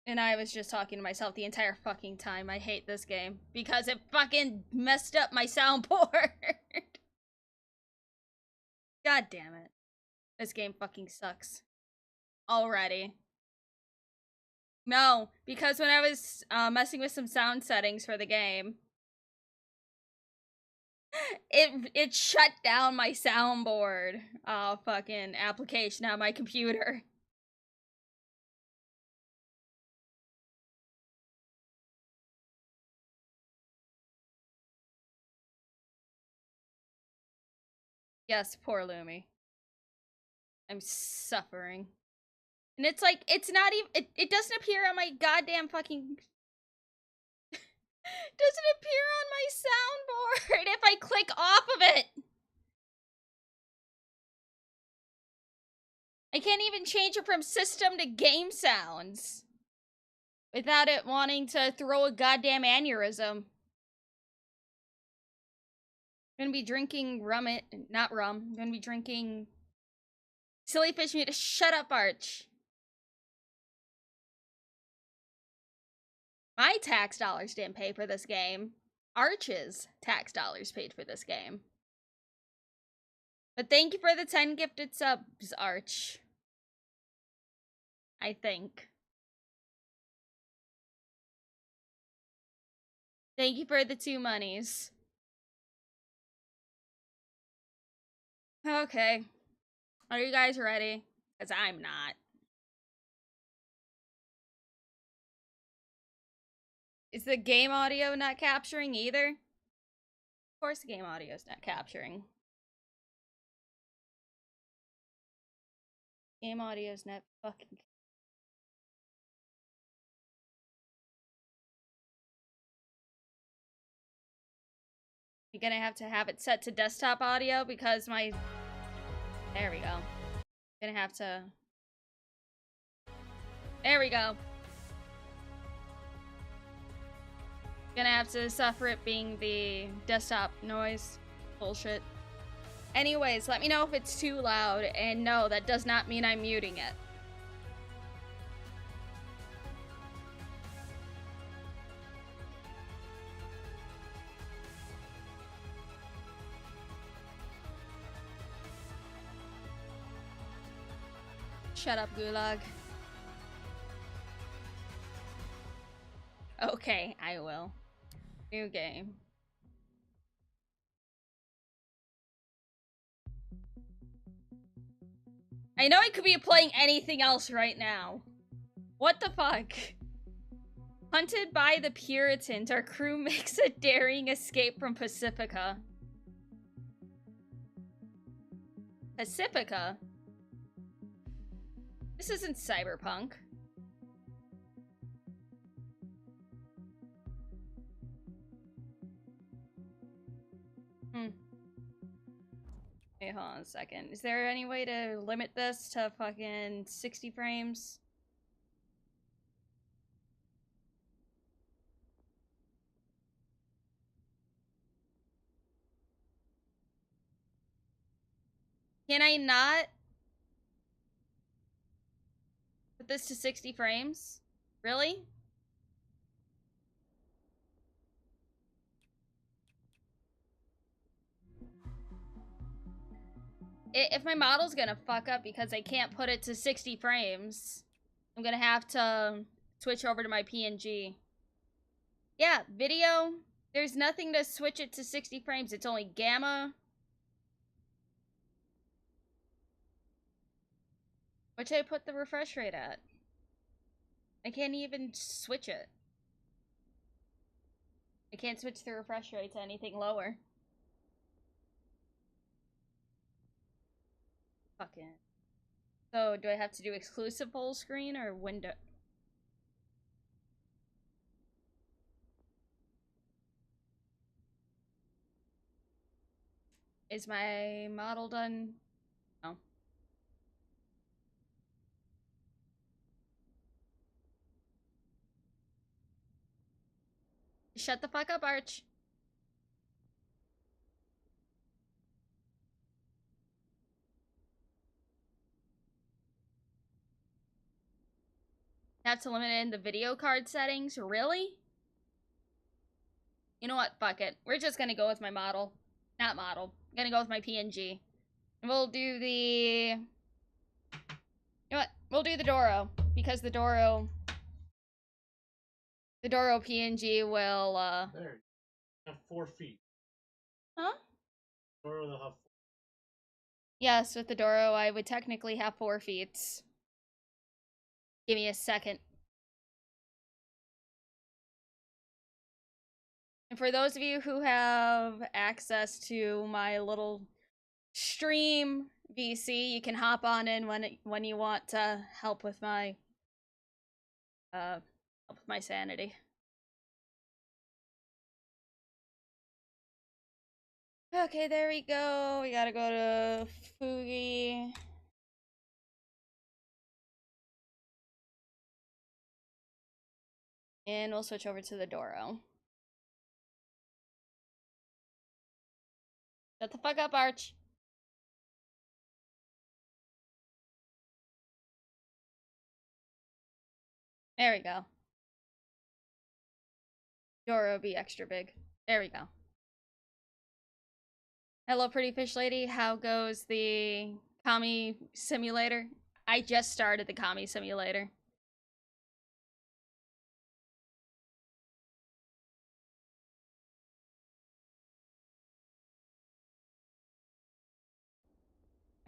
And I was just talking to myself the entire fucking time. I hate this game because it fucking messed up my soundboard. God damn it. This game fucking sucks. Already. No, because when I was messing with some sound settings for the game, it shut down my soundboard fucking application on my computer. Yes, poor Lumi. I'm suffering. And it's like, it's not even, it doesn't appear on my goddamn fucking, doesn't appear on my soundboard if I click off of it. I can't even change it from system to game sounds without it wanting to throw a goddamn aneurysm. I'm gonna be drinking not rum. I'm gonna be drinking silly fish meat. Shut up, Arch. My tax dollars didn't pay for this game. Arch's tax dollars paid for this game. But thank you for the 10 gifted subs, Arch. I think. Thank you for the 2 monies. Okay. Are you guys ready? Because I'm not. Is the game audio not capturing either? Of course the game audio is not capturing. Game audio is not fucking. You're gonna have it set to desktop audio because my. There we go. Gonna have to. There we go. Gonna have to suffer it being the desktop noise. Bullshit. Anyways, let me know if it's too loud, and no, that does not mean I'm muting it. Shut up, Gulag. Okay, I will. New game. I know I could be playing anything else right now. What the fuck? Hunted by the Puritans, our crew makes a daring escape from Pacifica. Pacifica? This isn't cyberpunk. Wait, hold on a second. Is there any way to limit this to fucking 60 frames? Can I not put this to 60 frames? Really? If my model's gonna fuck up because I can't put it to 60 frames, I'm gonna have to switch over to my PNG. Yeah, video, there's nothing to switch it to 60 frames. It's only gamma. What should I put the refresh rate at? I can't even switch it. I can't switch the refresh rate to anything lower. Fucking. So, do I have to do exclusive full screen or window? Is my model done? No. Shut the fuck up, Arch. Have to limit it in the video card settings? Really? You know what? Fuck it. We're just gonna go with my model. Not model. I'm gonna go with my PNG. And we'll do the... You know what? We'll do the Doro. Because the Doro... The Doro PNG will, There. You have 4 feet. Huh? Doro will have 4. Yes, with the Doro, I would technically have 4 feet. Give me a second. And for those of you who have access to my little stream VC, you can hop on in when you want to help with my sanity. Okay, there we go. We gotta go to Fugi. And we'll switch over to the Doro. Shut the fuck up, Arch. There we go. Doro be extra big. There we go. Hello, pretty fish lady. How goes the Kami simulator? I just started the Kami simulator.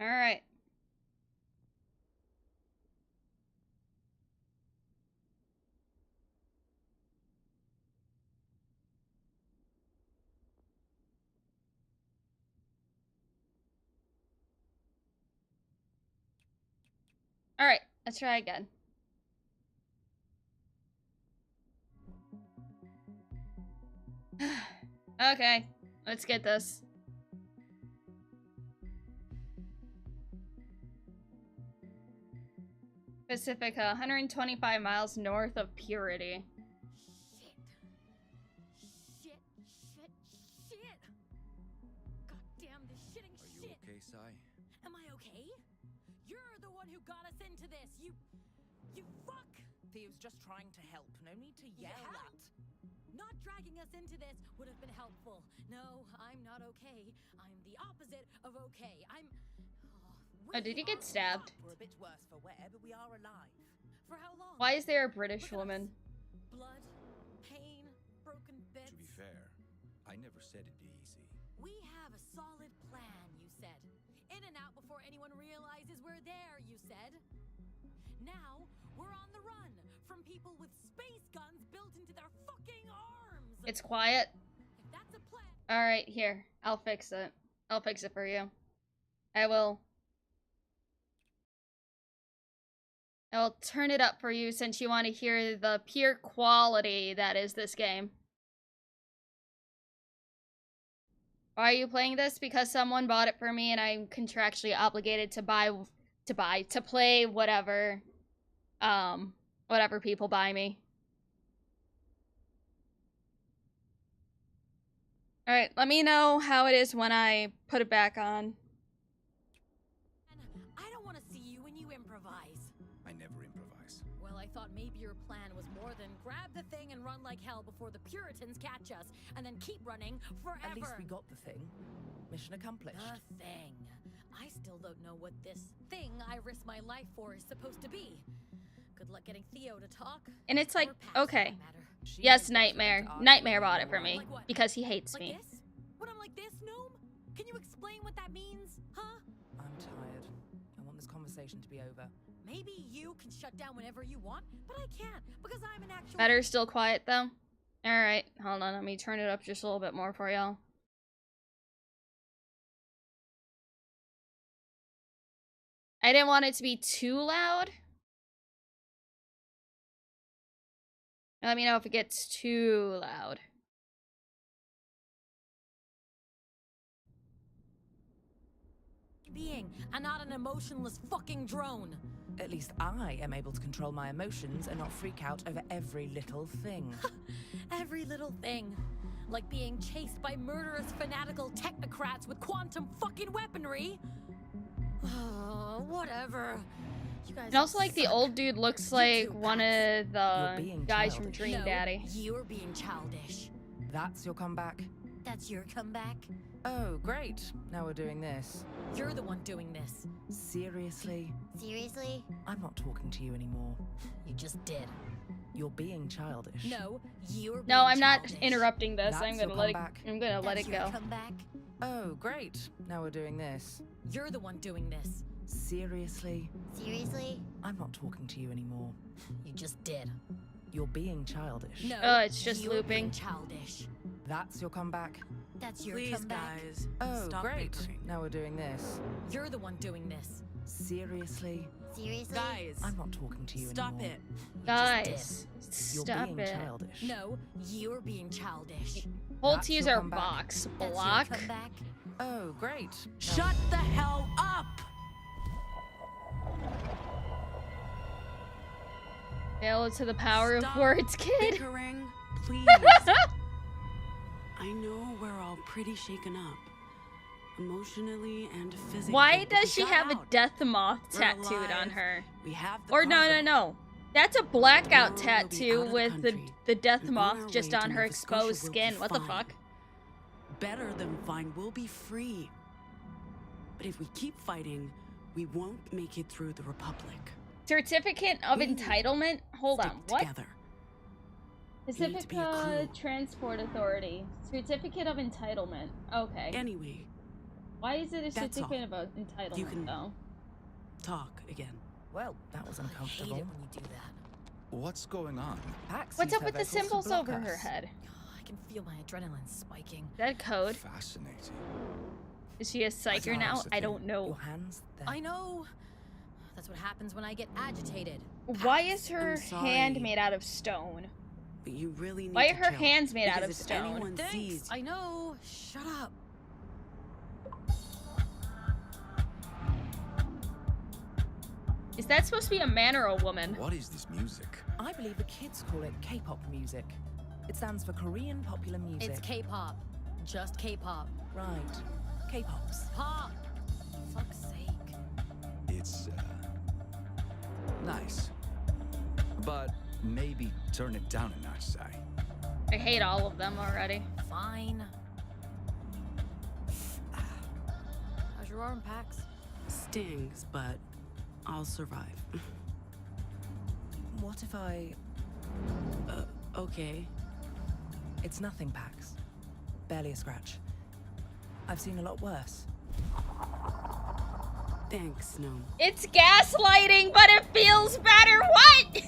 All right. All right, let's try again. Okay, let's get this. Pacifica, 125 miles north of Purity. Shit. Goddamn, this shitting shit. Are you okay, Sai? Am I okay? You're the one who got us into this. You fuck. Theo's just trying to help. No need to yell at. Not dragging us into this would have been helpful. No, I'm not okay. I'm the opposite of okay. Oh, did he get stabbed? We're a bit worse for wear, but we are alive. For how long? Why is there a British woman? Blood, pain, broken bits. To be fair, I never said it'd be easy. We have a solid plan, you said. In and out before anyone realizes we're there, you said. Now, we're on the run from people with space guns built into their fucking arms. It's quiet. If that's a plan. All right, here. I'll fix it. I'll fix it for you. I will turn it up for you since you want to hear the pure quality that is this game. Why are you playing this? Because someone bought it for me and I'm contractually obligated to play whatever people buy me. Alright, let me know how it is when I put it back on. I don't want to see you when you improvise. I never improvise. Well, I thought maybe your plan was more than grab the thing and run like hell before the Puritans catch us, and then keep running forever. At least we got the thing. Mission accomplished. The thing. I still don't know what this thing I risked my life for is supposed to be. Good luck getting Theo to talk. And it's like, okay. She Yes, knows Nightmare. better to Nightmare argue bought it for than me. Like what? Because he hates Like me. this? When I'm like this, Gnome? Can you explain what that means, huh? I'm tired. I want this conversation to be over. Maybe you can shut down whenever you want, but I can't because I'm an actual. Better still quiet though. Alright, hold on, let me turn it up just a little bit more for y'all. I didn't want it to be too loud. Let me know if it gets too loud. Being and not an emotionless fucking drone. At least I am able to control my emotions and not freak out over every little thing. Every little thing. Like being chased by murderous fanatical technocrats with quantum fucking weaponry. Whatever. You guys And also, like, the suck. old dude looks You like two one guys. of the You're being guys from childish. Dream No, Daddy. you're being childish. That's your comeback? That's your comeback. Oh, great. Now we're doing this. You're the one doing this. Seriously? Seriously? I'm not talking to you anymore. You just did. You're being childish. No, you're being No, I'm not childish. interrupting this. That's I'm gonna your let it. comeback. I'm gonna let That's it your go. comeback. Oh, great. Now we're doing this. You're the one doing this. Seriously? Seriously? I'm not talking to you anymore. You just did. You're being childish. No, Oh, it's just you're looping. being childish. That's your comeback? That's your Please, comeback. guys. Oh, stop great. bickering. Now we're doing this. You're the one doing this. Seriously? Seriously? Guys, I'm not talking to you stop anymore. it. Guys, You're stop being it. childish. No, you're being childish. Hold That's to use your our comeback. box That's block. your comeback. Oh, great. Shut the hell up! Hail to the power Stop of words, kid. Bickering, please. I know we're all pretty shaken up, emotionally and physically. Why but we does she got have a out. death moth We're tattooed on alive. her? We have the Or no, cargo. no, no. That's a blackout Tomorrow we'll be tattoo out of the with country the death and on our moth just way on to her Nova Scotia, exposed we'll be skin. What the fine. fuck? Better than fine. We'll be free. But if we keep fighting, we won't make it through the Republic. Certificate of We entitlement? Hold Stick on, what? Together. need to be a Pacifica crew. Transport Authority. Certificate of entitlement. Okay. Anyway, Why is it a that's all. certificate of entitlement, You can- though? talk again. Well, that was I hate uncomfortable. it when you do that. What's going on? Pax What's used up her with the vessels to symbols block over her us. head? I can feel my adrenaline spiking. Is that code? Fascinating. Is she a psyker now? That's the I thing. don't know. Your hands, they're- I know. That's what happens when I get agitated. Why is her I'm hand sorry. made out of stone? But you really need Why to are her chill, hands made out because of if stone? anyone Thanks. sees, I know. Shut up. Is that supposed to be a man or a woman? What is this music? I believe the kids call it K-pop music. It stands for Korean popular music. It's K-pop. Just K-pop. Right. K-pops. Pop. Fuck's sake. It's, nice. But maybe turn it down a notch, Sai. I hate all of them already. Fine. How's your arm, Pax? stings, but I'll survive. What if I... Okay. It's nothing, Pax. Barely a scratch. I've seen a lot worse. Thanks, Gnome. It's gaslighting, but it feels better. What?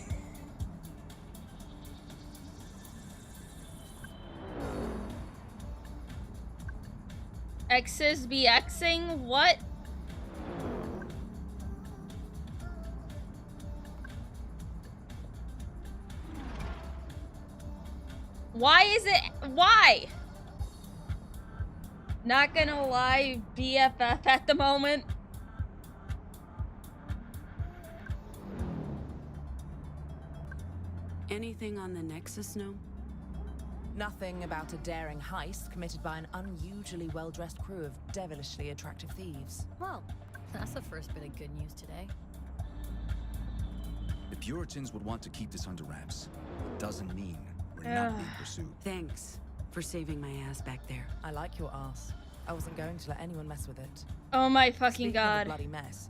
X's be Xing? What? Why is it? Why? Not gonna lie, BFF at the moment. Anything on the Nexus, Gnome? Nothing about a daring heist committed by an unusually well-dressed crew of devilishly attractive thieves. Well, that's the first bit of good news today. The Puritans would want to keep this under wraps. It doesn't mean we're not being pursued. Thanks for saving my ass back there. I like your ass. I wasn't going to let anyone mess with it. Oh my fucking Speaking of a god. bloody mess,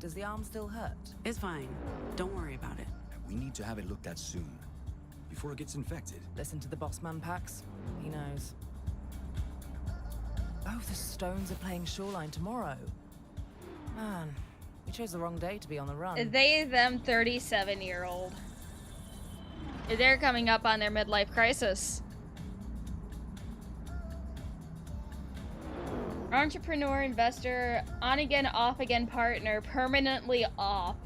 does the arm still hurt? It's fine. Don't worry about it. We need to have it looked at soon, before it gets infected. Listen to the boss man, Pax. He knows. Oh, the Stones are playing Shoreline tomorrow. Man, we chose the wrong day to be on the run. They, them, 37-year-old. They're coming up on their midlife crisis. Entrepreneur, investor, on-again, off-again partner, permanently off.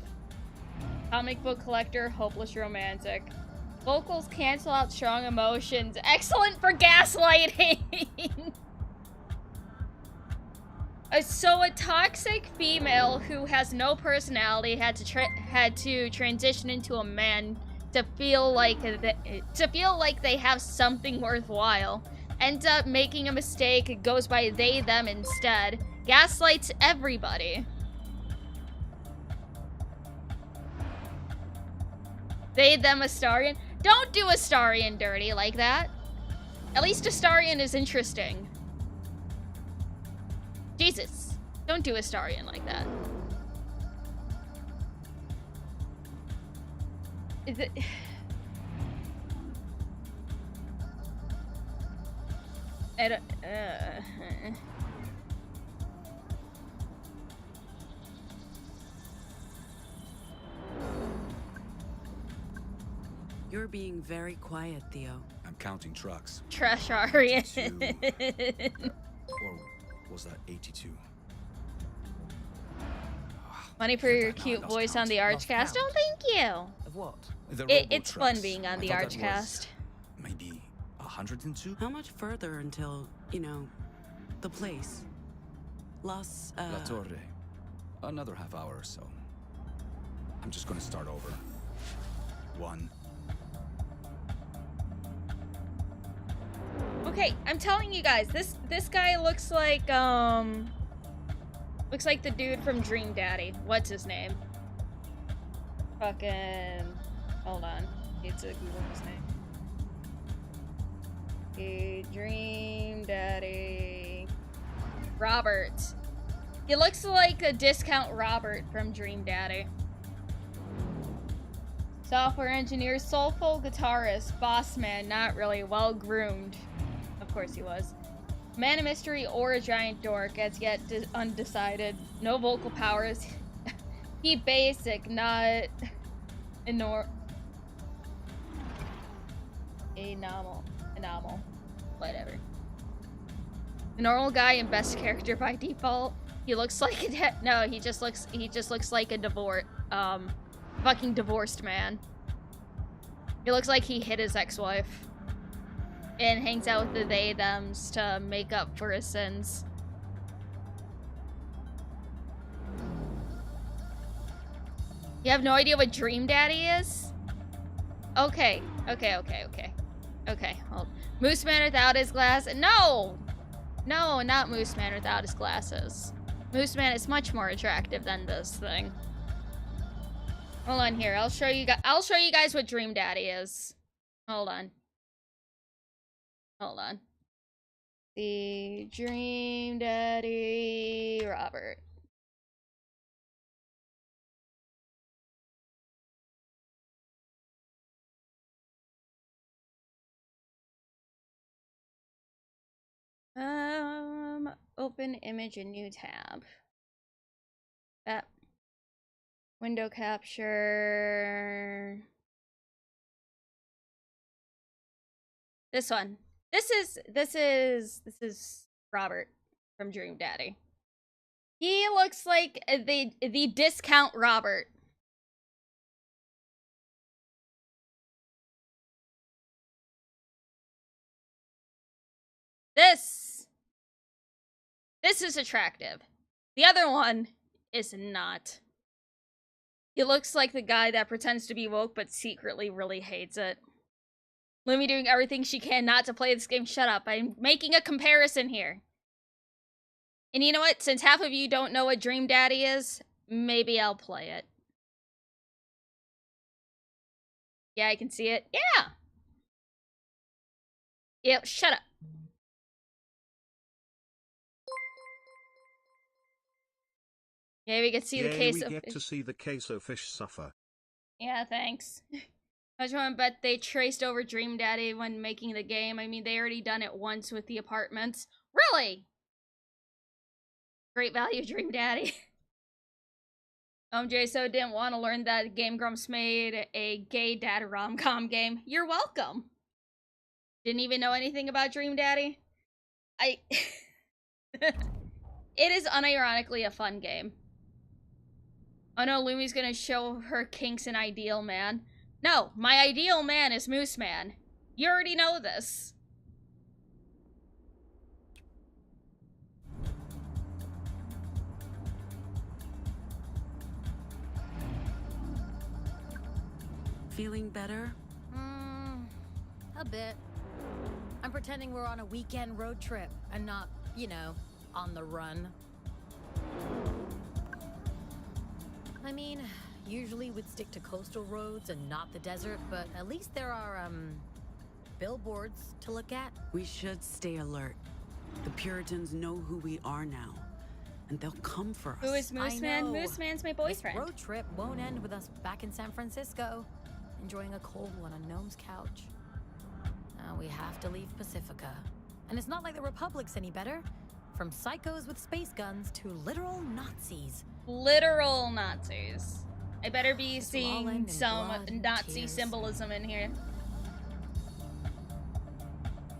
Comic book collector, hopeless romantic. Vocals cancel out strong emotions. Excellent for gaslighting! So a toxic female who has no personality had to transition into a man to feel like they have something worthwhile. Ends up making a mistake, goes by they, them instead. Gaslights everybody. They, them, Astarion. Don't do Astarion dirty like that. At least Astarion is interesting. Jesus. Don't do Astarion like that. Is it... I don't... You're being very quiet, Theo. I'm counting trucks. Trasharian. 82. Or was that 82? Money for your cute voice on the Archcast. Oh, thank you. Of what? It's fun being on the Archcast. Maybe 102? How much further until, you know, the place? La Torre. Another half hour or so. I'm just gonna start over. 1. Okay, I'm telling you guys, this guy looks like the dude from Dream Daddy. What's his name? Fucking, hold on. Need to Google his name. A Dream Daddy. Robert. He looks like a discount Robert from Dream Daddy. Software engineer, soulful guitarist, boss man, not really, well groomed. Of course he was. Man of mystery or a giant dork, as yet undecided. No vocal powers. He basic, not enor. Anomal. Whatever. A normal guy and best character by default. He looks like a no. He just looks like a fucking divorced man. He looks like he hit his ex-wife. And hangs out with the they-thems to make up for his sins. You have no idea what Dream Daddy is? Okay. Hold. Moose Man without his glasses. No! No, not Moose Man without his glasses. Moose Man is much more attractive than this thing. Hold on here. I'll show you guys what Dream Daddy is. Hold on. The Dream Daddy Robert. Open image, a new tab. That window capture. This one. This is Robert from Dream Daddy. He looks like the discount Robert. This is attractive. The other one is not. He looks like the guy that pretends to be woke but secretly really hates it. Lumi doing everything she can not to play this game. Shut up. I'm making a comparison here. And you know what? Since half of you don't know what Dream Daddy is, maybe I'll play it. Yeah, I can see it. Yeah! Yep, shut up. Yeah, we get to see the queso. We get to see the queso fish suffer. Yeah, thanks. I just want to bet they traced over Dream Daddy when making the game. I mean, they already done it once with the apartments. Really? Great value, Dream Daddy. JSO didn't want to learn that Game Grumps made a gay dad rom-com game. You're welcome. Didn't even know anything about Dream Daddy. It is unironically a fun game. Oh no, Lumi's gonna show her kinks in Ideal Man. No, my ideal man is Moose Man. You already know this. Feeling better? A bit. I'm pretending we're on a weekend road trip and not, you know, on the run. I mean, Usually we'd stick to coastal roads and not the desert, but at least there are, billboards to look at. We should stay alert. The Puritans know who we are now, and they'll come for us. Who is Moose Man? Moose Man's my boyfriend. This road trip won't end with us back in San Francisco, enjoying a cold one on Gnome's couch. Now we have to leave Pacifica. And it's not like the Republic's any better. From psychos with space guns to literal Nazis. Literal Nazis. I better be This will all seeing end in some blood and Nazi tears. symbolism in here.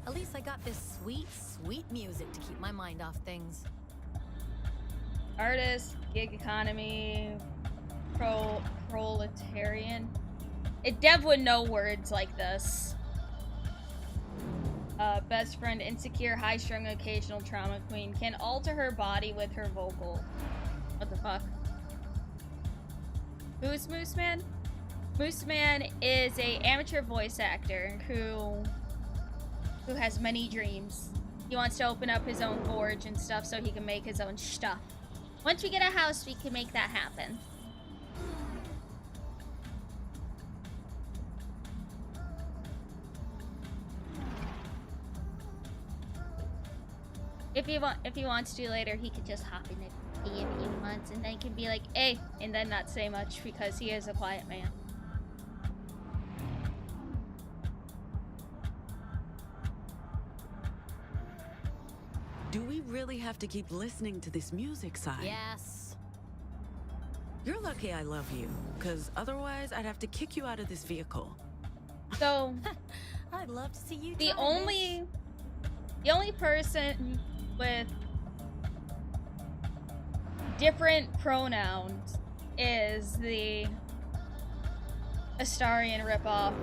At least I got this sweet, sweet music to keep my mind off things. Artist, gig economy, proletarian. Dev would know words like this. Best friend, insecure, high-strung, occasional trauma queen. Can alter her body with her vocal. What the fuck? Who's Moose Man? Moose Man is a amateur voice actor who has many dreams. He wants to open up his own forge and stuff so he can make his own stuff. Once we get a house, we can make that happen. If he wants to later, he could just hop in it a few months and then can be like, hey, and then not say much because he is a quiet man. Do we really have to keep listening to this music, Sai? Yes. You're lucky I love you, because otherwise I'd have to kick you out of this vehicle. So I'd love to see you the try only person with different pronouns is the Astarian ripoff.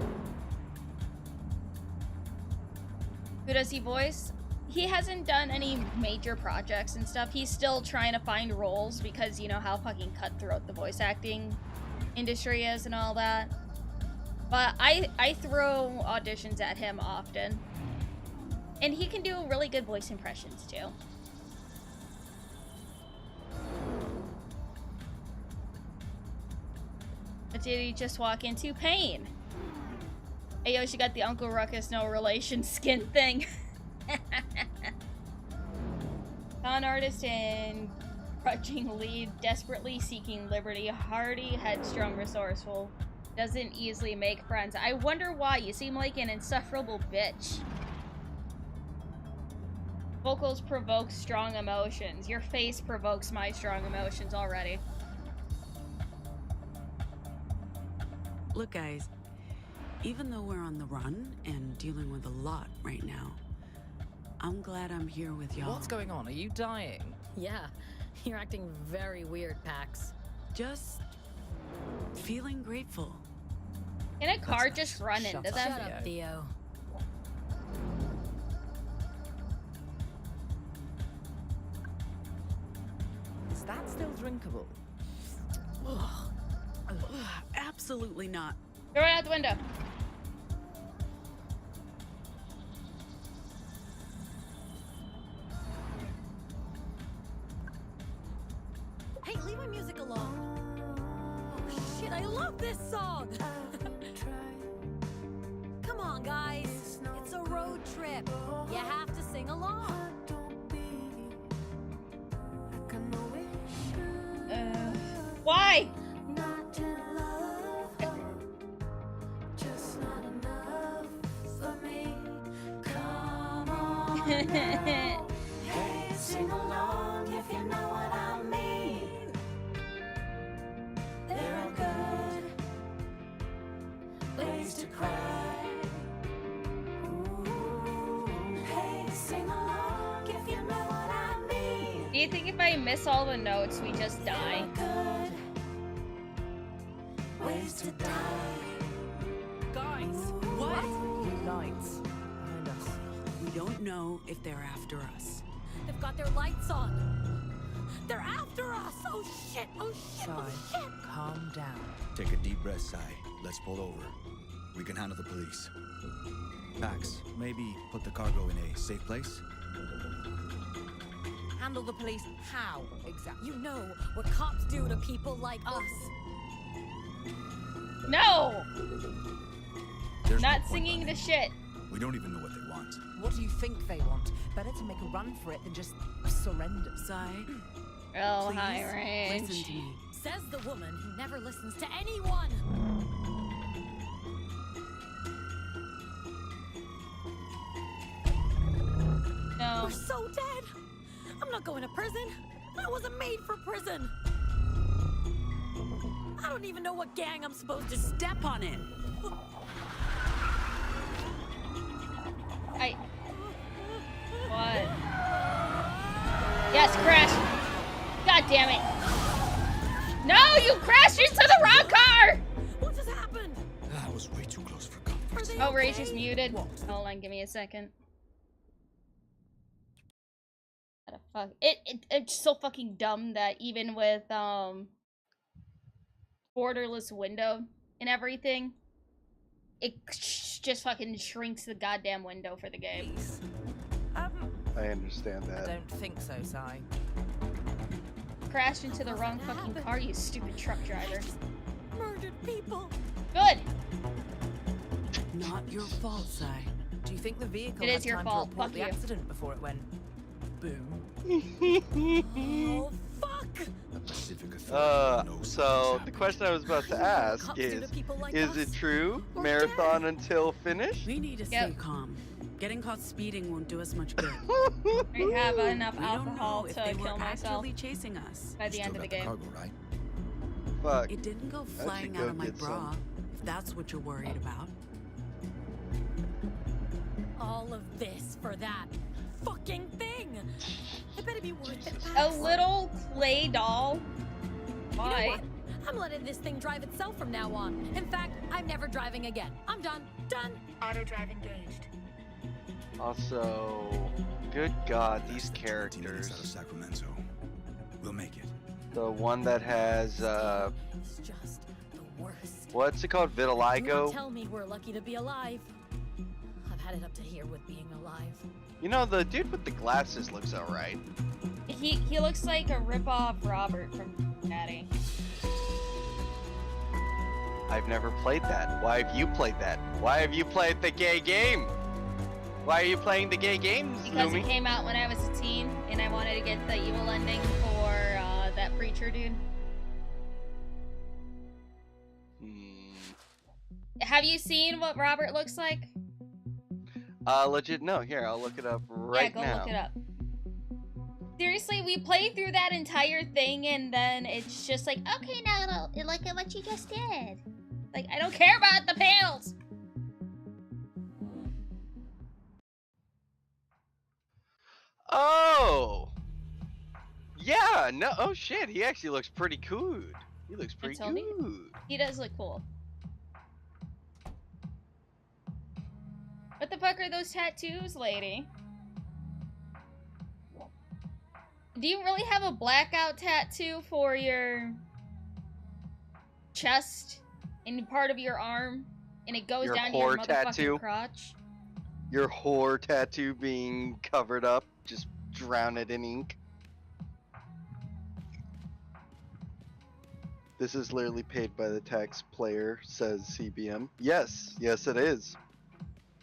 Who does he voice? He hasn't done any major projects and stuff. He's still trying to find roles because you know how fucking cutthroat the voice acting industry is and all that. But I throw auditions at him often. And he can do really good voice impressions too. But did he just walk into pain? Hey yo, she got the Uncle Ruckus no relation skin thing. Con artist and grudging lead, desperately seeking liberty, hardy, headstrong, resourceful, doesn't easily make friends. I wonder why. You seem like an insufferable bitch. Vocals provoke strong emotions. Your face provokes my strong emotions already. Look, guys, even though we're on the run and dealing with a lot right now, I'm glad I'm here with y'all. What's going on? Are you dying? Yeah, you're acting very weird, Pax. Just feeling grateful. Can a car That's just nice. run Shut into up, them? Shut up, Theo. Is that still drinkable? Absolutely not. Throw it out the window. Hey, leave my music alone. Oh shit, I love this song. Come on, guys. It's a road trip. You have to sing along. Why? Hey, sing along if you know what I mean. There are good ways to cry. Ooh, hey, sing along if you know what I mean. Do you think if I miss all the notes, we just die? Good ways to die. Guys, what? Lights behind us. We don't know if they're after us. They've got their lights on. They're after us. Oh shit, oh shit, oh Sai, shit. calm down. Take a deep breath, Sai. Let's pull over. We can handle the police. Pax, maybe put the cargo in a safe place? Handle the police how, exactly? You know what cops do to people like us. No! There's Not no point singing the running. shit. We don't even know what they want. What do you think they want? Better to make a run for it than just surrender. Sai, Oh, please high range. listen to me. Says the woman who never listens to anyone. No. We're so dead. I'm not going to prison. I wasn't made for prison. I don't even know what gang I'm supposed to Step on it. What? Yes, crash. God damn it. No, you crashed into the wrong car! What just happened? That was way too close for comfort. Are they Oh, Rage okay? is muted. Hold on, give me a second. What the fuck? It's so fucking dumb that even with, borderless window and everything, it just fucking shrinks the goddamn window for the game. I understand I that. don't think so, Sai. Crashed into the wrong fucking car, you stupid truck driver. Murdered people. Good! Not your fault, Sai. Do you think the vehicle It is had your time fault. to report Fuck the you. accident before it went boom? Oh, fuck! The Pacific Authority knows So something's the happening. question I was about to ask Cops do is to people like it us? true? Or Marathon until finish? We need to Yep. stay calm. Getting caught speeding won't do us much good. I have enough We don't alcohol know if to they were kill myself actually chasing us. by the Still end of the got game. cargo, right? Fuck. It didn't go should flying go out of my get bra, some. if that's what you're worried about. All of this for that fucking thing. It better be worth it. A Max. little clay doll? You know Why? what? I'm letting this thing drive itself from now on. In fact, I'm never driving again. I'm done. Done. Auto drive engaged. Also, good God, these 20 minutes out of characters. Sacramento. We'll make it. The one that has It's just the worst. what's it called? Do not Vitiligo? tell me we're lucky to be alive. I've had it up to here with being alive. You know, the dude with the glasses looks alright. He looks like a rip-off Robert from Daddy. I've never played that. Why have you played that? Why have you played the gay game? Why are you playing the gay games, Because it Lumi? came out when I was a teen, and I wanted to get the evil ending for that preacher dude. Have you seen what Robert looks like? Legit, no. Here, I'll look it up right yeah, go now. look it up. Seriously, we played through that entire thing, and then it's just like, okay, now look at what you just did. Like, I don't care about the panels. Oh! Yeah, no, oh shit, he actually looks pretty good. He looks pretty told good. you. He does look cool. What the fuck are those tattoos, lady? Do you really have a blackout tattoo for your chest and part of your arm, and it goes Your down to your whore motherfucking tattoo? crotch? Your whore tattoo being covered up, just drown it in ink. This is literally paid by the taxpayer, says CBM. Yes, yes it is.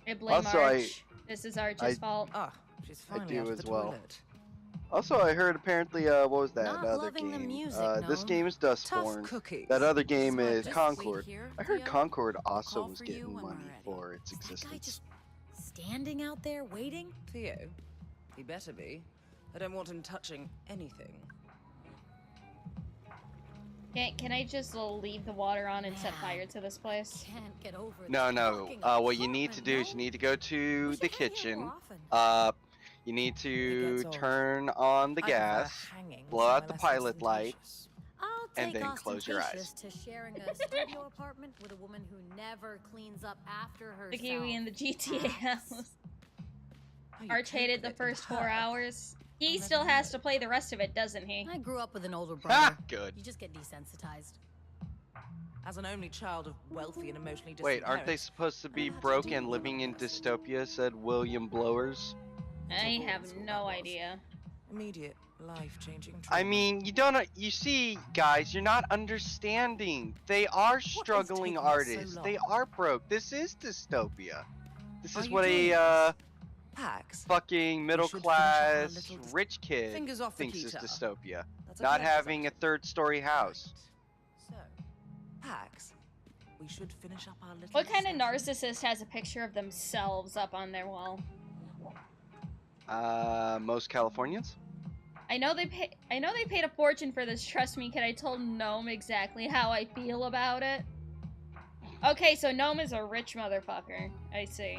I blame Also, Arch. This is Arch's fault. Ah, she's I finally do out of as the well. toilet. Also, I heard apparently, what was that Not other loving the game? music, This Gnome. game is Tough Dustborn. cookies. That other game is Just Concord. wait here, I heard Theo. Concord also call was for you getting when we're money ready. for its That guy existence. just standing out there waiting? Theo, he better be. I don't want him touching anything. Can I just leave the water on and set fire to this place? Can't get over No, this no. fucking What you need to do is you apartment, need to go no? to We the should hang here kitchen. more often. You need It to gets old. turn on the I prefer gas, hanging blow out the somewhere less pilot light, ostentatious. I'll and take then close your ostentatious eyes. to sharing a studio apartment with a woman who never cleans up after herself. The Kiwi in the GTA house. Oh, you Arch cope hated with the it first with 4 her. hours. He never still has know. to play the rest of it, doesn't he? I grew up with an older Ha! brother. Good. You just get desensitized. As an only child of wealthy and emotionally distant Wait, aren't they parents, supposed to be I don't have to broke do and all living in of this. dystopia, said William Blowers? I have no idea. immediate Life-changing. I mean, you don't. You see, guys, you're not understanding. They are struggling taking us so artists. long? They are broke. This is dystopia. This Are is you what doing a Pax, fucking middle should finish up our class little rich kid Fingers off the thinks is guitar. dystopia. That's a Not pleasure, having a Sergeant. third-story house. So, Pax, we should finish up our little. What kind of discussion. narcissist has a picture of themselves up on their wall? Most Californians. I know they paid a fortune for this. Trust me, kid. I told Gnome exactly how I feel about it. Okay, so Gnome is a rich motherfucker. I see.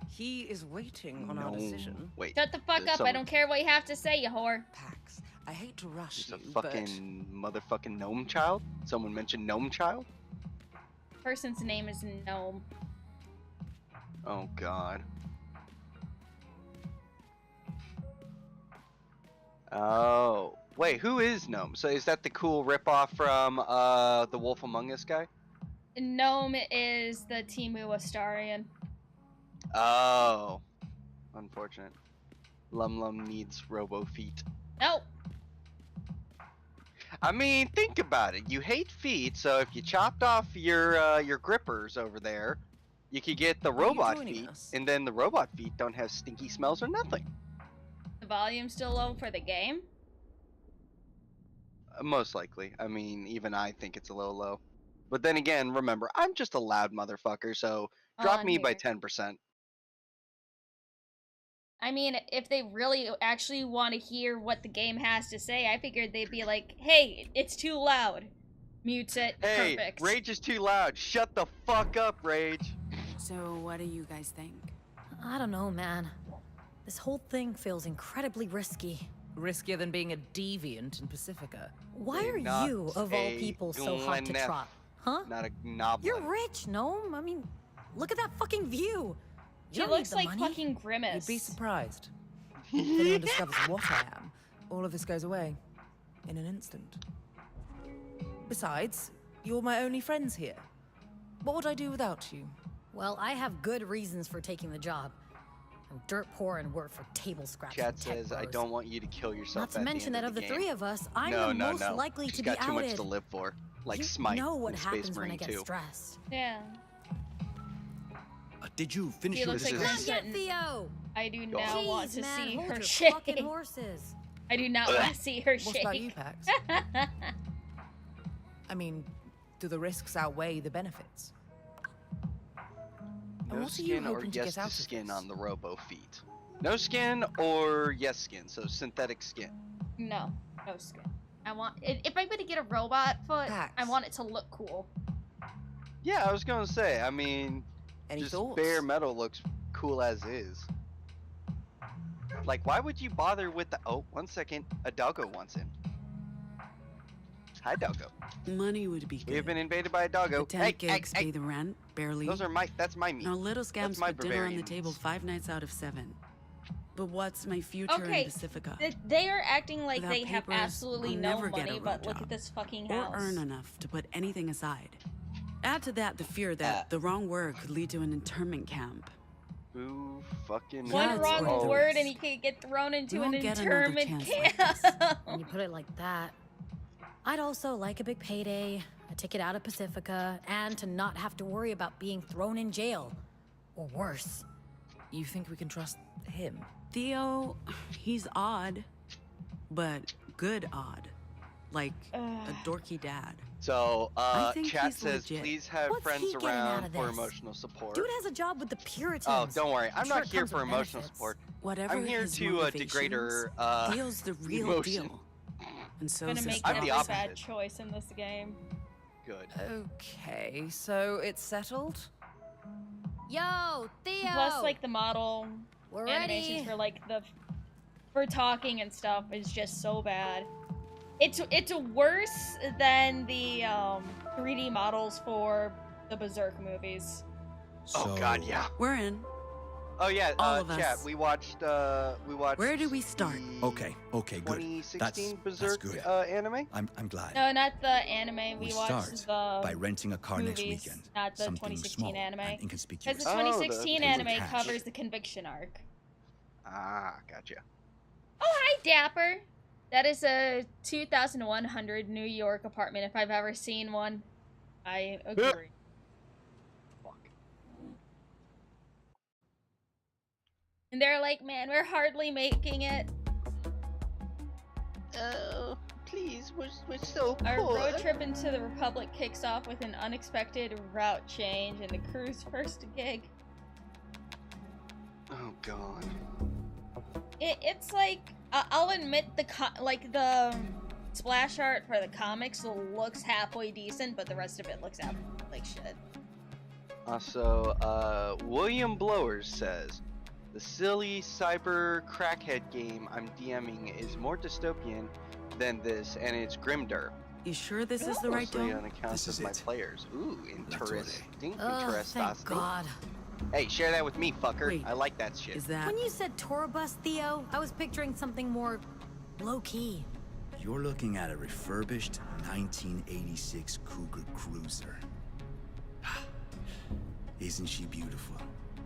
He is waiting on our decision. Wait. Shut the fuck there's up. I don't care what you have to say, you whore. Pax, I hate to rush He's a you, fucking motherfucking gnome child. Someone mentioned gnome child. Person's name is Gnome. Oh God. Oh wait, who is gnome? So is that the cool ripoff from the Wolf Among Us guy? Gnome is the Timu Astarian. Oh, unfortunate. Lum Lum needs robo feet. Nope. I mean, think about it. You hate feet, so if you chopped off your grippers over there, you could get the you robot joining feet, us? and then the robot feet don't have stinky smells or nothing. The volume's still low for the game. Most likely. I mean, even I think it's a little low. But then again, remember, I'm just a loud motherfucker, so drop On me by here. 10%. I mean, if they really actually want to hear what the game has to say, I figured they'd be like, hey, it's too loud. Mutes it. Hey, Perfect. Rage is too loud. Shut the fuck up, Rage. So, what do you guys think? I don't know, man. This whole thing feels incredibly risky. Riskier than being a deviant in Pacifica. Why They're are not you, of all a people, so hot to Glenef. trot? Huh? Not a knob. You're rich, Gnome. I mean, look at that fucking view. You She don't looks need the like money. fucking Grimace. You'd be surprised. If anyone discovers what I am, all of this goes away in an instant. Besides, you're my only friends here. What would I do without you? Well, I have good reasons for taking the job. I'm dirt poor and work for table scraps. Chat and tech says, I bros. don't want you to kill yourself. Not to at mention the that end of the game. three of us, I'm no, the no, most no. likely She's to got be too much outed. to live for. Like You Smite know what in happens Space when I Marine get 2. stressed. Yeah. Did you finish He your looks like decision? that. Not yet, Theo. I do God. now want Jeez, to man, see hold her your shake. fucking horses. I do not want to see her What shake. about you, Pax? I mean, do the risks outweigh the benefits? And No what are you skin or hoping to yes get out to of skin this? on the robo feet. No skin or yes skin, so synthetic skin. No skin. I want if I'm gonna get a robot foot, I Pax. want it to look cool. Yeah, I was gonna say, I mean, Any just thoughts? bare metal looks cool as is. Like, why would you bother with the... Oh, 1 second. A doggo wants in. Hi, doggo. Money would be good. We have been invaded by a doggo. The 10 Hey, gigs hey, pay the rent, barely. That's my meat. And our little scams my put dinner on the Bavarians. table 5 nights out of 7. But what's my future Okay, in Pacifica? They are acting like Without they have papers, absolutely I'll no never get a money, real but look job. at this fucking Or house. earn enough to put anything aside. Add to that the fear that the wrong word could lead to an internment camp. Who fucking... One Yeah, wrong it's word worse. and he could get thrown into We an won't get another internment chance like camp. When you put it like that, I'd also like a big payday, a ticket out of Pacifica, and to not have to worry about being thrown in jail. Or worse. You think we can trust him? Theo, he's odd. But good odd. Like a dorky dad. So, I think chat he's says, legit. please have What's friends he getting out around of for this? emotional support. Dude has a job with the Puritans. Oh, don't worry. I'm sure not it here comes for with emotional benefits. support. Whatever I'm here his to degrade her, motivations, Theo's the real emotion. deal. And so Gonna is make his I'm every the boss. bad opposite. choice in this game. Good. Okay, so it's settled? Yo, Theo! Plus, like the model We're animations ready. for like for talking and stuff is just so bad. It's worse than the 3D models for the Berserk movies. Oh god, yeah. We're in. Oh yeah, All of chat. us. We watched. Where do we start? the Okay, good. 2016 That's Berserk good. anime. I'm glad. No, not the anime. We We watched start the by renting a car next movies, weekend. not the Something 2016 small anime. and Because inconspicuous. the Oh, the 2016 paper anime cash. covers the conviction arc. Ah, gotcha. Oh, hi, Dapper. That is a 2,100 New York apartment if I've ever seen one. I agree. Fuck. And they're like, man, we're hardly making it. Oh, please, we're so Our poor. road trip into the Republic kicks off with an unexpected route change and the crew's first gig. Oh god. It's like, I'll admit the splash art for the comics looks halfway decent, but the rest of it looks like shit. Also, William Blowers says, the silly cyber crackhead game I'm DMing is more dystopian than this, and it's grimder. You sure this is the right Mostly dome? on account This of is my it. players. Ooh, interesting. Oh, Interesting. thank God. Hey, share that with me, fucker. Wait. I like that shit. Is that... When you said tour bus, Theo, I was picturing something more low-key. You're looking at a refurbished 1986 Cougar Cruiser. Isn't she beautiful?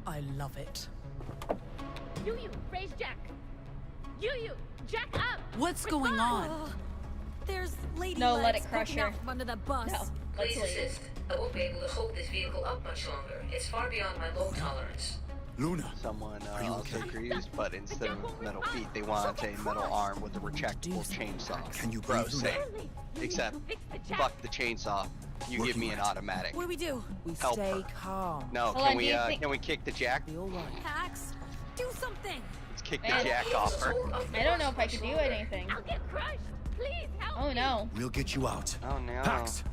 I love it. You, raise Jack. You, Jack up. What's going on? There's lady No, let legs it crush poking her. out from under the bus. No, let's Please leave. assist. I won't be able to hold this vehicle up much longer. It's far beyond my load tolerance. Luna, Someone Are you also okay? agrees, but instead of metal feet, they want a metal arm with a retractable chainsaw. Can you Bro, breathe, same. Luna? Except, Fix the jack. fuck the chainsaw. You give Working me an on it. automatic. What do we do? We Help stay her. calm. No, Hold can on, do we you think- can we kick the jack? Be all right. Pax, do something. Let's kick Man. the jack off her. I don't know if I can do anything. I'll get crushed. Please help Oh me. no. we'll get you out. Oh no. Pax!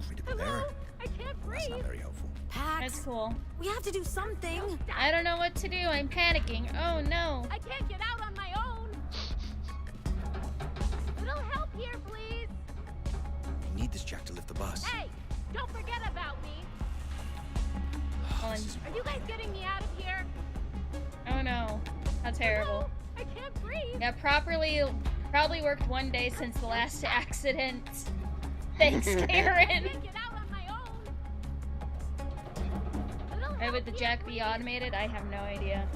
Critical Hello? error? I can't That's breathe. not very helpful. That's Pax, cool. we have to do something. I don't know what to do. I'm panicking. Oh no. I can't get out on my own. Little help here, please. I need this jack to lift the bus. Hey, don't forget about me. Hold on. This is Are you guys getting me out of here? Oh no. How terrible. Hello? I can't breathe. Yeah, probably worked one day since the last accident. Thanks, I Karen. can't get out on my own. Little Why help would the here, jack be please. automated? I have no idea.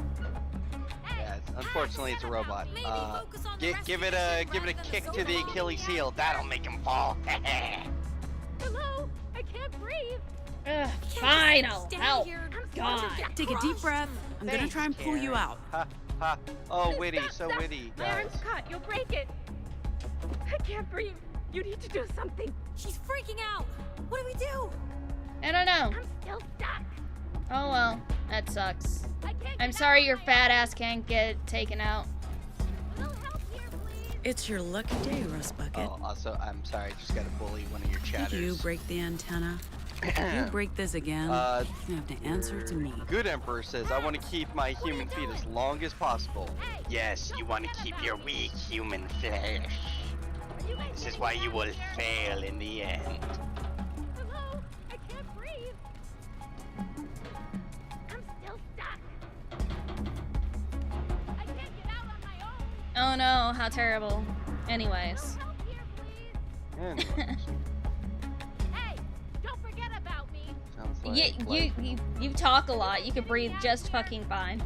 Hey, Yeah, unfortunately it's a robot. Maybe focus on the Give it restoration a give it a rather than kick the to the so-called Achilles heel. reactor. That'll make him fall. hello? I can't breathe. Ugh, Can't fine, just I'll stand help. here and God. watch her get Take a deep crushed. breath. I'm gonna Thanks, try and pull you Karen. out. Ha ha. Oh, Stop, witty, so stop. witty, My guys. arm's caught. You'll break it. I can't breathe. You need to do something. She's freaking out. What do we do? I don't know. I'm still stuck. Oh well, that sucks. I can't I'm get sorry out your on my fat ass can't get taken out. own. Little help here, please. It's your lucky day, Rust Bucket. Oh, also, I'm sorry, I just gotta bully one of your chatters. You break the antenna. If you break this again, you have to answer to me. Good Emperor says, I want to keep my human feet as long as possible. Yes, you want to keep your weak human flesh. Are you guys This is getting why me you out will of here? fail in the end. Hello? I can't breathe. I'm still stuck. I can't get out on my own. Oh no, how terrible. Anyways. Help here, please. Anyways, Hey, don't forget about me. sounds You talk a lot. You can breathe just fucking fine.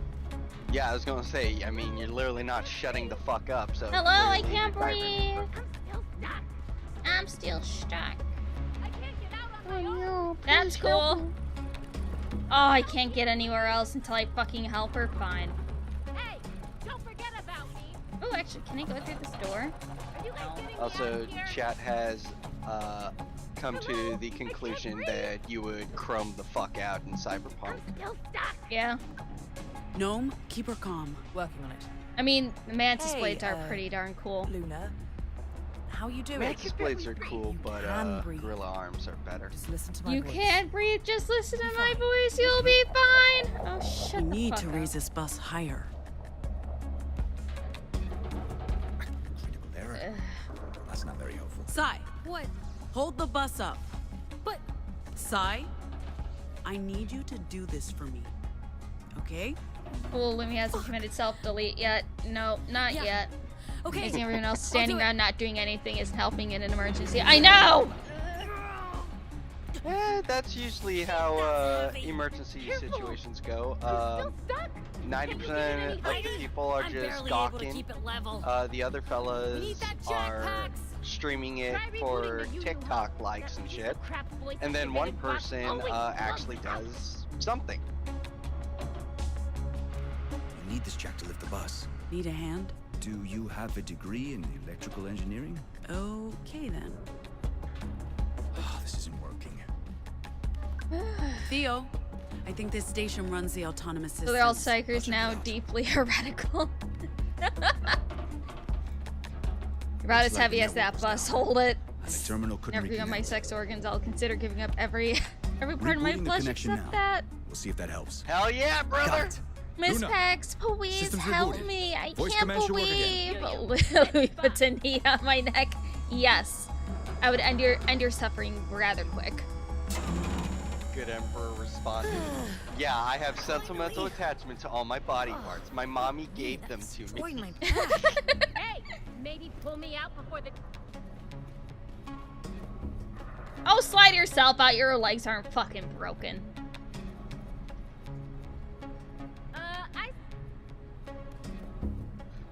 Yeah, I was gonna say, I mean, you're literally not shutting the fuck up, so... Hello, I clearly can't you're vibrating. breathe. I'm still stuck. I'm still stuck. I can't get out on my own. That's cool. Oh, I can't get anywhere else until I fucking help her. Fine. Hey, don't forget about me. Oh, actually, can I go through this door? Are you guys getting me out Also, of here? chat has come to the conclusion that you would chrome the fuck out in Cyberpunk. I'm still stuck. Yeah. Gnome, keep her calm. Working on it. I mean, the mantis Hey, blades are pretty darn cool. Luna, how you doing? Mantis blades are cool, You but can breathe. gorilla arms are better. Just listen to my You voice. can't breathe. Just listen to my voice. You'll be fine. Oh, shut You the need fuck to up. raise this bus higher. Critical error? That's not very helpful. Sai, What? hold the bus up. But Sai, I need you to do this for me. Okay? Cool, Lumi hasn't committed self-delete yet. No, not Yeah. yet. okay. Making everyone else I'll standing do it. around not doing anything isn't helping in an emergency. I know! That's usually how emergency situations go. 90% of the people are just gawking. The other fellas are streaming it for TikTok likes and shit. And then one person actually does something. You need this jack to lift the bus. Need a hand? Do you have a degree in electrical engineering? Okay then. Oh, this isn't working. Theo, I think this station runs the autonomous system. So they're all psychers now, deeply heretical. About as heavy as that bus, hold it. The terminal couldn't Never giving up my sex organs, I'll consider giving up every part of my flesh except that. We'll see if that helps. Hell yeah, brother! Miss Luna, Pax, please systems help rebooted. me. I Voice can't command should work believe. Louis puts a knee on my neck. Yes. I would end your suffering rather quick. Good Emperor responded. Yeah, I have sentimental attachment to all my body parts. My mommy gave them to me. Hey, maybe pull me out before the... Oh, slide yourself out. Your legs aren't fucking broken.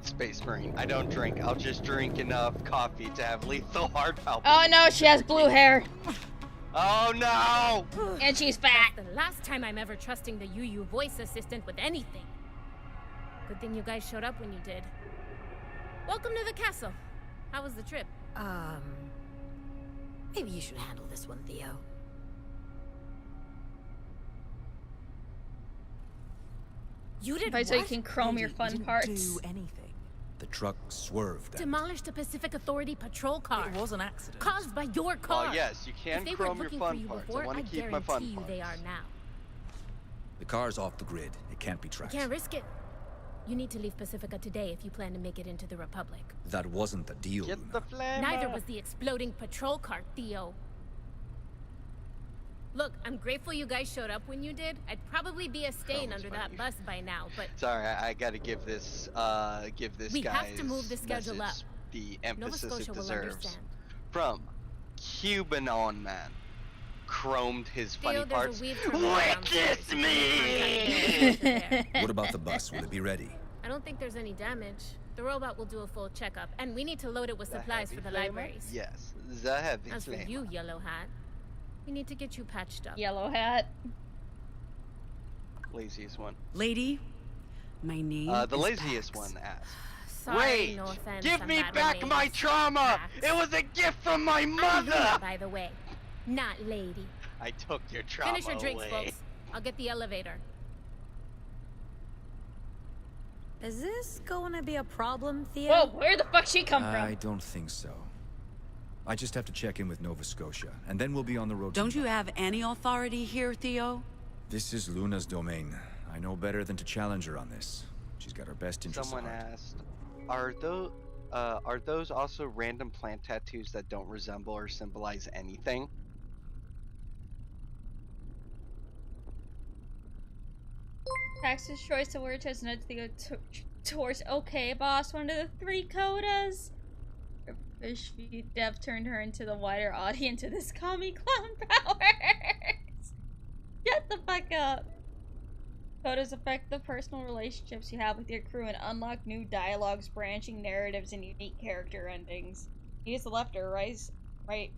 Space Marine. I don't drink. I'll just drink enough coffee to have lethal heart palpitations. Oh no, she has blue hair. Oh no! And she's fat. That's the last time I'm ever trusting the UU voice assistant with anything. Good thing you guys showed up when you did. Welcome to the castle. How was the trip? Maybe you should handle this one, Theo. You did If I what? so you can chrome your fun parts. Do anything. The truck swerved. Demolished a Pacific Authority patrol car. It was an accident. Caused by your car. Well, yes, you can If they chrome weren't your looking for fun you parts. before, I want I to keep my guarantee fun you parts. they are now. The car's off the grid. It can't be tracked. You can't risk it. You need to leave Pacifica today if you plan to make it into the Republic. That wasn't the deal. Get the flame. Neither was the exploding patrol car, Theo. Look, I'm grateful you guys showed up when you did. I'd probably be a stain under that bus by now, but... Sorry, I gotta give this we guy's have to move the schedule message up. the Nova emphasis Scotia it will deserves. understand. From Cuban on man. Chromed his funny Theo, there's a parts. weave terminal downstairs. Witness me! What about the bus? Will it be ready? I don't think there's any damage. The robot will do a full checkup, and we need to load it with supplies for the libraries. Yes, the heavy As for flamer. you, Yellow Hat, we need to get you patched up. Yellow Hat. Laziest one. Lady, my name The is laziest Pax. one asked. Sorry, Rage! no offense. Give I'm me bad with back names. my trauma! Pax. It was a gift from my I'm mother! Luna, by the way, not lady. I took your trauma Finish your drinks, away. folks. I'll get the elevator. Is this going to be a problem, Theo? Whoa, where the fuck she come from? I don't think so. I just have to check in with Nova Scotia, and then we'll be on the road. Don't you have any authority here, Theo? This is Luna's domain. I know better than to challenge her on this. She's got her best interests Someone at heart. asked, are those also random plant tattoos that don't resemble or symbolize anything? Pax's choice of word has nudged Theo towards okay, boss, one of the 3 codas. Her fish feed dev turned her into the wider audience of this commie clown powers. Shut the fuck up. Codas affect the personal relationships you have with your crew and unlock new dialogues, branching narratives, and unique character endings. Use the left or right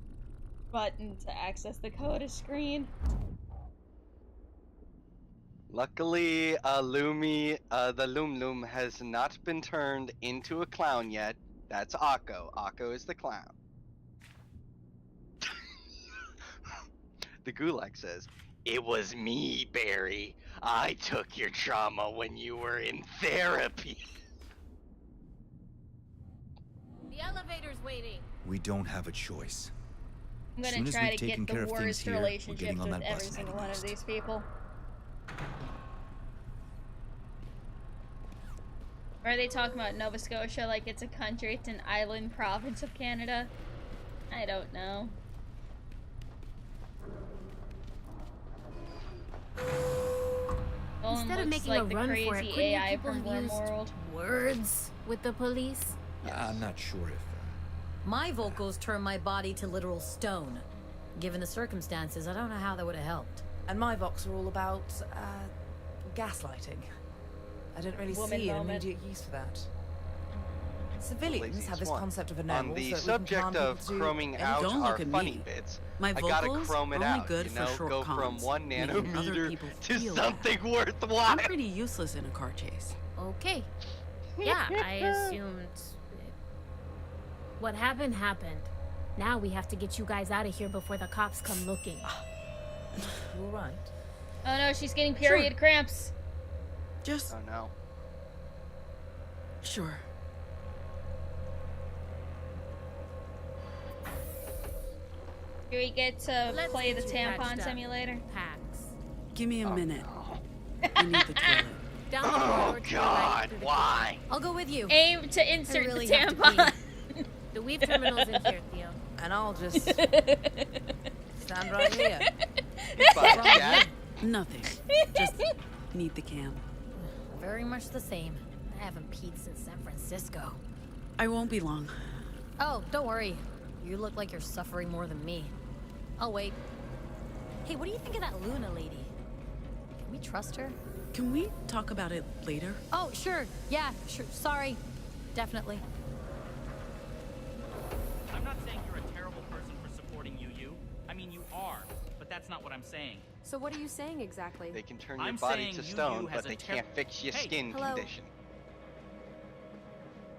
button to access the coda screen. Luckily, the Loom has not been turned into a clown yet. That's Occo. Occo is the clown. The Gulag says, "It was me, Barry. I took your trauma when you were in therapy." The elevator's waiting. We don't have a choice. I'm Soon gonna as try we've to taken get care the of things worst here, we're relationships getting on with that bus every and single heading one of west. these people. Or are they talking about Nova Scotia like it's a country? It's an island province of Canada? I don't know. Instead of making like a the run for it, crazy couldn't AI people from have used Wormworld. words with the police? I'm not sure if... My vocals turn my body to literal stone. Given the circumstances, I don't know how that would have helped. And my vox are all about, gaslighting. I don't really see an immediate use for that. Civilians have this concept of a normal. On the subject of chroming out our funny bits, my I gotta chrome it out, good you know, for go short from comms, 1 making other nanometer people to feel something that. worthwhile. I'm pretty useless in a car chase. Okay. Yeah, I assumed... What happened, happened. Now we have to get you guys out of here before the cops come looking. You all right? Oh no, she's getting period cramps. Just... Oh no. Sure. Do we get to play the tampon simulator? Pax. Give me a minute. I need the toilet. Down the Oh corridor to the God, right, why? I'll go with you. Aim to insert really the have to tampon. The weave terminal's in here, Theo. And I'll just stand right here. Goodbye, Jack. Nothing. Just need the cam. Very much the same. I haven't peed since San Francisco. I won't be long. Oh, don't worry. You look like you're suffering more than me. I'll wait. Hey, what do you think of that Luna lady? Can we trust her? Can we talk about it later? Oh, sure. Yeah, sure. Sorry. Definitely. I'm not saying you're a terrible person for supporting UU. I mean, you are, but that's not what I'm saying. So what are you saying exactly? They can turn your I'm body saying to UU stone, has but a they can't fix your skin Hello? condition.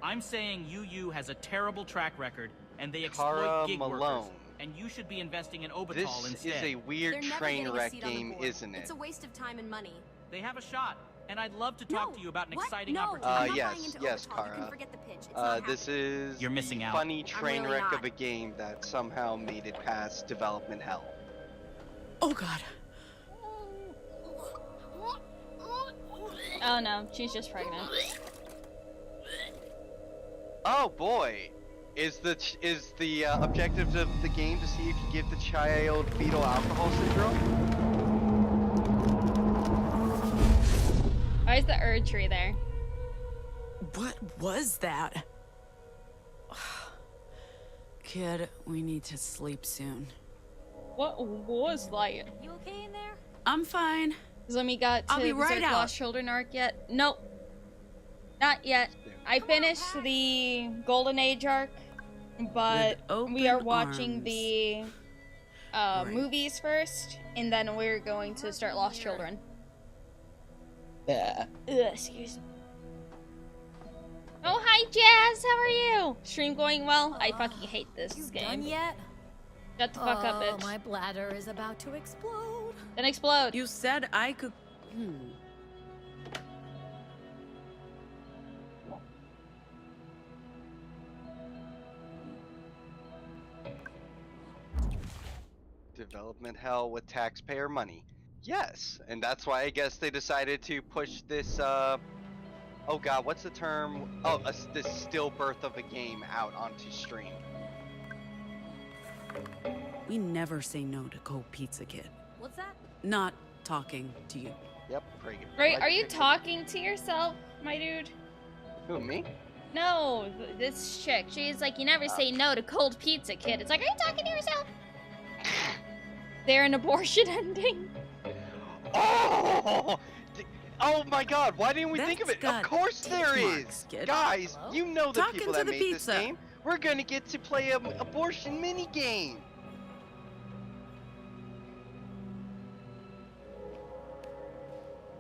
I'm saying UU has a terrible track record, and they Cara exploit gig Malone. workers. And you should be investing in Obital This instead. is a weird They're never train getting a wreck seat on the game, board. isn't it? It's a waste of time and money. They have a shot, and I'd love to talk to you about an What? exciting No, opportunity. I'm not yes, buying into yes, Obital. You can Cara. forget the pitch. It's not This is You're missing the out. funny train really wreck not. of a game that somehow made it past development hell. Oh God. Oh no, she's just pregnant. Oh boy, is the objective of the game to see if you give the child fetal alcohol syndrome? Why is the urge tree there? What was that? Kid, we need to sleep soon. What was that? You okay in there? I'm fine. Has Lemmy got to I'll be right Berserk out. Lost Children arc yet? Nope. Not yet. I finished the Golden Age arc, but With we are open watching arms. the movies first, and then we're going to start Lost Children. Excuse me. Oh, hi, Jazz. How are you? Stream going well? I fucking hate this game. Done yet? Shut the fuck up, Oh, bitch. my bladder is about to explode. Then explode. You said I could. Development hell with taxpayer money. Yes, and that's why I guess they decided to push this, oh god, what's the term? Oh, this stillbirth of a game out onto stream. We never say no to Cold Pizza Kid. What's that? Not talking to you. Yep, pretty good. Right, are you talking to yourself, my dude? Who, me? No, this chick. She's like, you never say no to Cold Pizza Kid. It's like, are you talking to yourself? They're an abortion ending. Oh! Oh my god, why didn't we think of That's it? Of got course there teeth is! marks, kid. Guys, you know the Talking people to that the made pizza. this game. We're gonna get to play an abortion minigame.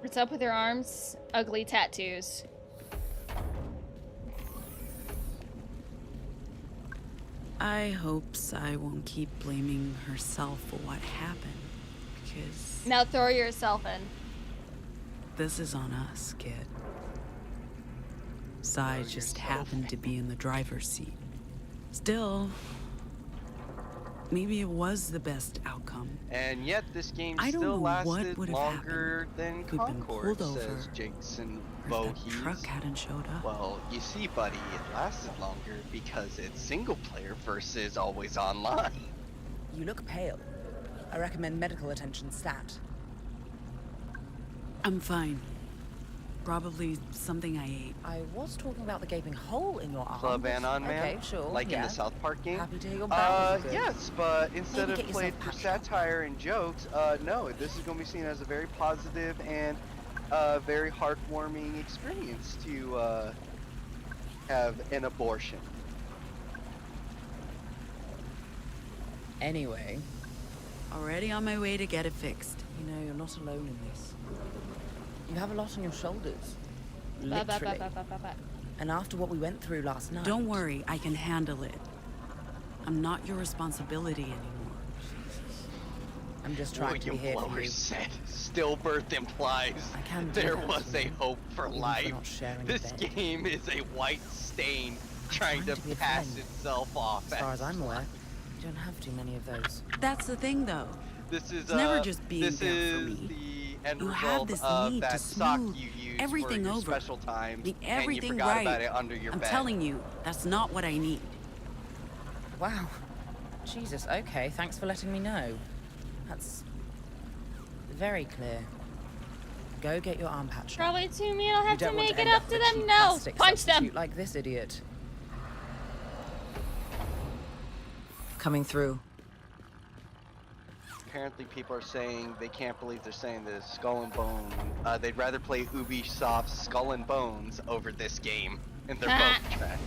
What's up with her arms? Ugly tattoos. I hope Sai won't keep blaming herself for what happened, because Now throw yourself in. this is on us, kid. Sai just happened to be in the driver's seat. Still, maybe it was the best outcome. And yet this game I don't still know what lasted would have longer than We've been Concord, pulled over, says Jason or if that Voorhees. truck hadn't showed up. Well, you see, buddy, it lasted longer because it's single player versus always online. You look pale. I recommend medical attention stat. I'm fine. Probably something I ate. I was talking about the gaping hole in your arm. Club Anon Man? Okay, sure. Like in the South Park game? Happy to hear your bowels are good. Yes, but instead Maybe of get played yourself for patched up. satire and jokes, no, this is going to be seen as a very positive and very heartwarming experience to have an abortion. Anyway. Already on my way to get it fixed. You know, you're not alone in this. You have a lot on your shoulders. Literally. And after what we went through last night... Don't worry, I can handle it. I'm not your responsibility anymore. I'm just trying to be here for Blower you. said, stillbirth implies there was a hope for life. This game is a white stain trying to pass itself off. As far as I'm aware, you don't have too many of those. That's the thing, though. This is it's never just being this there is for me. the end You result have this of need that to sock smooth you use everything for your over. special times, Make and you everything forgot right. about it under your I'm bed. telling you, that's not what I need. Wow. Jesus, okay, thanks for letting me know. That's very clear. Go get your arm patched up. Probably to me, I'll have You to don't want make to it end up to with a them. cheap No, plastic punch them. substitute like this idiot. Coming through. Apparently people are saying they can't believe they're saying this. Skull and Bone. They'd rather play Ubisoft's Skull and Bones over this game, and they're both trash.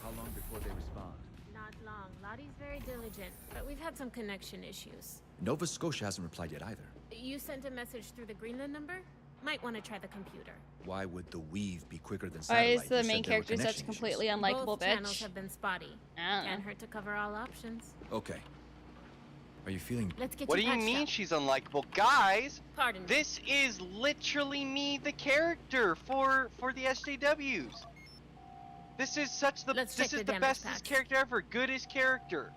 How long before they respond? Not long. Lottie's very diligent, but we've had some connection issues. Nova Scotia hasn't replied yet either. You sent a message through the Greenland number? Might want to try the computer. Why would the weave be quicker than Why satellite? is the You said main there were character such a connection completely issues. unlikable Both channels bitch? have been spotty. I don't Can't know. hurt to cover all options. Okay. Are you feeling... Let's get What do you you patched mean up. she's unlikable? Guys, Pardon me. this is literally me, the character for the SJWs. This is such the Let's check this is the the damage bestest patch. character ever, goodest character.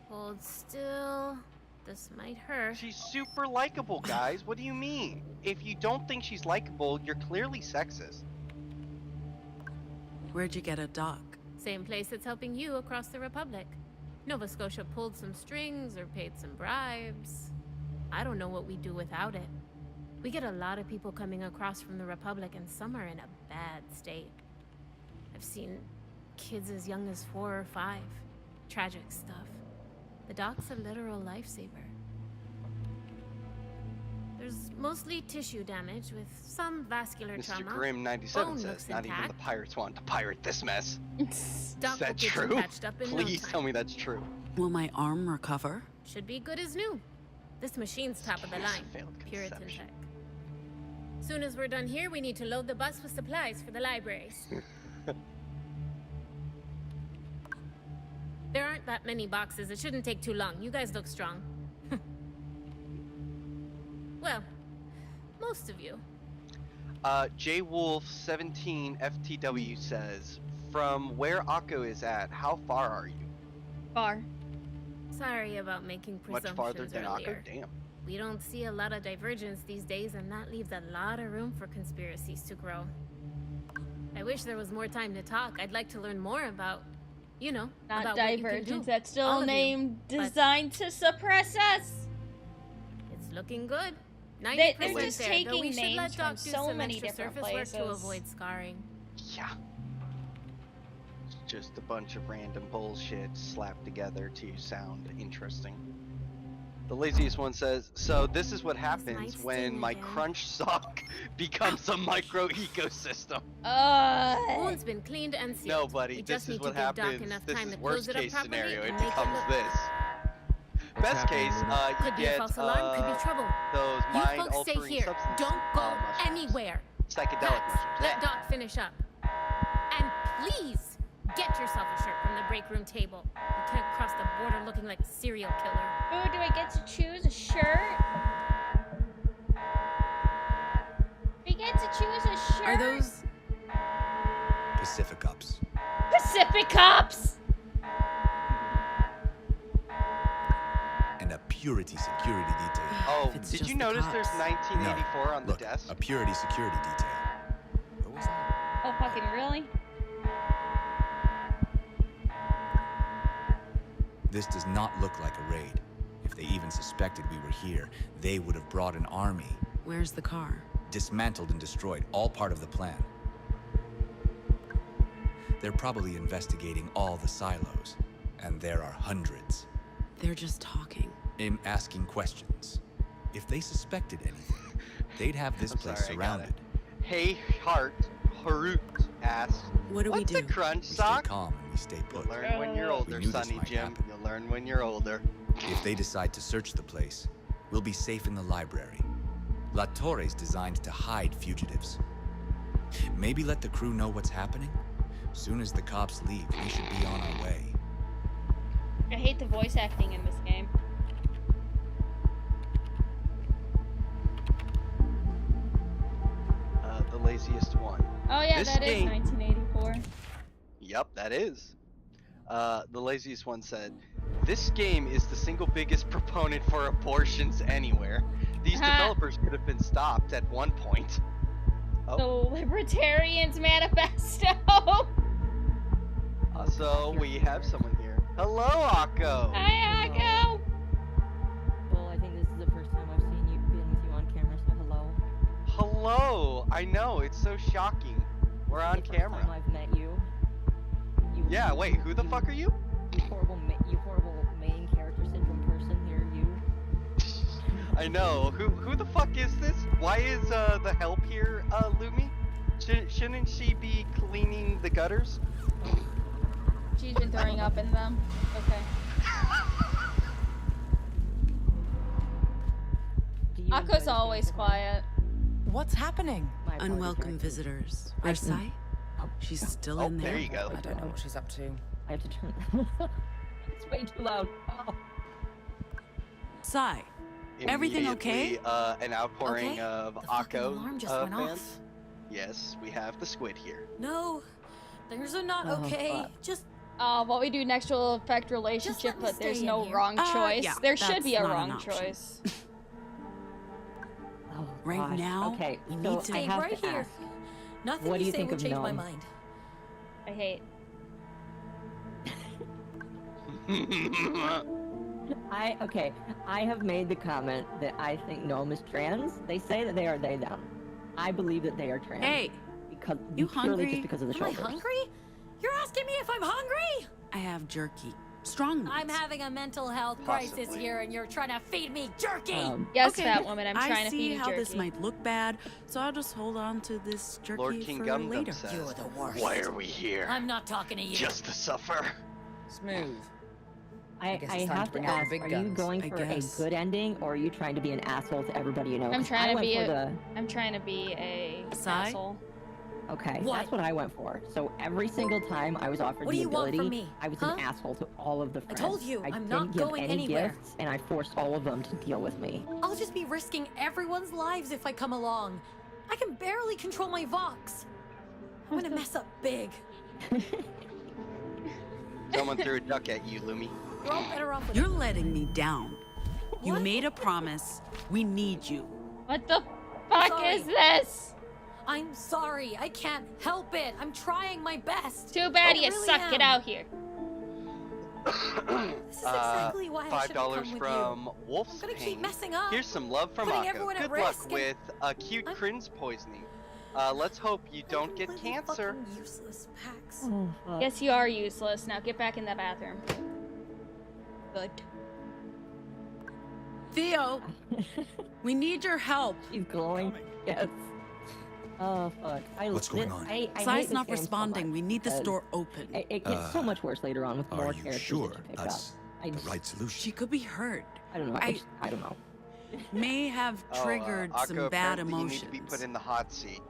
Hold still. This might hurt. She's super likable, guys. What do you mean? If you don't think she's likable, you're clearly sexist. Where'd you get a dock? Same place that's helping you across the Republic. Nova Scotia pulled some strings or paid some bribes. I don't know what we'd do without it. We get a lot of people coming across from the Republic, and some are in a bad state. I've seen kids as young as 4 or 5. Tragic stuff. The dock's a literal lifesaver. There's mostly tissue damage with some vascular Mr. trauma. Grimm 97 Bone says, looks not even the intact. pirates want to pirate this mess. Doc Is will that get you true? patched up in no Please time. tell me that's true. Will my arm recover? Should be good as new. This machine's top of the line. Puritan tech. Soon as we're done here, we need to load the bus with supplies for the libraries. There aren't that many boxes. It shouldn't take too long. You guys look strong. Well, most of you. JWolf17 FTW says, from where Akko is at, how far are you? Far. Sorry about making Much presumptions farther than earlier. Akko? Damn. We don't see a lot of divergence these days, and that leaves a lot of room for conspiracies to grow. I wish there was more time to talk. I'd like to learn more about, you know, Not about what you can divergence. do. That's still All a of you. name But designed to suppress us. It's looking good. 90% They're just there, taking though we should names let from Doc do so some many extra different surface work to places. avoid scarring. Yeah. It's just a bunch of random bullshit slapped together to sound interesting. The laziest one says, so this is what happens when my crunch sock becomes a micro ecosystem. Wound's been cleaned and sealed. No, buddy, We this just is need what to give Doc happens. enough This time is to close worst it up case properly scenario. and It make it becomes look- this. Best case, Could you be get a false alarm, could be trouble. those You folks stay mind-altering here. substance Don't go mushrooms. anywhere. Psychedelic mushrooms. Let Doc finish up. And please, get yourself a shirt from the break room table. You can't cross the border looking like a serial killer. Ooh, do I get to choose a shirt? We get to choose a shirt. Are those Pacific Ups. Pacific Cops? And a purity security detail. Oh, it's did just you the notice cops. there's 1984 on the Look, desk? a purity security detail. What was that? Oh, fucking really? This does not look like a raid. If they even suspected we were here, they would have brought an army. Where's the car? dismantled and destroyed, all part of the plan. They're probably investigating all the silos, and there are hundreds. They're just talking. Asking questions. If they suspected anything, they'd have this place surrounded. Hey, Harut asks, what do we do? What's a crunch sock? Stay calm and we stay put. You'll learn when you're older, Sonny Jim. You'll learn when you're older. If they decide to search the place, we'll be safe in the library. La Torre's designed to hide fugitives. Maybe let the crew know what's happening. Soon as the cops leave, we should be on our way. I hate the voice acting in this game. The laziest one. Oh yeah, that is 1984. Yep, that is. The laziest one said, "This game is the single biggest proponent for abortions anywhere. These developers could have been stopped at one point." The Libertarians Manifesto. So we have someone here. Hello, Occo. Hi, Occo. Well, I think this is the first time I've been with you on camera, so hello. Hello. I know, it's so shocking. We're on camera. First time I've met you. Yeah. Wait. Who the fuck are you? You horrible main character syndrome person here. You. I know. Who the fuck is this? Why is the help here, Lumi? Shouldn't she be cleaning the gutters? She's been throwing up in them. Okay. Akko's always quiet. What's happening? Unwelcome visitors. Arsai? She's still in there. There you go. I don't know what she's up to. I have to turn. It's way too loud. Oh. Sai, everything okay? An outpouring of Akko alarm just went fans. off. Yes, we have the squid here. No, there's a not okay. Just. What we do next will affect relationship, but there's no wrong choice. Yeah, there should be a that's not wrong an option. choice. Oh, Right gosh. now, okay, we so need to I have right to here. ask, Nothing what do you say think will of change my Gnome? mind. I hate. I have made the comment that I think Gnome is trans. They say that they are they them. I believe that they are trans. Hey, because you purely hungry? just because of the Am I shoulders. hungry? You're asking me if I'm hungry? I have jerky. Strong meats. I'm having a mental health crisis here, and you're trying to feed me jerky. Yes, okay, fat woman, I'm trying to I feed see you how jerky. this might look bad, so I'll just hold on to this jerky Lord King for Gum later. says, You're the worst. "Why are we here? I'm not talking to you. Just to suffer." Smooth. I guess it's time to have to bring out the ask, big are you guns. going I for a guess. good ending, or are you trying to be an asshole to everybody you know? I'm 'Cause trying I to went be for a. I'm trying to be a Sai? asshole. Okay, What? that's what I went for. So every single time I was offered What do the you want ability, from me? I was Huh? an asshole to all of the friends. told you, I I'm didn't not give going any anywhere. gifts, and I forced all of them to deal with me. I'll just be risking everyone's lives if I come along. I can barely control my Vox. I'm gonna mess up big. Someone threw a duck at you, Lumi. We're all better off with You're letting me down. You What? made a promise. We need you. What the fuck Sorry. is this? I'm sorry. I can't help it. I'm trying my best. Too bad I you really suck. am. Get out here. This is exactly why I should have $5 come with from you. Wolf's I'm gonna keep Pain. messing up. Here's some love from putting Akko. everyone at Good luck risk and- with acute crins poisoning. Let's hope you don't get Completely cancer. fucking useless packs. Oh, fuck. Yes, you are useless. Now get back in the bathroom. Good. Theo, we need your help. She's glowing. Yes. Oh fuck. What's going on? I hate Sai's this not game so responding. much we need this because door open. It gets so much worse later on with more Are you characters sure that you pick that's up. I the just- right solution? She could be hurt. I don't know. I don't know. May have triggered Akko, some bad apparently emotions. You need to be put in the hot seat.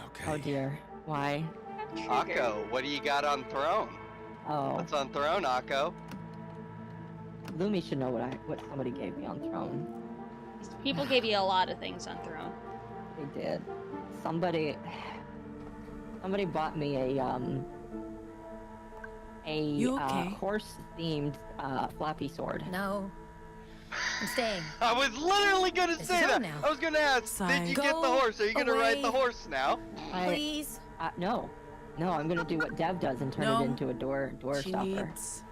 Okay. Oh dear. Why? Akko, what do you got on Throne? Oh, What's on Throne, Akko? Lumi should know what somebody gave me on Throne. People gave you a lot of things on Throne. They did. Somebody bought me You okay? horse-themed floppy sword. No. I'm staying. I was literally gonna This say is on that. now. I was gonna ask, Sai. did you get the Go horse? Are you gonna ride the away. horse now? Please. No, I'm gonna do what Dev does and turn No. it into a door She stopper. needs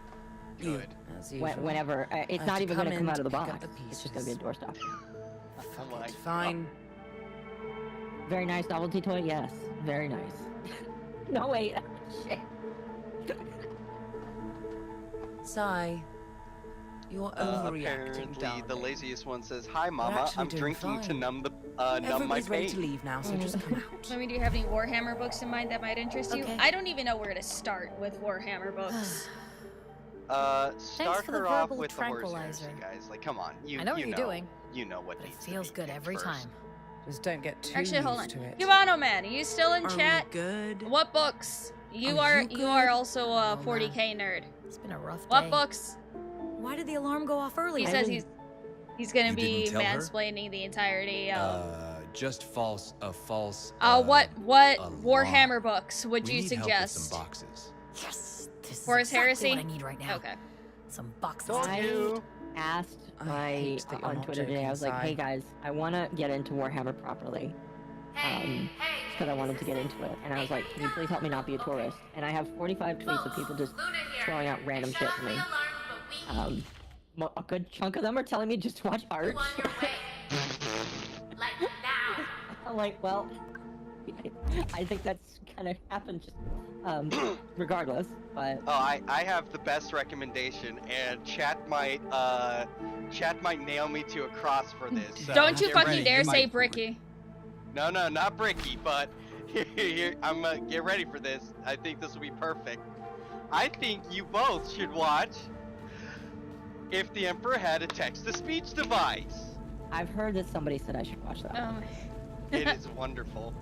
you. Good. As usual. Whenever it's I not have to even gonna come come in out of the to pick box. up the It's just gonna be a pieces. door stopper. I'm like, Fine. Very nice novelty toy. Yes, very nice. No wait. Shit. Sigh. You're overreacting, Apparently, darling. the laziest one says, "Hi, Mama. actually I'm doing drinking to fine. numb my Everybody's ready to pain." leave now, so just come out. I mean, do you have any Warhammer books in mind that might interest you? Okay. I don't even know where to start with Warhammer books. Start for the her off verbal with the horse tranquilizer. heresy, guys. Like, come on. I know what you're doing. You know what But it needs to feels be good picked every first. time. Just don't get too Actually, hold on. used to it. Cubano Man, are you still in Are chat? we good? What books? You Are are you you are good? also a 40k nerd. It's been a rough day. What books? Why did the alarm go off early? He says he's gonna You be didn't tell her? mansplaining the entirety of. Just false. False. What alarm. Warhammer books would We you need help with suggest? some boxes. Yes, this Horus is exactly Heresy? what I need right now. Okay. Some boxes. Oh, I asked I my hate that you're on not Twitter today. I was joking, like, Sai. hey guys, I want to get into Warhammer properly. Because I wanted to get into it, and I was like, can you please help me not be a tourist? And I have 45 tweets of people just throwing out random shit to me. A good chunk of them are telling me just to watch art. I'm like, well, I think that's gonna happen just regardless, but... Oh, I have the best recommendation, and chat might nail me to a cross for this. So Don't you get fucking ready. dare You say might- Bricky. No, not Bricky, but here, I'm gonna get ready for this. I think this will be perfect. I think you both should watch If the Emperor Had a Text-to-Speech Device. I've heard that somebody said I should watch that. It is wonderful.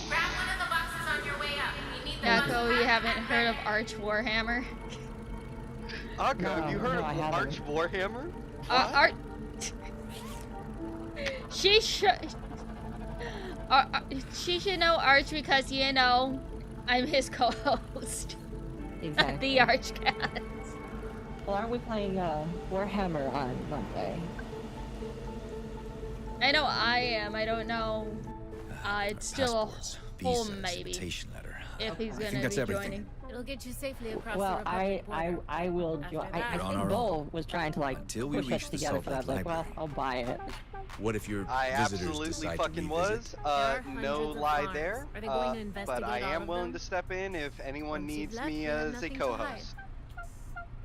Grab one of the boxes on your way up. We need them. Echo, you haven't heard of Arch Warhammer? Akko, have you heard no, I of haven't. Arch Warhammer? Arch. She should. She should know Arch because you know I'm his co-host. Exactly. The Arch Cat. Well, aren't we playing Warhammer on Monday? I know I am. I don't know. It's still Passports, a whole visas, maybe. invitation letter. If he's I gonna think that's be everything. joining. It'll get you safely across Well, the Republic border. I will join. After I that- We're on think our Bull was trying to like Until we push reach us the together, so I was like, well, library. I'll buy it. What if your I visitors absolutely decide fucking to was. revisit? are No hundreds of lie farms. there. Are they going to But investigate I all am of willing them? to step in if anyone Once you've needs left, me you have as a nothing to hide. co-host.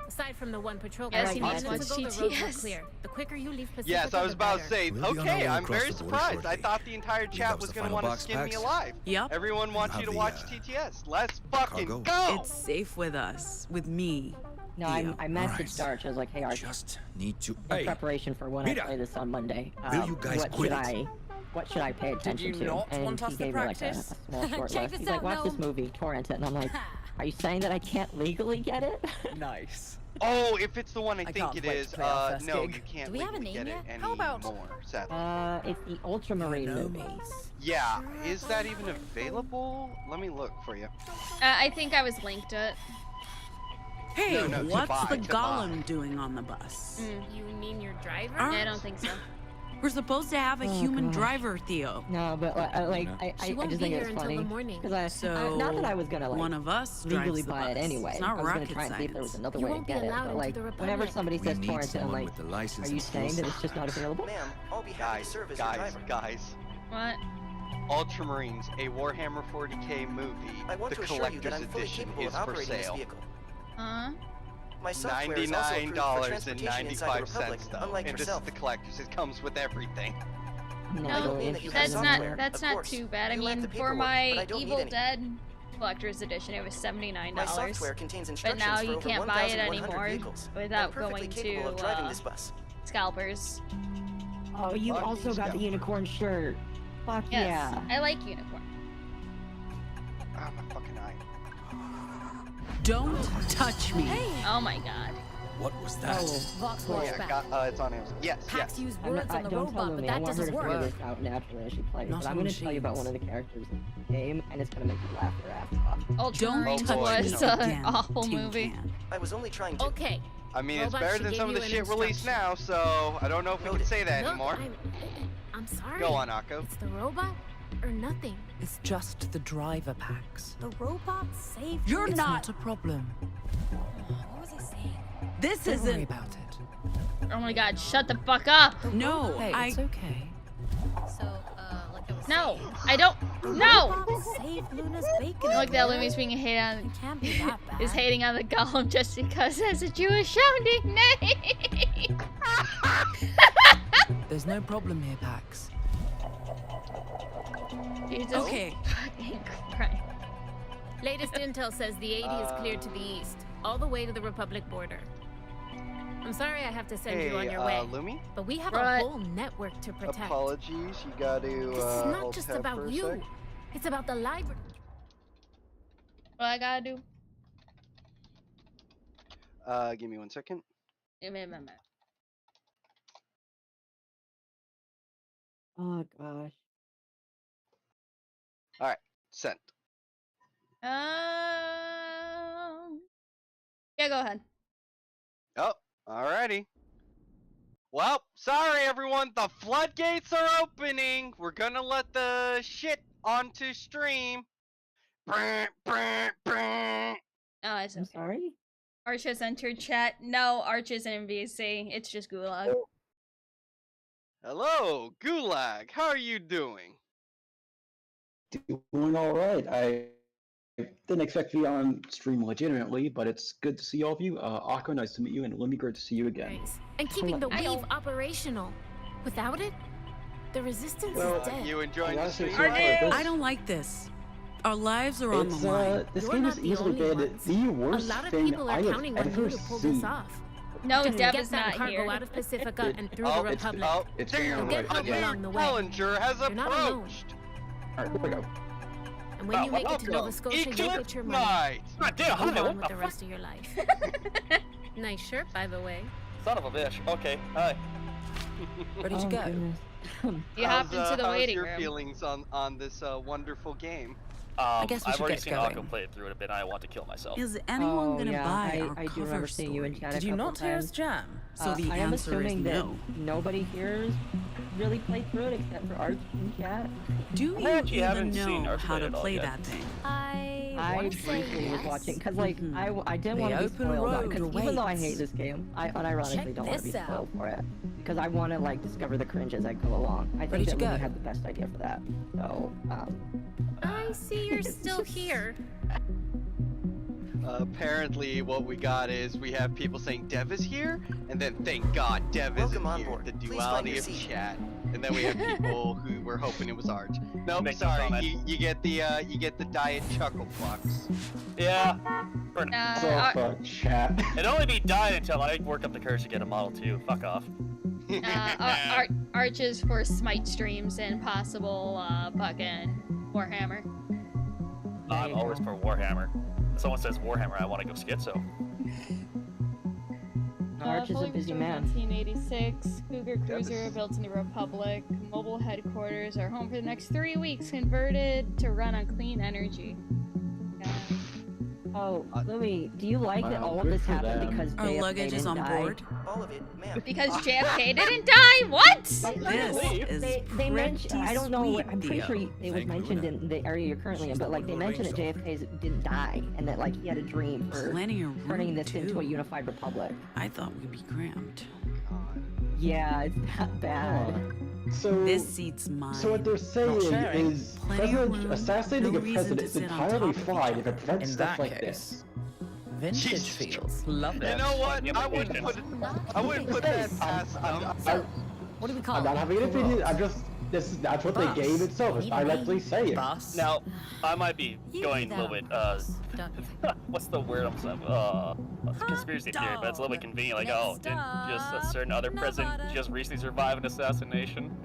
Aside from the one patrol Yes, car, he even needs until one the roads are GTS. clear. The quicker you leave Pacifica, Yes, I was the about to better. say, We'll be on our okay, way I'm across very the border surprised. I shortly. thought the entire Believe chat that was was the going to final want to box skin me packs? alive. Yep. Everyone wants have you to the, watch TTS. Let's fucking cargo? go! It's safe with us, with me. No, Yeah. I messaged Arch. I was like, hey, Arch, Just need to. in preparation for when I play this on Monday. Will you guys what quit should what should I pay attention you to? not And want he us to gave me like a practice? small short Check list. this He's like, out, watch this Gnome. movie, torrent it, and I'm like, are you saying that I can't legally get it? Nice. Oh, if it's the one I I think can't it wait to is, play our first no, gig. you can't Do we have a legally name get it yet? How about- anymore, sadly. It's the Ultramarine You know movie. me. Yeah, is that even available? Let me look for you. I think I was linked it. Hey, No, to what's buy, the to buy. Golem doing on the bus? Mm. You mean your driver? Aren't- I don't think so. We're supposed to have a Oh, human gosh. driver, Theo. No, but like, She I won't just be think here it's until funny the morning. because So not that I was gonna like one of us legally drives the buy it bus. anyway. It's not I was gonna rocket try and see if there was science. another You way to won't be get it. allowed But into like, the whenever Republic. somebody We says need torrent it, I'm someone like, with the license are you and saying skills. that it's just not available? Ma'am, I'll be happy to serve as your driver. Guys. What? Ultramarines, a Warhammer 40k movie. I want The to assure you that collector's I'm fully edition capable is of for operating this sale. vehicle. Huh? My software is also approved for transportation inside the Republic, $99.95 though. unlike And this is yourself. the collector's. It comes with everything. I'm not No, really that you interested have That's in software. not. That's Of not course, too bad. I you lack mean, the for paperwork, my but I don't need Evil any. Dead collector's edition, it was $79. My software contains But instructions now for you over can't buy it 1,100 anymore vehicles. without I'm perfectly going capable to of driving this bus. Scalpers. Oh, you Fuck also these got the guys. unicorn shirt. Fuck Yes, yeah. I like Unicorn. Ah, my fucking eye. Don't touch me. Oh my god. What was that? Oh, Vox Yeah, Watchback. it's on Amazon. Yes, Hacks yes. use I'm words not, on the don't tell robot, but me. I that want her doesn't to figure work. this out naturally as she plays. Not But I'm on gonna tell you about machines. one of the characters in the game, and it's gonna make you laugh your ass off. Ultramarines touch was me an again, awful Tin movie. Can. I was only trying to. Okay. I mean, it's Robot, better she than gave some of you the an shit released instruction. now, so I don't know if we can say that Look, anymore. I'm sorry. Go on, Akko. It's the robot or nothing. It's just the driver packs. The robot saved You're It's not. not a problem. What was he saying? This Don't worry isn't. about it. Oh my god, shut the fuck up! No, Hey, I. it's okay. So, like I was No, I don't. No. Save Luna's bacon. Look, that Lumi's being hated on. Can't be that bad. Is hating on the golem just because it has a Jewish sounding name. There's no problem here, Pax. Jesus Okay. fucking Christ. Latest intel says the 80 is cleared to the east, all the way to the Republic border. I'm sorry I have to send you on your way, Lumi? but we have a whole network to protect. Apologies, you gotta This is not hold just tab for about a you. sec. It's about the library. What I gotta do? Give me 1 second. Give me a minute. Oh gosh. Alright, sent. Yeah, go ahead. Oh, alrighty. Well, sorry everyone, the floodgates are opening. We're gonna let the shit onto stream. Oh, I see. I'm sorry? Arch has entered chat. No, Arch is in VC. It's just Gulag. Hello, Gulag. How are you doing? Doing all right. I didn't expect to be on stream legitimately, but it's good to see all of you. Akko, nice to meet you, and Lumi, great to see you again. And keeping the wave operational. Without it, the resistance is dead. You enjoying the stream? I don't like this. Our lives are on the line. This You're game not is the easily only been ones. the worst A lot of thing people are I have counting on ever you to pull seen. this off. No, Just Deb get is that not cargo here. out of Pacifica and through the it's- Republic. it's Damn, Get help along the way. Challenger has You're not alone. approached. Alright, here we go. And when you make it to Nova Scotia, you Eclipse get your money. Night. Move on with the rest of your life. Nice shirt, by the way. Son of a bitch. Okay, hi. Where did you go? You hopped into the how's waiting your room. feelings on this wonderful game? I guess we I've should already get seen going. Akko play it through it a bit, and I want to kill myself. Is anyone gonna buy our I do cover remember seeing you in story? chat Did a you couple not hear us times. jam? So the I am answer is assuming that no. nobody here really played through it except for Arch in chat. Do you actually even haven't seen know Arch how play to it all play yet. that thing? I want to say briefly was yes. watching because like I didn't The want to be open spoiled road because even though I hate awaits. this game, I unironically Check don't want to be this out. spoiled for it because I want to like discover the cringe as I go along. I Ready think to that Lumi go? had the best idea for that. So I see you're still here. Apparently, what we got is we have people saying Dev is here, and then thank God Dev isn't Welcome on here. board. The Please find duality your of seat. chat, and then we have people who were hoping it was Arch. Nope, Make no sorry, comment. you get the diet chuckle flux. Yeah. For Chat. It'd only be died until I work up the courage to get a Model 2. Fuck off. Arch is for Smite streams and possible fucking Warhammer. I'm always for Warhammer. If someone says Warhammer, I want to go schizo. Arch is a busy man. 1986. Cougar Cruiser built in the Republic. Mobile headquarters are home for the next 3 weeks. Converted to run on clean energy. Yeah. Oh, Lumi, do you like that all of good this for happened them. because Our JFK luggage is didn't on die? board. All of it, ma'am. Because JFK didn't die? What? This is They mentioned, pretty I don't know, sweet, I'm pretty Theo. sure it was Thank mentioned Luna. in the area you're currently in, but like they mentioned that JFK didn't die and that like he had a dream for Plenty of room, turning this into too. a unified republic. I thought we'd be cramped. Yeah, it's that bad. So, This seat's mine. so what they're saying sharing. is Plenty of president, room, assassinating no a reason president to is sit on entirely top of each fine if other. it prevents In stuff that like case. this. Vintage Jesus feels. Love You it. know what? I wouldn't put that past them. What do we call I'm not it? having an opinion. I'm just that's what Boss. the game itself is. Need I a actually say it. Boss. Now, I might be You going do a little bit, that, don't you? what's the word I'm saying? Conspiracy theory, but it's a little bit convenient. Like, oh, didn't just a certain other president just recently survive an assassination?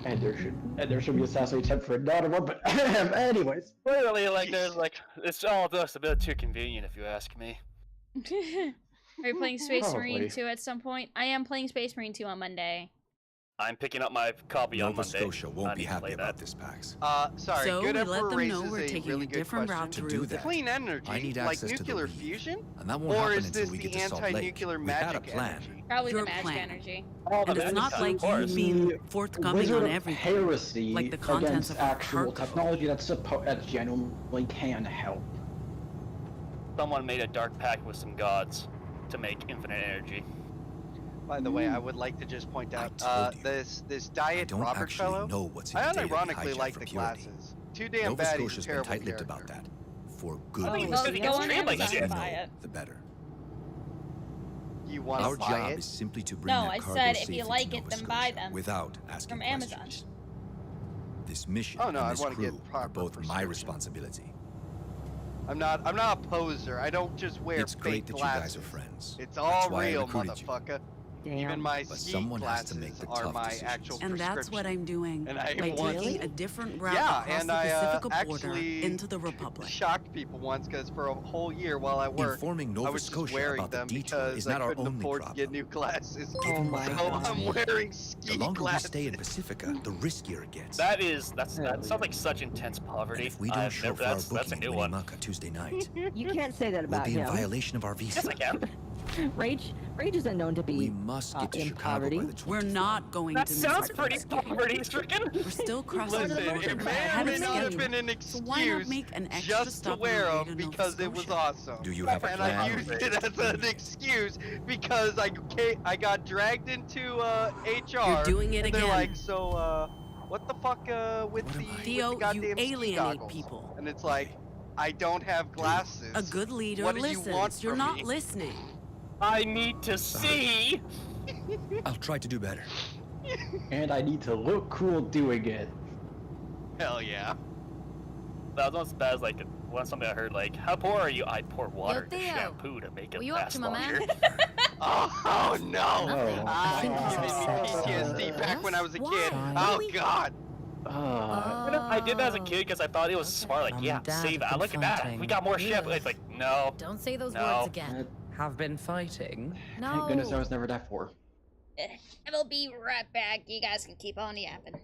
And there should be assassination attempt for another one. But anyways, Literally, like, there's like, it's all just a bit too convenient if you ask me. Are you playing Space Marine Probably. 2 at some point? I am playing Space Marine 2 on Monday. I'm picking up my copy on Nova Monday. Scotia I won't be need to play happy about that. this, Pax. Sorry, So Good we Emperor let them know raises we're a taking really a good different question. route To through do the that, Clean energy, I need like access to the nuclear reef. fusion? And that won't Or happen is until this we the get to Salt Lake. anti-nuclear We had a magic plan. energy? Probably Your the magic plan. energy. And it's not like of you've been the forthcoming Wizard on of everything. heresy like the contents against of our actual cargo. technology that genuinely can help. Someone made a dark pact with some gods to make infinite energy. By the way, I would like to just point out this Diet don't Robert actually fellow. know what's in I the data unironically hijack like for the purity. glasses. Too damn Nova bad. He's a Scotia's been terrible tight-lipped character. about that. For good Oh, reason. well, go on The Amazon less and you buy know, it. the better. You want Our to buy job it? is simply to bring No, that I cargo said if safely you to like it, Nova then Scotia buy them without asking from Amazon. questions. This mission Oh, no, and I this wanna get crew are proper both my prescription. responsibility. I'm not a poser. I don't just wear It's fake great that glasses. you guys are friends. It's That's all why I real, recruited you. motherfucker. Damn. Even my But ski someone has glasses to make the are tough my decisions. actual And that's what I'm doing And I by once- taking a different route Yeah, across and the I Pacific border actually into the Republic. shocked people once because for a whole year while I worked, Informing I Nova was just Scotia wearing about the them detour because is I not our couldn't only afford to problem. get new glasses. Oh my So god. I'm wearing ski The longer glasses. we stay in Pacifica, the riskier it gets. That sounds like such intense poverty. And if we don't show for our that's a booking new in one. Winnemucca Tuesday night, You can't say that we'll about be in him. violation of our visa. Yes, I can. Rage isn't known to be We must get to in Chicago poverty. by the 24th. We're not going That to sounds miss pretty Thanksgiving. poverty-stricken. We're still crossing Listen, the border. it may I or had may a not have schedule. been an So why not excuse make an extra just to stop on wear our way them to Nova because it was Scotia? awesome. Do you have a And plan? I used it as an excuse because I got dragged into HR. You're doing it and they're again. like, so what the fuck with the Theo, with the you goddamn ski alienate goggles? people. And it's like, I don't have glasses. A good leader What do you listens. want You're from not me? listening. I need to see. I'll try to do better. And I need to look cool doing it. Hell yeah. That was as bad as like something I heard like, how poor are you? I pour water into Theo, shampoo to make it were you up last to my longer. man? Oh no! Oh. Ah, it's giving me PTSD back when I was a kid. Oh god! I did that as a kid because I thought it was smart. Like, yeah, save that. Look at that. We got more shit. It's like, no. Don't say those No. words again. Have been fighting. No. Thank goodness I was never that poor. I will be right back. You guys can keep on yapping.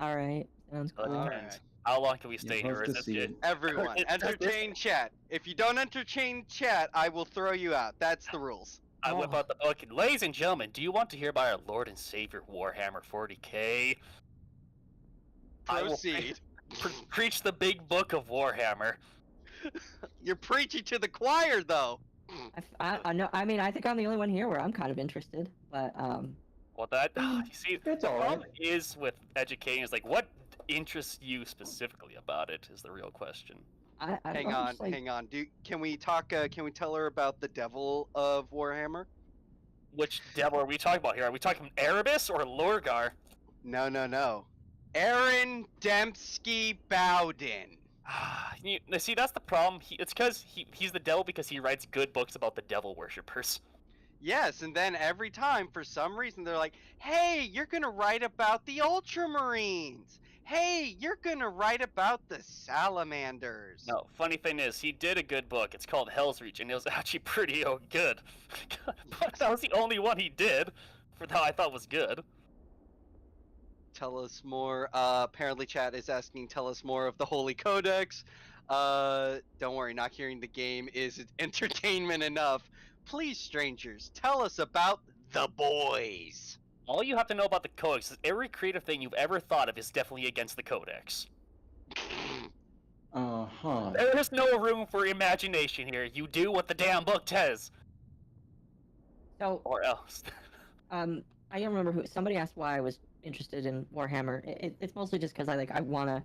Alright, sounds Well, cool. it depends. How long can we stay Yeah, here? love Is to this see good? it. Everyone, entertain chat. If you don't entertain chat, I will throw you out. That's the rules. I whip out the book. And, ladies and gentlemen, do you want to hear about our Lord and Savior Warhammer 40k? I will Proceed. preach the big book of Warhammer. You're preaching to the choir, though. I know. I mean, I think I'm the only one here where I'm kind of interested, but Well, that you see, It's the all problem is with educating is like, what interests you specifically about it is the real question. I Hang don't know, on, just, like, hang on. Can we talk? Can we tell her about the devil of Warhammer? Which devil are we talking about here? Are we talking Erebus or Lorgar? No, no, no. Aaron Dembski Bowden. See, that's the problem. It's because he's the devil because he writes good books about the devil worshippers. Yes, and then every time, for some reason, they're like, hey, you're gonna write about the Ultramarines. Hey, you're gonna write about the Salamanders. No, funny thing is, he did a good book. It's called Hell's Reach, and it was actually pretty good. But that was the only one he did, for that I thought was good. Tell us more. Apparently, chat is asking, tell us more of the Holy Codex. Don't worry, not hearing the game is entertainment enough. Please, strangers, tell us about the boys. All you have to know about the Codex is every creative thing you've ever thought of is definitely against the Codex. Uh-huh. There is no room for imagination here. You do what the damn book says. So, or else. I don't remember who. Somebody asked why I was interested in Warhammer. It's mostly just because I want to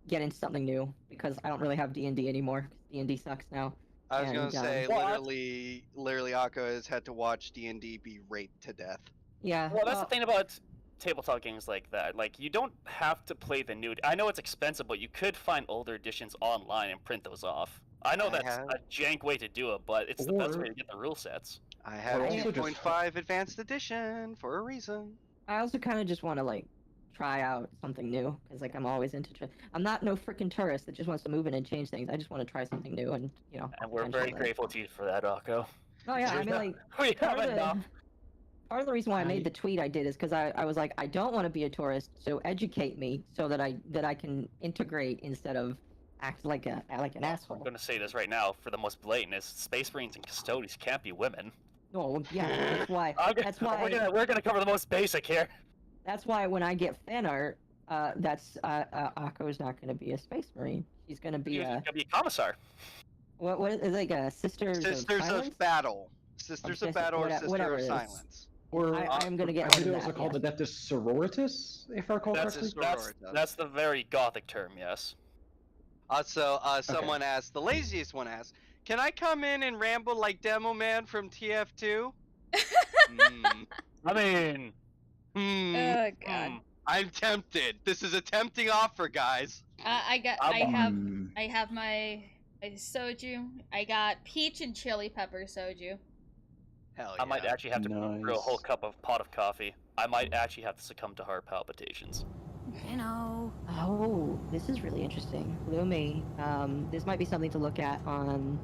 get into something new because I don't really have D&D anymore. D&D sucks now. I was gonna say, literally, Akko has had to watch D&D be raped to death. Yeah. Well, that's the thing about tabletop games like that. Like, you don't have to play the new. I know it's expensive, but you could find older editions online and print those off. I know that's a jank way to do it, but it's the best way to get the rule sets. I have 2.5 Advanced Edition for a reason. I also kind of just want to try out something new because I'm always into. I'm not no freaking tourist that just wants to move in and change things. I just want to try something new and And we're very grateful to you for that, Akko. Oh yeah, I mean we have enough. Part of the reason why I made the tweet I did is because I was like, I don't want to be a tourist, so educate me so that I can integrate instead of act like an asshole. I'm gonna say this right now for the most blatant is Space Marines and Custodians can't be women. Oh yeah, that's why. We're gonna cover the most basic here. That's why when I get fan art, Akko's not gonna be a Space Marine. She's gonna be gonna be a commissar. What is it, like a Sisters of Battle. Sisters of Battle or Sister of Silence. Or I'm gonna get I on believe it that. was called Yes. Adeptus Sororitas, if I recall correctly. That's the very gothic term, yes. Also, someone asked, the laziest one asked, can I come in and ramble like Demo Man from TF2? I mean... Oh god. I'm tempted. This is a tempting offer, guys. I have my soju. I got peach and chili pepper soju. Hell yeah. I might actually have to brew a whole pot of coffee. I might actually have to succumb to heart palpitations. You know. Oh, this is really interesting. Lumi, this might be something to look at on.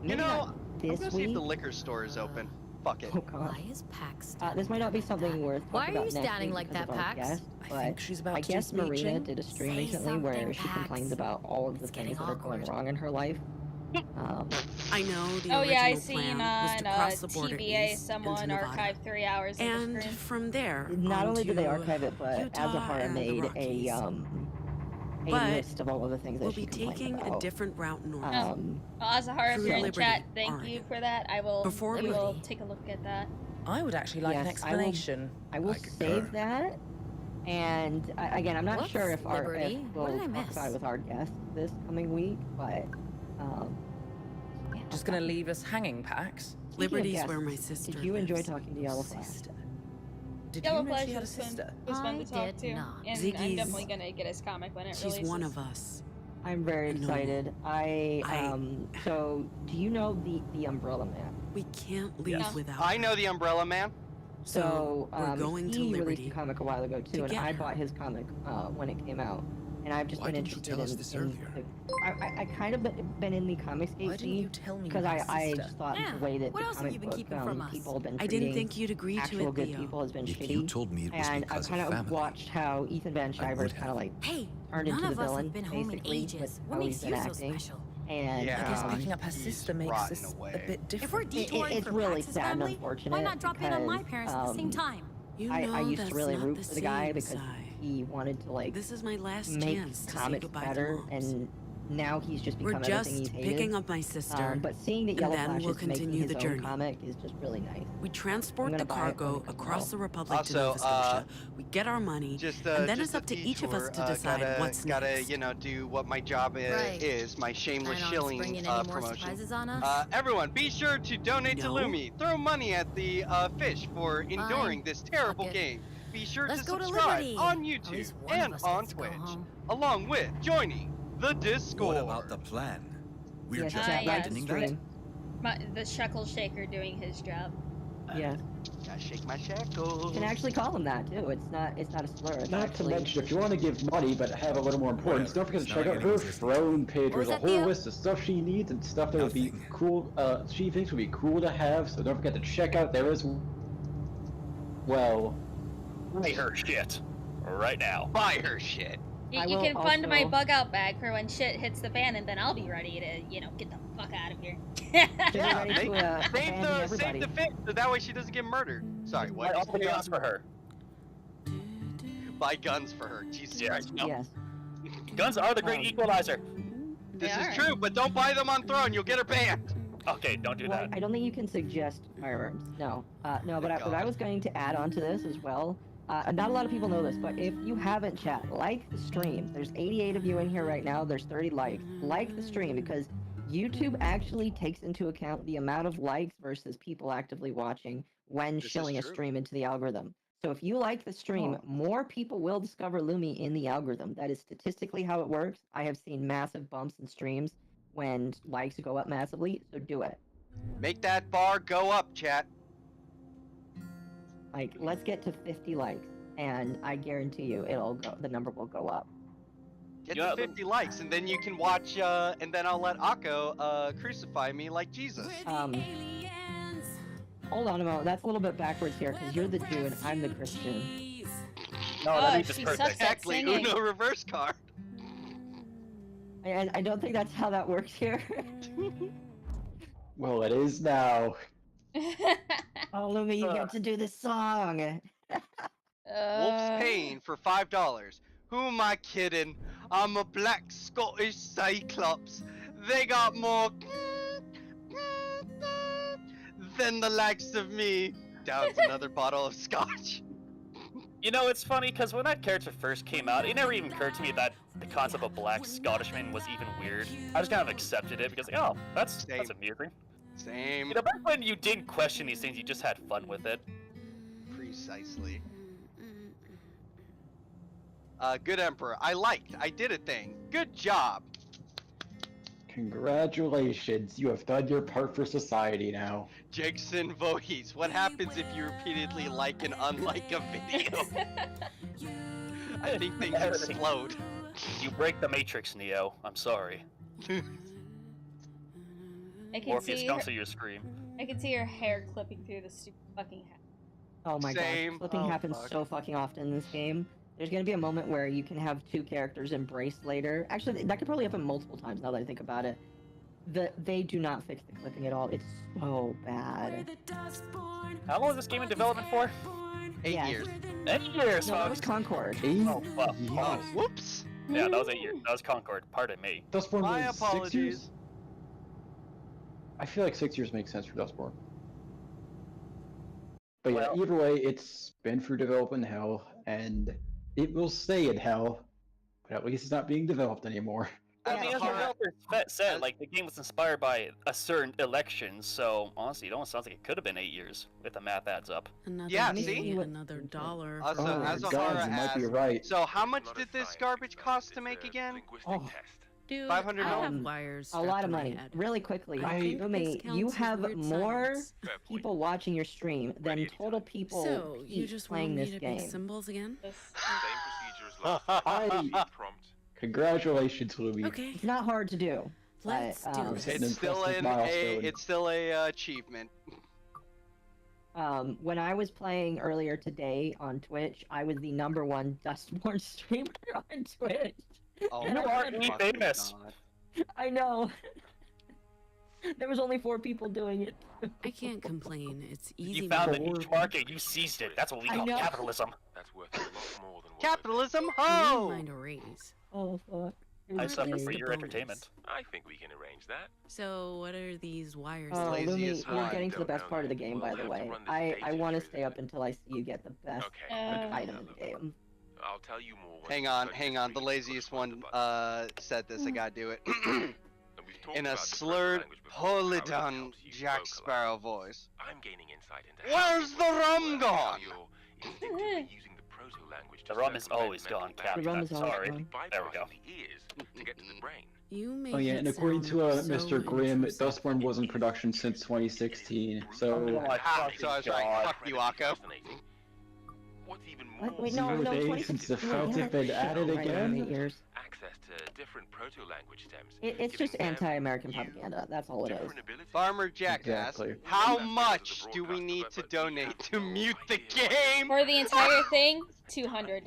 You know, this I'm gonna see week. if the liquor store is open. Fuck it. Oh god. Why is Pax? This might not be something worth Why talking are you about next standing week like because that, of our Pax? guest, I think she's about I to do guess some Marina aging. did a stream Say recently where something, she Pax. complained about all of the It's things getting that are going awkward. wrong in her life. I know the Oh original yeah, I seen plan was to on cross the border TBA east someone into Nevada. archived 3 hours of the And screen. from there, Not only did they onto archive it, but Utah Azahara and the made Rockies. a But list of all of the things that we'll she be complained taking about. a different route north. Well, Azahara, if through you're in Liberty, chat, thank Oregon. you for that. I will Before we we- will take a look at that. I would actually like an Yes, explanation. I will save that. And again, I'm not Whoops, sure if Liberty. if What we'll did I talk miss? about it with our guest this coming week, but Just gonna leave us hanging, Pax? Liberty's guests, where my sister did you enjoy lives. talking to Yellow Flash? Did Yellow you know Flash she had a was fun- sister? was fun to I talk did to, not. and I'm Ziggy's- definitely gonna get his comic when it She's releases. one of us. I'm very No. excited. So do you know the Umbrella Man? We can't leave Yes. without I know the Umbrella Man. So we're going to he Liberty released a comic a while ago too, to and get I her. bought his comic when it came out, and I've just Why been didn't you interested tell us in. this in earlier? I kind of been in the comics Why didn't you tell me because you had a I sister? just thought Yeah, the way that what the else have comic you been book keeping from us? people have been I treating didn't think you'd agree to actual it, good Theo. people has been If shitty. you told me it was And because I've kind of of family, watched how Ethan Van I Sciver's would kind of like Hey, turned none into the of us villain, have been home in basically, ages. with What how makes he's been you so acting. special? And I guess picking up her he's sister makes rotten this away. a bit If different. we're detouring it's for really Pax's sad and family, unfortunate why not drop in on my because, parents at the same time? You know I used that's to really not root for the guy same, because Sai. he wanted to like This is my last make chance to say comics goodbye better, to Moms. and now he's just We're become everything he's just hated. picking up my sister, But seeing that and Yellow then Flash we'll is making continue his the own journey. comic is just really nice. We transport I'm the gonna buy it when cargo it comes across out. the Republic Also, to Nova Scotia. We get our money, Just, and then just it's a up to each of us detour, to decide gotta, what's gotta, next. you know, do what my job Right. is, my shameless Plan on shilling springing any more promotion. surprises on us? Everyone, be sure to donate No. to Lumi. Throw money at the fish for enduring this terrible Fuck it. game. Be sure Let's to go to subscribe Liberty. on At YouTube least one of and us on gets to go Twitch, home. along with joining the Discord. What about the plan? We're Yes, just chat, yes. abandoning stream. that? The Shekel Shaker doing his job. Yeah, Gotta shake my shackles. you can actually call him that too. It's not a slur. It's Not to actually, mention, if you want to give money but have a little more importance, don't forget to Whatever. check out her It's not like throne page. What was There's a that, whole Theo? list of stuff she needs and stuff that would be Nothing. cool. She thinks would be cool to have. So don't forget to check out there as well. Buy her shit. Right now. Buy her shit. I You will can fund my also- bug out bag for when shit hits the fan, and then I'll be ready to, get the fuck out of here. Get Yeah, ready to, save abandon the everybody. fish so that way she doesn't get murdered. Sorry, Buy what? all the guns for her. Buy guns for her. Jesus Yeah, Christ. no. Yes. Guns are the great equalizer. This They is are. true, but don't buy them on Throne. You'll get her banned. Okay, don't do Well, that. I don't think you can suggest firearms. No. No, but Thank what I God. was going to add on to this as well, not a lot of people know this, but if you haven't chat, like the stream. There's 88 of you in here right now. There's 30 likes. Like the stream because YouTube actually takes into account the amount of likes versus people actively watching when This is shilling a true. stream into the algorithm. So if you like the stream, more people will discover Lumi in the algorithm. That is statistically how it works. I have seen massive bumps in streams when likes go up massively, so do it. Make that bar go up, chat. Like, let's get to 50 likes, and I guarantee you, the number will go up. Get Yeah, to 50 likes, and then you can watch, and then I'll let Akko, crucify me like Jesus. Hold on a moment, that's a little bit backwards here, because you're the Jew and I'm the Christian. No, Oh, that means she it's sucks perfect. at Exactly, singing. Uno reverse card. And I don't think that's how that works here. Well, it is now. Oh, Lumi, you get to do this song. Wolf's Pain for $5. Who am I kidding? I'm a black Scottish Cyclops. They got more than the likes of me. Downs another bottle of scotch. You know, it's funny because when that character first came out, it never even occurred to me that the concept of black Scottishman was even weird. I just kind of accepted it because, like, oh, that's amusing. Same. You know, back when you didn't question these things, you just had fun with it. Precisely. Good Emperor. I did a thing. Good job. Congratulations, you have done your part for society now. Jackson Voorhees, what happens if you repeatedly like and unlike a video? I think things explode. You break the Matrix, Neo. I'm sorry. Morpheus comes to your scream. I can see your hair clipping through the stupid fucking hat. Oh my god, clipping happens so fucking often in this game. There's gonna be a moment where you can have two characters embrace later. Actually, that could probably happen multiple times now that I think about it. They do not fix the clipping at all. It's so bad. How long was this game in development for? 8 years. 8 years, No, that was Concord. Oh, fuck. Oh, whoops. Yeah, that was 8 years. That was Concord. Pardon me. Dustborn My was apologies. 6 years? I feel like 6 years makes sense for Dustborn. But yeah, either way, it's been through development hell, and it will stay in hell, but at least it's not being developed anymore. I mean, as the developers said, like, the game was inspired by a certain election, so honestly, it almost sounds like it could have been 8 years, if the math adds up. Another Yeah, day, see? another dollar. Also, Oh, as guys, you might be right. So how much did this garbage cost to make again? Oh, Dude, $500? I have wires a lot of stuck in my money. head. Really quickly, I think Lumi, this you counts as have weird more science. people watching your stream than total people So, you peak just playing want me this to game. pick symbols again? Congratulations, Lumi. Okay. It's not hard to do. Let's but, do this. It's still a achievement. When I was playing earlier today on Twitch, I was the #1 Dustborn streamer on Twitch. Oh, You aren't me famous. I know. There was only 4 people doing it. I can't complain. It's easy. You found the money. niche market, you seized it. That's what we I call know. capitalism. That's worth a lot more than Capitalism, I ho! wouldn't mind a raise. Oh fuck. I suffer Where's for the your bonus? entertainment. I think we can arrange that. So, what are these wires? Oh, Lumi, Laziest you're one. getting to the best Don't part of the know. game, by We'll the have to way. run this I data want to through stay up then. until I see you get the best item in the game. I'll tell you more. when Hang you on, touch hang the on. The screen. laziest Push one button. said this. I gotta do it. And we've talked In a about the slurred, language before, how it polydone helps you Jack vocalize. Sparrow voice. I'm gaining insight into how Where's you the work, rum how gone? you're instinctively using the proto-language to The rum is circumvent always mental gone, barriers, Captain. The rum I'm is always sorry. gone. There we go. bypassing the ears to get to the brain. You make Oh yeah, it and according to sound so Mr. Grimm, intrusive. Dustborn was in production since 2016, so... Ah, so I was right. Fuck you, Akko. Fascinating. What's even more Wait, no, 0 no, days 20 since the no, felt yeah. have been added Right, again? 8 years. access to different proto-language stems. It's giving just them, anti-American you, propaganda. That's all it is. different abilities. Farmer Jackass, Exactly. how much do we need to donate to mute the game? For the entire thing, $200.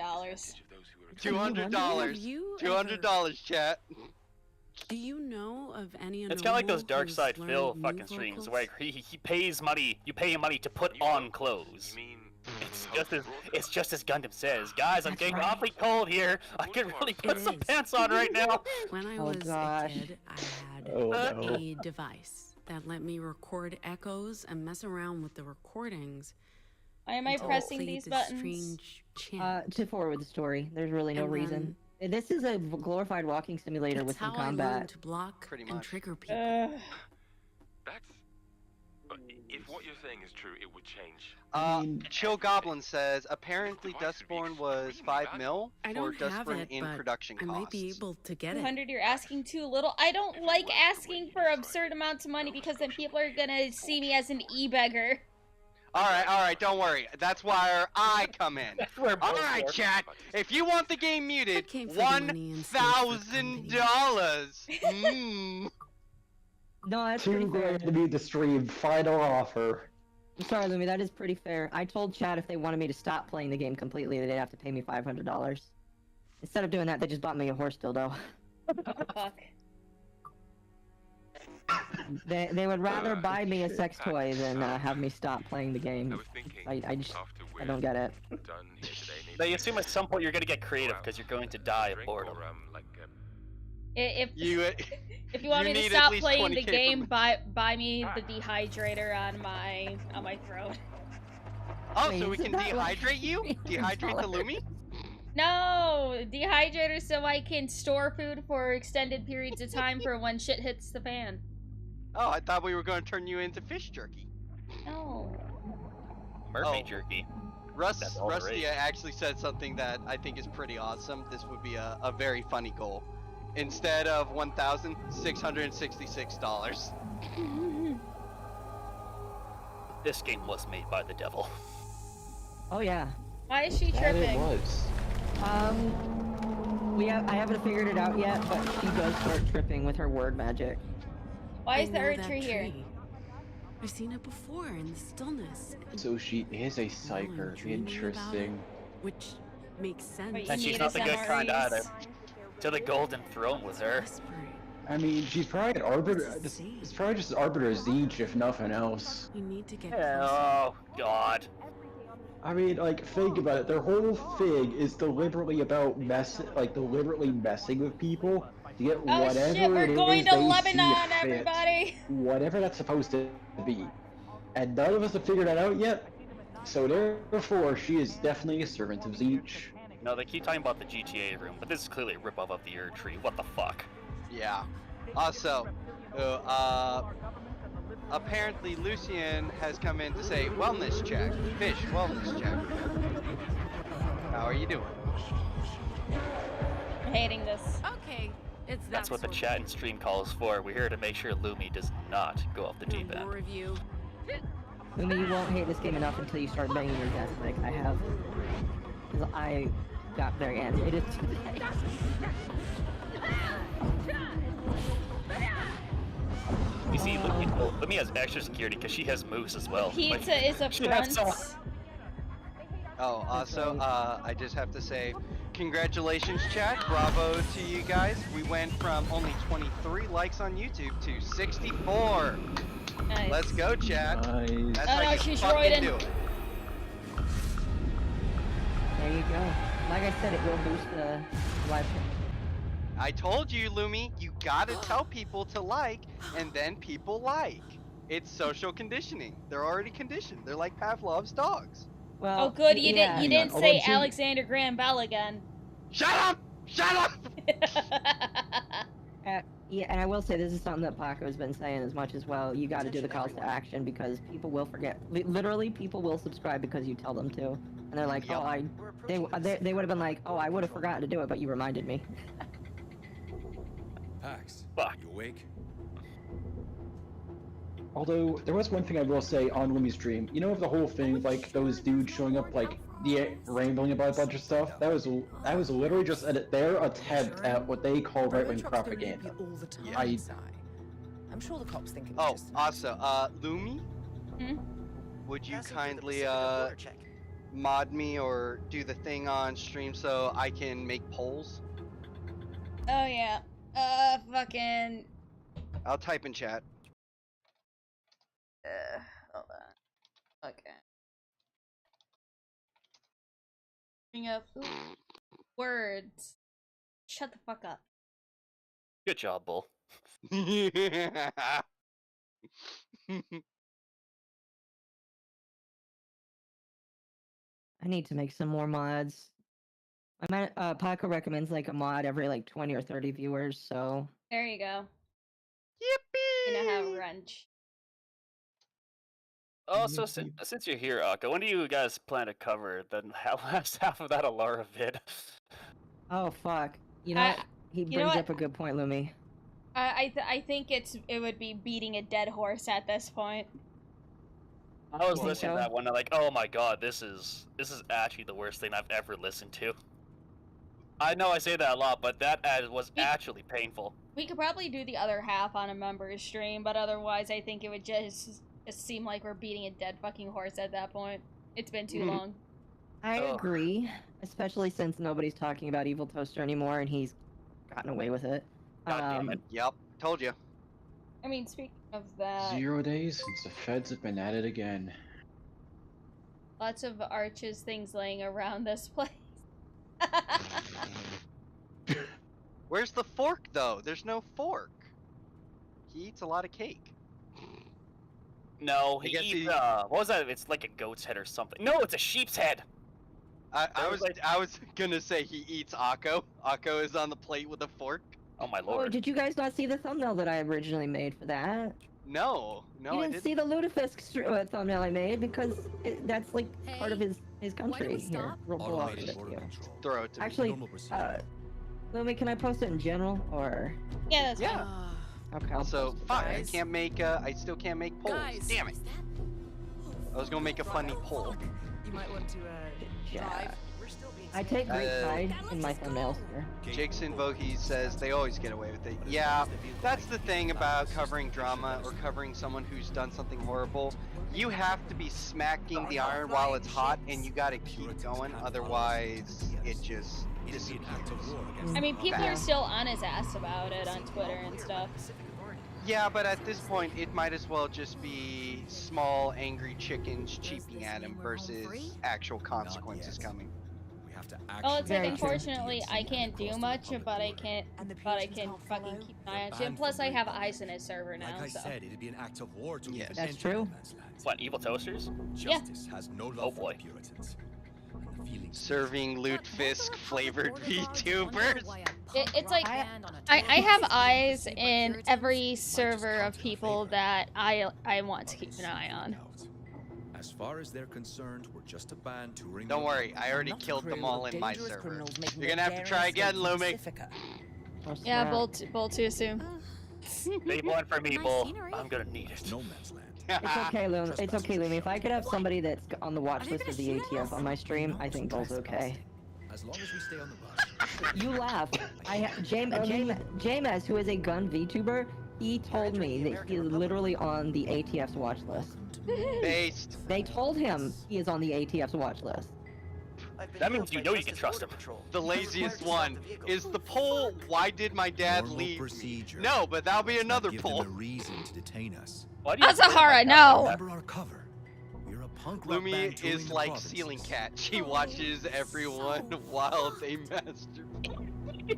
$200. You $200, chat. Do you know of any? It's kind of like those Unknowable Dark who's Side learned Phil new fucking streams vocals? where he pays money, you pay him money to put on clothes. It's just as Gundam says. Guys, I'm That's getting right. awfully cold here. I could really put It some is. pants on right now. When I Oh, was gosh. a kid, I had Oh, no. a device that let me record echoes and mess around with the recordings. Why am I until it pressing played these this buttons? strange chant. To forward the story, there's really no And reason. This is a glorified walking simulator That's with some how I learned combat. to block Pretty and much. trigger people. That's. But if what you're saying is true, it would change. Chill Goblin says apparently Dustborn was 5 mil I for don't have Dustborn it, in but production I costs. might be able to get it. 200, you're asking too little. I don't like asking for absurd amounts of money because then people are gonna see me as an e-beggar. Alright, don't worry. That's where I come in. where both Alright, work. chat. If you want the game muted, came for the money instead of the $1,000. Mm. No, that's pretty fair. $2 grand to be the stream. Final offer. I'm sorry, Lumi, that is pretty fair. I told Chad if they wanted me to stop playing the game completely, they'd have to pay me $500. Instead of doing that, they just bought me a horse dildo. Fuck. They would rather buy me a sex toy than have me stop playing the game. I don't get it. They assume at some point you're gonna get creative because you're going to die of boredom. If You, if you want you me to need at stop least playing 20K the from game, buy me the dehydrator on my throat. Oh, so we can dehydrate you? Dehydrate the Lumi? No, dehydrator so I can store food for extended periods of time for when shit hits the fan. Oh, I thought we were going to turn you into fish jerky. No. Mermaid jerky. Rusty actually said something that I think is pretty awesome. This would be a very funny goal. Instead of $1,666. This game was made by the devil. Oh yeah. Why is she tripping? It was. I haven't figured it out yet, but she does start tripping with her word magic. Why is there a tree here? I've seen it before in the stillness. So she is a psyker. Interesting. Which makes sense. And she's not the good kind either. To the Golden Throne was her. I mean, she's probably an arbiter. It's probably just Arbiter Zeech, if nothing else. You need to get Oh, God. I mean, like, think about it. Their whole thing is deliberately about deliberately messing with people to get whatever shit, we're it going is to they Lebanon, see fit, everybody. whatever that's supposed to be. And none of us have figured that out yet. So therefore, she is definitely a servant of Zeech. No, they keep talking about the GTA room, but this is clearly a ripoff of the Ur Tree. What the fuck? Yeah. Also, apparently Lucian has come in to say wellness check. Fish, wellness check. How are you doing? I'm hating this. Okay, it's That's what the chat and stream calls for. We're here to make sure Lumi does not go off the deep end. Review. Lumi, you won't hate this game enough until you start banging your desk like I have. Because I got very animated today. You see, Lumi has extra security because she has moose as well. Pizza is a front. Oh, also, I just have to say, congratulations, chat. Bravo to you guys. We went from only 23 likes on YouTube to 64. Nice. Let's go, chat. Nice. That's how you fucking do it. There you go. Like I said, it will boost the live stream. I told you, Lumi, you gotta tell people to like, and then people like. It's social conditioning. They're already conditioned. They're like Pavlov's dogs. Well, oh, good. You didn't say Although, Alexander Graham Bell again. Shut up! Shut up! Yeah, and I will say this is something that Pako has been saying as much as well. You got to do the calls to action because people will forget. Literally, people will subscribe because you tell them to, and they're like, Yep. "Oh, they would have been like, oh, I would have forgotten to do it, but you reminded me." Pax, you awake? Although, there was one thing I will say on Lumi's stream. You know of the whole thing, like, those dudes showing up, like, rambling about a bunch of stuff? That was literally just their attempt at what they call right-wing propaganda. I'm sure the cops think it Oh, was just... also, Lumi? Would you kindly, mod me or do the thing on stream so I can make polls? Oh, yeah. Fucking... I'll type in chat. Hold on. Okay. Bring up words. Shut the fuck up. Good job, Bull. I need to make some more mods. Pako recommends like a mod every like 20 or 30 viewers, so... There you go. Yippee! You know how to wrench. Oh, so since you're here, Akko, when do you guys plan to cover the last half of that Alara vid? Oh, fuck. You know, he brings up a good point, Lumi. I think it would be beating a dead horse at this point. I was listening to that one, and like, oh my god, this is actually the worst thing I've ever listened to. I know I say that a lot, but that ad was actually painful. We could probably do the other half on a member's stream, but otherwise I think it would just seem like we're beating a dead fucking horse at that point. It's been too long. I agree, especially since nobody's talking about Evil Toaster anymore, and he's gotten away with it. God damn it. Yep, told you. I mean, speaking of that... 0 days since the feds have been at it again. Lots of Arches things laying around this place. Where's the fork, though? There's no fork. He eats a lot of cake. No, he eats, what was that? It's like a goat's head or something. No, it's a sheep's head. I was gonna say he eats Occo. Occo is on the plate with a fork. Oh my Oh, lord. did you guys not see the thumbnail that I originally made for that? No, you didn't see the lutefisk thumbnail I made because that's like part of his country here. Throw it to me. Actually, Lumi, can I post it in general or? Yeah, that's fine. Okay. Also, fuck, I can't make. I still can't make polls. Damn it! I was gonna make a funny poll. You might want to drive. I take great pride in my thumbnails here. Jason Vohe says they always get away with it. Yeah, that's the thing about covering drama or covering someone who's done something horrible. You have to be smacking the iron while it's hot, and you gotta keep going. Otherwise, it just disappears. I mean, people are still on his ass about it on Twitter and stuff. Yeah, but at this point, it might as well just be small, angry chickens cheeping at him versus actual consequences coming. Well, it's like, unfortunately, I can't do much, but I can fucking keep an eye on shit. Plus, I have eyes in his server now, Like I so. said, it'd be an act of war to Yes. That's true. What, evil toasters? Yeah. Justice has no love Oh for boy. the Puritans. And the feelings Serving lutefisk flavored VTubers. It's like, I have eyes in every server of people that I want to keep an eye on. As far as they're concerned, we're just a band touring. Don't worry, I already killed them all in my server. You're gonna have to try again, Lumi. Yeah, bolt too soon. Leave one for me, Bull. I'm gonna need it. No man's land. It's okay, Lumi. It's okay, Lumi. If I could have somebody that's on the watch list of the ATF on my stream, I think Bull's okay. As long as we stay on the rush. You laugh. James, who is a gun VTuber, he told me that he is literally on the ATF's watch list. Based. They told him he is on the ATF's watch list. That means you know you can trust him. The laziest one is the poll. Why did my dad leave me? No, but that'll be another poll. Give them a reason to detain us. Asahara, no. Remember our cover. We're a punk rock band Lumi touring is the like provinces. Ceiling Cat. She watches everyone while they masturbate.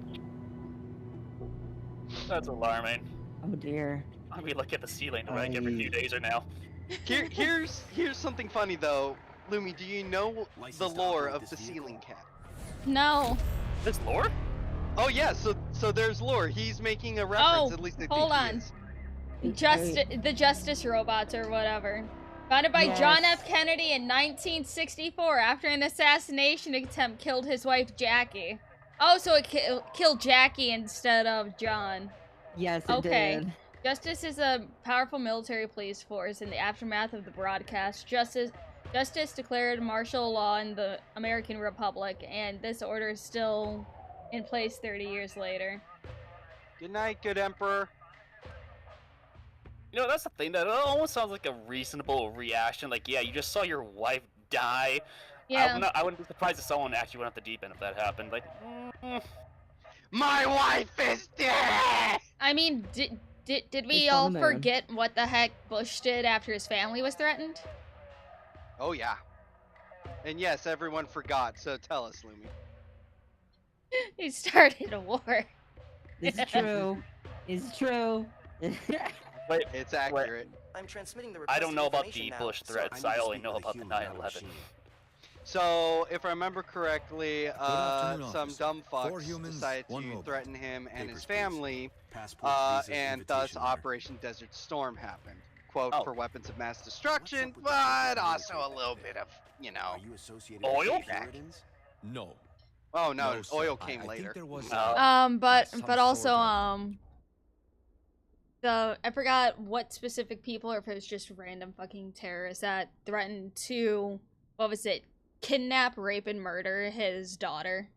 That's alarming. Oh dear. I mean, look at the ceiling like every few days or now. Here's something funny though. Lumi, do you know the lore of the Ceiling Cat? No. There's lore? Oh yeah, so there's lore. He's making a reference, at least I think hold he on. is. The Justice Robots or whatever. Founded by John F. Kennedy in 1964 after an assassination attempt killed his wife Jackie. Oh, so it killed Jackie instead of John. Yes, it did. Justice is a powerful military police force in the aftermath of the broadcast. Justice declared martial law in the American Republic, and this order is still in place 30 years later. Good night, good Emperor. You know, that's the thing. That almost sounds like a reasonable reaction. Like, yeah, you just saw your wife die. Yeah. I wouldn't be surprised if someone actually went off the deep end if that happened. Like, my wife is dead! I mean, did we all forget what the heck Bush did after his family was threatened? Oh yeah. And yes, everyone forgot, so tell us, Lumi. He started a war. It's true. It's true. Wait, it's accurate. I'm transmitting the I don't know about the Bush threats. I only know about the 9/11. So, if I remember correctly, some dumb fucks decided to threaten him and his family, and thus Operation Desert Storm happened. Quote, for weapons of mass destruction, but also a little bit of, you know, oil? No. Oh no, oil came later. But also, I forgot what specific people, or if it was just random fucking terrorists that threatened to, what was it, kidnap, rape, and murder his daughter.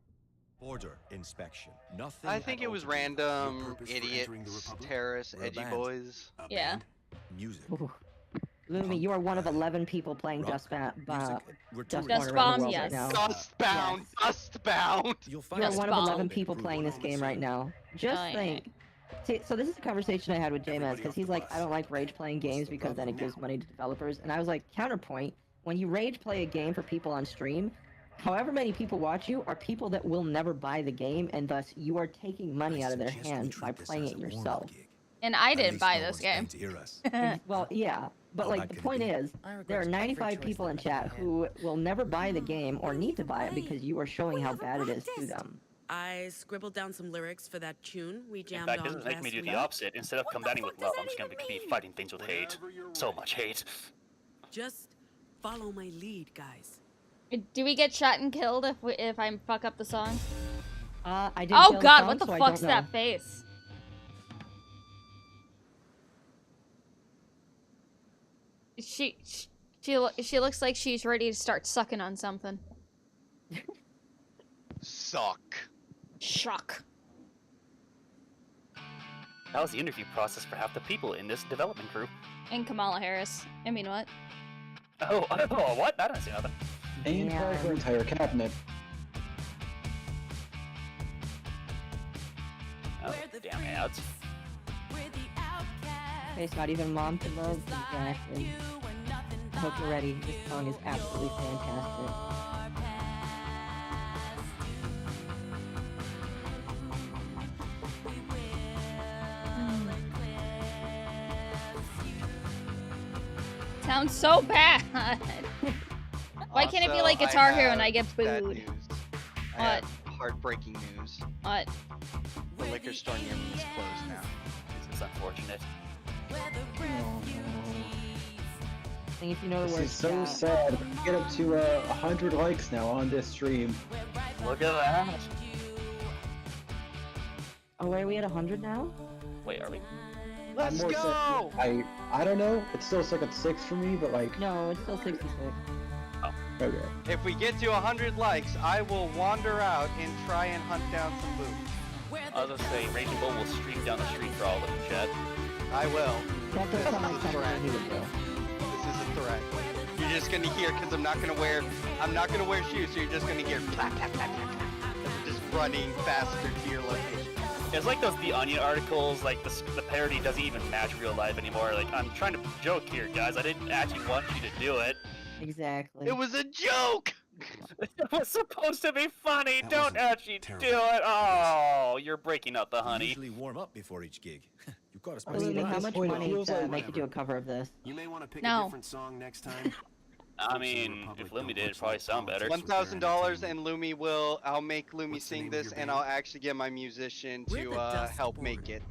Border inspection. Nothing. I think it was random idiots, terrorists, edgy boys. Yeah. Music. Lumi, you are one of 11 people playing Dustbound. Dustbound, yes. Dustbound, Dustbound. You are one of 11 people playing this game right now. Just think. See, so this is a conversation I had with J-Maz, because he's like, I don't like rage playing games because then it gives money to developers. And I was like, counterpoint, when you rage play a game for people on stream, however many people watch you are people that will never buy the game, and thus you are taking money out of their hands by playing it yourself. And I didn't buy this game. Well, yeah. But like the point is, there are 95 people in chat who will never buy the game or need to buy it because you are showing how bad it is to them. I scribbled down some lyrics for that tune we In jammed fact, on this is making me do last the week. opposite. Instead of combating with love, I'm just gonna be fighting things with hate. So much hate. Just follow my lead, guys. Do we get shot and killed if I fuck up the song? I didn't. Oh kill God, the song, what the so fuck's I don't know. that face? She looks like she's ready to start sucking on something. Suck. Shock. That was the interview process for half the people in this development group. And Kamala Harris. I mean, what? Oh, what? I don't see nothing. And her entire cabinet. Oh, damn ads. It's not even mom to love. Exactly. I hope you're ready. This song is absolutely fantastic. Sounds so bad. Why can't it be like Guitar Hero and I get bad booed? news. What? I have heartbreaking news. What? The liquor store near me is closed now. This is unfortunate. And if you know the This words, is so sad. We get up to 100 likes now on this stream. Look at that. Oh, wait, are we at 100 now? Wait, are we? Let's I'm go! I don't know. It's still stuck at 6 for me, but like. No, it's still 66. Oh. Okay. If we get to 100 likes, I will wander out and try and hunt down some booze. I was gonna say, Raging Bull will stream down the street for all of the chat. I will. That does sound like something he would do. This is a threat. You're just gonna hear, because I'm not gonna wear shoes, so you're just gonna hear clap, clap, clap, clap, clap. Just running faster to your location. It's like those The Onion articles, like the parody doesn't even match real life anymore. Like, I'm trying to joke here, guys. I didn't actually want you to do it. Exactly. It was a joke! It was supposed to be funny. Don't actually do it. Oh, you're breaking up the honey. Usually warm up before each gig. You've got to Lumi, how much money to make you do a cover of this? You may want to pick a different song next time. I mean, if Lumi did, it'd probably sound better. $1,000 and I'll make Lumi sing this, and I'll actually get my musician to help make it.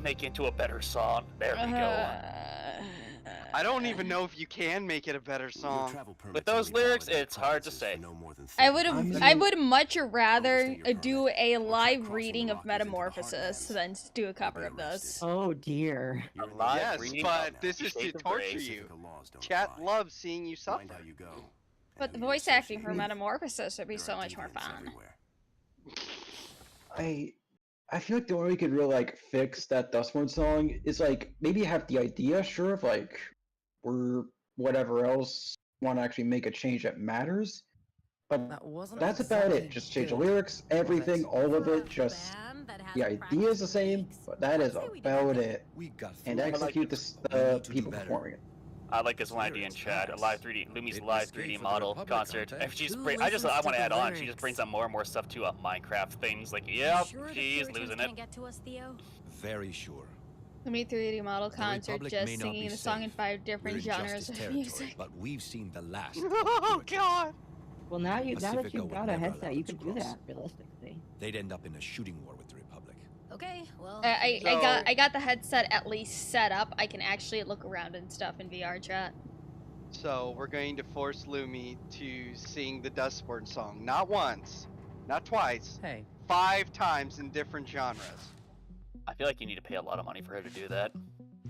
Make it into a better song. There we go. I don't even know if you can make it a better song. With those lyrics, it's hard to say. I would much rather do a live reading of Metamorphosis than do a cover of this. Oh dear. Yes, but this is to torture you. Chat loves seeing you suffer. But the voice acting for Metamorphosis would be so much more fun. I feel like the only way we could really like fix that Dustborn song is like maybe have the idea, sure, of like or whatever else want to actually make a change that matters. But that's about it. Just change the lyrics, everything, all of it. Just the idea is the same, but that is about it. And execute the people performing it. I like this one idea in chat. A live 3D, Lumi's live 3D model concert. If she's, I want to add on. She just brings up more and more stuff to Minecraft things. Like, yep, she's losing it. Very sure. Lumi 3D model concert, just singing the song in 5 different genres of music. But we've seen the last. Oh God! Well, now that you've got a headset, you can do that realistically. They'd end up in a shooting war with the Republic. Okay, well. I got the headset at least set up. I can actually look around and stuff in VR chat. So we're going to force Lumi to sing the Dustborn song, not once, not twice, 5 times in different genres. I feel like you need to pay a lot of money for her to do that.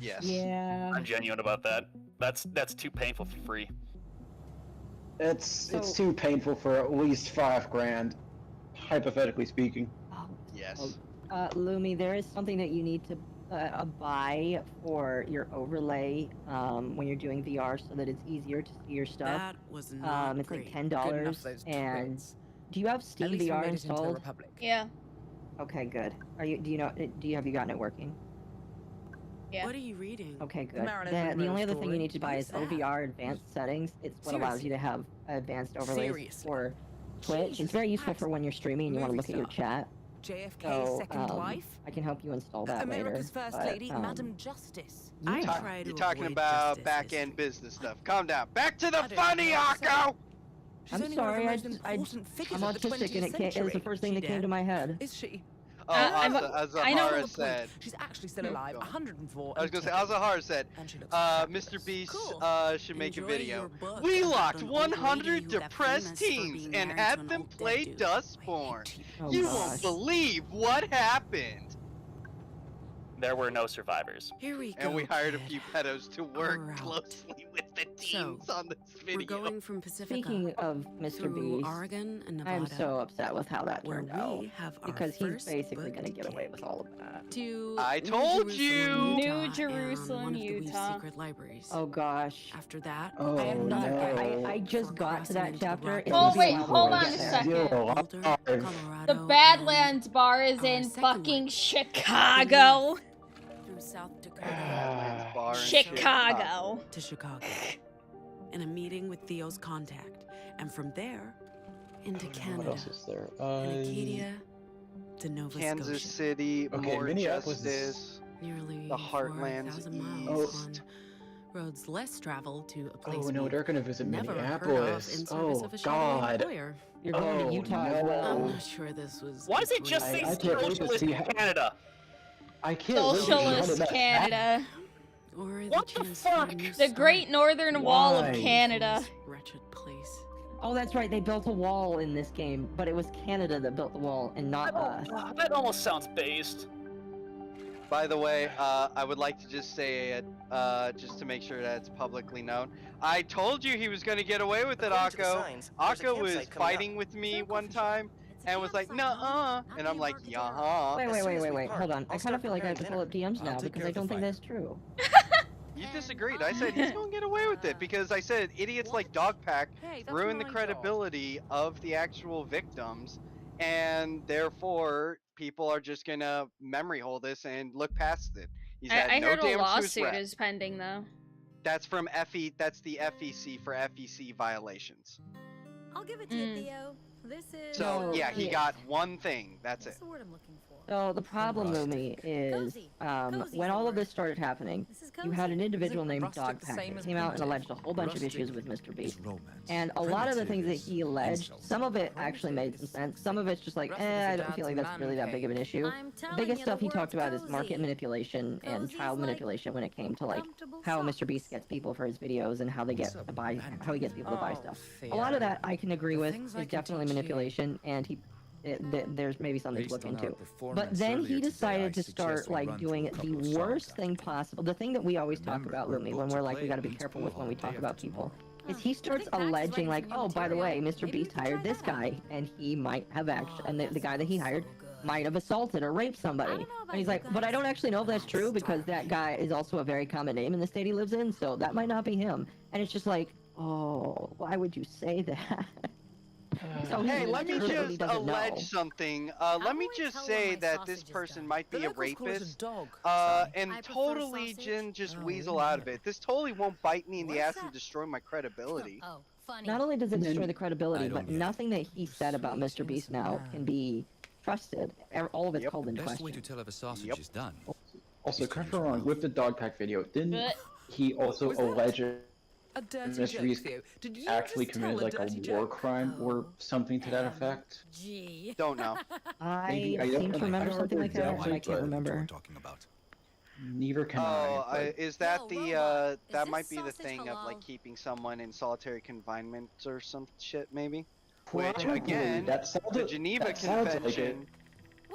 Yes. Yeah. I'm genuine about that. That's too painful for free. It's too painful for at least $5,000, hypothetically speaking. Yes. Lumi, there is something that you need to buy for your overlay when you're doing VR, so that it's easier to see your stuff. That was not it's great. like $10. And do you have Steam VR installed? Yeah. Okay, good. Do you have you gotten it working? Yeah. What are you reading? Okay, good. The only other thing you need to buy is OVR Advanced Settings. It's what allows you to have advanced overlays for Twitch. It's very useful for when you're streaming and you want to look at your chat. JFK's second wife? I can help you install that America's later. First Lady, Madam Justice. You're talking about back-end business stuff. Calm down. Back to the funny, Occo! I'm sorry, I'm autistic and it was the first thing that came to my head. Is she? Oh, Azahara said. She's actually still alive, 104. I was gonna say, Azahara said, Mr. Beast should make a video. We locked 100 depressed teens and had them play Dustborn. You won't believe what happened. There were no survivors. Here we go. And we hired a few pedos to work closely with the teens on this video. We're going from Pacifica. Speaking of Mr. Beast, Oregon and Nevada, I'm so upset with how that turned out. Because he's first basically going to get away with all of that. I told you! New Jerusalem, Utah. Secret libraries. Oh gosh. After that, I just got to that chapter. Oh wait, hold on a second. The Badlands bar is in fucking Chicago. Through South Dakota. Chicago. To Chicago. In a meeting with Theo's contact. And from there, into Canada. What else is there? And Acadia to Nova Kansas Scotia. City, more Minneapolis justice. Nearly The Heartland's 4,000 miles east. on roads less traveled to a place Oh no, they're gonna visit never heard of Minneapolis. in service Oh of a God. employer. You're going to Utah as well. I'm not sure this was. Why does it just say I can't wait to socialist see Canada? I can't wait to see how Socialist that Canada. Or What the fuck? The Great Northern Wall of Why? Canada. Wretched place. Oh, that's right. They built a wall in this game, but it was Canada that built the wall and not us. That almost sounds based. By the way, I would like to just say it, just to make sure that it's publicly known. I told you he was going to get away with it, Occo. Occo was fighting with me one time and was like, nuh-uh. And I'm like, yeah. Wait. Hold on. I kind of feel like I have to pull up DMs now because I don't think that's true. You disagreed. I said he's going to get away with it because I said idiots like Dogpack ruin the credibility of the actual victims, and therefore people are just going to memory hold this and look past it. He's had I no heard a damage to his lawsuit rep. is pending though. That's from FE. That's the FEC for FEC violations. I'll give it to you, Theo. This is. So yeah, he got one thing. That's it. the word I'm looking for. So the problem, Lumi, is when all of this started happening, you had an individual named Dogpack that came out and alleged a whole bunch of issues with Mr. Beast. And a lot of the things that he alleged, some of it actually made some sense. Some of it's just like, I don't feel like that's really that big of an issue. The biggest stuff he talked about is market manipulation and child manipulation when it came to like how Mr. Beast gets people for his videos and how they get to buy, how he gets people to buy stuff. A lot of that I can agree with is definitely manipulation, and there's maybe something to look into. But then he decided to start like doing the worst thing possible. The thing that we always talk about, Lumi, when we're like, we gotta be careful with when we talk about people, is he starts alleging like, oh, by the way, Mr. Beast hired this guy, and he might have actually, and the guy that he hired might have assaulted or raped somebody. And he's like, but I don't actually know if that's true because that guy is also a very common name in the state he lives in, so that might not be him. And it's just like, oh, why would you say that? So hey, let me just allege something. Let me just say that this person might be a rapist, and totally just weasel out of it. This totally won't bite me in the ass and destroy my credibility. Not only does it destroy the credibility, but nothing that he said about Mr. Beast now can be trusted. All of it's called in question. Way to tell if a sausage is done. Also, correct me if I'm wrong, with the Dogpack video, didn't he also allege Mr. Beast actually committed like a war crime or something to that effect? Don't know. I seem to remember something like that, but I can't remember. Neither can I. Is that the that might be the thing of like keeping someone in solitary confinement or some shit maybe? Which again, the Geneva Convention.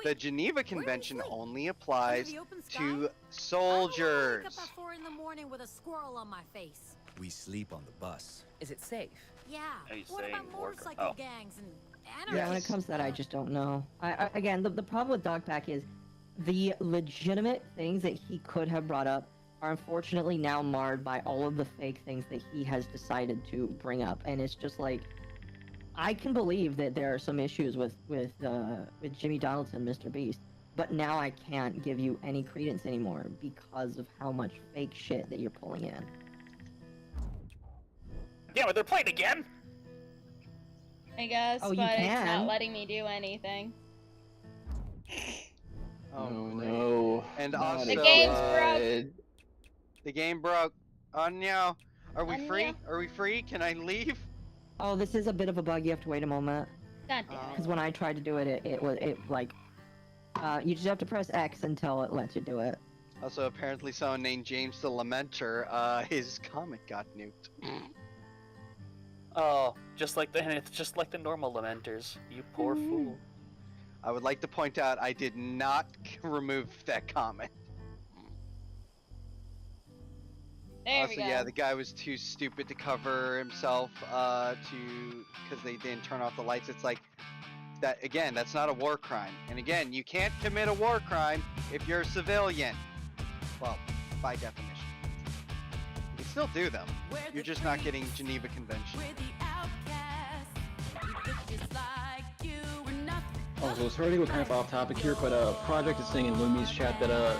The Geneva Convention only applies to soldiers. I woke up at 4 in the morning with a squirrel on my face. We sleep on the bus. Is it safe? Yeah. What about motorcycle gangs and anarchists? Yeah, when it comes to that, I just don't know. Again, the problem with Dogpack is the legitimate things that he could have brought up are unfortunately now marred by all of the fake things that he has decided to bring up, and it's just like, I can believe that there are some issues with Jimmy Donaldson, Mr. Beast, but now I can't give you any credence anymore because of how much fake shit that you're pulling in. Yeah, but they're playing again. I guess, Oh, you but it's can. not letting me do anything. And also, the game's broke. The game broke. Oh no. Are we free? Are we free? Can I leave? Oh, this is a bit of a bug. You have to wait a moment. God damn it. Because when I tried to do it, you just have to press X until it lets you do it. Also, apparently someone named James the Lamenter, his comic got nuked. Oh, it's just like the normal Lamenters. You poor fool. I would like to point out I did not remove that comment. There Also, we go. yeah, the guy was too stupid to cover himself because they didn't turn off the lights. It's like that again. That's not a war crime. And again, you can't commit a war crime if you're a civilian. Well, by definition, you can still do them. You're just not getting Geneva Convention. Also, sorry to go kind of off topic here, but Project is saying in Lumi's chat that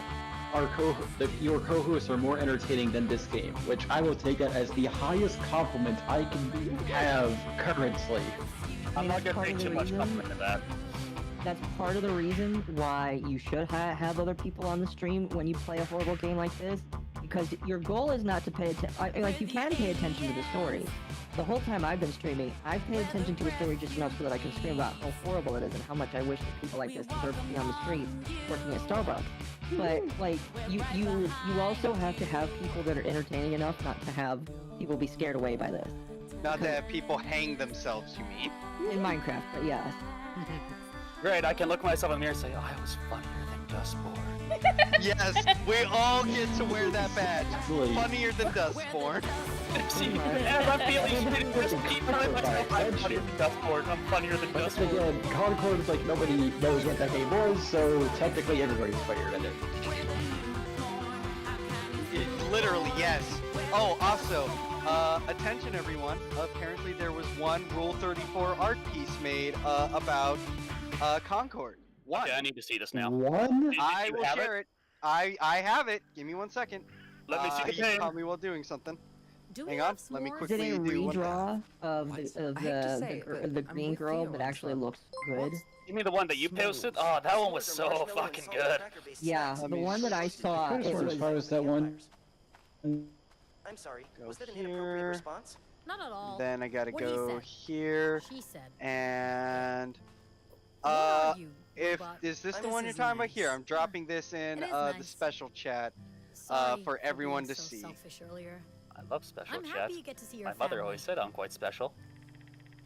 your co-hosts are more entertaining than this game, which I will take that as the highest compliment I can have currently. I'm not gonna take too much compliment to that. That's part of the reason why you should have other people on the stream when you play a horrible game like this, because your goal is not to pay attention. Like, you can pay attention to the story. The whole time I've been streaming, I've paid attention to the story just enough so that I can scream about how horrible it is and how much I wish that people like this deserve to be on the street working at Starbucks. But, like, you also have to have people that are entertaining enough not to have people be scared away by this. Not to have people hang themselves, you mean? In Minecraft, but yes. Great, I can look myself in the mirror and say, oh, I was funnier than Dustborn. Yes, we all get to wear that badge. Funnier than Dustborn. See, as I'm feeling shitty, just keep telling myself I'm funnier than Dustborn. I'm funnier than Dustborn. Again, Concord is like nobody knows what that game was, so technically everybody's funnier than it. Literally, yes. Oh, also, attention everyone. Apparently there was one Rule 34 art piece made about Concord. One. Okay, I need to see this now. One? I will share it. I have it. Give me 1 second. Let me see the You game. call me while doing something. Hang on. Let me quickly Is it a do one. redraw of the green girl that actually looks good? You mean the one that you posted? Oh, that one was so fucking good. Yeah, the one that I saw. As far as that one. I'm sorry. Was that an inappropriate response? Not at all. Then I gotta What he go said. here. She said. And is this the one you're talking about? Here, I'm dropping this in the special chat for everyone to see. Selfish earlier. I love special I'm chats. happy you get to see your My mother family. always said I'm quite special.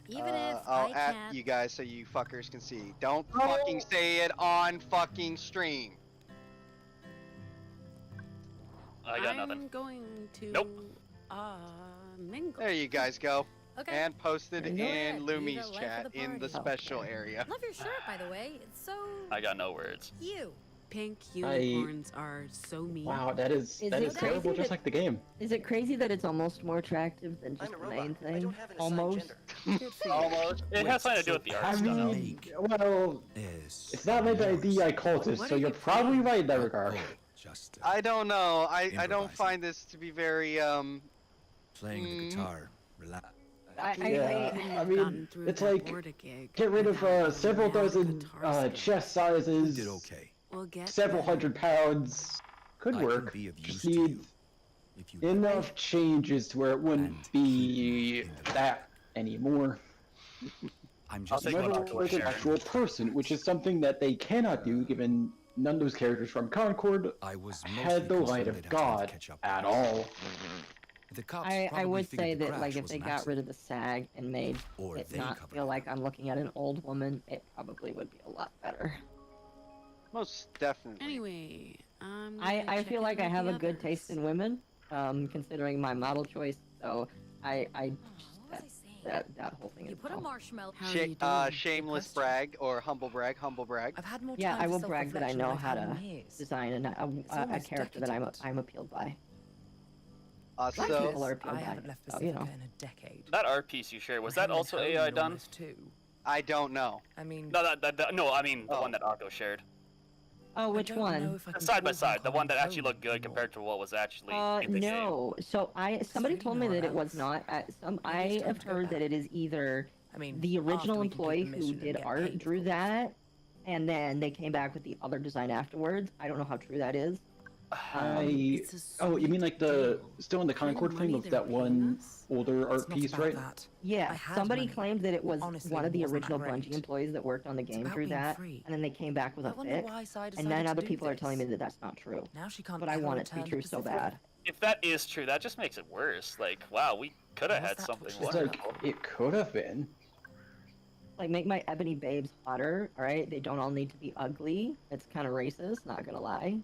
Even if I'll I at can't. you guys so you fuckers can see. Don't fucking say it on fucking stream. I got nothing. I'm going to. Nope. Mingle. There you guys go. Okay. And posted Enjoy in it. You Lumi's got life chat of the in the party. special area. Love your shirt, by the way. It's so. I got no words. You. Pink unicorns are so mean. Wow, that is terrible, just like the game. Is it crazy that it's almost more attractive than just the main thing? Almost. Almost. It has something to do with the art style. Well, it's not meant to be a cultist, so you're probably right in that regard. I don't know. I don't find this to be very Playing the guitar, relax. I mean, it's like, get rid of several dozen chest sizes, did okay. several hundred pounds, could work, just need enough changes to where it wouldn't be that anymore. I'm just never like an actual person, which is something that they cannot do given none of those characters from Concord had the light of God at all. I would say that, like, if they got rid of the sag and made it not feel like I'm looking at an old woman, it probably would be a lot better. Most definitely. Anyway, I feel like I have a good taste in women, considering my model choice. So that whole thing. You put a marshmallow. Shameless brag or humble brag. Humble brag. I've had more Yeah, time I for will brag that I self-reflection know than I've how had to in years. design a character that I'm appealed by. Also, I haven't left this in a decade. That art piece you shared, was that also AI done? I don't know. I mean, no, I mean the one that Occo shared. Oh, which one? Side by side, the one that actually looked good compared to what was actually in the game. No. So somebody told me that it was not. I have heard that it is either the original employee who did art drew that, and then they came back with the other design afterwards. I don't know how true that is. Oh, you mean like still in the Concord thing of that one older art piece, right? Yeah, somebody claimed that it was one of the original Bungie employees that worked on the game through that, and then they came back with a fix, and then other people are telling me that that's not true. But I want it to be true so bad. If that is true, that just makes it worse. Like, wow, we could have had something wonderful. Like, it could have been. Like, make my ebony babes hotter, alright? They don't all need to be ugly. It's kind of racist, not gonna lie.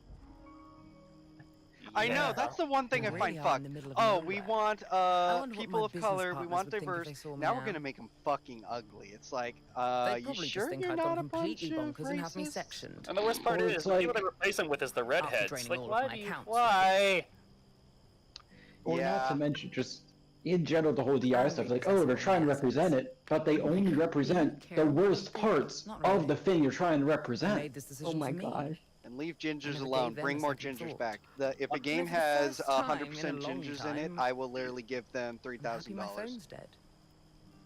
I know, that's the one thing I find fucked. Oh, we want people of color, we want diverse, now we're gonna make them fucking ugly. It's like, you sure you're not a bunch of racists? And the worst part is, like, what they replace them with is the redheads. Like, why? Or not to mention, just in general, the whole DI stuff, like, oh, they're trying to represent it, but they only represent the worst parts of the thing you're trying to represent. Oh my gosh. And leave gingers alone. Bring more gingers back. If a game has 100% gingers in it, I will literally give them $3,000.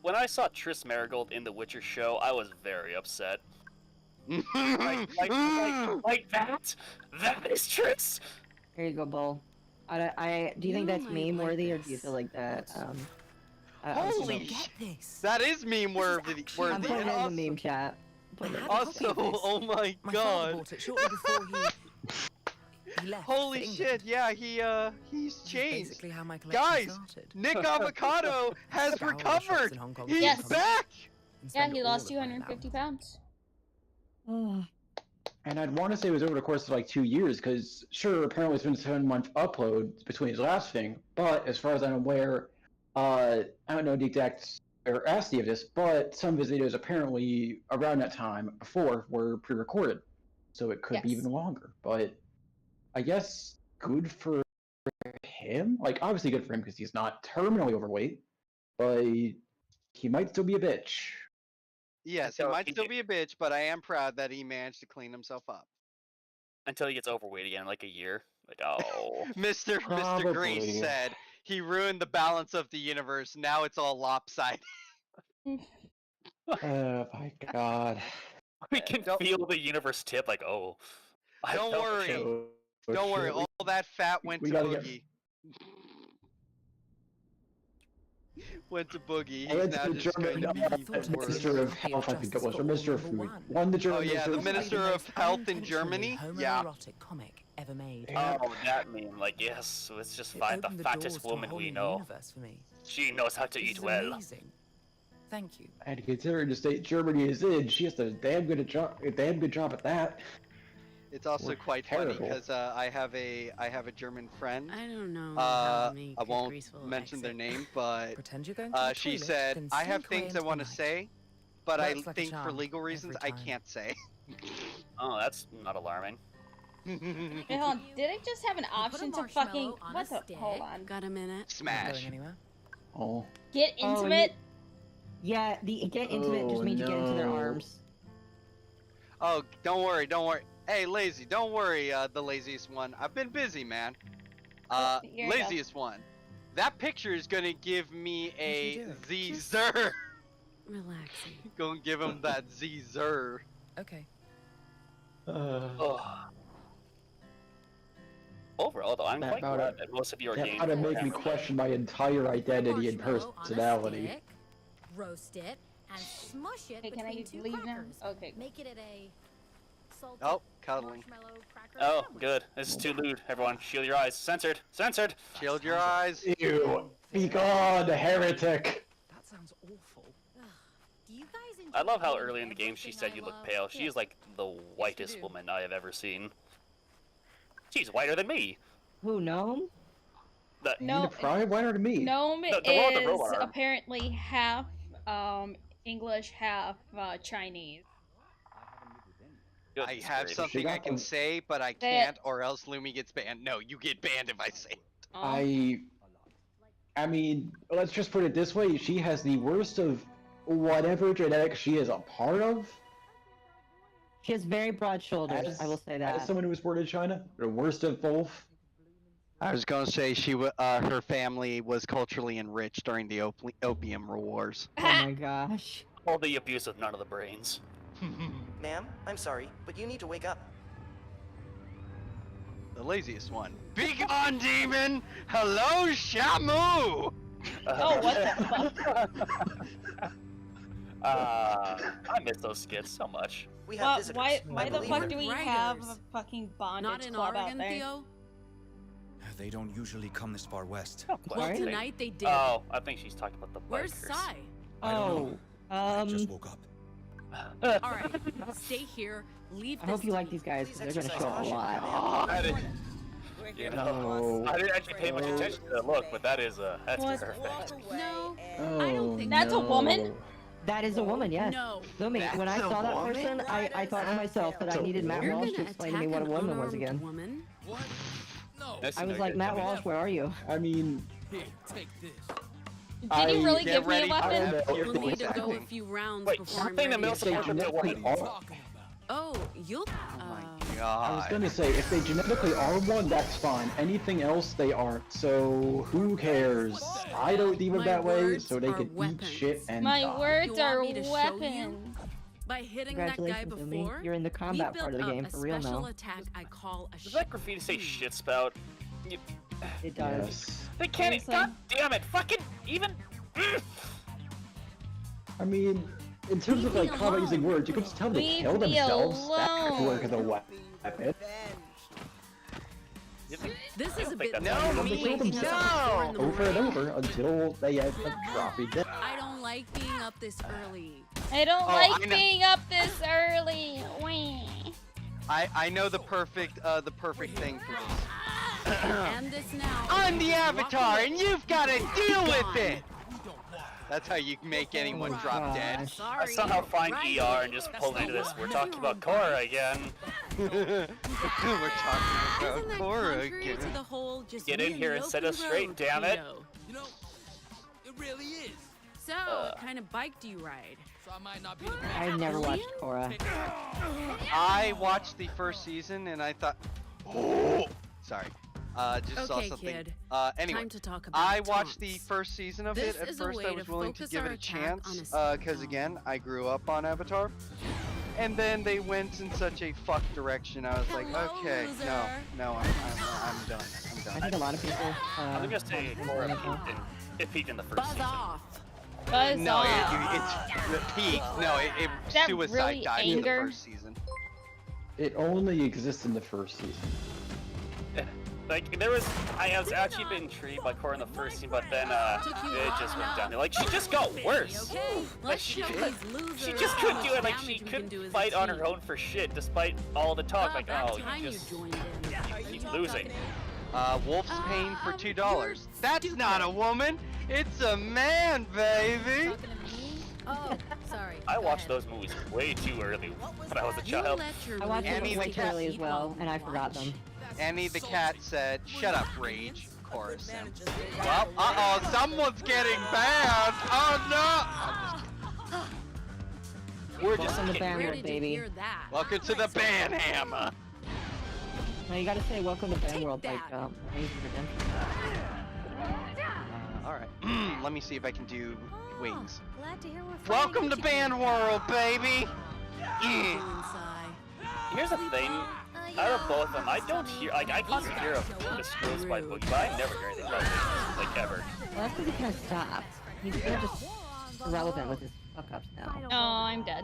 When I saw Triss Marigold in the Witcher show, I was very upset. like that? That is Triss! Here you go, Bull. Do you think that's meme-worthy, or do you feel like that, Holy shit! That is meme-worthy. I'm putting it in the meme chat. Also, oh my god. Holy shit, yeah, he's changed. Guys, Nick Avocado has recovered! He's back! Yeah, he lost 250 pounds. And I'd want to say it was over the course of like 2 years, because sure, apparently it's been a 7-month upload between his last thing, but as far as I'm aware, I don't know the exact veracity of this, but some of his videos apparently around that time before were pre-recorded, so it could be even longer. But I guess good for him. Like, obviously good for him because he's not terminally overweight, but he might still be a bitch. Yes, he might still be a bitch, but I am proud that he managed to clean himself up. Until he gets overweight again in like a year. Like, oh. Mr. Grace said, he ruined the balance of the universe, now it's all lopsided. Oh my god. We can feel the universe tip, like, oh. Don't worry, all that fat went to Boogie. Went to Boogie. He's now just Minister of Health, I think it was, or Minister of Food. Oh yeah, the Minister of Health in Germany? Yeah. Ever made. Oh, that meme. Like, yes, let's just find the fattest woman we know. She knows how to eat well. Thank you. And considering the state Germany is in, she has a damn good job at that. It's also quite funny because I have a German friend. I don't know. I won't mention their name, but she said, "I have things I want to say, but I think for legal reasons I can't say." Oh, that's not alarming. Hey, hold on. Did I just have an option to fucking what the? Hold on. Got a minute? Smash. Oh. Get intimate. Yeah, the get intimate just means you get into their arms. Oh, don't worry. Hey, Lazy, don't worry, the laziest one. I've been busy, man. Laziest one. That picture is gonna give me a Z-zer. Relaxing. Gonna give him that Z-zer. Okay. Overall, though, I'm quite glad that most of your games... How to make me question my entire identity and personality. Roast it and smush it can I leave now? Okay. Make it at a Oh, cuddling. Oh, good. This is too lewd. Everyone, shield your eyes. Censored. Censored. Shield your eyes. Ew. Be gone, heretic. That sounds awful. Do you guys I love how early in the game she said you look pale. She is like the whitest woman I have ever seen. She's whiter than me. Who, Gnome? No, probably whiter than me. Gnome is apparently half English, half Chinese. I have something I can say, but I can't, or else Lumi gets banned. No, you get banned if I say it. I mean, let's just put it this way. She has the worst of whatever genetics she is a part of. She has very broad shoulders, I will say that. As someone who was born in China, the worst of both. I was gonna say her family was culturally enriched during the Opium Wars. Oh my gosh. All the abuse of none of the brains. Ma'am, I'm sorry, but you need to wake up. The laziest one. Be gone, demon! Hello, Shamu! Oh, what the fuck? I miss those skits so much. We have visitors. Why the fuck do we have a fucking bondage club out there? Theo? They don't usually come this far west. Well, tonight they did. Oh, I think she's talking about the bikers. Where's Sai? I just woke up. Alright, stay here. Leave I hope you like these guys, because they're gonna show up a lot. I didn't actually pay much attention to the look, but that's perfect. No, I don't think that's a woman? That is a woman, yes. No. So me, when I saw that person, I thought to myself that I needed Matt Walsh to explain to me what a woman was again. What? No. I was like, Matt Walsh, where are you? I mean... Here, take this. Did he really give me a weapon? We'll need to go a few rounds before I'm ready to start. Oh, you'll... I was gonna say, if they genetically are one, that's fine. Anything else, they aren't. So, who cares? I don't deem them that way, so they can eat shit and My die. words are weapons. By hitting that guy before, you're in the combat part of the game for real now. Attack I call a Does that graffiti say shit spout? It does. They can't. God damn it! Fucking even. I mean, in terms of like combat using words, you could just tell them to kill themselves. That could work as a weapon. This is a bit. No, they kill themselves over and over until they end up dropping dead. I don't like being up this early. I don't like being up this early. Wee. I know the perfect thing for this. End this now. I'm the Avatar, and you've got to deal with it. That's how you make anyone drop dead. I somehow find ER and just pull into this. We're talking about Korra again. We're talking about Korra again. To the whole, just get in here and set us straight, damn it. You know, it really is. So, what kind of bike do you ride? So I might not be the I've never watched Korra. I watched the first season and I thought, oh, sorry. Just saw something. Kid. Anyway, Time to talk about I watched the first season of this it. At first, I was willing to give it a chance because again, I grew up on Avatar. And then they went in such a fuck direction. I was like, okay, no, I'm done. I think a lot of people. I'm gonna say Korra peaked in the first season. Buzz no, off. it's the peak. No, it suicide really died in the first season. It only exists in the first season. Like, I have actually been intrigued by Korra in the first scene, but then, it just went down. Like, she just got worse. Like, she just couldn't do it. Like, she couldn't fight on her own for shit, despite all the talk. Like, oh, you keep losing. Wolf's Pain for $2. That's not a woman. It's a man, baby. Oh, sorry. I watched those movies way too early when I was a child. I watched them way too early as well, and I forgot them. Annie the cat said, "Shut up, Rage." Chorus. Well, uh-oh, someone's getting banned. Oh no! We're just in the ban world, baby. Welcome to the ban hammer. No, you gotta say welcome to ban world, like Amazing Redemption. All right. Let me see if I can do wings. Glad to hear we're Welcome to ban world, baby. Here's the thing. Out of both of them, I don't hear, like, I constantly hear of the scrolls by Boogie, but I never hear anything about it, like, ever. Well, that's because he kind of stopped. He's just irrelevant with his fuck-ups now. Oh, I'm dead.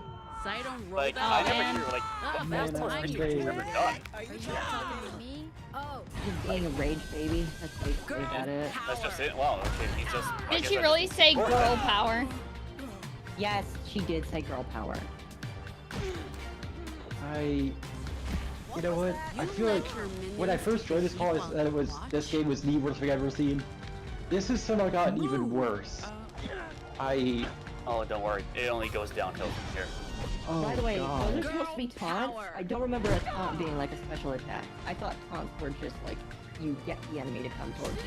Like, I never hear, like, the best most recent he's ever done. Are you talking to me? Oh. He's being a rage baby. That's basically about it. That's just it? Wow, okay, he's just... Did she really say girl power? Yes, she did say girl power. You know what? I feel like when I first joined this call, I said it was this game was the worst thing I've ever seen. This has somehow gotten even worse. Oh, don't worry. It only goes downhill from here. Oh, by the way, God. are there supposed to be taunts? I don't remember a taunt being like a special attack. I thought taunts were just like you get the enemy to come towards you.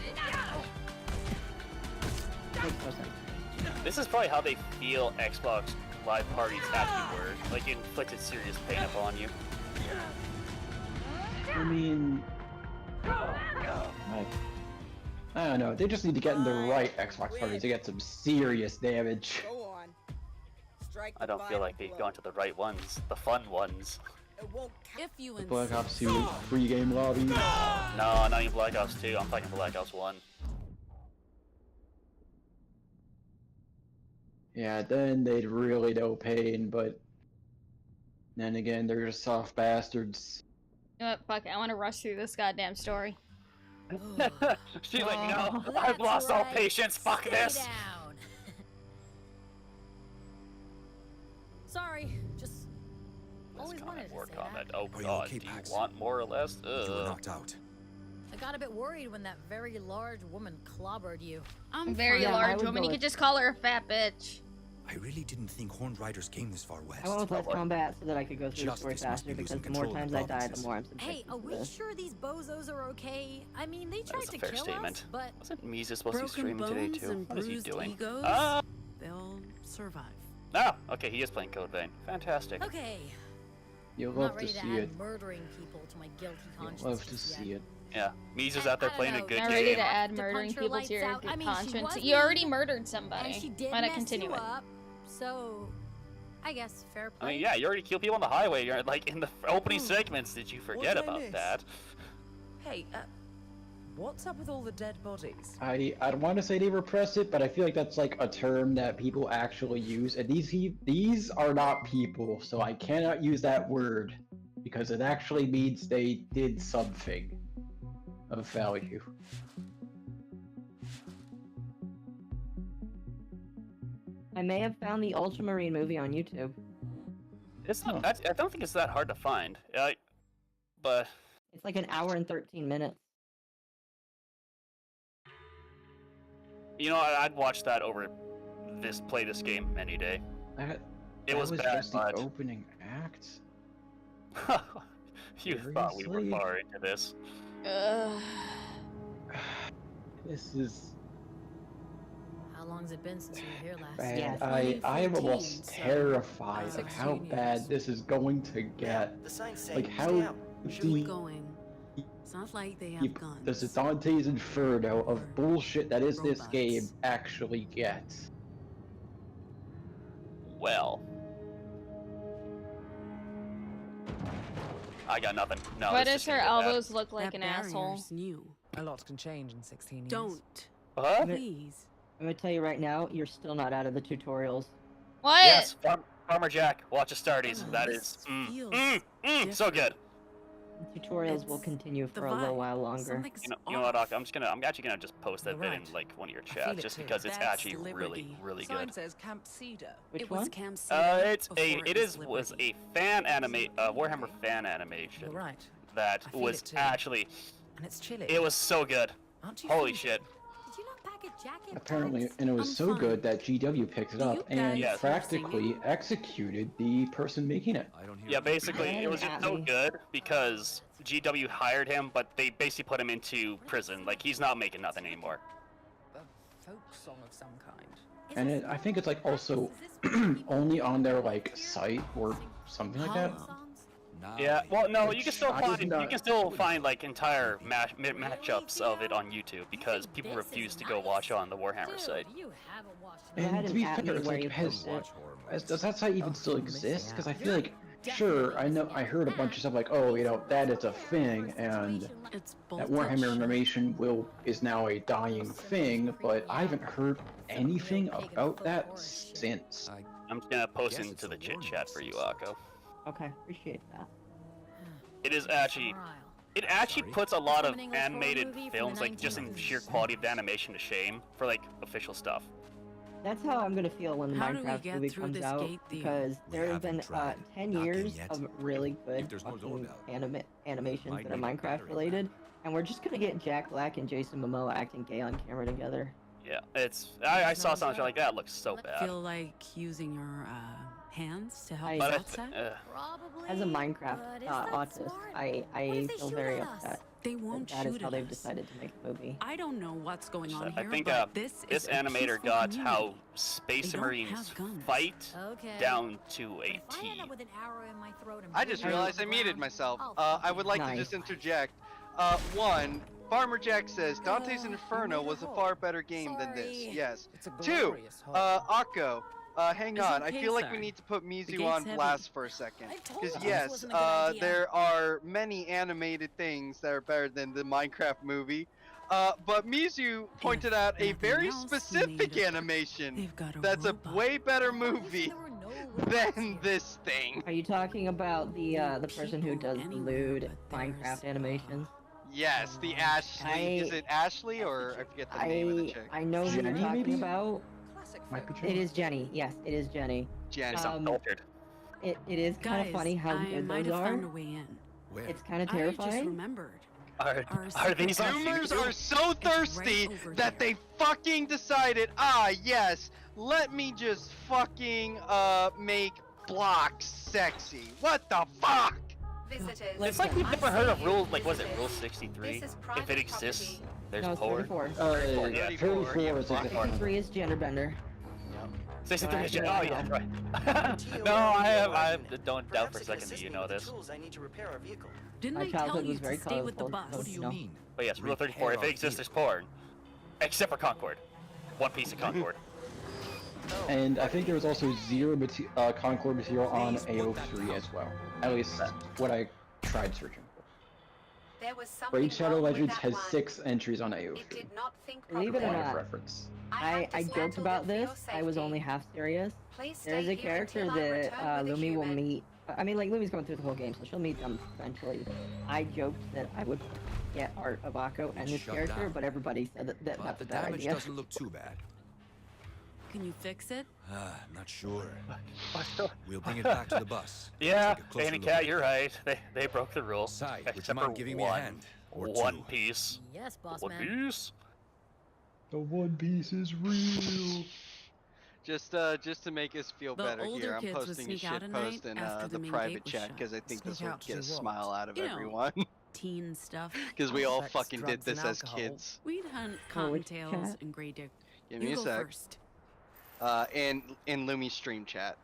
Makes no sense. This is probably how they feel Xbox Live parties actually were. Like, it inflicted serious pain upon you. I mean, I don't know. They just need to get in the right Xbox parties to get some serious damage. I don't feel like they've gone to the right ones, the fun ones. If you The Black Ops 2 free game lobby. No, not even Black Ops 2. I'm talking Black Ops 1. Yeah, then they'd really know pain, but then again, they're just soft bastards. You know what? Fuck it. I want to rush through this goddamn story. She's like, no, I've lost all patience. Fuck this. Down. Sorry, just always wanted to say comment. that. Oh god, do you want more or less? You were knocked out. I got a bit worried when that very large woman clobbered you. I'm very large woman. You could just call her a fat bitch. I really didn't think Horned Riders came this far west. I went with less combat so that I could go through the story faster because the more times I die, the more I'm subjected Hey, are we sure these bozos are okay? I mean, they tried to fair kill statement. us, but Wasn't Mises supposed to be streaming today too? What is he doing? Egos, Ah! they'll survive. Ah! Okay, he is playing Code Vein. Fantastic. okay. You'll I'm not love to ready see to add it. murdering people to my guilty conscience. You'll love to just see yet. it. Yeah, Mises out there playing a good Not game. ready to add To murdering punch her people to your lights out. I mean, she conscience. was You already mean, murdered somebody. And she did Why not mess continue you it? up, so I guess fair I play. mean, yeah, you already kill people on the highway. You're like in the opening segments. Did you forget What did I about miss? that? Hey, what's up with all the dead bodies? I don't want to say they repress it, but I feel like that's like a term that people actually use, and these are not people, so I cannot use that word because it actually means they did something of value. I may have found the Ultramarine movie on YouTube. It's not. I don't think it's that hard to find. But It's like an hour and 13 minutes. you know, I'd watch that over play this game any day. It was bad, just but the opening act. you thought we were Seriously? far into this. This is How long's it been since you were here last? bad. I am almost terrified of how bad this is going to get. The signs say Like how stay out. Keep going. It's not like they have guns. does the Dante's Inferno of bullshit that is this game actually get? Well, I got nothing. No. Why it's does just her gonna get elbows look like That an asshole? barrier's new. A lot can change in 16 years. Don't. Huh? Please. I'm gonna tell you right now, you're still not out of the tutorials. What? Yes, Farmer Jack, watch Astartes. That is so good. The tutorials will continue for a little while longer. You know what, Doc? I'm actually gonna just post that bit in like one of your chats, just because it's actually really good. Sign says Camp Cedar. Which It one? was Camp Cedar Was a fan Warhammer fan animation. You're right. That I feel was it too. actually. And it's chilly. It was so good. Aren't you Holy freezing? shit. Did you not pack a jacket? Apparently, and it was so good that GW picked it Do up you and guys practically executed the person making it. Yeah, basically, it was just so good because GW hired him, but they basically put him into prison. Like, he's not making nothing anymore. A folk song of some kind. And I think it's like also only on their like site or something like that. Yeah, well, no, you can still I just find like entire matchups of it on YouTube because people refuse to go watch it on the Warhammer site. And to be fair, it's like, does that site even still exist? Because I feel like, sure, I heard a bunch of stuff like, oh, you know, that is a thing, and that Warhammer animation is now a dying thing, but I haven't heard anything about that since. I'm just gonna post into the chit chat for you, Akko. Okay, appreciate that. It is actually. It actually puts a lot of animated films, like, just in sheer quality of the animation to shame for, like, official stuff. That's how I'm gonna feel when the How do we Minecraft get movie through comes this out, gate, Theo? because there have been 10 years yet. of really good fucking animations that are Minecraft related, and we're just gonna get Jack Black and Jason Momoa acting gay on camera together. Yeah, I saw something like that. It looks so bad. Feel like using your hands to help I- us But outside? As a Minecraft autist, I feel very upset. They won't that is shoot how at they've us. decided to make the movie. I don't know what's going on I here, think but this this is a animator peaceful got community. how Space They don't Marines have guns. fight Okay. down to a If I T. end up with an arrow in my throat and I just bleeding realized I on the muted ground, myself. I'll I would like to Nice. just interject. One, Farmer Jack says Dante's Inferno was a far better game than this. Sorry. Yes. It's a Two, glorious hobby. Akko, Hang on. okay, I feel like sir. we need to put The Mizu gate's on heavy. blast for a second. I told Because you this yes, wasn't a good idea. there are many animated things that are better than the Minecraft movie. But Mizu pointed out a nothing very else, we specific need animation They've got a that's a robot. way better movie There were no robots than here. this thing. Are you talking about the person who does People lewd anywhere, but Minecraft there's, animations? Yes, the Ashley. Is it Ashley or I forget the name of the chick? I know who you're Jenny, talking maybe? about. Classic Might be fire. true. It is Jenny. Yes, it is Jenny. Jenny. Filtered. It is kind of Guys, funny how I good might those have are. found a way in. Where? It's kind of I just terrifying. remembered. Are Our these Zoomers are so It's right thirsty over that there. they fucking decided, yes, let me just fucking make blocks sexy. What the fuck? Visitors. It's like we've never heard of rule, like, was it Rule 63? This is If private it exists, there's No, it's porn. 34. Yeah, 34, 34 is like 63 is gender bender. 63 is Alright, oh yeah, right. No, I don't doubt for a second that you know this. Didn't My I tell childhood you was to very stay with the colorful. bus? What do you mean? But yes, Rule 34, if it exists, there's porn. Except for Concord. One piece of Concord. And I think there was also zero Concord material on AO3 as well. At least what I tried searching for. There was something Raid Shadow wrong with Legends that has one. 6 entries on AO3. It did not think Believe it or properly. Point of not, reference. I joked about this. I was only half serious. Please There is stay a here character until I that return with a Lumi will human. meet. I mean, like Lumi's going through the whole game, so she'll meet them eventually. I joked that I would get art of Akko and this Shut character, down. but everybody said that But that's the a bad damage idea. doesn't look too bad. Can you fix it? Not sure. We'll bring it back to the bus. Yeah, Take a closer Annie look Cat, at you're right. They broke the rule. Side, would you Except mind for giving me a one. hand? Or One two? piece. Yes, boss One man. piece. The One Piece is real. Just to make us feel The better older here, I'm kids would posting a sneak out shit at post night in after the the main private gate was chat shut. because I think this Sneak will out to get a do what? smile out of You know, everyone. Teen stuff. Because we all Sex, fucking did drugs, and this as alcohol. kids. We'd hunt Oh, which cottontails chat? and gray dick. Give me You a go sec. first. In Lumi's stream chat.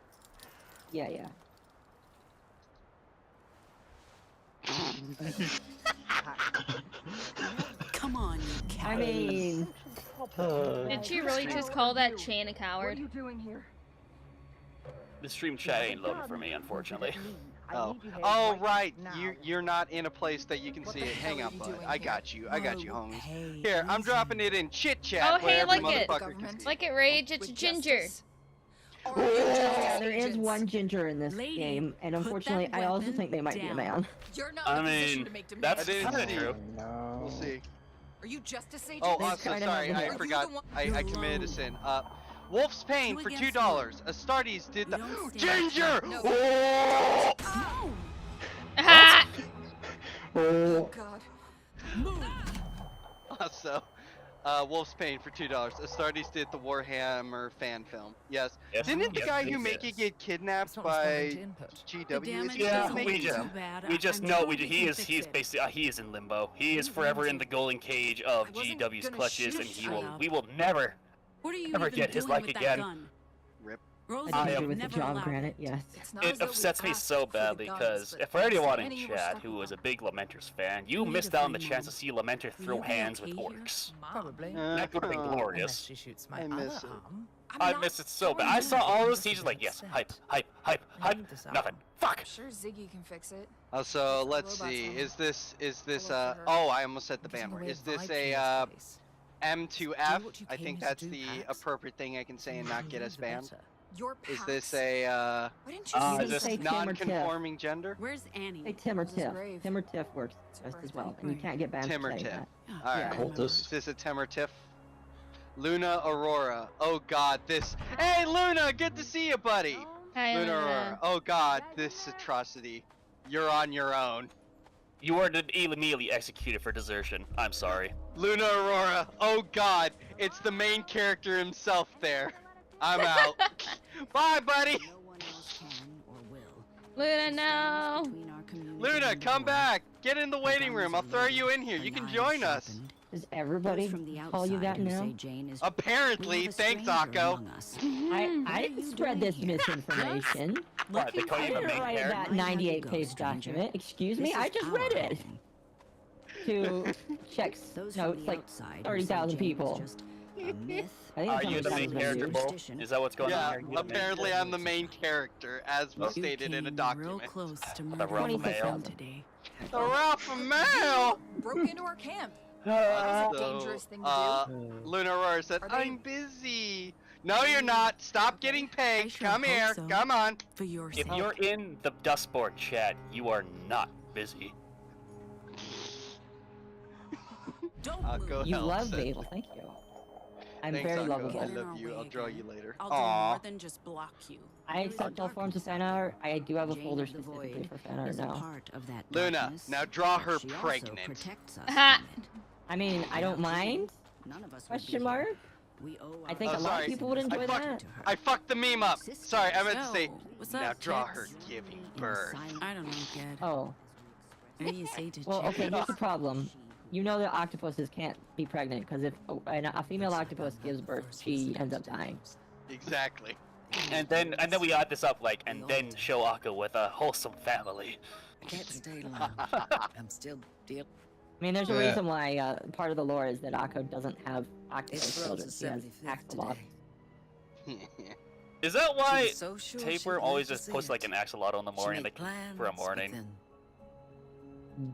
Yeah, yeah. Come on, you cat. I mean, Did she really just call that Chan a coward? doing here? The stream chat ain't loading for me, unfortunately. Oh right, you're not in a place that you can see it. Hang on, bud. I got you, homies. Hey, Here, I'm dropping it in chit chat. Oh, hey, where every like it. motherfucker can see Like it, Rage, it's Ginger. yeah, there is one ginger in this Lady, game, and put that unfortunately, I also weapon think they might be a down. man. You're not I in a position mean, to make that's demands. I didn't kind of see. true. We'll see. Are you Justice Agent? Oh, They also kinda sorry, have I the- forgot. I You're committed a alone. sin. Wolf's Pain Two for against $2. Astartes did You the don't stand Ginger. No. Oh! Oh, Ah! Oh, God. Also, Wolf's Pain for $2. Astartes did the Warhammer fan film. Yes. Yes, Didn't the yes, guy he who did. make it get kidnapped It's not by responding to input. The GW? Is damage he Yeah, doesn't making we just- too bad. We just I'm know told he can is fix he's it. basically he is in limbo. He is forever in the golden cage of I wasn't GW's gonna clutches, shoot and he you. will we will never. What are you Never even get his doing like with again. That gun? Rip. Rosie I I did am you with the never John allowed Granite, yes. It's not It as though we upsets me asked so for the badly guns, because but if for anyone many in were chat stuck who with was a them. big Lamenters fan, you need missed a out on the free chance to mom. see Lamenter Will throw you be hands with okay here? orcs. Probably. That would have been Unless glorious. she shoots my I other miss it. arm. I missed it so bad. I saw all those scenes like yes, hype, hype, hype, I hype. need this Nothing. arm. Fuck. Sure, Ziggy can fix it. Also, It's let's the robot's see. home. Is this I'll look for her. oh, I almost said the Getting Bammer. away Is vibe this from a this place. M2F? what you I came think here to that's do, the Pax. appropriate thing I can say and not get us The banned. better. Your Is Pax. this a Why didn't you You say can just say that? Tim or Tiff. non-conforming gender? Where's Annie? Say Tim or This is Tiff. grave. Tim or Tiff works It's a just as birthday. well, and you can't get banned Tim for or saying Tiff. that. Alright. Yeah. cultist. Is this a Tim or Tiff? Luna Aurora. Oh god, this. Hey Luna, good to see you, buddy. Hi, Luna Luna. Aurora. Oh god, this atrocity. You're on your own. You were immediately executed for desertion. I'm sorry. Luna Aurora. Oh god, it's the main character himself there. I'm out. Bye, buddy. No one else can or will. Luna, no. Between our community Luna, and the come war, back. Get in the the waiting guns room. I'll are throw you loaded, in here. the You can knives join us. sharpened. Does everybody Those from the call you that outside who now? say Jane is Apparently, we have a thanks, stranger Akko. among us. I didn't spread this misinformation. What, they call I you the didn't main write character? that Mind how you 98-page go, stranger. document. Excuse me, This I is just our read it. home. To check Those no, from it's the like outside who say 30,000 Jane is people. just A myth? Are you the main character, Bo? Is that what's going on here? Yeah, apparently I'm the main character, as was stated in a document. Real close to The murdering Ralph my Mail. friend today. The Ralph Mail! Broke into our camp. That was a dangerous thing to do. Luna Aurora said, I'm busy. No, you're not. Stop getting pegged. Come here. so. Come on. For your If sake. you're in the Dustborn chat, you are not busy. Go You help, love said. me. Well, thank you. I'm Thanks, very Akko. lovable. I love you. I'll draw you later. I'll do Aww. more than just block you. I accept all forms of fan art. I do have a folder specifically for fan art now. Part of that Luna, darkness, now draw her she also pregnant. protects us Ha! from it. I mean, I don't mind. None of us would Question be mark? here. We owe I think Oh, a lot sorry. of people would enjoy that. I fucked the meme up. Sorry, I meant to say, what's now up, draw Tex? her giving birth. I don't know, kid. Oh. What do you say to Well, Jack? okay, here's the problem. You know that octopuses can't be pregnant, because if a female octopus gives birth, she ends up dying. Exactly. And then we add this up, like, and then show Akko with a wholesome family. I can't stay long. I'm still deal. I mean, there's a reason why part of the lore is that Akko doesn't have octopus children. She has axolotl. Is that why so sure Tapeworm she'd always like to just see puts it. like an axolotl in the morning, like for a morning?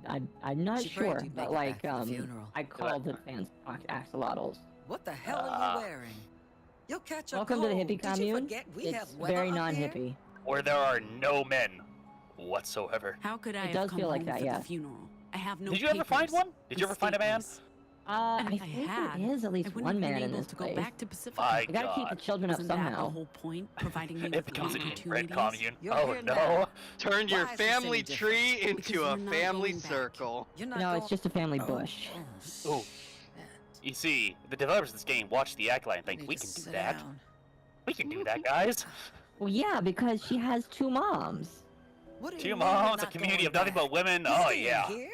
I'm not She prayed sure, you'd but make it like, back for the funeral. I called the fans axolotls. What the hell are you wearing? You'll catch a Welcome to the cold. hippie Did you commune. forget we It's have weather very up non-hippie. here? Where there are no men whatsoever. How could I It have does come feel like home that, for yeah. the funeral? I have no Did you ever find papers one? Did you and ever find a man? statements. I And if think I had, there is at least I wouldn't one have been man in able this to go place. back to Pacific. My I gotta keep the God. children up Isn't that the somehow. whole point? Providing me It with becomes an inbred opportunities? commune. You're Oh here no. now. Turn your Why is this family any tree different? Because into a we're not family going back. circle. You're not No, going... it's just a family bush. Ooh. You see, the developers of this game watch the act line and think, Need we to can do sit that. down. We can do that, guys. Well, yeah, because she has two moms. What do you Two mean you're moms, a not community going of nothing back? but women. You Oh staying yeah. Here?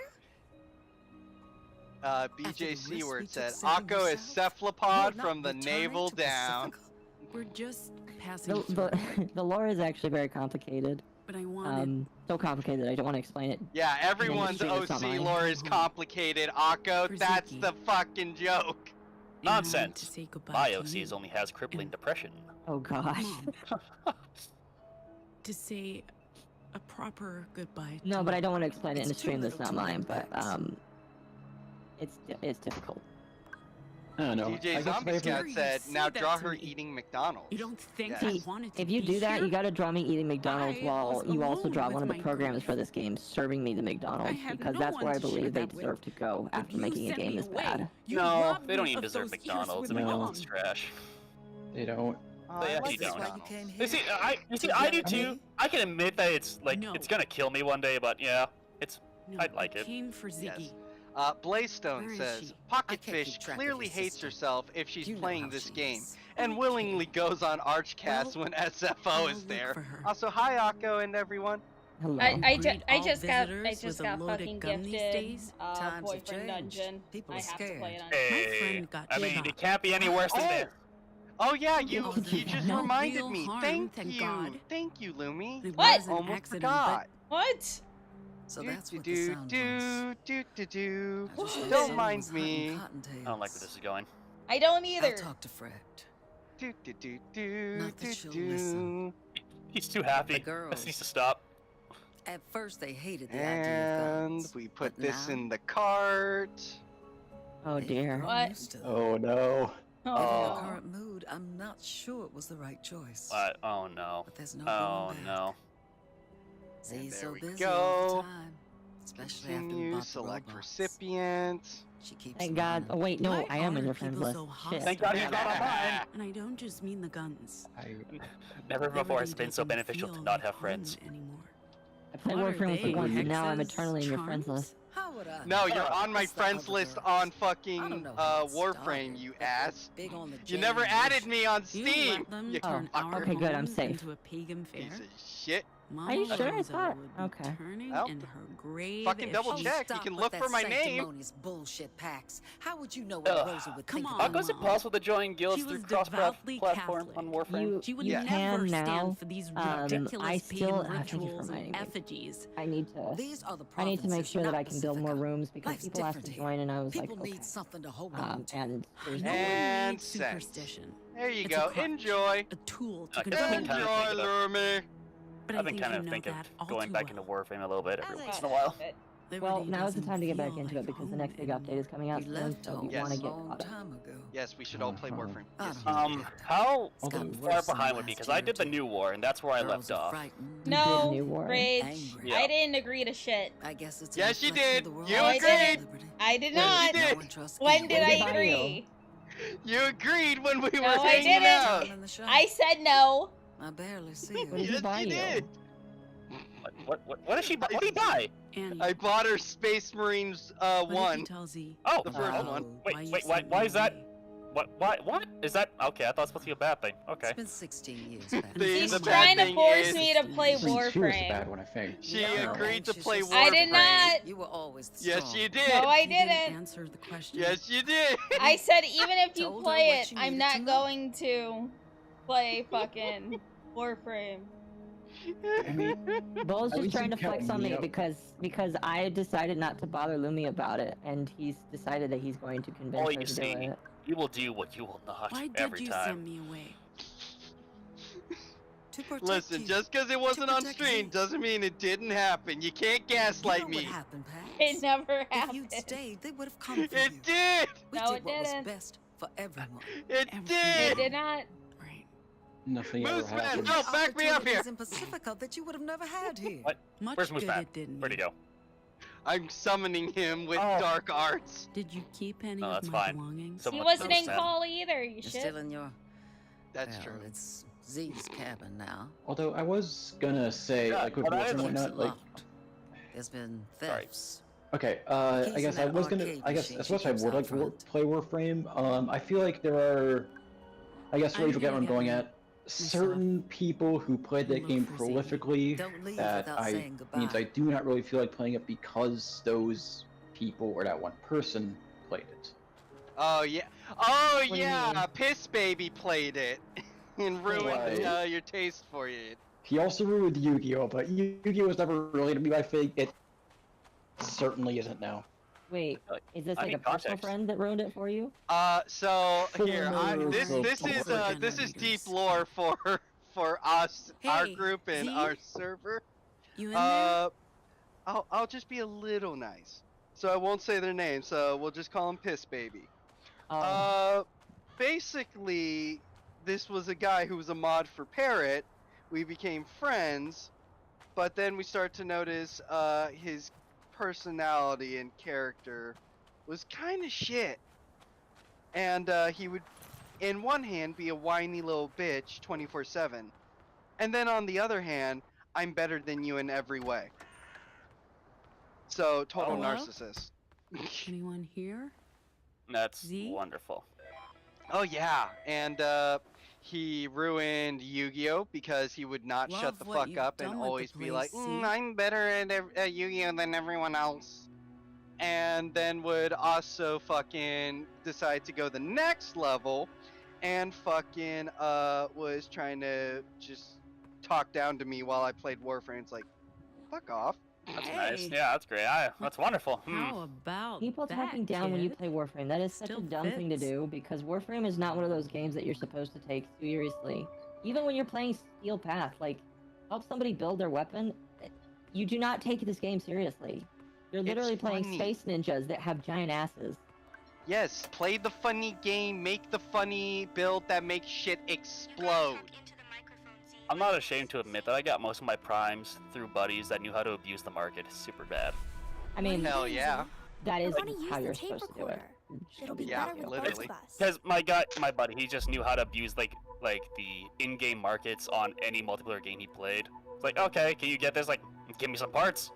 BJC risk word we said, took saving Akko is yourself, cephalopod you're from not the returning navel to down. Pacifica? We're just passing through. The lore is actually very complicated. But I wanted. So complicated I don't want to explain it. Yeah, everyone's stream is not OC mine. lore is complicated, Akko. That's the fucking joke. Nonsense. To say goodbye My to OCs you. only has crippling depression. Oh gosh. To say a proper goodbye. No, to but my- I don't want to explain it in a It's too stream that's little, not too mine. late, But Max. it's difficult. I don't know. I DJ guess Zombie if I- Scout said, say now that draw to her me. eating McDonald's. You don't think Yes. I wanted to If you be do that, here? you gotta draw me eating McDonald's I while was you also alone draw with one of the my programs grief. for this game, serving me the McDonald's, had because no that's one where I to share believe they that with. deserve to go But after you making a sent game me this away. bad. You No, robbed they don't me even of deserve those years McDonald's. with The my McDonald's is mom. trash. They don't. Oh, They I actually like don't. Why you McDonald's. came You here? see, To I do get too. me? I can admit that it's like No. it's gonna kill me one day, but yeah, it's. No, I'd like I it. came for Ziggy. Yes. Blaystone Where is says, she? Pocket I can't Fish keep track of clearly your hates sister. herself if she's You know playing how this she game, is. and willingly goes on Archcast Well, when SFO I'll is look there. for her. Also, hi Akko and everyone. Hello. I Greet all just got visitors with a loaded fucking gun these gifted days. Times have boyfriend changed. dungeon. People I are have to play it on. Hey, friend got I mean, shot. it can't be any worse than this. Oh yeah, you Oh, you just no reminded real me. harm, thank God. Thank you, Lumi. It What? was an Almost accident, forgot. What? So that's what the sound was. do. I just thought Don't someone mind was hunting me. cottontails. I don't like where this is going. I don't I'll either. talk to Fred. Do. Not that she'll listen. He's too happy. The girls. This needs to stop. At first, they hated the idea of And guns. we put but this now, in the cart. Oh they've dear. grown What? used to it. Oh no. Oh, Given Oh. the current mood, I'm not sure it was the right choice. Oh no. But there's no Oh going back. no. Z's There so we busy all go. the time. Especially after we Continue, bought the select robots. recipient. She keeps Thank God. Oh running. wait, no, Why I am in are your friends people list. so Shit. Thank God he's not on mine. And I don't just mean the guns. Never before has it Everything been so doesn't beneficial to feel not like have home friends. Anymore. I played What are Warframe with they, you once, and now I'm hexes, eternally in your friends charms? list. How would I No, know? you're on my It's the friends other list girls. on I fucking don't know how it Warframe, started, you but they were ass. big on the You never Jane added Bush. me on You Steam. let them You turn Oh, our okay, good, I'm home safe. into a pagan fair. piece of shit. Are you sure? I thought. Okay. Well, in her grave fucking double check. You can look for my name. Bullshit packs. How would you know what Rosa would think about? Was it possible to join guilds through cross-platform on Warframe? She would You never can stand now. for these I ridiculous still pagan thank you for rituals and reminding me. effigies. I need to. These are the I need to make provinces, sure that not I can build more Pacifica. rooms because Life's people asked to different join, and I was People like, okay. need something to hold on to. And there's No one And needs sent. superstition. There you It's a go. crutch, Enjoy. a tool to Okay, control. Enjoy, Lurmy. But I've been kind of thinking of going back into Warframe a little bit every once in a while. Well, now is the time to get back into it because the next big update is coming out soon, so we want to get caught up. Yes, we should all play Warframe. Yes, How far behind would be? Because I did the new war, and that's where I left off. No, New War. Rage. Yeah. I didn't agree to shit. I guess it's Yes, you did. You No, I agreed. didn't. I did Yes, not. you did. When did What I did I agree? You agreed when we were No, I hanging out. didn't. I said no. I barely see it. What did he Yes, buy you you? did. What did she buy? What did he buy? I bought her Space Marines 1. Oh, The first one. Wait, why is that? What? Is that? Okay, I thought it was supposed to be a bad thing. Okay. It's been 16 years back. She's the bad trying to thing force is- me to play She was the Warframe. bad one, I think. She agreed to play Warframe. I did not. You were always the Yes, strong. you did. No, I You didn't. answer the question. Yes, you did. I said even if you Told her play what it, you I'm needed to not know. going to play fucking Warframe. I mean, Bull's At just least trying you to flex count on me me up. because I decided not to bother Lumi about it, and he's decided that he's going to convince All her you to see, do it. you will do what you will not Why did every you time. send me away? To protect Listen, you. just because it wasn't on protect stream you. doesn't mean it didn't happen. You can't gaslight You know me. what happened, Pat? It never If happened. you'd stayed, they would have come for you. It did. We No, did it what didn't. was best for everyone. It It did. did not. nothing ever Mooseman, happened. no, back me up here. Opportunities in Pacifica that you would have never had here. What? Much Where's good Mooseman? it did me. Where'd he go? I'm summoning him with Oh. dark arts. Did you keep any No, of that's my fine. belongings? So He much wasn't in upset. call either, you You're shit. still in your... That's well, true. It's Z's cabin now. Although I was gonna say, Yeah, like with but that Warframe and is- whatnot, like, Locked. There's been thefts. okay, Keys I in guess I that was gonna, arcade I guess machine as she much as I keeps would out like to front. play Warframe, I feel like there are, I guess I'm Rage will get what I'm gonna going get at, certain people who played that Look game for Z. prolifically Don't leave that without I saying means I goodbye. do not really feel like playing it because those people or that one person played it. Oh yeah. Oh do you yeah. mean? Piss Baby played it and ruined Right. your taste for it. He also ruined Yu-Gi-Oh, but Yu-Gi-Oh was never really to be my thing. It certainly isn't now. Wait, is this I like need a personal context. friend that ruined it for you? So here, this Former is deep lore for us, our Hey, group and Z? our server. You in there? I'll just be a little nice, so I won't say their name. So we'll just call him Piss Baby. Basically, this was a guy who was a mod for Parrot. We became friends, but then we started to notice his personality and character was kind of shit. And he would, in one hand, be a whiny little bitch 24/7, and then on the other hand, I'm better than you in every way. So total Hello? narcissist. Anyone here? That's Z? wonderful. Oh yeah, and he ruined Yu-Gi-Oh because he would not shut Love the what fuck you've up done and with the always be like, place, Z. I'm better at Yu-Gi-Oh than everyone else. And then would also fucking decide to go the next level and fucking was trying to just talk down to me while I played Warframe. It's like, fuck off. That's Hey. nice. Yeah, that's great. That's wonderful. How about People that, talking down when you kid? play Warframe, that is such Still a dumb thing to fits. do because Warframe is not one of those games that you're supposed to take seriously. Even when you're playing Steel Path, like, help somebody build their weapon, you do not take this game seriously. You're literally playing funny. space ninjas that have giant asses. Yes, play the funny game, make the funny build that makes shit explode. I'm not ashamed to admit that I got most of my primes through buddies that knew how to abuse the market super bad. I mean, Hell yeah. that is wanna use how the you're tape supposed to do it. recorder. It'll be Yeah, better with literally. both of us. Because my buddy, he just knew how to abuse like the in-game markets on any multiplayer game he played. It's like, okay, can you get this? Like, give me some parts.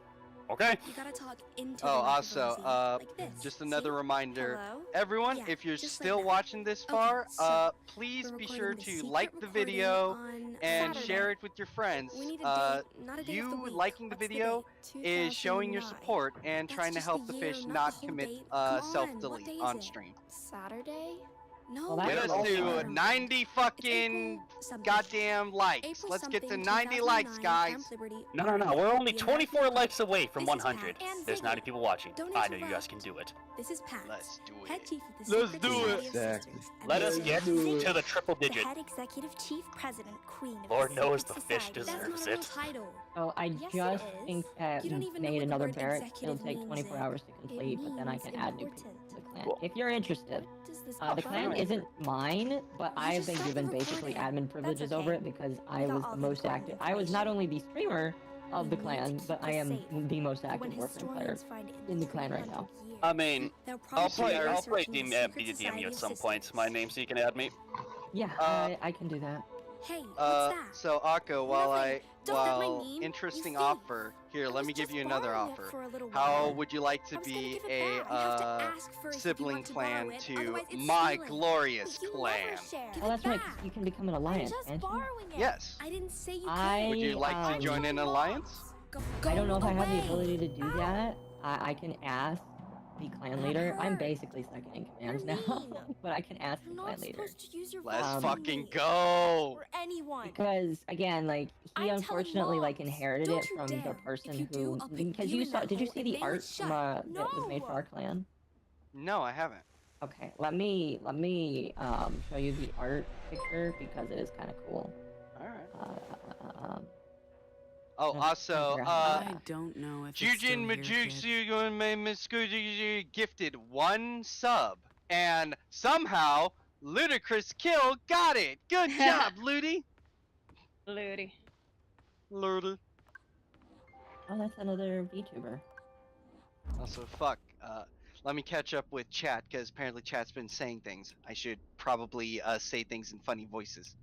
Okay. You gotta talk into Oh, the also, like this. just another See? reminder, Hello? everyone, Yeah, if you're just still like that. watching this Okay, far, so please we're be recording sure the to secret like the recording video on and Saturday. share it with your friends. We need a date, not a day of the You week. liking the What's video date? is showing your 2009. support and That's trying to just help the the year, fish not not the whole commit date. Come on, what self-delete day is on it? stream. Saturday? No. Well, Get that's us to awesome. 90 fucking goddamn likes. April Let's get to something, 90 likes, 2009, guys. Camp Liberty, No, Oregon. we're only The 24 American likes away from This is 100. Pat and There's 90 Ziggy. people watching. Don't I know you guys can interrupt. do it. This is Pat. Let's do Head it. chief of the Let's Secret do Society it. of Exactly. Sisters. And Let us this get is to the triple the digit. head executive chief president queen of Lord the knows Secret the fish Society. deserves That's not a real it. title. Oh, I Yes, it just is. think You don't even know made what the another word barrack. It'll executive take means 24 in- hours to complete, but then I can add new people important. to the clan. Cool. If you're interested. Does this The clan bug? isn't mine, but I've just been stopped given the basically recording. admin privileges okay. over it because I got was all the the most important active. I was not only the streamer of the We need to clan, keep but I this am safe. the most When active Warframe player historians find in the clan right now. I mean, They'll I'll probably play be DM, researching the Secret DM you Society at of some point. Sisters. My name so you can add me. Yeah, I can do that. Hey, what's that? So Akko, while Nothing. Don't hurt my knee. interesting You see, offer, here, I let was me give just you another borrowing it offer. for a little How while. would you like to I was gonna be give it a back. You have to ask first if you sibling want to borrow clan it, to otherwise it's my stealing. glorious You clan? never share. Give Oh, it that's right. back. You can become an I'm alliance, just can't you? borrowing it. Yes. I didn't say you I, Would you like to join in an alliance? Go I don't know if I have the away. ability to do that. I can ask the clan leader. I'm basically second in command now, but I can ask the You're clan not leader. supposed to use your Let's voice on fucking me. go! Or anyone. Because again, like he I'm unfortunately telling like moms, inherited don't it you from dare. the If person you do, who I'll pick because you you in saw that did you hole see and the they will art shut. from that was made for No. our clan? No, I haven't. Okay, let me show you the art picture because it is kind of cool. Alright. Oh, That's also, I don't know if it's Jujin still here, kid. gifted 1 sub, and somehow Ludicrous Kill got it. Good job, Ludi. Ludi. Ludi. Oh, that's another VTuber. Also, fuck. Let me catch up with chat because apparently chat's been saying things. I should probably say things in funny voices.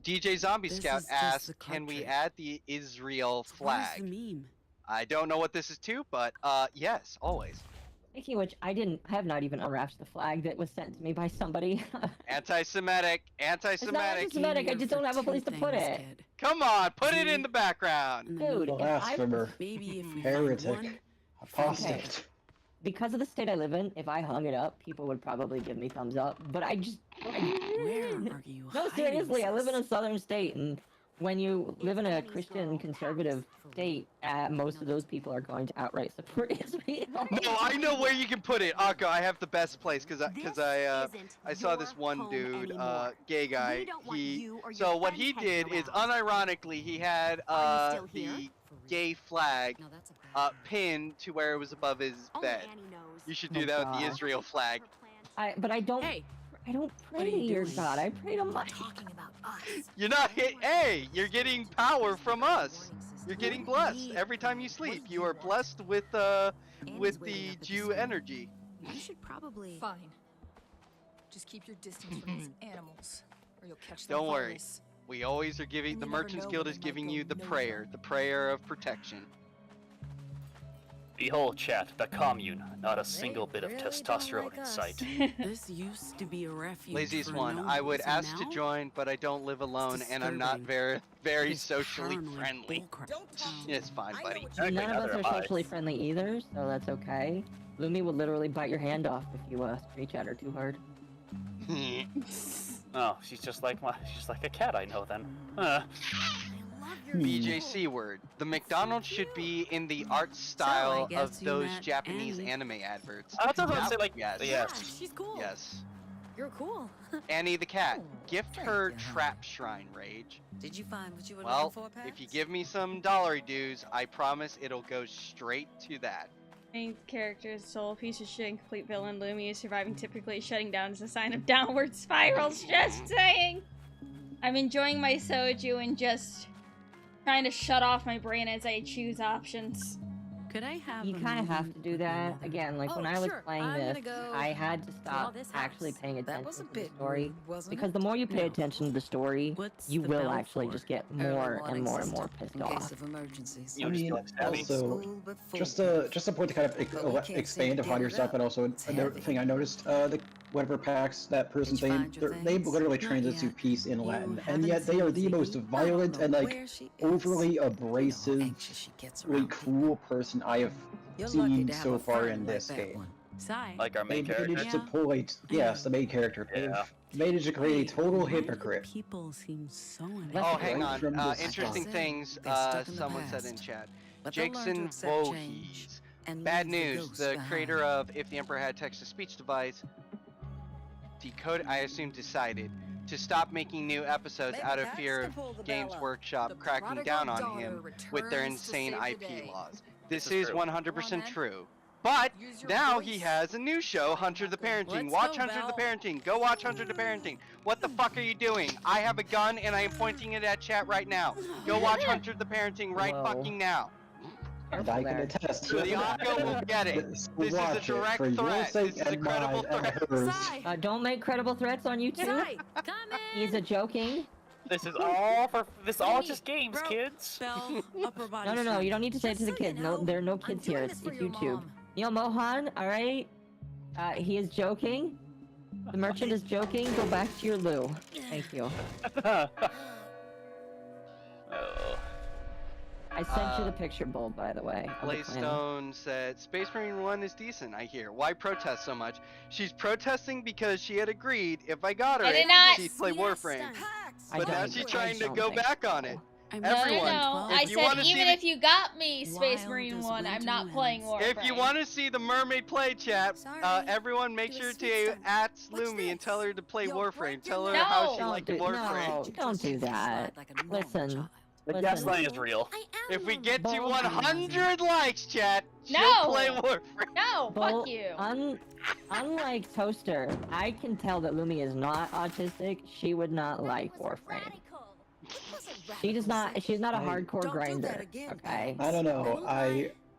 DJ Zombie This Scout is just asked, the "Can we cartridge. add the Israel So what is flag?" the meme? I don't know what this is to, but yes, always. Speaking of which, I have not even unwrapped the flag that was sent to me by somebody. Anti-Semitic, It's not anti-Semitic. anti-Semitic, I just don't have a place to put it. Kid. Come on, put it in the background. Dude, if I Blasphemer. Maybe if we find Heretic. one, Apostate. because of the state I live in, if I hung it up, people would probably give me thumbs up. But I just where are you no, hiding seriously, I live in a this? southern state, and when you live in a Christian conservative state, most of those people are going to outright support Israel. No, I know where you can put it, Akko. I have the best place because I saw this one dude, gay guy. So what he did is unironically he had the gay flag pinned to where it was above his bed. You should do that with the Israel flag. But I don't. Hey, I don't what are pray to you your doing? God. I pray to mine. Talking about us. You're not hit. Hey, you're getting power from us. You're getting blessed every time you sleep. You are blessed with the Jew energy. You should probably. Fine. Just keep your distance from these animals, or you'll catch the Don't worry. virus. We always are giving. And The you never Merchants know Guild when is it might giving go you the nowhere. prayer of protection. Behold, chat, the commune. Not a single bit of testosterone in sight. This used to be a refuge Laziest for one. I would nomads, and ask to now join, but I don't live alone, and I'm not disturbing. very it is socially paranoid friendly. bullcrap. It's fine, buddy. Exactly, None of us neither are am I. socially friendly either, so that's okay. Lumi will literally bite your hand off if you screech at her too hard. Oh, she's just like a cat I know then. BJC word. The McDonald's should be in the art style guess of you those met Japanese Annie. anime adverts. I was about to say, like, yes. Yeah, yes. she's cool. Yes. You're cool. Annie the cat. Gift her trap shrine rage. Did you find what you were Well, looking for, Pat? if you give me some dollary dues, I promise it'll go straight to that. Main character's soul, piece of shit, and complete villain. Lumi is surviving, typically shutting down is a sign of downward spirals. Just saying. I'm enjoying my soju and just trying to shut off my brain as I choose options. Could I have You kind of have to do that. Again, like when I was playing this, I had to stop actually paying attention to the story. Because the more you pay attention to the story, you will actually just get more and more and more pissed off. I mean, also, just a point to kind of expand upon your stuff, and also another thing I noticed, whatever packs that person's name, they literally translate to peace in Latin, and yet they are the most violent and like overly abrasive, really cruel person I have seen so far in this game. Like our main character? They managed to pull a, yes, the main character. They've managed to create a total hypocrite. People seem so Oh, hang on. Interesting things someone said in chat. Jackson Voorhees. Bad news. The creator of If the Emperor Had Text-to-Speech Device I assume decided to stop making new episodes out of fear of Games Workshop cracking down on him with their insane IP laws. This is 100% true. But now he has a new show, Hunter the Parenting. Watch Hunter the Parenting. Go watch Hunter the Parenting. What the fuck are you doing? I have a gun and I am pointing it at chat right now. Go watch Hunter the Parenting right fucking now. And I can attest to The Occo will get it. This is a direct threat. This is a credible threat. Don't make credible threats on YouTube. He's a joking. This is all just games, kids. No, you don't need to say it to the kids. No, there are no kids here. It's YouTube. Neil Mohan, alright? He is joking. The merchant is joking. Go back to your loo. Thank you. I sent you the picture, Bull, by the way. Blaystone said, Space Marine 1 is decent, I hear. Why protest so much? She's protesting because she had agreed if I got her she'd play Warframe. But now she's trying to go back on it. Everyone, no. I said even if you got me Space Marine 1, I'm not playing Warframe. If you want to see the mermaid play chat, everyone make sure to at Lumi and tell her to play Warframe. Tell her how she liked Warframe. No, don't do that. Listen. The gaslight is real. If we get to 100 likes, chat, she'll play Warframe. No, fuck you. Unlike Toaster, I can tell that Lumi is not autistic. She would not like Warframe. She's not a hardcore grinder. Okay. I don't know.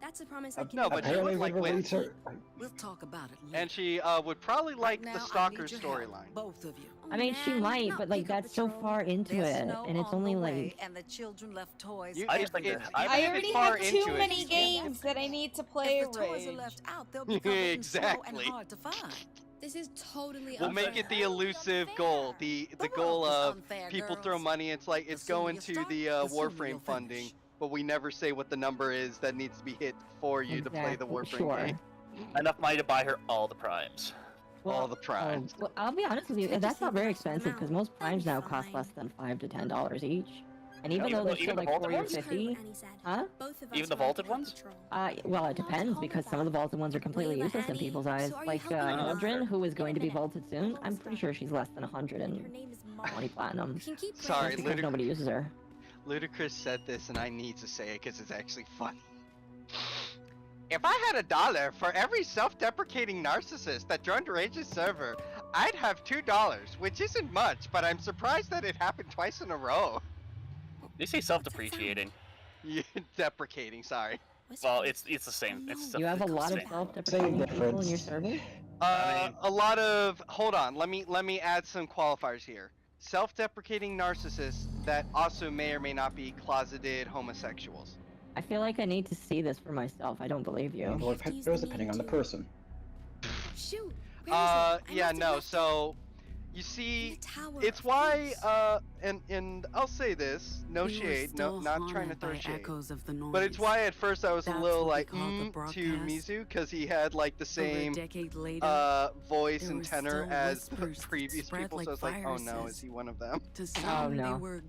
That's a promise I can No, but she would like Winston. We'll talk about it later. And she would probably like the Stalker storyline. Both of you. I mean, she might, but like that's so far into it, and it's only like. And the children left toys. I just think I already have too many games that I need to play. If the toys are left out, they'll become exactly. and hard to find. This is totally We'll make it the elusive goal, the goal of people throw money. It's like it's going to the Warframe funding, but we never say what the number is that needs to be hit for you to play the Warframe game. Enough money to buy her all the primes. All the primes. Well, I'll be honest with you, that's not very expensive because most primes now cost less than $5 to $10 each. And even though they're still like 40 or 50, huh? Even the vaulted ones? Well, it depends because some of the vaulted ones are completely useless in people's eyes. Like Aldrin, who is going to be vaulted soon, I'm pretty sure she's less than 120 platinum. Sorry, because nobody uses her. Ludacris said this, and I need to say it because it's actually funny. If I had $1 for every self-deprecating narcissist that joined Rage's server, I'd have $2, which isn't much, but I'm surprised that it happened twice in a row. You say self-deprecating. Deprecating, sorry. Well, it's the same. You have a lot of self-deprecating people in your server? A lot of... Hold on, let me add some qualifiers here. Self-deprecating narcissists that also may or may not be closeted homosexuals. I feel like I need to see this for myself. I don't believe you. Well, it goes depending on the person. Shoot. Yeah, no, so... You see, it's why, and I'll say this, no shade, not trying to throw shade, but it's why at first I was a little like, to Mizu, because he had like the same voice and tenor as previous people, so it's like, oh no, is he one of them? Oh no.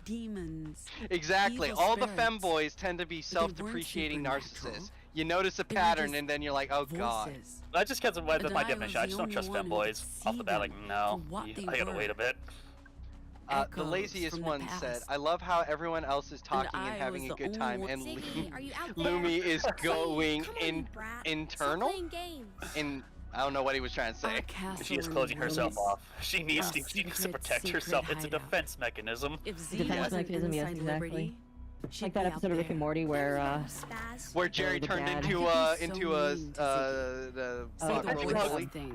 Demons. Exactly, all the femboys tend to be self-depreciating narcissists. You notice a pattern and then you're like, oh god. That's just because of my definition. I just don't trust femboys off the bat. Like, no, I gotta wait a bit. The laziest one said, I love how everyone else is talking and having a good time, and Lumi is going internal? I don't know what he was trying to say. She is closing herself off. She needs to protect herself. It's a defense mechanism. Defense mechanism, yes, exactly. Like that episode of Rick and Morty where Jerry turned dad. into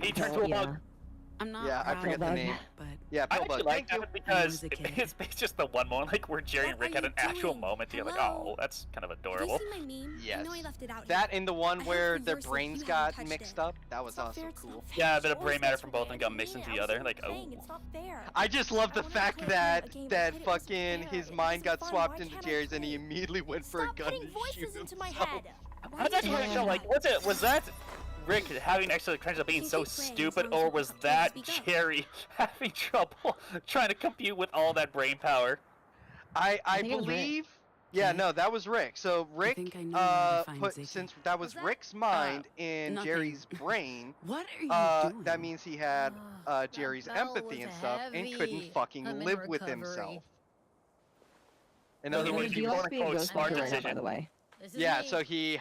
He turned to a bug. I'm not Yeah, I forget the name. But Yeah, I Pillbug. actually like that because it's just the one moment like where Jerry and Rick had an actual moment. You're like, oh, that's kind of adorable. Yes. That and the one where their brains got mixed up. That was also cool. Yeah, a bit of brain matter from both of them got mixed into the other. Like, oh. I just love the fact that fucking his mind got swapped into Jerry's and he immediately went for a gun to shoot himself. I was actually show, like, was that Rick having extra credits of being so stupid, or was that Jerry having trouble trying to compute with all that brain power? I believe. Yeah, no, that was Rick. So Rick since that was Rick's mind in Jerry's brain. What are you doing? That means he had Jerry's empathy and stuff, and couldn't fucking live with himself. In other words, he quote smart decision. By the way. Yeah, so he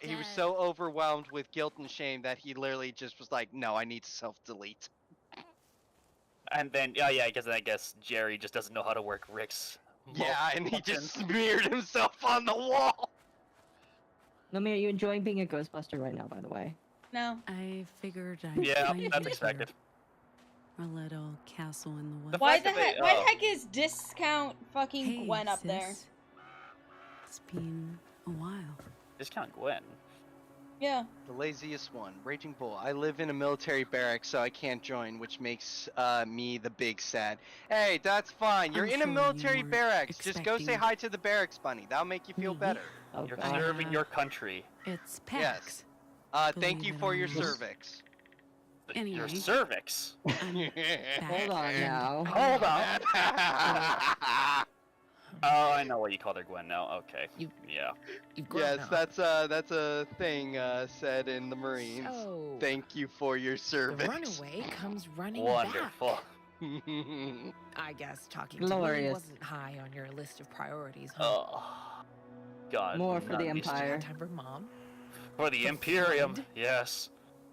was so overwhelmed with guilt and shame that he literally just was like, no, I need to self-delete. And then, I guess Jerry just doesn't know how to work Rick's. Yeah, and he just smeared himself on the wall. Lumi, are you enjoying being a Ghostbuster right now, by the way? No. I figured I'd Yeah, find that's you expected. Our little castle in the woods. Why the heck is discount fucking Gwen up there? It's been a while. Discount Gwen. Yeah. The laziest one, Raging Bull. I live in a military barracks, so I can't join, which makes me the big sad. Hey, that's fine. You're in a military barracks. Just go say hi to the barracks bunny. That'll make you feel better. You're serving your country. It's PAX. Yes. Thank you for your cervix. Anyway. Your cervix. Hold on now. Hold on. Oh, I know what you call her, Gwen now. Okay. Yeah. Yes, that's a thing said in the Marines. So, thank you for your service. The runaway comes running Wonderful. back. I guess talking Glorious. to me wasn't high on your list of priorities, huh? Oh, God. More for the Empire. Time for Mom? For the Imperium, yes.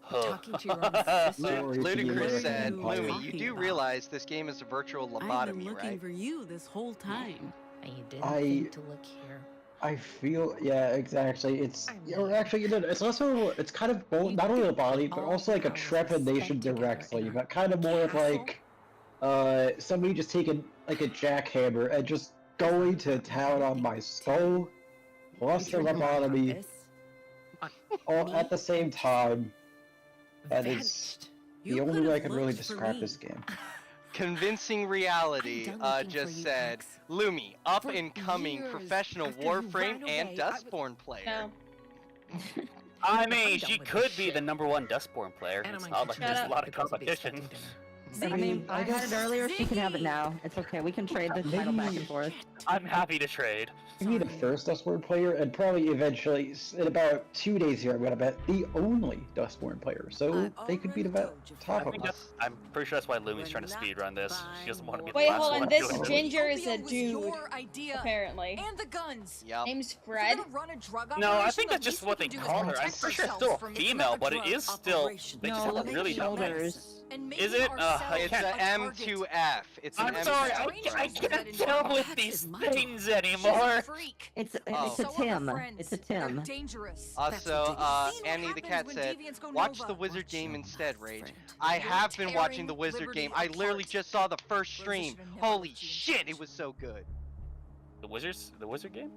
Talking to your own sister? Ludicrous said, Lumi, you do realize this game is a virtual lobotomy, I've been looking right? for you this whole time. And you didn't think to look here. I feel, yeah, exactly. It's, actually, it's also, it's kind of not only a body, but also like a trepidation directly, but kind of more of like, somebody just taking like a jackhammer and just going to town on my skull, plus the lobotomy, all at the same time. That is the only way I can really describe this game. Convincing Reality just said, Lumi, up-and-coming professional Warframe and Dustborn player. No. I mean, she could be the #1 Dustborn player. It's not like there's a lot of competition. I mean, I had it earlier, she can have it now. It's okay, we can trade the title back and forth. I'm happy to trade. Maybe the first Dustborn player, and probably eventually, in about 2 days here, I'm gonna bet the only Dustborn player. So they could be the top of us. I'm pretty sure that's why Lumi's trying to speedrun this. She doesn't want to be the Wait, last hold one on. This doing ginger is a dude, your idea. apparently. And the guns. Yep. Name's Fred. No, I think that's just what they call her. I'm pretty sure it's still a female, but it is still. They just have really shoulders. Is it? It's an M2F. It's an I'm sorry, I can't tell with these things anymore. It's a Tim. It's a Tim. Also, Annie the cat said, watch the Wizard game instead, Rage. I have been watching the Wizard game. I literally just saw the first stream. Holy shit, it was so good. The Wizard game?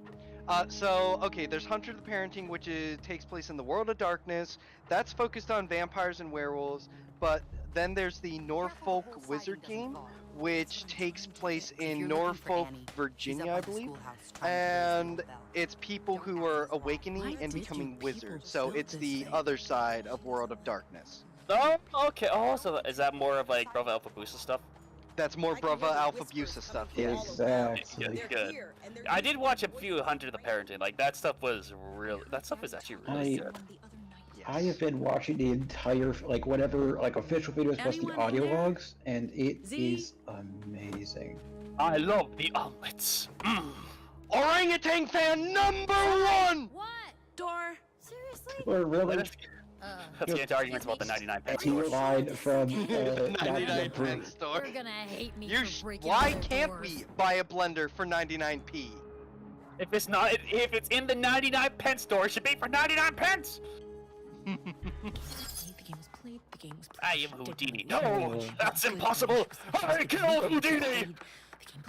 Okay, there's Hunter the Parenting, which takes place in the world of darkness. That's focused on vampires and werewolves, but then there's the Norfolk Wizard game, which takes place in Norfolk, Virginia, I believe. And it's people who are awakening and becoming wizards. So it's the other side of World of Darkness. Oh, okay. Oh, so is that more of like Bravo Alpha Booster stuff? That's more Bravo Alpha Busa stuff, yes. Exactly. Good. I did watch a few Hunter the Parenting. Like that stuff was real. That stuff is actually really good. I have been watching the entire, like, whatever, like, official videos plus the audio logs, and it is amazing. I love the omelets. Orangutan fan #1! What? Door. Seriously? Or really? Let's get into arguments about the 99 pence T line from 99 pence store. You're gonna hate me for breaking Why all the can't doors. we buy a blender for 99p? If it's not, if it's in the 99-pence store, it should be for 99 pence. I am Houdini. No, that's impossible. I killed Houdini.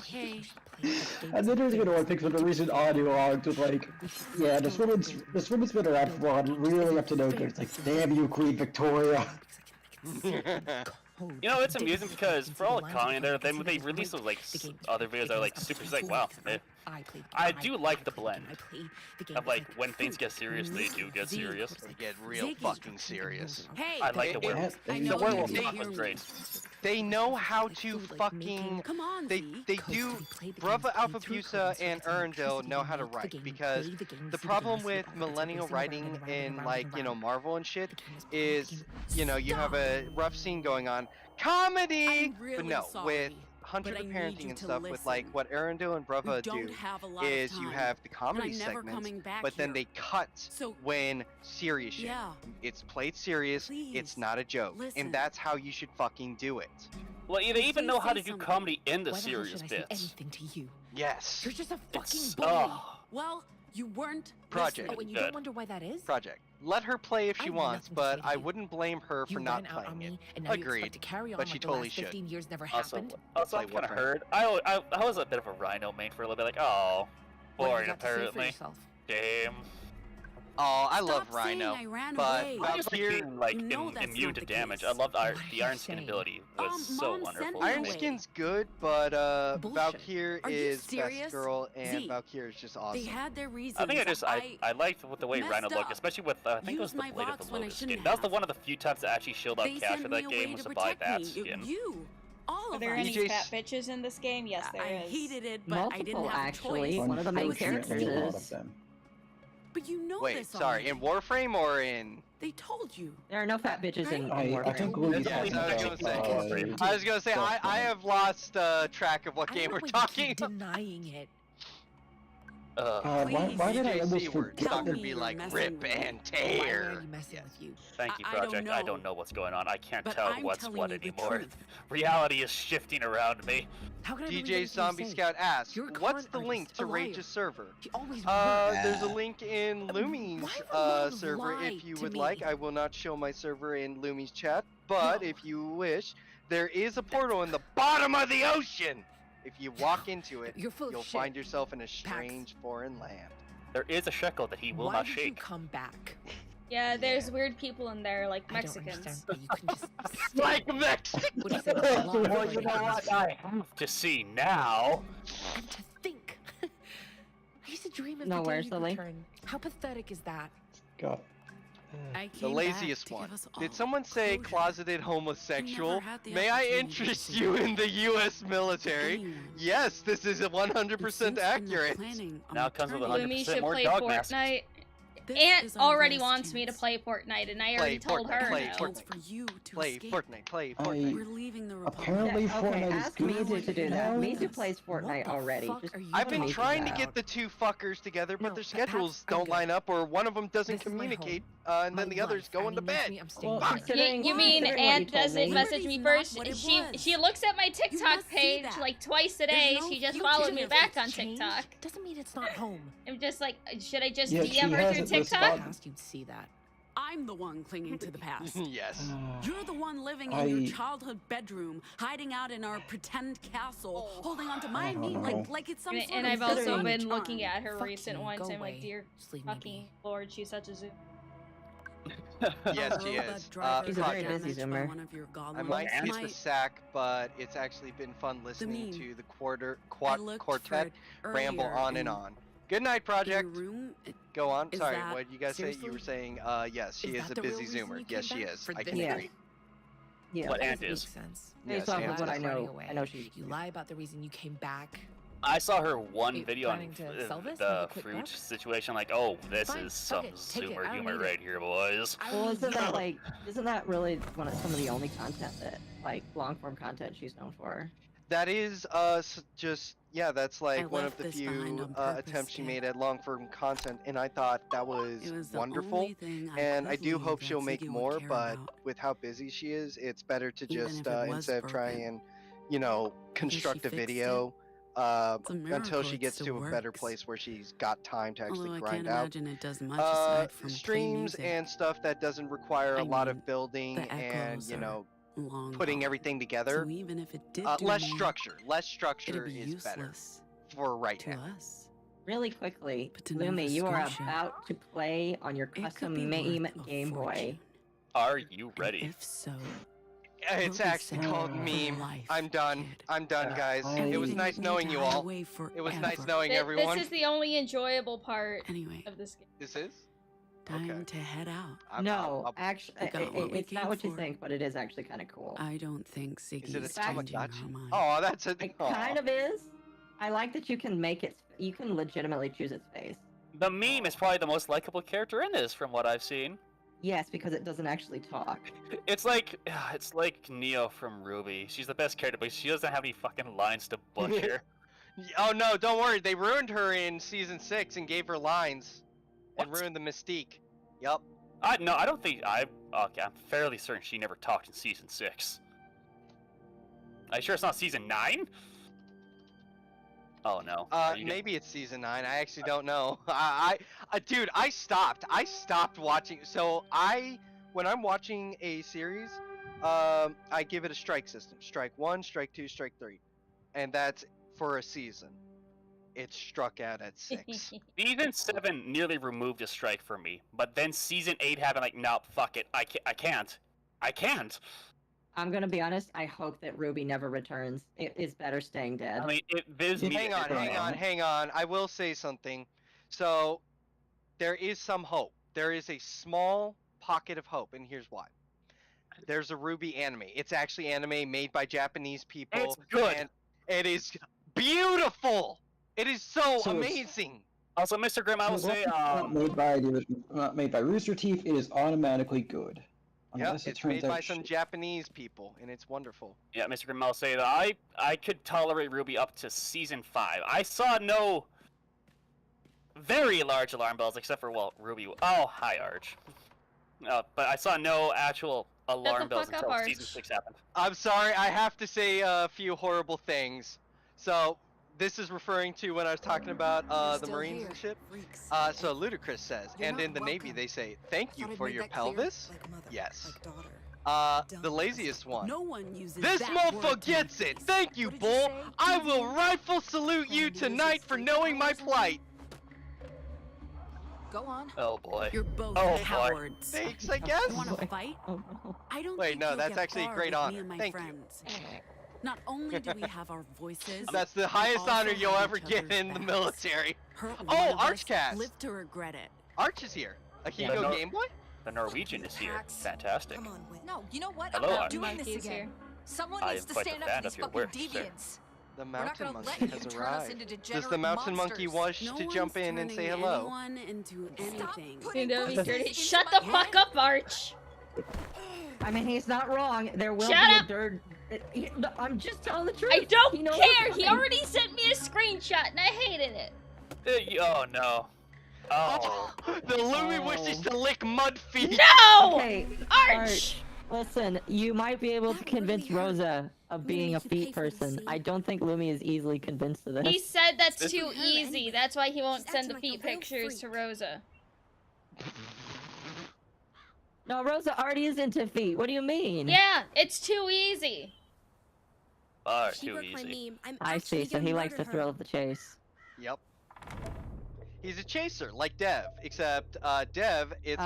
Hey. And then there's gonna pick up the recent audio logs with like, yeah, this woman's been around for a while, really up to no good. It's like, damn you, Queen Victoria. You know, it's amusing because for all the comedy there, then when they release those like other videos that are like super like, wow, I do like the blend of like when things get serious, they do get serious. They get real fucking serious. Hey, I like the werewolf. The werewolf stuff was great. They know how to fucking. They do. Brava Alphabusa and Erendil know how to write, because the problem with millennial writing in like, you know, Marvel and shit is, you know, you have a rough scene going on, comedy, but no, with Hunter the Parenting and stuff, with like what Erendil and Brava do is you have the comedy segments, but then they cut when serious shit. It's played serious, it's not a joke, and that's how you should fucking do it. Well, they even know how to do comedy in the serious bits. Anything to you? Yes. You're just a fucking bully. Well, you weren't. Project. Oh, and you don't wonder why that is? Project. Let her play if she wants, but I wouldn't blame her for not playing it. And now Agreed. You expect to carry on but she like totally the last 15 should. years never Also, happened. I'm kind of hurt. I was a bit of a Rhino main for a little bit, like, oh, boring apparently. Damn. Oh, I love Rhino, but Valkyrie, like immune to damage. I love the Iron Skin ability. It was so wonderful. Iron Skin's good, but Valkyrie is best girl, and Valkyrie is just awesome. They had their reasons. I think I liked the way Rhino looked, especially with I think it was the Blade of the Lotus skin. That was the one of the few times that actually showed up cash for that game was to buy that skin. Are there any fat bitches in this game? Yes, there is. I hated it, but I didn't have actually. a choice. One of the main characters. But you know Wait, this sorry, in Warframe or in? They told you. There are no fat bitches in Warframe. I think I was gonna say I have lost track of what game we're talking about. Denying it. Why did I almost forget? It's not gonna be like rip and tear. Thank you, Project. I don't know what's going on. I can't tell what's what anymore. Reality is shifting around me. DJ Zombie Scout asks, what's the link to Rage's server? There's a link in Lumi's server if you would like. I will not show my server in Lumi's chat, but if you wish, there is a portal in the bottom of the ocean. If you walk into it, you'll find yourself in a strange foreign land. There is a shekel that he will not shake. Why did you come back? Yeah, there's weird people in there, like Mexicans. Like Mexicans! I have to see now. And to think. I used to dream of No, the day where's you'd the link? return. How pathetic is that? God. The laziest one. Did someone say closeted homosexual? May I interest you in the U.S. military? Yes, this is 100% accurate. Now it comes with Lumi 100% should more play dog Fortnite. masks. Aunt already wants me to play Fortnite, and I already told her Play no. Fortnite. We're leaving the Apparently Fortnite is ask me to do that. Mizu plays Fortnite already. I've been trying to get the two fuckers together, but their schedules don't line up, or one of them doesn't communicate, and then the other's going to bed. You mean Aunt doesn't message me first? She looks at my TikTok page like twice a day. She just followed me back on TikTok. Doesn't mean it's not home. I'm just like, should I just Yeah, DM her through TikTok? You'd see that. I'm the one clinging to the past. Yes. You're the one living in your childhood bedroom, hiding out in our pretend castle, holding onto my knee like it's some sort And of I've also charm. been looking at her recent ones. go I'm like, away. dear fucking lord, she's such a zoo. Yes, she is. She's a very busy zoomer. I might miss the sack, but it's actually been fun listening to the quartet ramble on and on. Good night, Project. Go on. Sorry, what did you guys say? You were saying, yes, she is a busy zoomer. Yes, she is. I can agree. Yeah. What Aunt is. Based off of what I know she. You lie about the reason you came back. I saw her one video on sell this? the Maybe quick fruit buck? situation, like, oh, this Fine, is some fuck it, take it, zoomer I don't humor need it. right here, boys. Well, isn't that really some of the only content that, like, long form content she's known for? That is, that's like one of the few attempts she made at long form content, and I thought that was wonderful. And I do hope she'll make more, but with how busy she is, it's better to just, instead of trying and, construct a video, until she gets to a better place where she's got time to actually grind I out. can't imagine it does much aside from Streams and stuff that doesn't require a lot of building and, you know, putting everything together. So even if it did less structure is better for right now. Really quickly, Lumi, you are about to play on your custom MAME Game Boy. Are you ready? If so, it's actually called Meme. I'm done. I'm done, guys. It was nice knowing you all. It was nice knowing everyone. This is the only enjoyable part of this game. This is? Time to head out. No, actually, it's not what you think, but it is actually kind of cool. I don't think Ziggy's changing her mind. Oh, that's a... It kind of is. I like that you can make it... You can legitimately choose its face. The meme is probably the most likable character in this, from what I've seen. Yes, because it doesn't actually talk. It's like Neo from Ruby. She's the best character, but she doesn't have any fucking lines to butcher. Oh no, don't worry. They ruined her in season 6 and gave her lines. And ruined the mystique. Yup. No, I don't think okay, I'm fairly certain she never talked in season 6. Are you sure it's not season 9? Oh no. Maybe it's season 9. I actually don't know. Dude, I stopped watching. So when I'm watching a series, I give it a strike system. Strike 1, strike 2, strike 3. And that's for a season. It struck out at 6. Season 7 nearly removed a strike for me, but then season 8 happened. Like, no, fuck it, I can't. I'm gonna be honest. I hope that Ruby never returns. It is better staying dead. I mean, hang on. I will say something. So there is some hope. There is a small pocket of hope, and here's why. There's a Ruby anime. It's actually anime made by Japanese people. It's good. And it is beautiful. It is so amazing. Also, Mr. Grimm, I will say, not made by Rooster Teeth, it is automatically good. Yeah, it's made by some Japanese people, and it's wonderful. Yeah, Mr. Grimm, I'll say that I could tolerate Ruby up to season 5. I saw no very large alarm bells, except for, well, Ruby. Oh, hi, Arch. But I saw no actual alarm bells until season 6 happened. I'm sorry, I have to say a few horrible things. So, this is referring to when I was talking about the Marines and shit. So Ludacris says, and in the Navy they say, "Thank you for your pelvis." Yes. The laziest one. No one uses this mofo gets it. Thank you, bull. I will rifle salute you tonight for knowing my plight. Go on. Oh boy. You're both cowards. Thanks, I guess. Want to fight? I don't Wait, think no, you'll that's get actually a far great with honor. me and my Thank friends. Not only do we have our voices, that's the highest honor you'll ever get in the military. Oh, Archcast. Live to regret it. Arch is here. A Hugo Game Boy? The Norwegian is here. Fantastic. Come on, no, you know what? Hello, I'm not Arch. doing this again. Someone I needs am to quite stand a up fan to of these your fucking work, sir. deviants. The We're not mountain gonna monkey let has you turn us arrived. into Does degenerate the mountain monkey monsters. wish to jump in and say hello? Anyone into anything. Shut the fuck up, Arch. I mean, he's not wrong. There will Shut be up. a dirt. I'm just telling the truth. I don't He knows care. what's He coming. already sent me a screenshot, and I hated it. Oh no. Oh. The Lumi wishes to lick mud feet. No! Okay, Arch! Listen, you might be able to convince Rosa of being a feet person. I don't think Lumi is easily convinced of this. He said that's too easy. That's why he won't send the feet pictures to Rosa. No, Rosa already is into feet. What do you mean? Yeah, it's too easy. Far too easy. I see, so he likes the thrill of the chase. Yep. He's a chaser, like Dev, except Dev, it's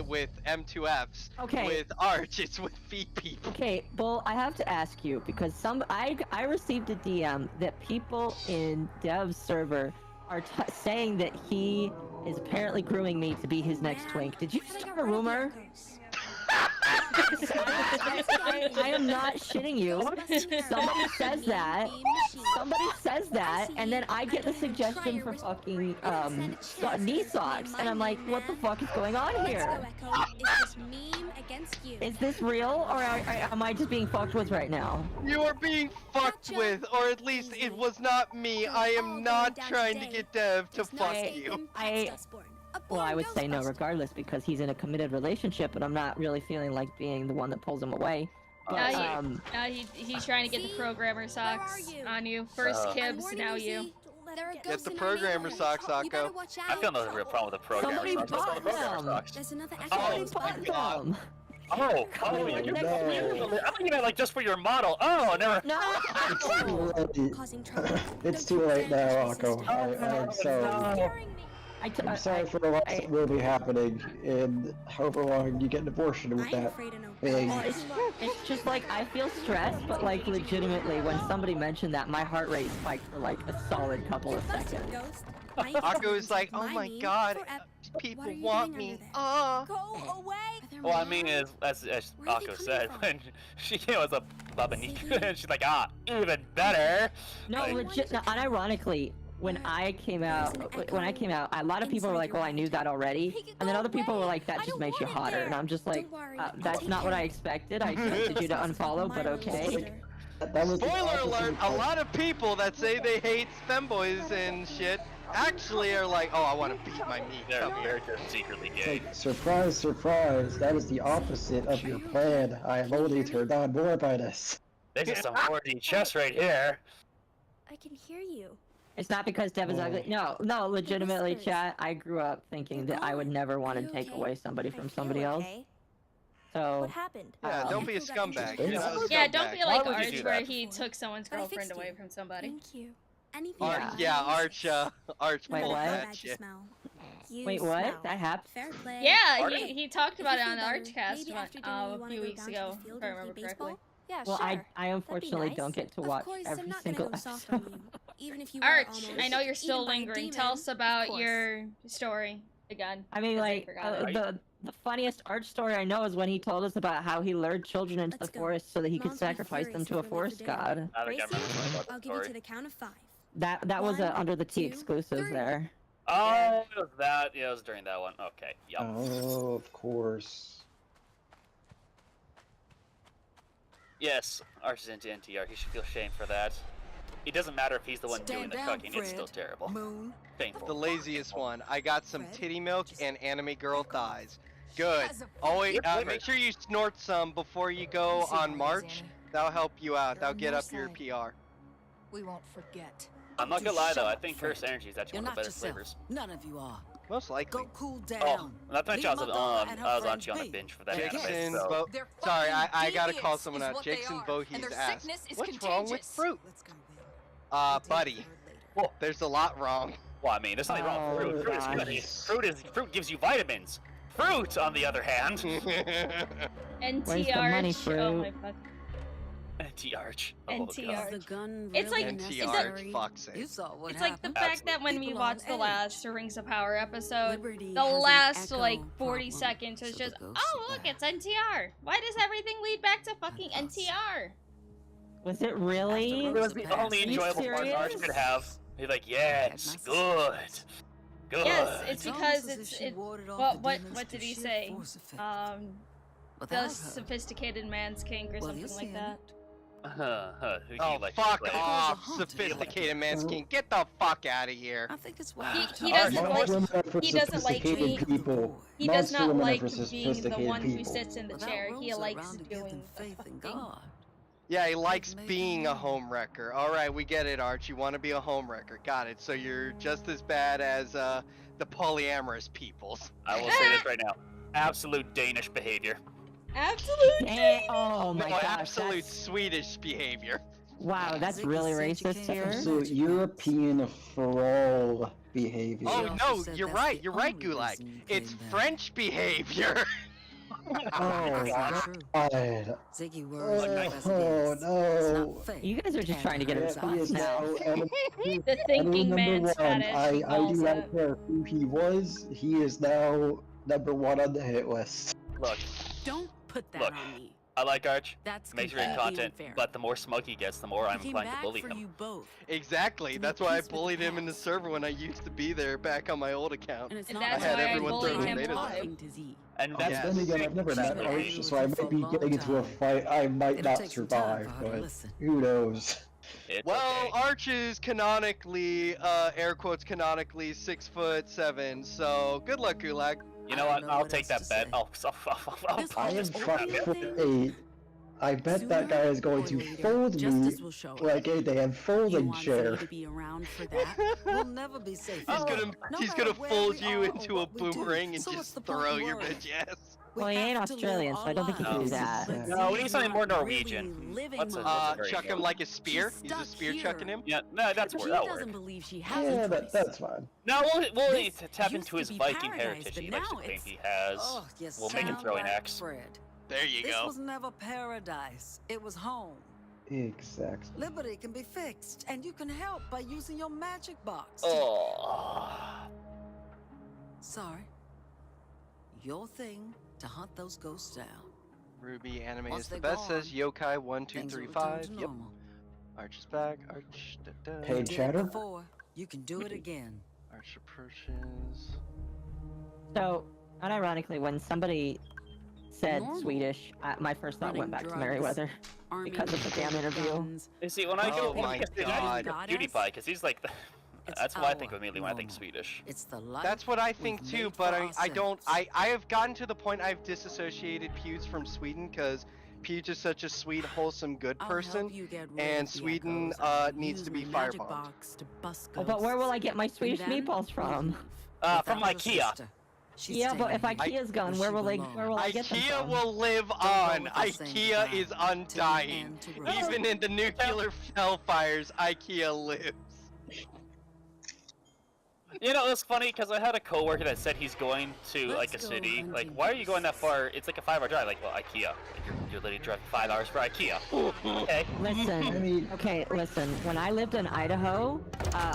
with M2Fs. Okay. With Arch, it's with feet people. Okay, Bull, I have to ask you because I received a DM that people in Dev's server are saying that he is apparently grooming me to be his next twink. Did you start a rumor? I am not shitting you. Somebody says that. Somebody says that, and then I get the suggestion for fucking knee socks, and I'm like, what the fuck is going on here? Is this real, or am I just being fucked with right now? You are being fucked with, or at least it was not me. I am not trying to get Dev to fuck you. Well, I would say no regardless because he's in a committed relationship, but I'm not really feeling like being the one that pulls him away. He's trying to get the programmer socks on you. First Kibbs, now you. Get the programmer socks, Occo. I feel no real problem with the programmer Somebody socks. bought them. There's another Somebody bought them. Oh, I think you meant like just for your model. Oh, never. No. It's too late now, Occo. I'm sorry. I'm sorry for the loss that will be happening in however long you get an abortion with that thing. It's just like, I feel stressed, but like legitimately, when somebody mentioned that, my heart rate spiked for like a solid couple of seconds. Occo is like, oh my god, people want me. Go away. Well, I mean, as Occo said, when she was a Babanika, she's like, even better. No, like, legit, no, unironically, when I came out, a lot of people were like, "Well, I knew that already," and then other people were like, "That just makes you hotter," and I'm just like, "That's not what I expected. I expected you to unfollow, but okay." Spoiler alert! A lot of people that say they hate femboys and shit actually are like, "Oh, I want to beat my meat." They're just secretly gay. Surprise, surprise! That is the opposite of your plan. I am only turned on more by this. This is some 4D chess right here. I can hear you. It's not because Dev is ugly. No, legitimately, chat. I grew up thinking that I would never want to take away somebody from somebody else. So. What happened? Yeah, don't be a scumbag. You're not a scumbag. Yeah, don't be like Arch, where he took someone's girlfriend away from somebody. Thank you. Arch Wait, pulled what? that shit. Wait, what? That happened? Yeah, he talked about it on the Archcast a few weeks ago, if I remember correctly. Yeah, well, sure. I unfortunately don't get to watch every single episode. Arch, I know you're still lingering. Tell us about your story again. I mean, like, the funniest Arch story I know is when he told us about how he lured children into the forest so that he could sacrifice them to a forest god. I think I remember about I'll that give you story. to the count of 5. That was under the T exclusive there. Oh, it was that. Yeah, it was during that one. Okay, yep. Oh, of course. Yes, Arch is into NTR. He should feel shame for that. It doesn't matter if he's the one doing the cooking. It's still terrible. Painful. The laziest one. I got some titty milk and anime girl thighs. Good. Always make sure you snort some before you go on March. That'll help you out. That'll get up your PR. We won't forget. I'm not gonna lie though. I think Curse Energy is actually one of the better flavors. None of you are. Most likely. Go cool down. Oh, not to mention I was actually on a binge for that anime. So. Sorry, I gotta call someone out. Jason Voorhees asked, "What's wrong with fruit?" Buddy, there's a lot wrong. Well, I mean, there's nothing wrong with fruit. Fruit gives you vitamins. Fruit, on the other hand. NTR. Oh my fuck. NT-Arch. NT-Arch. It's like NT-Arch, fuck's sake. It's like the fact that when we watched the last Rings of Power episode, the last like 40 seconds was just, oh look, it's NTR. Why does everything lead back to fucking NTR? Was it really? It was the only enjoyable part Arch could have. He's like, yes, good. Good. Yes, it's because it's what did he say? The sophisticated man's kink or something like that. Oh, fuck off, sophisticated man's king. Get the fuck out of here. I think it's he doesn't like being people. He does not like being the one who sits in the chair. He likes doing faith in God. Yeah, he likes being a homewrecker. Alright, we get it, Arch. You want to be a homewrecker. Got it. So you're just as bad as the polyamorous peoples. I will say this right now. Absolute Danish behavior. Absolute. Oh my gosh. Absolute Swedish behavior. Wow, that's really racist here. Absolute European for behavior. Oh no, you're right, Gulag. It's French behavior. Oh god. Ziggy oh no. You guys are just trying to get him spots now. The thinking man's fetish. I do not care who he was. He is now #1 on the hit list. Look. Don't put that on me. I like Arch. That's makes great content, but the more smoke he gets, the more I'm inclined to bully him. Exactly. That's why I bullied him in the server when I used to be there back on my old account. And that's why I bullied him live. And that's then again, I've never met Arch, so I might be getting into a fight I might not survive, but who knows. Well, Arch is canonically, air quotes canonically, 6'7", so good luck, Gulag. You know what? I'll take that bet. I am 5'8". I bet that guy is going to fold me like a damn folding chair. To be around for that. We'll never be safe. He's gonna fold you into a boomerang and just throw your bitch ass. Well, he ain't Australian, so I don't think he can do that. No, we need something more Norwegian. Chuck him like a spear. He's a spear chucking him. Yeah, no, that's where that works. Yeah, that's fine. No, we'll need to tap into his Viking heritage. He likes to think he has. We'll make him throw an axe. There you go. This was never paradise. It was home. Exactly. Liberty can be fixed, and you can help by using your magic box. Sorry. Your thing to hunt those ghosts down. Ruby anime is the best, says Yokai 1235. Yep. Arch is back. Arch. Paid chatter. You can do it again. Arch approaches. So, unironically, when somebody said Swedish, my first thought went back to Merryweather because of the damn interview. You see, when I go, oh my God, PewDiePie, because he's like, that's what I think of immediately when I think Swedish. That's what I think too, but I have gotten to the point I've disassociated Pewds from Sweden because Pewds is such a sweet, wholesome, good person, and Sweden needs to be firebombed. Oh, but where will I get my Swedish meatballs from? From IKEA. Yeah, but if IKEA's gone, where will I get them IKEA from? will live on. IKEA is undying. Even in the nuclear hellfires, IKEA lives. You know, it's funny because I had a coworker that said he's going to like a city. Like, why are you going that far? It's like a 5-hour drive. Like, well, IKEA. Like, you're literally driving 5 hours for IKEA. Okay. Listen. When I lived in Idaho,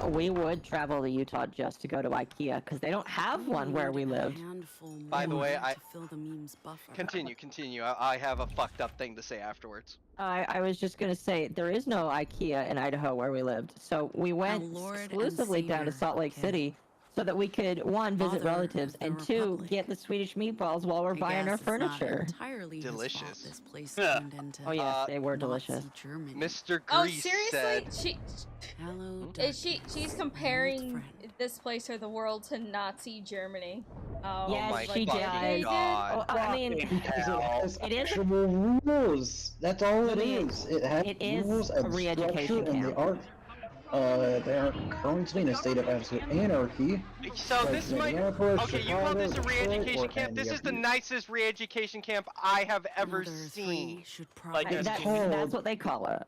we would travel to Utah just to go to IKEA because they don't have one where we lived. By the way, continue. I have a fucked up thing to say afterwards. I was just gonna say there is no IKEA in Idaho where we lived, so we went exclusively down to Salt Lake City so that we could, one, visit relatives, and two, get the Swedish meatballs while we're buying our furniture. Delicious. Oh yes, they were delicious. Mr. Oh, Grease seriously? said... She's comparing this place or the world to Nazi Germany. Oh, yes, she did. God. Oh, I mean, it is actual rules. That's all it is. It has rules and re-education structure, and they aren't. They are currently in a state of absolute anarchy. So this might... Okay, you call this a re-education camp? This is the nicest re-education camp I have ever seen. Like, that's what they call it.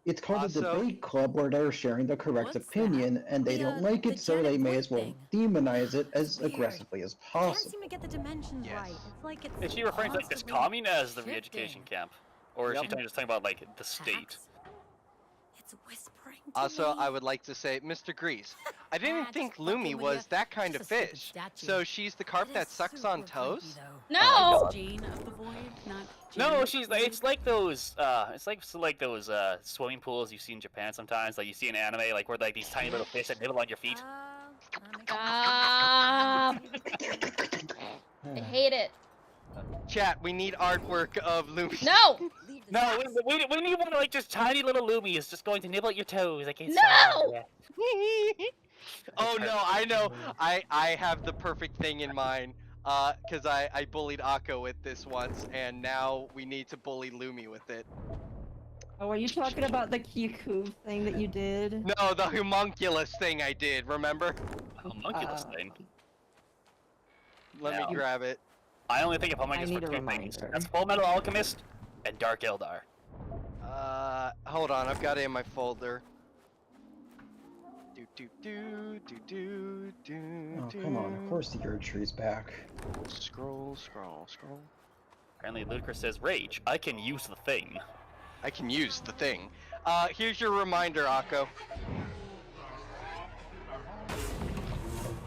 It's called a debate club where they're sharing the correct opinion, and they don't like it, so they may as well demonize it as aggressively as possible. Can't seem to get the dimensions right. It's like it's. Is she referring to like this commune as the re-education camp, or is she just talking about like the state? It's whispering. Also, I would like to say, Mr. Grease, I didn't think Lumi was that kind of fish. So she's the carp that sucks on toes? No! No, she's like, it's like those those swimming pools you see in Japan sometimes, like you see in anime, like where like these tiny little fish that nibble on your feet. I hate it. Chat, we need artwork of Lumi. No! No, we need one like just tiny little Lumies just going to nibble at your toes. Like it's no! Oh no, I know. I have the perfect thing in mind. Cause I bullied Akko with this once, and now we need to bully Lumi with it. Oh, are you talking about the Kyaku thing that you did? No, the homunculus thing I did, remember? Homunculus thing? Let me grab it. I only think of homunculus for two things. That's Full Metal Alchemist and Dark Eldar. Hold on, I've got it in my folder. Oh, come on, of course the Erd Tree's back. Scroll. Apparently Ludicrous says, Rage, I can use the thing. I can use the thing. Here's your reminder, Akko.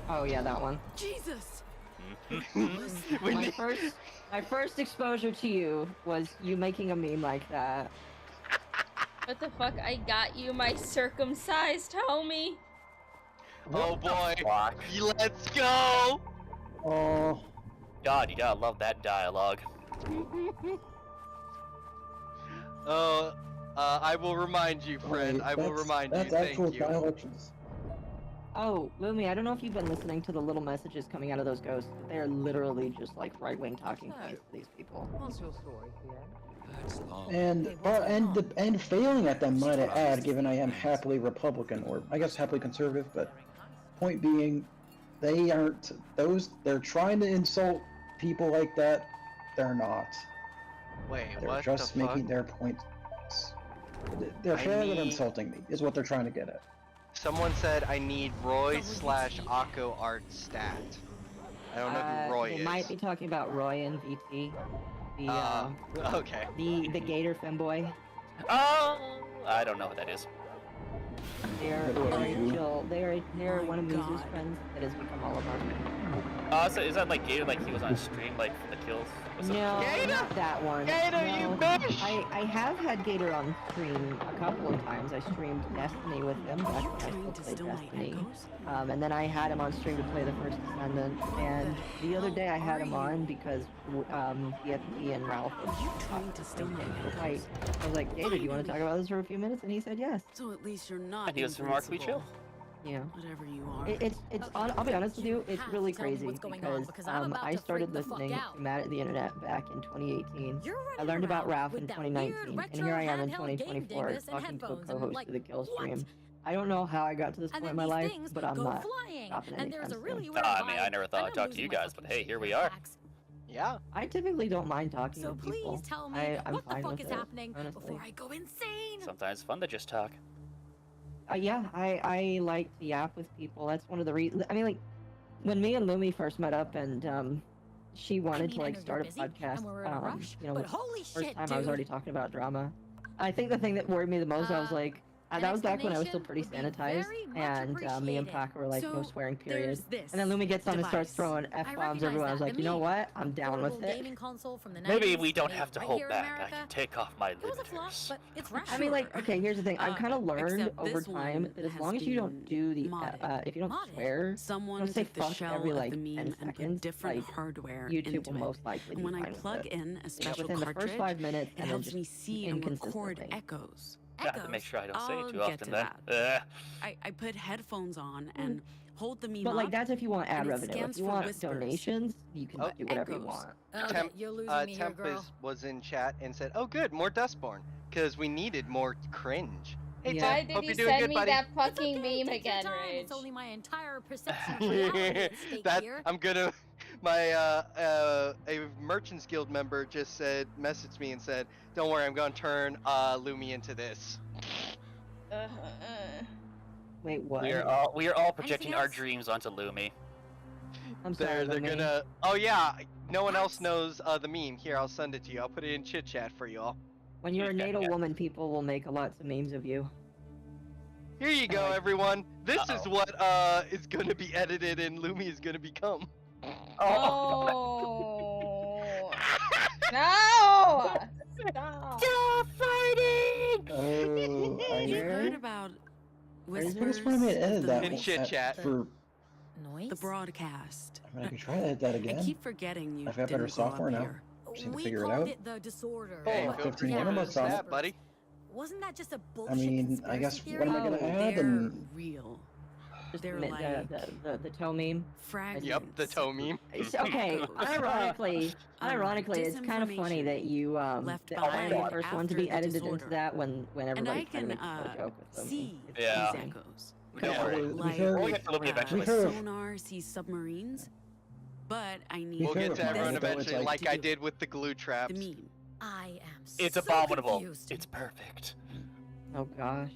Oh yeah, that one. Jesus! My first exposure to you was you making a meme like that. What the fuck? I got you, my circumcised homie. Oh boy, let's go! Oh. God, you gotta love that dialogue. I will remind you, friend. I will remind you. That's Thank actual you. dialections. Oh, Lumi, I don't know if you've been listening to the little messages coming out of those ghosts. They are literally just like right-wing talking points to these people. What's your story, PM? And failing at them, might I add, given I am happily Republican, or I guess happily conservative, but point being, they aren't they're trying to insult people like that. They're not. Wait, they're what just the making fuck? their points. They're failing at insulting me, is what they're trying to get at. Someone said I need Roy/Occo art stat. I don't know who Roy they is. might be talking about Roy and VT. Okay. The Gator femboy. Oh, I don't know what that is. They're very chill. They're one of Mizu's friends that has become all of our friends. So is that like Gator, like he was on stream, like for the kills? No, not that one. Gator, no. you bitch! I have had Gator on stream a couple of times. I streamed Destiny with him back when I still played Destiny. And then I had him on stream to play the first Descendant. And the other day I had him on because BFP and Ralph was trying to fight. I was like, Gator, do you want to talk about this for a few minutes? And he said yes. So at least you're not. And he was remarkably chill. Yeah. Whatever you are. I'll be honest with you, it's really crazy because I started listening to Mad at the Internet back in 2018. I learned about Ralph in 2019, and here I am in 2024 talking to a co-host of the Kill stream. I don't know how I got to this point in my life, but I'm not stopping anytime soon. I mean, I never thought I'd talk to you guys, but hey, here we are. Yeah. I typically don't mind talking to people. Please tell me I'm what the fine fuck with is it, happening honestly. before I go insane. Sometimes it's fun to just talk. Yeah, I like to yap with people. That's one of the reasons. I mean, like, when me and Lumi first met up and she wanted to like start a podcast, you know, first time I was already talking about drama. I think the thing that worried me the most, I was like, that was back when I was still pretty sanitized, and me and Paco were like, no swearing, period. And then Lumi gets on and starts throwing F-bombs everywhere. I was like, you know what? I'm down with it. Maybe we don't have to hold back. I can take off my limiters. I mean, like, okay, here's the thing. I've kind of learned over time that as long as you don't do the, if you don't swear, don't say fuck every like 10 seconds, different like, hardware YouTube will most likely be when I fine with plug it. in a special within the cartridge, first 5 minutes, it and then helps just me see and record inconsistently. echoes. I have to make sure I don't say it too I'll often get to then. that. I put headphones on and hold the meme But like up, that's if you want ad and it revenue. If scans you for want whispers. donations, you can do whatever you echoes. want. Temp, you're losing me here, girl. was in chat and said, "Oh, good, more Dustborn, because we needed more cringe." Hey, Yeah. Temp, Why did hope you you're doing send good, me buddy. that fucking meme Take your again, time. Rage? It's only my entire perception of reality at stake That here. I'm gonna. My a Merchants Guild member just messaged me and said, "Don't worry, I'm gonna turn Lumi into this." Wait, what? We are all projecting our dreams onto Lumi. I'm sorry, They're Lumi. gonna. Oh yeah, no one else knows the meme. Here, I'll send it to you. I'll put it in chit chat for you all. When you're a NATO woman, people will make lots of memes of you. Here you go, everyone. This is what is gonna be edited and Lumi is gonna become. Oh. No! Stop fighting! Oh, You've heard about There's whispers probably made edit that in chit chat for. the broadcast. I mean, I can try to edit that again. I keep forgetting you I've got better didn't grow up software now. here. Just need to We figure it called out. it the disorder. Hey, Oh, feel 15 free to more use months that, buddy. Wasn't that just a I bullshit mean, I guess conspiracy what am I theory? gonna add They're and real. Just They're admit like the toe meme. fragments. Yep, the toe meme. It's, okay, ironically, it's kind of funny that you left that I am the behind first one to after be the edited disorder. into that when And I everybody's trying to can make a joke with them. see It's Yeah. these amazing. echoes. Don't worry. Like We'll get to Lumi eventually. sonar sees submarines, but I need We'll get to everyone This- eventually, like I did with the glue traps. the meme. I am It's so abominable. confused. It's perfect. Oh gosh,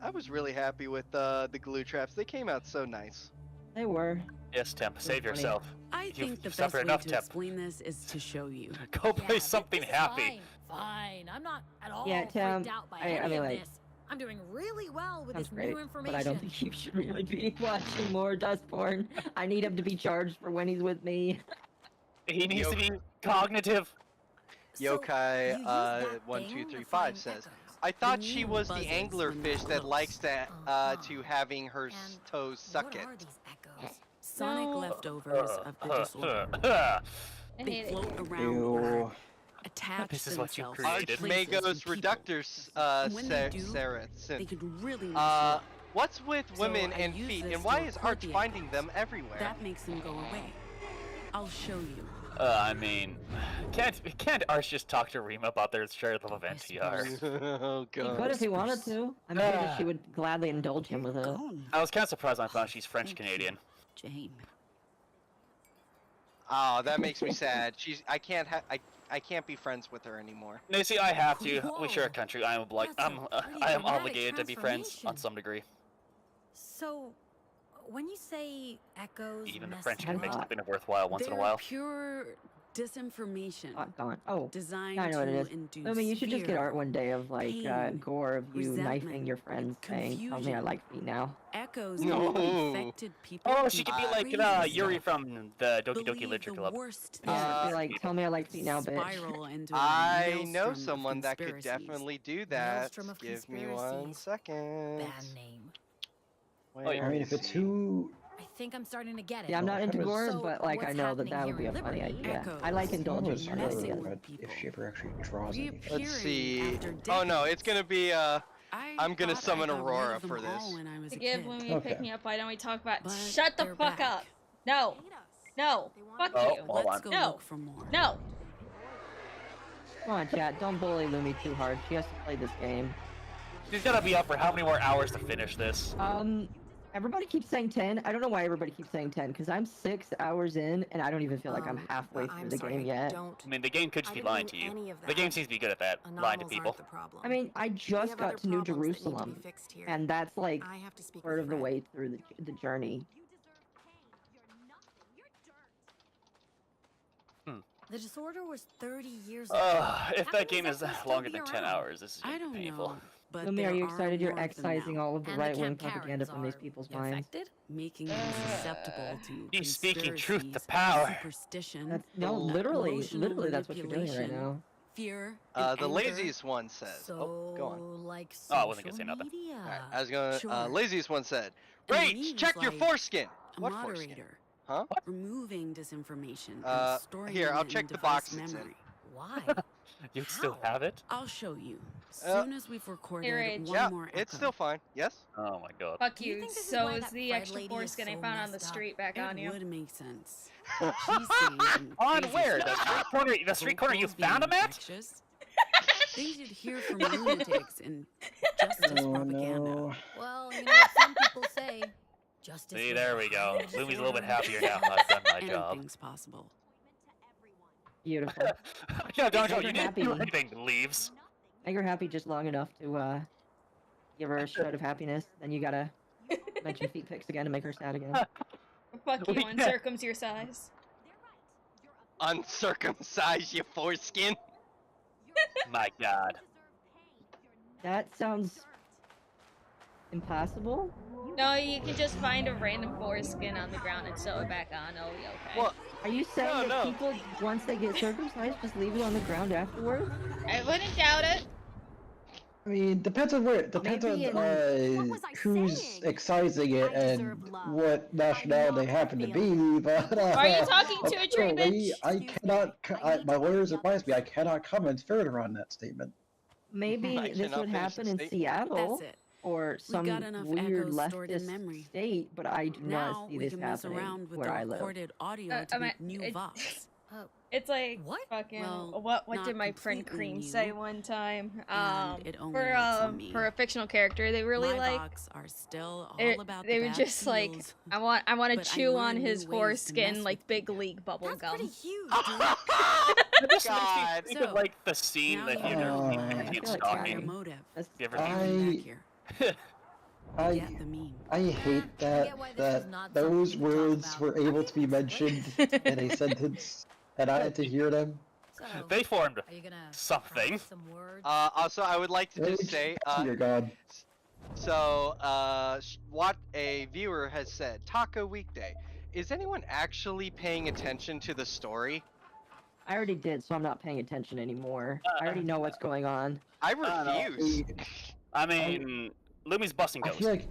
I was really happy with the glue traps. They came out so nice. they were. Yes, Temp, save funny. yourself. I You've think the best suffered way enough, to Temp. explain this is to show you. Go play something this is happy. Fine. I'm not at all Yeah, Tim, freaked out by I any mean, of like, this. I'm doing really well with Sounds this great, new information. but I don't think you should really be watching more Dustborn. I need him to be charged for when he's with me. He needs to be cognitive. Yokai you use that thing 1235 to says, find I thought The she moon was the buzzes anglerfish when that close. likes to having her And toes suck what it. are these echoes? Sonic No. leftovers of the disorder. I They hate it. float around Ew. or attach This is what you themselves to created. places Archmago's and people. reductors, And when they do, Sarah. They could really mess you Uh, up. What's with women and feet, and why is Arch finding them everywhere? That makes them go away. I'll show you. I mean, can't Arch just talk to Rima about their shared love of NTR? Oh god. He could if he wanted to. I'm sure she would gladly indulge him with it. I was kind of surprised when I found she's French Canadian. Jane. Oh, that makes me sad. I can't be friends with her anymore. No, see, I have to. We share a country. I am obligated to be friends on some degree. So, when you say echoes, even the French can make something worthwhile once in a while. Pure disinformation. Designed I know what it is. to induce I mean, you should just get fear, art one day of like pain, gore of you knifing resentment, your friends, saying, "Tell me I like feet now." Echoes No. of infected people. Oh, she could be like Yuri from the Doki Doki Literature Club. Yeah, be like, "Tell me I like feet now, bitch." I know someone that could definitely do that. Give me 1 second. Bad name. I mean, if it's who... I think I'm starting to get it. Yeah, I'm not into gore, but like I know that would be a funny idea. I like indulgence. If she ever actually draws anything. Let's see. Oh no, it's gonna be I'm gonna summon Aurora for this. Forgive when you pick me up. Why don't we talk about? Shut the fuck up! No, no, fuck you. No, no. Come on, chat. Don't bully Lumi too hard. She has to play this game. She's gonna be up for how many more hours to finish this? Everybody keeps saying 10. I don't know why everybody keeps saying 10, because I'm 6 hours in, and I don't even feel like I'm halfway through the game yet. I mean, the game could just be lying to you. The game seems to be good at that, lying to people. I mean, I just got to New Jerusalem, and that's like part of the way through the journey. The disorder was 30 years ago. If that game is longer than 10 hours, this is gonna be painful. But Lumi, are you excited you're excising all of the right-wing propaganda from these people's minds? Making them susceptible to He's speaking truth to power. Superstition. No, literally that's what you're doing right now. Fear. The laziest one says. Oh, go on. Like oh, I wasn't gonna say nothing. Alright, I was gonna. Laziest one said, "Rage, check your foreskin." What foreskin? Huh? Removing disinformation and storing here, I'll it check in the box device it's in. memory. Why? You still have it? I'll show you. Soon as we've recorded Rage. one more echo. It's still fine. Yes. Oh my god. Fuck you. So is the extra foreskin I found on the street back on you? It would make sense. She's saying on where? The street corner you found him at? Things you'd hear from lunatics and justice propaganda. No. Well, you know what some people say. Justice. See, there we go. Lumi's a little bit happier now. I've done my job. Anything's possible. Beautiful. Yeah, don't you didn't do anything. Leaves. Now you're happy just long enough to give her a shred of happiness. Then you gotta mention feet pics again to make her sad again. Fuck you, uncircumcised. Uncircumcised, you foreskin. My god. That sounds impossible. No, you can just find a random foreskin on the ground and sew it back on. Oh, yeah, okay. What? Are you saying that people, once they get circumcised, just leave it on the ground afterwards? I wouldn't doubt it. I mean, depends on where. Depends on who's excising it and what nationality they happen to be. But are you talking to a tree bitch? I cannot. My lawyers advise me I cannot comment further on that statement. Maybe this would happen in Seattle or some weird leftist state, but I do not see this happening where I live. It's like fucking what did my friend Cream say one time? For a fictional character, they really like they were just like I want to chew on his foreskin like big league bubble gum. Pretty huge, This makes me think of like the scene that you know in Stalking. I hate that those words were able to be mentioned in a sentence, and I had to hear them. They formed something. Also, I would like to just say, dear God. So, what a viewer has said, Taco Weekday. Is anyone actually paying attention to the story? I already did, so I'm not paying attention anymore. I already know what's going on. I refuse. I mean, Lumi's busting ghosts. I feel like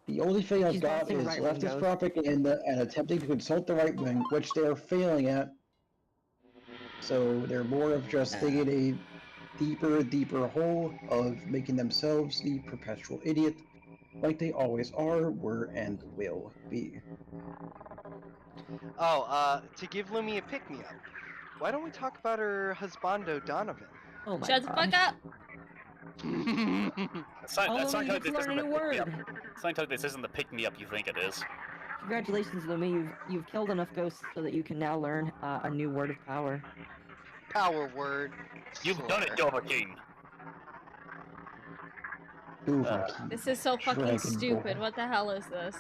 the only thing I've got is leftist propaganda and attempting to consult the right wing, which they are failing at. So they're more of just digging a deeper hole of making themselves the perpetual idiot. like they always are, were, and will be. Oh, to give Lumi a pick-me-up, why don't we talk about her husbando, Donovan? Oh my Shut the fuck up! This isn't the pick-me-up you think it is. Congratulations, Lumi. You've killed enough ghosts so that you can now learn a new word of power. Power word. You've done it, Dovahkiin. This is so fucking stupid. What the hell is this?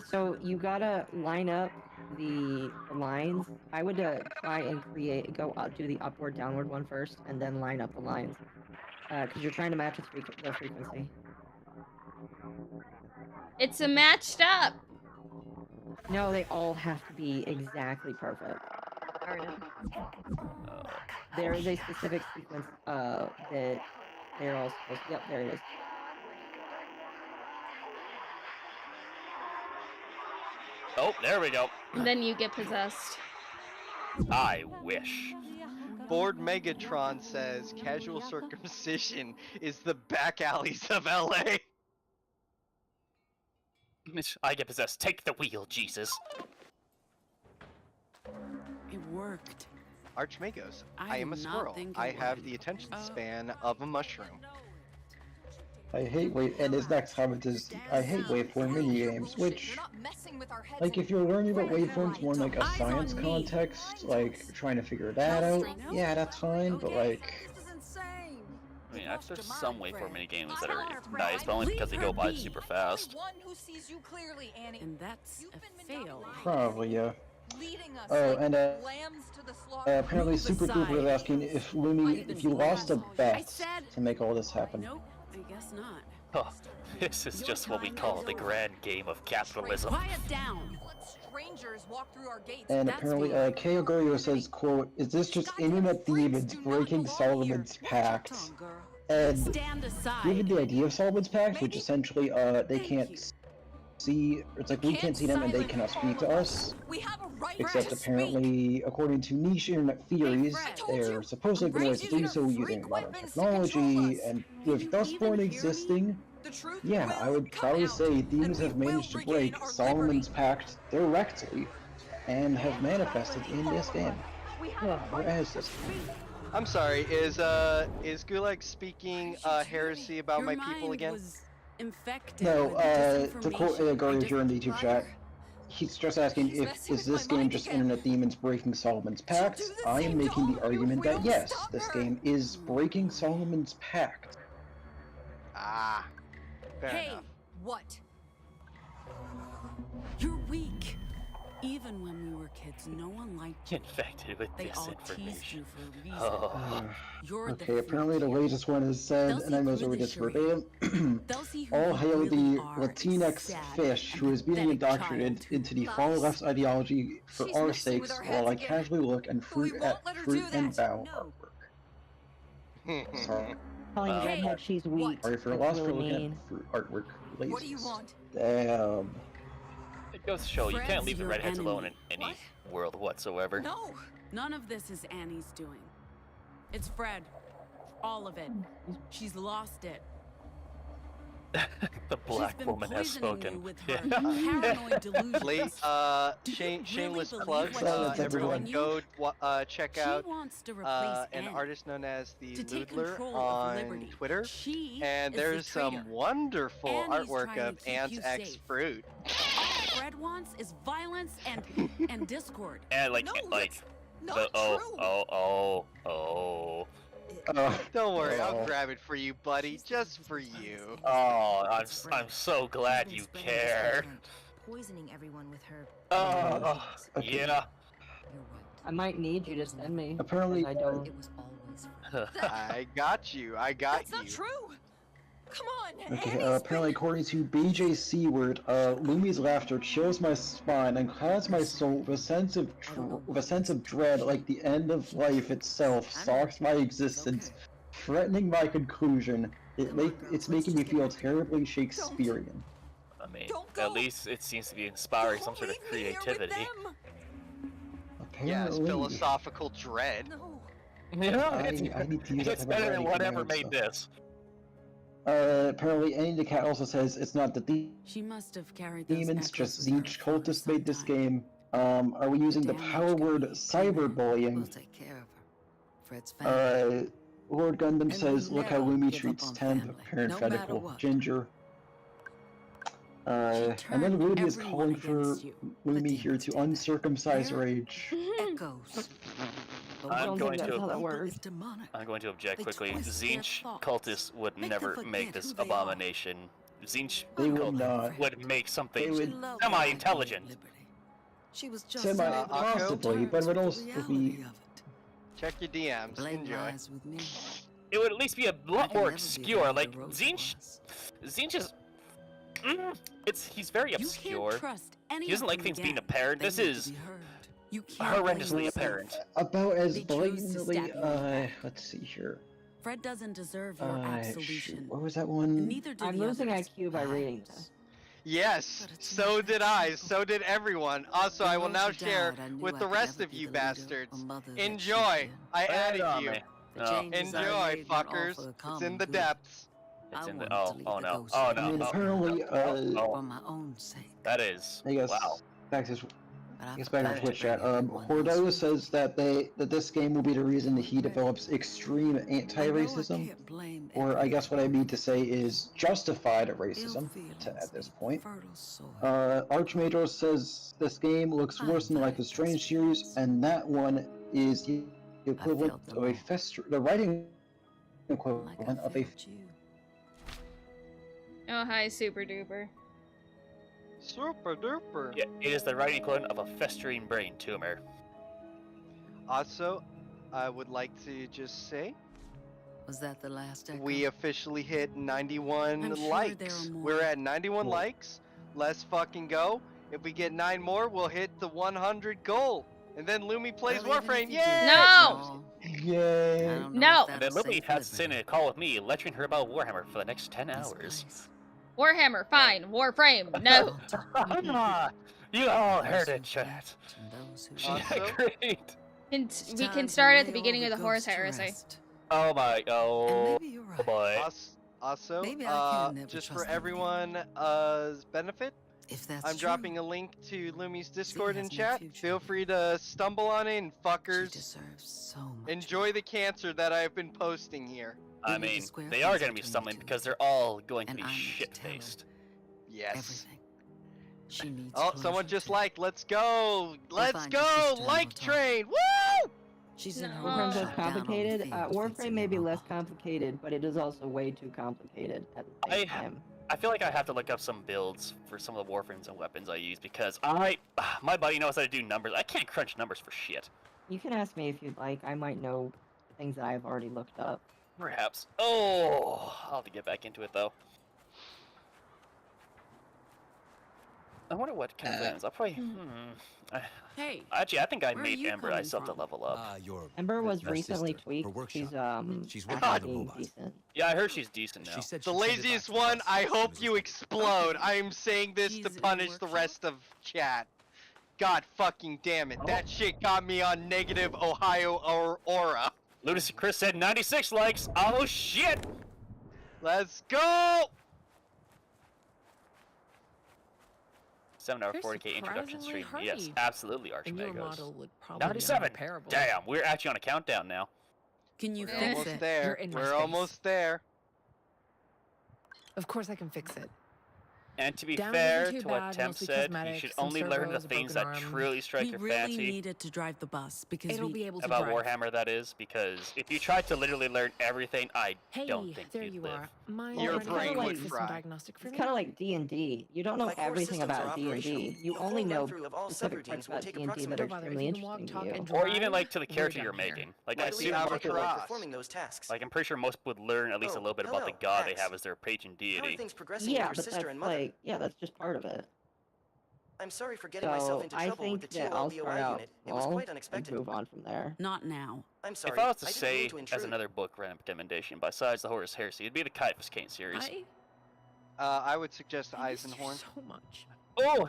So you gotta line up the lines. I would try and do the upward downward one first, and then line up the lines. Because you're trying to match the frequency. It's a matched up. No, they all have to be exactly perfect. There is a specific sequence that they're all supposed to. Yep, there it is. Oh, there we go. And then you get possessed. I wish. Bored Megatron says casual circumcision is the back alleys of LA. I get possessed. Take the wheel, Jesus. It worked. Archmagos, I am a squirrel. I have the attention span of a mushroom. I hate and his next comment is, I hate waveform minigames, which, like, if you're learning about waveforms more in, like, a science context, like, trying to figure that out, yeah, that's fine, but, like... I mean, there's some waveform minigames that are nice, but only because they go by super fast. And that's a fail. Probably, yeah. Oh, and, apparently Super Cooper was asking if Lumi, if you lost a bet to make all this happen. Nope, I guess not. Oh, this is just what we call the grand game of capitalism. Quiet down! And apparently, Keogorio says, quote, "Is this just internet demons breaking Solomon's Pact?" And given the idea of Solomon's Pact, which essentially, they can't see, it's like we can't see them and they cannot speak to us. Except apparently, according to niche internet theories, they're supposedly going to do so using modern technology, and with Dustborn existing, yeah, I would probably say demons have managed to break Solomon's Pact directly, and have manifested in this game. Where is this? I'm sorry, is Gulag speaking heresy about my people again? No, to quote Guardian here in the YouTube chat, he's just asking is this game just internet demons breaking Solomon's Pact? I am making the argument that yes, this game is breaking Solomon's Pact. Ah, fair enough. What? You're weak. Even when we were kids, no one liked you. Infected with they all teased you for a reason. Oh. Okay, apparently the latest one is said, and I'm going to read this verbatim. All hail the Latinx fish who is being indoctrinated into the far left ideology for our sakes while I casually look and fruit and bow artwork. Sorry. Calling Redhead she's weak. Sorry for a loss for looking at fruit artwork. Lazy. What do you want? Damn. It goes to show you can't leave the redheads alone in any world whatsoever. No! None of this is Annie's doing. It's Fred. All of it. She's lost it. The black woman has spoken. Shameless plug. Everyone go check out an artist known as the Loodler on Twitter, and there's some wonderful artwork of Ants X Fruit. All Fred wants is violence and discord. And Don't worry, I'll grab it for you, buddy, just for you. Oh, I'm so glad you care. Poisoning everyone with her. Okay. Yeah. I might need you to send me. Apparently, I don't. It was always I got you. That's not true. Come on. Okay, apparently according to BJ Seward, Lumi's laughter chills my spine and clouds my soul with a sense of dread, like the end of life itself stalks my existence, threatening my conclusion. It's making me feel terribly Shakespearean. I mean, at least it seems to be inspiring some sort of creativity. Yes, philosophical dread. Yeah, it's better than whatever made this. Apparently, Annie the cat also says it's not the She must have carried those demons, just echoes with her Zeech for cultists some made this time. game. Are we using the power word cyberbullying? We'll take care of her. Fred's family. Lord Gundam And says, we look how never Lumi give treats up on Temp, family, parenthetical, no matter what. Ginger. And then Rudy is calling for Lumi here to uncircumcise her age. Echoes. I'm going that's how that to works. object quickly. Zeech cultists would never make this abomination. Zeech They would cultists not. would make something would- semi-intelligent. She was just Semi-possibly, but it would also be... Check your DMs. Enjoy. It would at least be a lot more obscure. Like Zeech is. He's very obscure. He doesn't like things being apparent. This is horrendously apparent. About as blatantly, let's see here. Fred doesn't deserve your absolution. What was that one? Neither do I'm the losing others. IQ by reading this. Yes, so did I. So did everyone. Also, I will now share with the rest of you bastards. Enjoy. I added you. Enjoy, fuckers. It's in the depths. It's in the. Oh no. Oh no. I mean, apparently, For my own sake. That is. I guess, Wow. back to Twitch chat. Hordo says that this game will be the reason that he develops extreme anti-racism, or I guess what I mean to say is justified racism at this point. Archmajor says this game looks worse than the Life is Strange series, and that one is the equivalent of the writing equivalent of a. Oh, hi, Super Duper. Super duper. Yeah, it is the writing equivalent of a festering brain tumor. Also, I would like to just say, Was that the last echo? we officially hit 91 I'm sure likes. there are more. We're at 91 likes. Let's fucking go. If we get 9 more, we'll hit the 100 goal. And then Lumi plays Well, even Warframe. if you Yay! do No! Yay! I don't know No. if And then that'll Lily save has to sit Liberty. in a call with me, lecturing her about Warhammer for the next 10 hours. Warhammer, fine. Warframe, no. You all heard it, chat. Those who She Also- agreed. We can start at the beginning of the Horus Heresy. Oh my. Oh, And maybe you're right. boy. Also, Maybe I can never just for trust them everyone's benefit, If that's I'm true, dropping a link to Lumi's Discord has in no chat. future. Feel free to stumble on it, and she fuckers, deserves so much. enjoy the cancer that I've been posting here. I Even the mean, square they are things going to be between stumbling you two. because they're all going to And be I need to tell her. shit-faced. Yes. Everything. She needs Oh, closure someone just too. liked. Let's go. Let's find your go. sister and Like we'll talk. train. Woo! She's in her No. workshop Warframe's down less on the complicated. field Warframe fixing may be a less robot. complicated, but it is also way too complicated at the same time. I feel like I have to look up some builds for some of the warframes and weapons I use because my buddy knows how to do numbers. I can't crunch numbers for shit. You can ask me if you'd like. I might know things that I've already looked up. Perhaps. Oh, I'll have to get back into it though. I wonder what kind of plans. I'll probably. Hey. Actually, I think I where are made you Ember. I coming still have to from? level up. Ember was best recently sister, tweaked. her workshop. She's working actually on the being robot. decent. Yeah, I heard she's decent now. She said The she'd send it back laziest to one, us I as soon hope as you we- explode. Okay. I am saying this She's to in punish the workshop? rest of chat. God fucking damn it. That shit got me on negative Ohio aura. Ludus Chris said 96 likes. Oh shit! Let's go! 7-hour You're 40k introduction surprisingly stream. Yes, hardy. absolutely, And your Archmagos. model would probably be 97. unrepairable. Damn, we're actually on a countdown now. Can you We're fix almost it? there. You're in my We're space. almost there. Of course I can fix it. And to be Damage fair isn't too to what bad, Temp mostly said, you cosmetic, should some only learn the servos, a things broken that arm. truly strike We your really fancy needed to drive the bus because It'll we be able to about drive. Warhammer, that is, because if you try to literally learn everything, I Hey, don't think there you'd you live. are. Mind Your running brain away would for fry. some diagnostic for It's me? kind of like D&D. You don't know My core everything systems are about D&D. operational. You A only full know run-through of all specific subroutines parts will about take D&D that are approximately Don't bother, if extremely you can walk, interesting talk, to you. and Or even drive, like to the we're character done you're here. making. Like My I lead assume, operator will be Cross. performing those tasks. like I'm pretty sure most would learn at least a little bit about the hello, god they Max. have as their patron How are deity. things progressing with Yeah, your but sister that's and mother? like, yeah, that's just part of it. I'm sorry for getting myself So into I trouble with the think that I'll TOL start BOI out unit. It was small quite and unexpected. move on from there. Not now. I'm sorry. If I was to didn't say mean to as intrude. another book recommendation besides the Horus Heresy, it'd be the Caiaphas Cain series. I would suggest I missed you Eisenhorn. so much. Oh,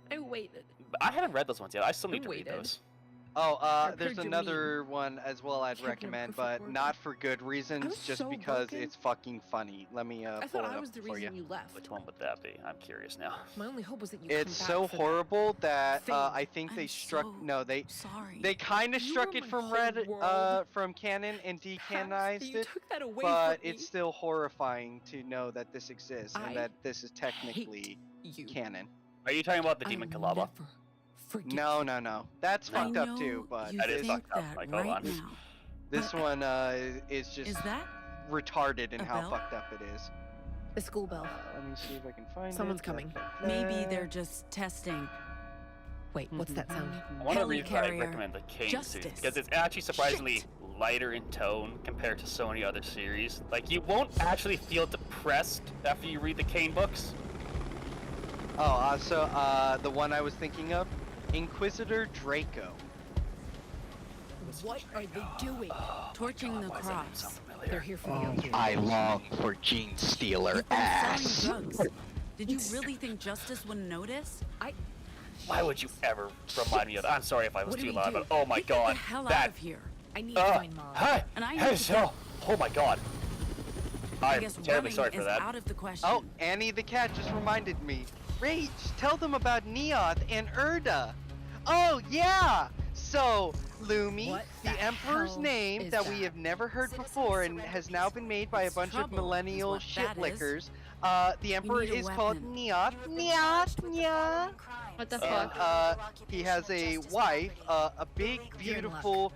I waited. I haven't read those ones yet. I still need to read waited. those. Oh, there's another one as well I'd recommend, but not for good reasons, just because it's fucking funny. Let me pull it up for you. Which one would that be? I'm curious now. My only hope was that you It's come so back for horrible that I Fade, think they I'm struck. so No, they kind of struck it from from canon and decanonized it, but it's still horrifying to know that this exists and that this is technically canon. Are you talking about the Demon Kalaba? No. That's fucked up too, but that is fucked up. Like, hold on. This one is just retarded in how fucked up it is. the school bell. Let me see if I can find Someone's it. coming. Maybe they're just testing. Wait, what's that sound? One of the reasons I recommend the Kane series because it's actually surprisingly lighter in tone compared to so many other series. Like, you won't actually feel depressed after you read the Kane books. Oh, so the one I was thinking of, Inquisitor Draco. What are they doing? Torching the crops. They're here for you. I long for Gene Stealer ass. Drugs. Did you really think Justice wouldn't notice? Why would you ever remind me of that? I'm sorry if I was too loud, but oh my god. Get the hell out of here. I need to find Mom. Hi! And I Hey, need so, oh my god. I'm terribly sorry for that. Out of the question. Oh, Annie the cat just reminded me. Rach, tell them about Neoth and Erda. Oh, yeah! So, Lumi, the Emperor's name that we have never heard before and has now been made by a bunch of millennial shitlickers. The Emperor is called Neoth. Neoth. What the fuck? And, he has a wife, a big, beautiful,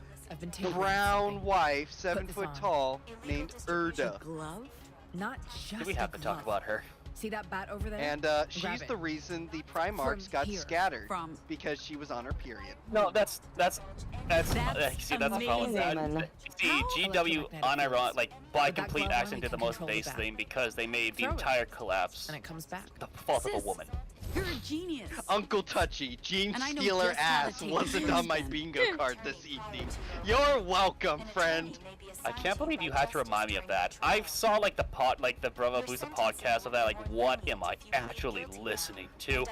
brown wife, 7 foot tall, named Erda. Glove? Not just Do we have to talk about her? See that bat over there? And she's the reason the Primarchs got scattered because she was on her period. No, that's see, that's the problem with that. See, GW unironic, like by complete accident, did the most base thing because they made the entire collapse and it comes back. the fault of a woman. You're a genius. Uncle Touchy, Gene Stealer ass wasn't on my bingo card this evening. You're welcome, friend. I can't believe you had to remind me of that. I saw like the Bravo Booster podcast of that. Like, what am I actually listening to?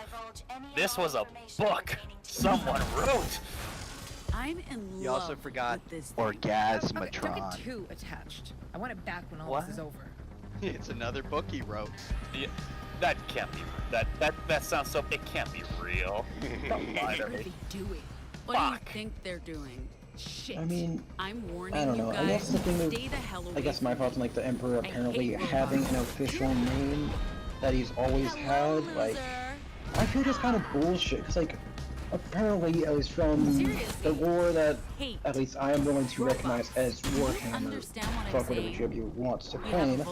This was a book someone wrote. I'm in love. You also forgot I took Orgasmatron. it too attached. I want it back when all this is over. It's another book he wrote. Yeah, that can't be. That sounds so. It can't be real. Don't lie to me. What do you think they're doing? Shit. I mean, I'm warning I don't know. you guys. I guess the thing Stay the hell away. I guess my thoughts on like the Emperor apparently having an official name that he's always had, like, I feel just kind of bullshit. Cause like, apparently it was from the war that at least I am willing to recognize as Warhammer. Fuck whatever GW wants to claim.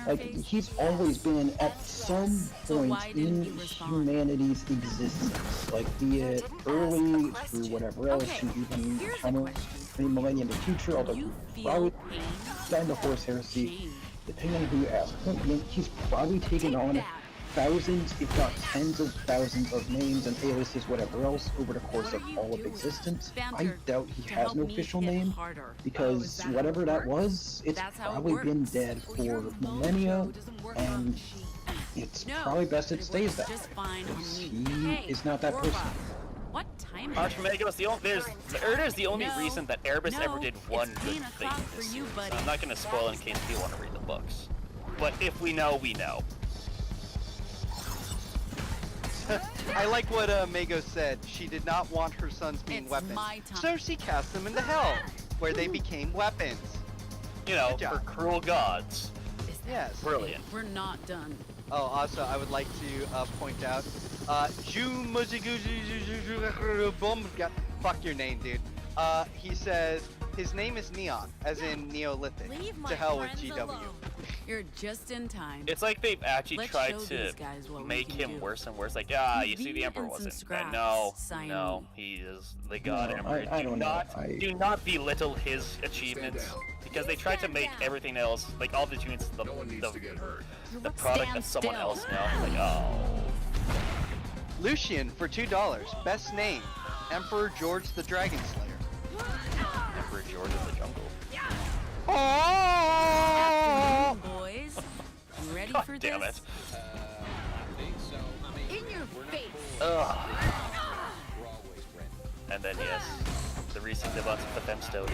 Like, he's always been at some point in humanity's existence. Like, be it early through whatever else, and even how many millennia in the future, although probably down the Horse Heresy, depending on who you ask. He's probably taken on thousands, if not tens of thousands of names and aliases, whatever else, over the course of all of existence. I doubt he has no official name, because whatever that was, it's probably been dead for millennia, and it's probably best it stays that way, because he is not that person. What time is Erda is the only reason that Erebus ever did one good thing in this series. So I'm not going to spoil in case you want to read the books. But if we know, we know. I like what Mago said. She did not want her sons being weapons, so she cast them into hell, where they became weapons. You know, for cruel gods. Yes. Brilliant. We're not done. Oh, also, I would like to point out, fuck your name, dude. He says his name is Neon, as in Neolithic. To hell with GW. You're just in time. It's like they've actually tried to make him worse and worse. Like, you see, the Emperor wasn't bad. No, he is the God Emperor. Do not belittle his achievements, because they tried to make everything else, like all the achievements, the product of someone else now. Like, oh. Lucian for $2. Best name, Emperor George the Dragon Slayer. Emperor George of the Jungle. Oh! Boys, you ready for damn this? It. In your face. Ugh. And then yes, the recent debuts of the Fem Stories.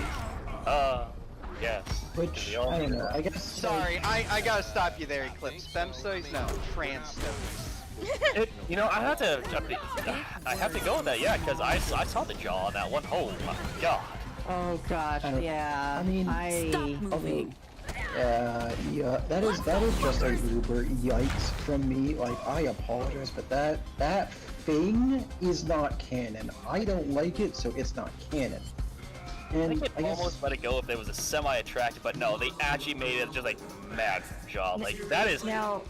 Yes. Which, I don't know, I guess... Sorry, I gotta stop you there, Eclipse. Fem Stories? No, trans stories. You know, I have to go with that, yeah, because I saw the jaw on that one. Oh my god. Oh gosh, yeah. I mean, Stop moving. Yeah, that is just a uber yikes from me. Like, I apologize, but that thing is not canon. I don't like it, so it's not canon. And I guess almost let it go if there was a semi-attractive, but no, they actually made it just like mad jaw. Like that is. Now,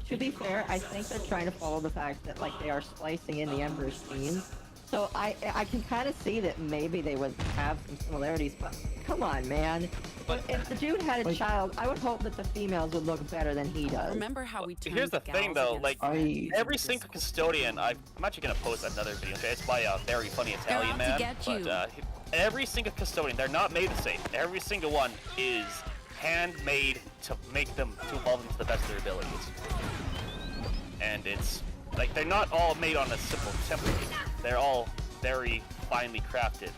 to be fair, I think they're trying to follow the fact that like they are splicing in the Ember's scenes. So I can kind of see that maybe they would have some similarities, but come on, man. If the dude had a child, I would hope that the females would look better than he does. Remember how we turned Here's the thing, though. Like every single custodian, I'm actually gonna post another video. Okay, it's by a very funny Italian man. But every single custodian, they're not made the same. Every single one is handmade to make them to evolve them to the best of their abilities. And it's like they're not all made on a simple template. They're all very finely crafted.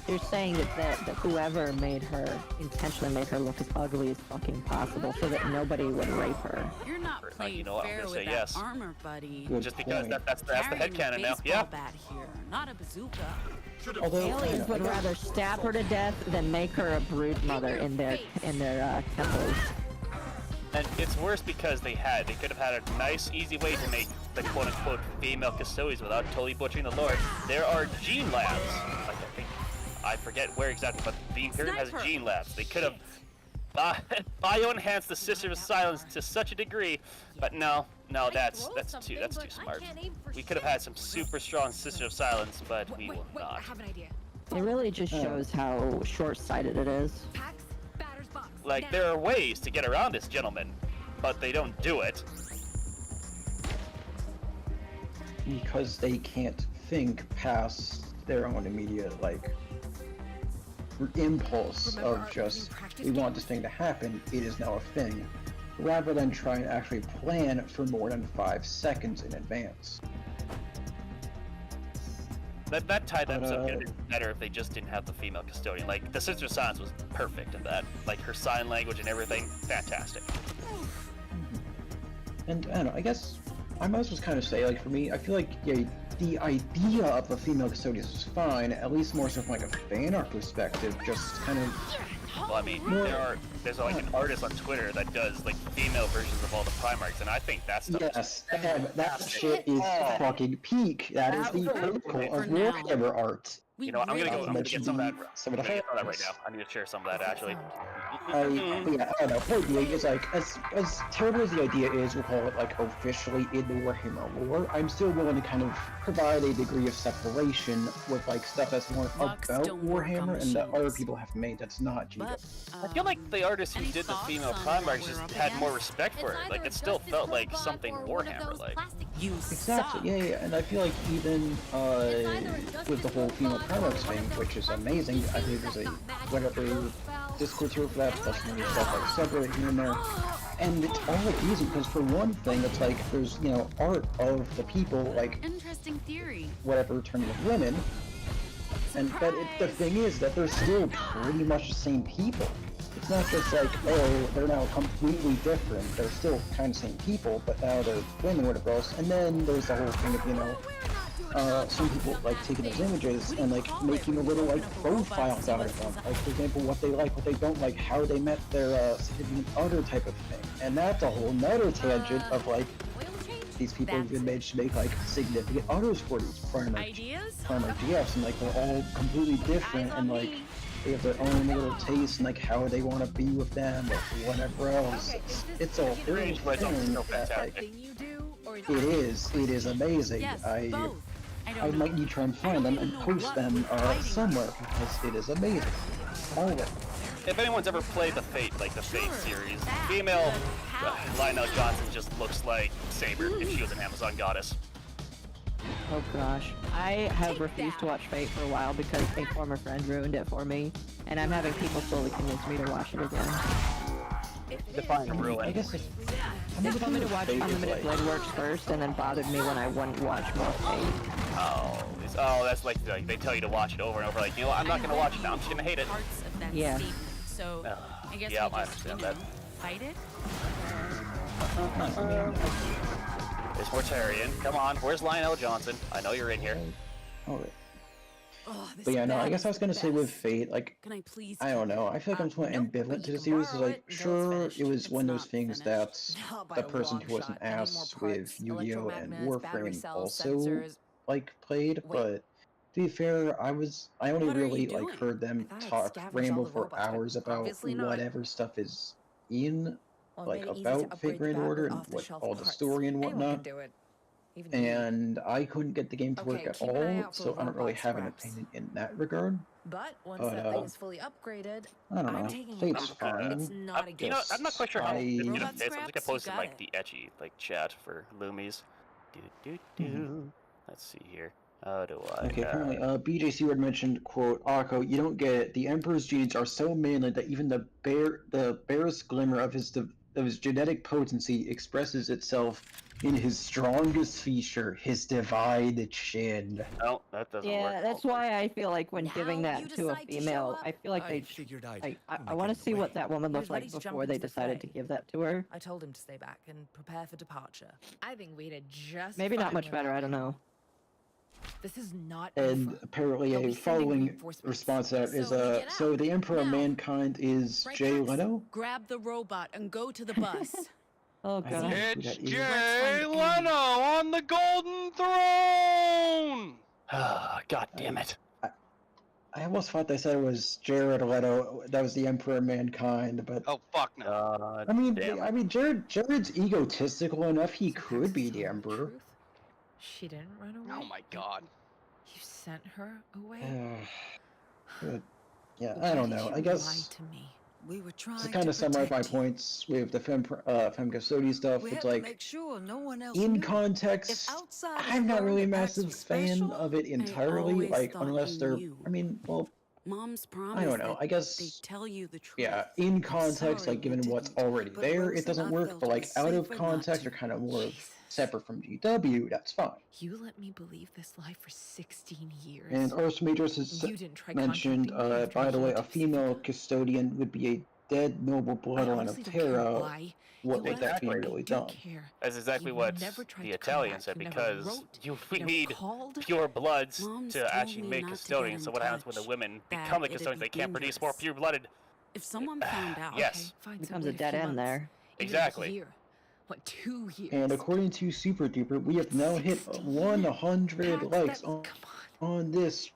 You're saying that whoever made her intentionally made her look as ugly as fucking possible so that nobody would rape her. You're not playing fair with that armor, buddy. Just because that's the headcanon now. Yeah. Bat here, not a bazooka. Aliens would rather stab her to death than make her a brood mother in their temples. And it's worse because they could have had a nice, easy way to make the quote-unquote female custodians without totally butchering the lore. There are gene labs. Like I forget where exactly, but the Imperium has gene labs. They could have bio-enhanced the Sister of Silence to such a degree, but no, that's too smart. We could have had some super strong Sister of Silence, but we will not. I have an idea. It really just shows how short-sighted it is. Like, there are ways to get around this, gentleman, but they don't do it. Because they can't think past their own immediate, like, impulse of just, we want this thing to happen, it is now a thing, rather than trying to actually plan for more than 5 seconds in advance. That tied episode could have been better if they just didn't have the female custodian. Like, the Sister of Silence was perfect in that. Like, her sign language and everything, fantastic. And, I don't know, I guess, I might just kind of say, like, for me, I feel like, yeah, the idea of the female custodian is fine, at least more so from, like, a fan art perspective, just kind of... Well, I mean, there's like an artist on Twitter that does like female versions of all the Primarchs, and I think that stuff that shit is fucking peak. That is the pinnacle of Warhammer art. You know, I'm gonna get some of that. Right now. I need to share some of that actually. I don't know. Point being is like as terrible as the idea is, we'll call it like officially in the Warhammer lore. I'm still willing to kind of provide a degree of separation with like stuff that's more about Warhammer and that other people have made that's not Jesus. I feel like the artists who did the female Primarchs just had more respect for it. Like it still felt like something Warhammer-like. Exactly. Yeah. And I feel like even with the whole female Primarchs thing, which is amazing. I think there's a whatever Discord here for that, plus many stuff like separate here and there. And it's all easy because for one thing, it's like there's art of the people, like interesting theory. Whatever turning of women. And but the thing is that they're still pretty much the same people. It's not just like, oh, they're now completely different. They're still kind of the same people, but now they're women, whatever else. And then there's the whole thing of, some people like taking those images and like making a little like profiles out of them. Like for example, what they like, what they don't like, how they met their significant other type of thing. And that's a whole nother tangent of like, these people have been made to make like significant others for these primary GFs, and like they're all completely different and like they have their own little taste and like how they want to be with them or whatever else. It's a whole thing that like, it is amazing. I might need to try and find them and post them somewhere because it is amazing. All of it. If anyone's ever played the Fate series, female Lionel Johnson just looks like Saber if she was an Amazon goddess. Oh gosh. I have refused to watch Fate for a while because a former friend ruined it for me, and I'm having people slowly convince me to watch it again. Define ruin. I guess they told me to watch Unlimited Blade Works first, and then bothered me when I wouldn't watch more Fate. Oh, that's like they tell you to watch it over and over. Like, you know what? I'm not gonna watch it now. I'm just gonna hate it. Yeah. So I guess yeah, we I just, understand that. fight it. It's Mortarian. Come on, where's Lionel Johnson? I know you're in here. Alright. But yeah, no, I guess I was gonna say with Fate, like, Can I please? I don't know, I feel like I'm somewhat ambivalent to the series. Is like, sure, it was one of those things that the person who wasn't asked with Yu-Gi-Oh! And Warframe also, like, played, but to be fair, I only really, like, heard them talk, ramble for hours about whatever stuff is in, like, about Fate Grand Order and what all the story and whatnot. And I couldn't get the game to work at all, so I don't really have an opinion in that regard. But once that thing is fully upgraded, I don't know. Fate's fine. It's not a You know, I'm not quite sure how this is gonna Robot fit. So I'm just gonna scraps, post you in got like the etchy chat for Loomies. Let's see here. How do I? Okay, apparently, BJ Seward mentioned, quote, Occo, you don't get it. The Emperor's genes are so manly that even the barest glimmer of his genetic potency expresses itself in his strongest feature, his divided chin. No, that doesn't work. Yeah, that's why I feel like when giving that to a female, I feel like I want to see what that woman looked like before they decided to give that to her. I told him to stay back and prepare for departure. I think we did just maybe not much better. I don't know. This is not. And apparently a following response to that is, so the Emperor of Mankind is Jay Leno? Grab the robot and go to the bus. Oh god. It's Jay Leno on the Golden Throne! God damn it. I almost thought they said it was Jared Leto that was the Emperor of Mankind, but oh fuck no. I mean Jared's egotistical enough he could be the Emperor. She didn't run away. Oh my god. You sent her away? But, yeah, I don't know. I guess we were trying to kind of summarize my points with the Femme Custody stuff. It's like, make sure no one else in context, I'm not really a massive fan of it entirely. Like, unless they're, I mean, well, Mom's I don't know. I guess they tell you the truth. Yeah, in context, like given what's already there, it doesn't work. But like out of context, or kind of more separate from GW, that's fine. You let me believe this lie for 16 years. And Archimedes has mentioned, by the way, a female custodian would be a dead noble bloodline of Terra. What would that be really done? That's exactly what the Italian said, because we need pure bloods to actually make custodians. So what happens when the women become the custodians? They can't produce more pure-blooded. If someone found out, yes, it becomes a dead end there. Exactly. What, 2 years? And according to Super Duper, we have now hit 100 likes on this.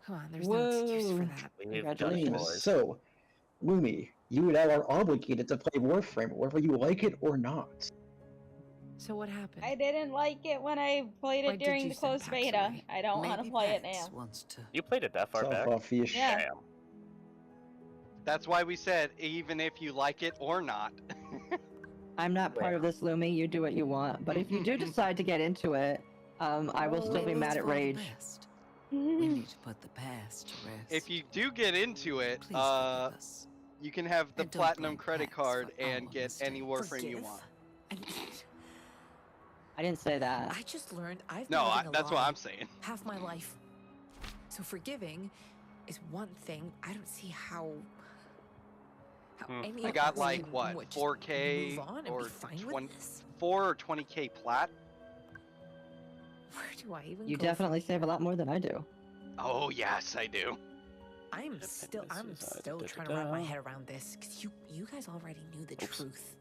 Come on, there's no excuse for that. Congratulations. So, Lumi, you and I are obligated to play Warframe, whether you like it or not. So what happened? I didn't like it when I played it during the closed beta. I don't want to play it now. You played it that far back? Yeah. That's why we said, even if you like it or not. I'm not part of this, Lumi. You do what you want. But if you do decide to get into it, I will still be mad at Rage. We need to put the past to rest. If you do get into it, you can have the platinum credit card and get any Warframe you want. I didn't say that. I just learned I've been that's what I'm saying. Half my life. So forgiving is one thing. I don't see how any I got like what, 4K or 4 or 20K plat? Where do I even You go definitely save a lot more than I do. Oh yes, I do. I'm still trying to wrap my head around this, because you guys already knew the truth.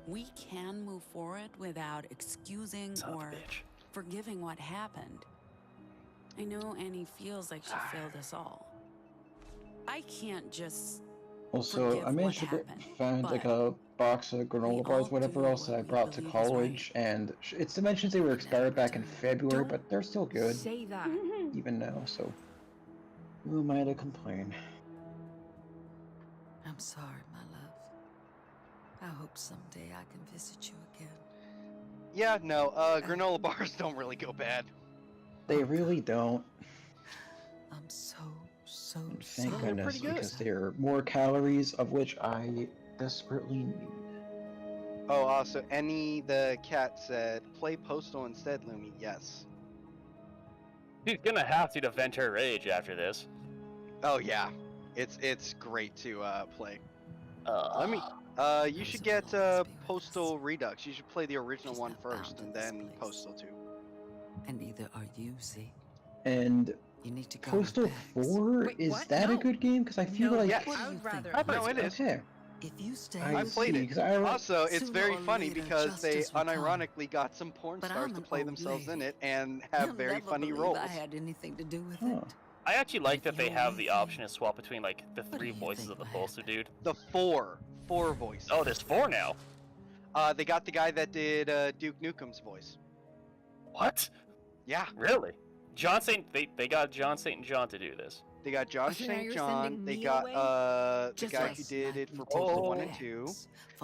We can move forward without excusing or forgiving what happened. I know Annie feels like she failed us all. I can't just Also, I managed to find like a box of granola bars, whatever else that I brought to college, and its dimensions they were expired back in February, but they're still good. Say that. Even now, so who am I to complain? I'm sorry, my love. I hope someday I can visit you again. Yeah, no, granola bars don't really go bad. They really don't. I'm so Thank goodness, because they're more calories, of which I desperately need. Oh, also, the cat said, play Postal instead, Lumi. Yes. She's gonna have to vent her rage after this. Oh yeah, it's great to play. You should get Postal Redux. You should play the original one first, and then Postal 2. And neither are you, see? And you need to go Postal 4, is that a good game? Because I feel like... Yes. No, it is. Okay. If you stay, I played it. Also, it's very funny because they unironically got some porn stars to play themselves in it and have very funny roles. I had anything to do with it. I actually like that they have the option to swap between like the 3 voices of the Postal dude. The 4 voices. Oh, there's 4 now. They got the guy that did Duke Nukem's voice. What? Yeah. Really? John St. They got John St. John to do this. They got John St. John. They got the guy who did it for Postal 1 and 2.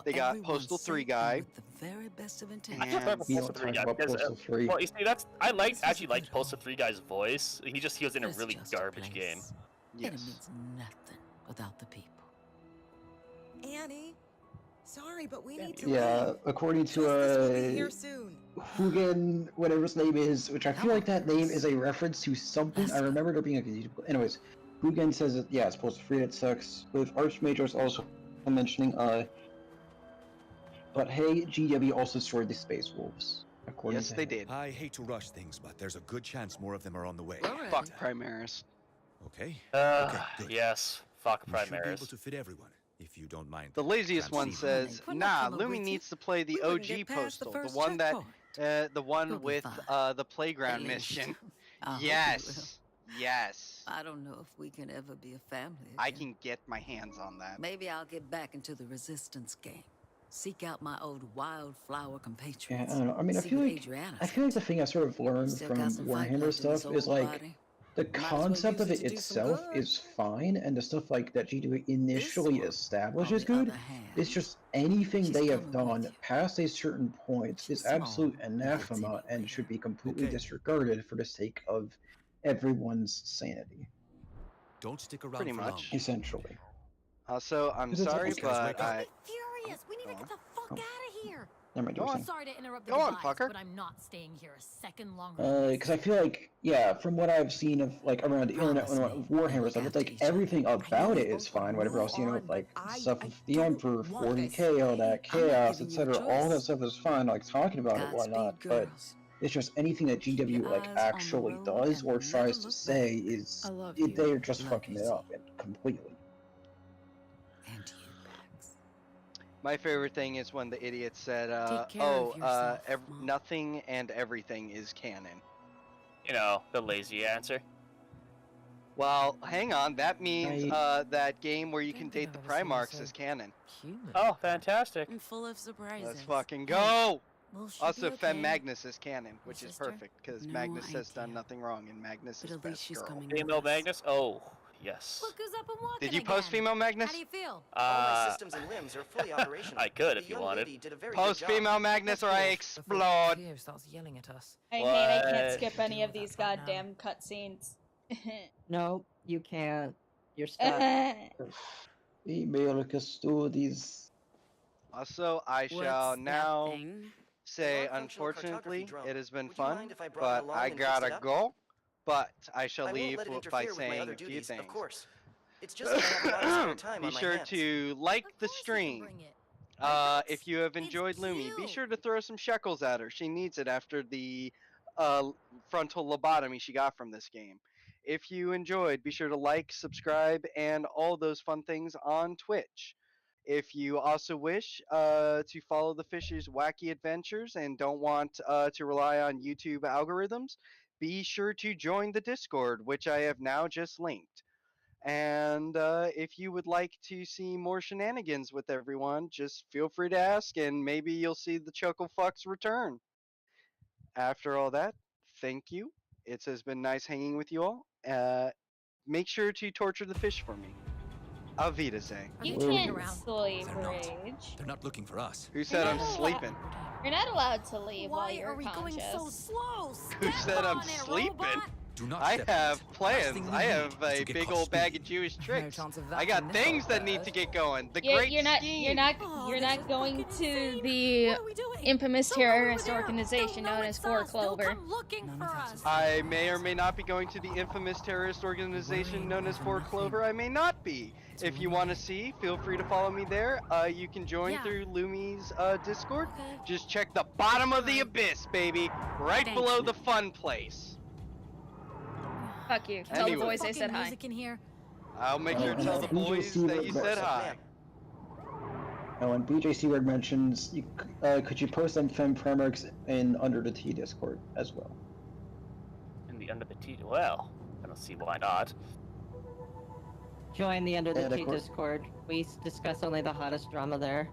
They got Postal 3 guy. The very best of I intentions. can't remember Postal 3 guy because, well, you see, I actually like Postal 3 guy's voice. He was in a really garbage game. Yes. It means nothing without the people. Annie, sorry, but we need to. Yeah, according to Hugen, whatever his name is, which I feel like that name is a reference to something. I remember there being a anyways, Hugen says that yeah, it's supposed to free, it sucks. With Archmajors also mentioning but hey, GW also destroyed the Space Wolves. According yes, to they him. did. I hate to rush things, but there's a good chance more of them are on the way. Fuck Primaris. Okay. Okay, good. Yes, fuck We should be Primaris. able to fit everyone, if you don't mind. The laziest one says, nah, Lumi needs to play the OG Postal, the one that, the one with the playground mission. Yes. Yes. I don't know if we can ever be a family again. I can get my hands on that. Maybe I'll get back into the resistance game. Seek out my old wildflower compatriots. Yeah, I don't know. I mean, I feel like the thing I sort of learned from Warhammer stuff is like the concept of it itself is fine, and the stuff like that GW initially established is good. It's just anything they have done past a certain point is absolute anathema and should be completely disregarded for the sake of everyone's sanity. Don't stick around Pretty for much. long. Essentially. Also, I'm sorry, but I'm furious. We need to get the fuck out of here. I'm sorry to interrupt the Go on, device, fucker. but I'm not staying here a second longer. Because I feel like, yeah, from what I've seen of like around the internet when Warhammer stuff, it's like everything about it is fine. Whatever else, you know, like stuff with the Emperor, 40k, all that chaos, etc. All that stuff is fine. Like talking about it, whatnot. But it's just anything that GW like actually does or tries to say is they're just fucking it up completely. my favorite thing is when the idiot said, nothing and everything is canon. You know, the lazy answer. Well, hang on. That means that game where you can date the Primarchs is canon. Oh, fantastic. I'm full of surprises. Let's fucking go! Will she Also, be Fem okay? Magnus is canon, which is sister? perfect, because No Magnus has done idea. nothing wrong, and Magnus But is at least best she's girl. coming Female Magnus? Oh, yes. Look who's up and walking Did you again. post female Magnus? How do you feel? All my systems and limbs are fully operational. I could The if you young wanted. lady did a very Post good job. female Magnus or I explode. Theo starts yelling at us. I hate I What? can't skip any of these goddamn cutscenes. No, you can't. You're stuck. Female custodies. Also, I shall now say, unfortunately, it has been fun, but I gotta go. But I shall leave by saying a few things. Of course. It's just that I have a lot of spare time Be on my sure hands. to like the stream. If you have enjoyed Lumi, be sure to throw some shekels at her. She needs it after the frontal lobotomy she got from this game. If you enjoyed, be sure to like, subscribe, and all those fun things on Twitch. If you also wish to follow the Fish's wacky adventures and don't want to rely on YouTube algorithms, be sure to join the Discord, which I have now just linked. And if you would like to see more shenanigans with everyone, just feel free to ask, and maybe you'll see the Chuckle Fucks return. After all that, thank you. It has been nice hanging with you all. Make sure to torture the fish for me. Auf Wiedersehen. You can't sleep, Rage. They're not looking for us. Who said I'm sleeping? You're not allowed to leave while Why you're are we conscious. going so slow? Who Step said I'm on it, sleeping? robot. I have plans. I have a big old bag of Jewish tricks. I got things that need to get going. The great scheme. You're not going to the infamous terrorist organization known as Four Clover. I may or may not be going to the infamous terrorist organization known as Four Clover. I may not be. If you want to see, feel free to follow me there. You can join through Lumi's Discord. Just check the bottom of the abyss, baby. Right below the fun place. Fuck you. Tell the boys I said hi. I'll make sure to tell the boys that you said hi. Oh, and BJ Seaward mentions, could you post them film frameworks in Under the T Discord as well? In the Under the T, well, I don't see why not. Join the Under the T Discord. We discuss only the hottest drama there.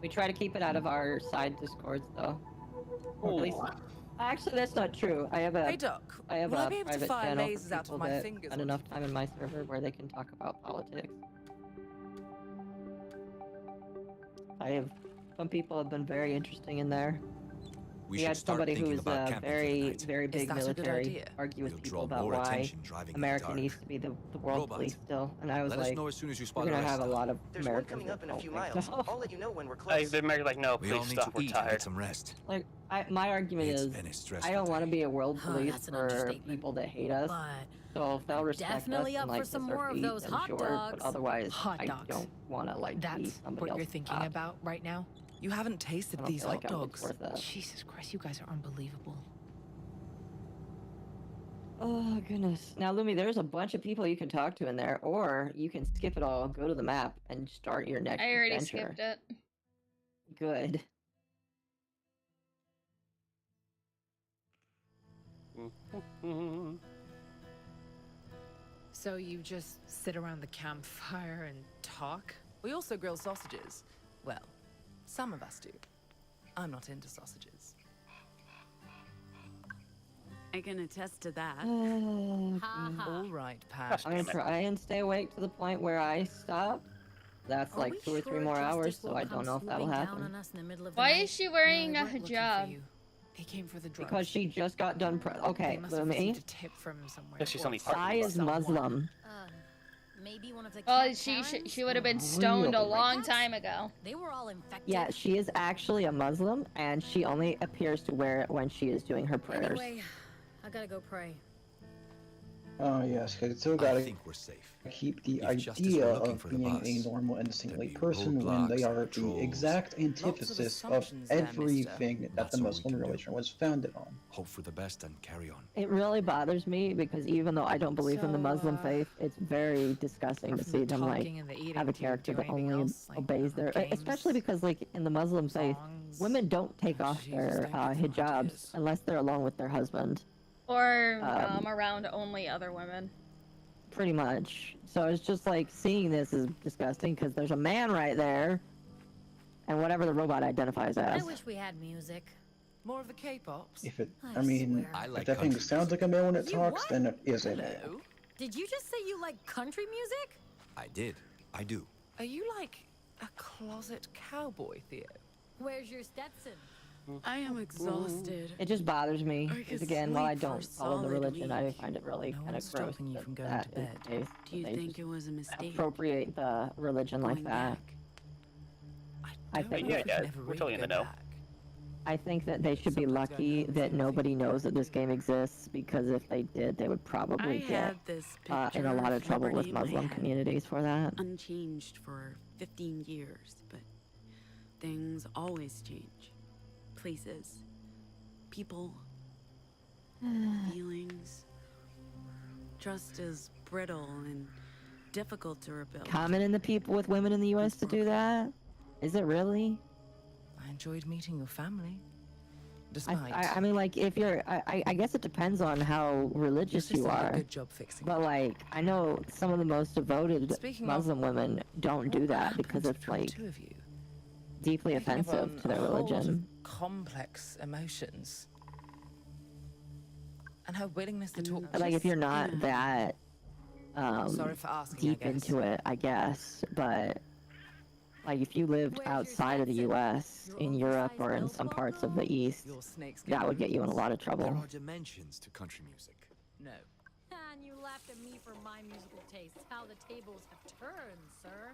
We try to keep it out of our side Discords, though. Or at least, actually, that's not true. I have a private channel for people that spend enough time in my server where they can talk about politics. Some people have been very interesting in there. We had somebody who's very big military argue with people about why America needs to be the world police still, and I was like, we're gonna have a lot of Americans that don't think so. I'll let you know when we're close. The Americans like, no, please stop, we're tired. Some rest. Like, my argument is, I don't want to be a world police for people that hate us. So if they'll respect us and like kiss our feet, then sure, but otherwise, I don't want to like be somebody else. What you're thinking about right now? You haven't tasted these hot dogs. Jesus Christ, you guys are unbelievable. Oh, goodness. Now, Lumi, there's a bunch of people you can talk to in there, or you can skip it all, go to the map, and start your next adventure. I already skipped it. Good. So you just sit around the campfire and talk? We also grill sausages. Well, some of us do. I'm not into sausages. I can attest to that. All right, Pat. I'm gonna try and stay awake to the point where I stop. That's like 2 or 3 more hours, so I don't know if that'll happen. Why is she wearing a hijab? They came for the drugs. Because she just got done. Okay, Lumi. Sai is Muslim. Maybe one of the well, she would have been stoned a long time ago. They were all infected. Yeah, she is actually a Muslim, and she only appears to wear it when she is doing her prayers. Anyway, I gotta go pray. Oh yes, because it's still gotta keep the idea of being a normal and saintly person when they are the exact antithesis of everything that the Muslim religion was founded on. Hope for the best and carry on. It really bothers me because even though I don't believe in the Muslim faith, it's very disgusting to see them like have a character that only obeys their, especially because like in the Muslim faith, women don't take off their hijabs unless they're along with their husband. Or around only other women. Pretty much. So it's just like seeing this is disgusting because there's a man right there, and whatever the robot identifies as. I wish we had music. More of the K-pops. If it, I mean, if that thing sounds like a male when it talks, then it is a male. Did you just say you like country music? I did. I do. Are you like a closet cowboy, Theo? Where's your Stetson? I am exhausted. It just bothers me because again, while I don't follow the religion, I find it really kind of gross that is the case. Do you think it was a mistake? Appropriate the religion like that. I think we're totally in the know. I think that they should be lucky that nobody knows that this game exists, because if they did, they would probably get in a lot of trouble with Muslim communities for that. Unchanged for 15 years, but things always change. Places, people, feelings. Trust is brittle and difficult to rebuild. Common in the people with women in the U.S. to do that? Is it really? I enjoyed meeting your family. I mean, like, if you're, I guess it depends on how religious you are. Good job fixing. But like, I know some of the most devoted Muslim women don't do that because it's like deeply offensive to their religion. Complex emotions and her willingness to talk. Like, if you're not that sorry for asking, deep into it, I guess, but Like, if you lived outside of the US, in Europe or in some parts of the East, that would get you in a lot of trouble. There are dimensions to country music. No. And you laughed at me for my musical tastes. How the tables have turned, sir.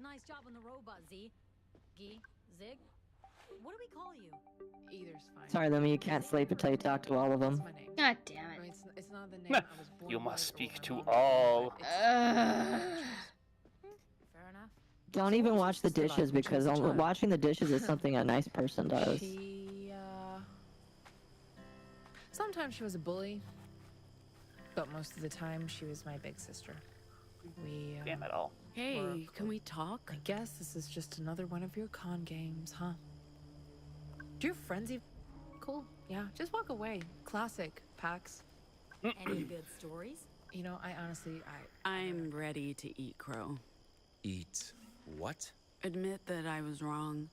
Nice job on the robot, Z. Gee, Zig. What do we call you? Either's fine. Sorry, Lemmy, you can't sleep until you talk to all of them. God damn it. I mean, it's not the name I was born You with must or speak my to mom all. Fair enough. Don't even watch the dishes, because watching the dishes is something a nice person does. Sometimes she was a bully, but most of the time she was my big sister. We, Damn it all. Hey, can we talk? I guess this is just another one of your con games, huh? Do your friends even... Cool, yeah, just walk away. Classic, Pax. Any good stories? You know, I honestly, I'm ready to eat crow. Eat what? Admit that I was wrong.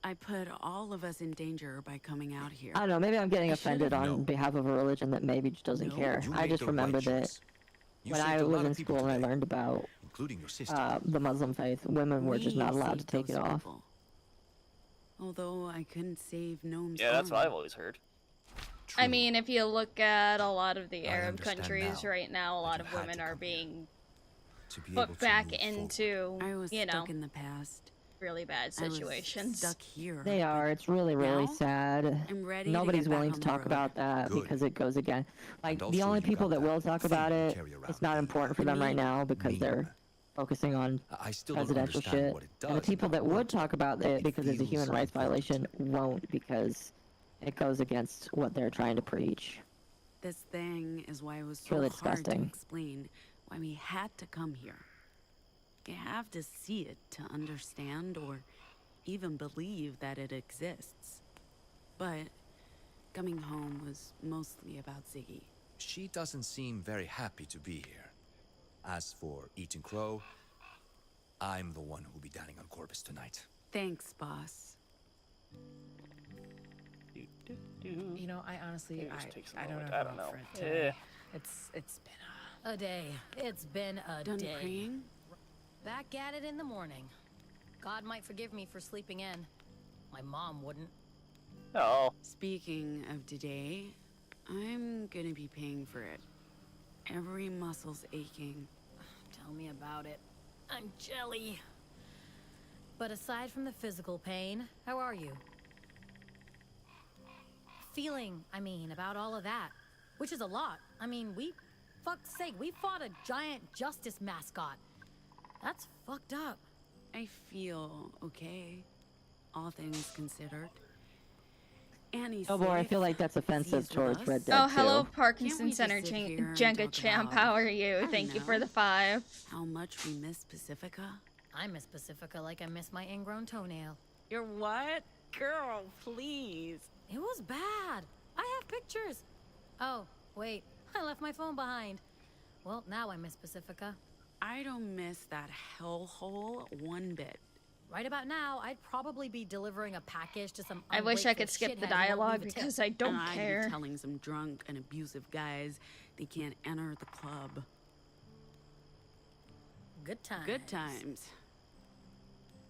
I put all of us in danger by coming out here. I don't know, maybe I'm getting offended on behalf of a religion that maybe just doesn't care. I just remember that when I was in school and I learned about the Muslim faith, women were just not allowed to take it off. Although I couldn't save Gnome's Yeah, that's what I've always heard. I mean, if you look at a lot of the Arab countries right now, a lot of women are being put back into, you know, in the past. really bad situations. Stuck here. They are. It's really, really sad. Nobody's willing to talk about that because it goes again. Like, the only people that will talk about it, it's not important for them right now because they're focusing on presidential shit. And the people that would talk about it because it's a human rights violation won't, because it goes against what they're trying to preach. This thing is why it was It's so really hard to disgusting. explain why we had to come here. You have to see it to understand or even believe that it exists. But coming home was mostly about Ziggy. She doesn't seem very happy to be here. As for eating crow, I'm the one who'll be dining on Corvus tonight. Thanks, boss. You know, I honestly, I don't know. I don't know. It's been a day. It's been a Done day. praying? Back at it in the morning. God might forgive me for sleeping in. My mom wouldn't. Oh. Speaking of today, I'm gonna be paying for it. Every muscle's aching. Tell me about it. I'm jelly. But aside from the physical pain, how are you? Feeling, I mean, about all of that. Which is a lot. I mean, fuck's sake, we fought a giant justice mascot. That's fucked up. I feel okay, all things considered. Annie's Oh boy, I feel like that's offensive towards Red Dead 2. Oh, hello, Parkinson Center Jenga Champ. How are you? Thank you for the 5. How much we miss Pacifica? I miss Pacifica like I miss my ingrown toenail. You're what? Girl, please. It was bad. I have pictures. Oh, wait. I left my phone behind. Well, now I miss Pacifica. I don't miss that hellhole one bit. Right about now, I'd probably be delivering a package to some. I wish I could skip the dialogue because I don't care. I'd be telling some drunk and abusive guys they can't enter the club. Good times. Good times.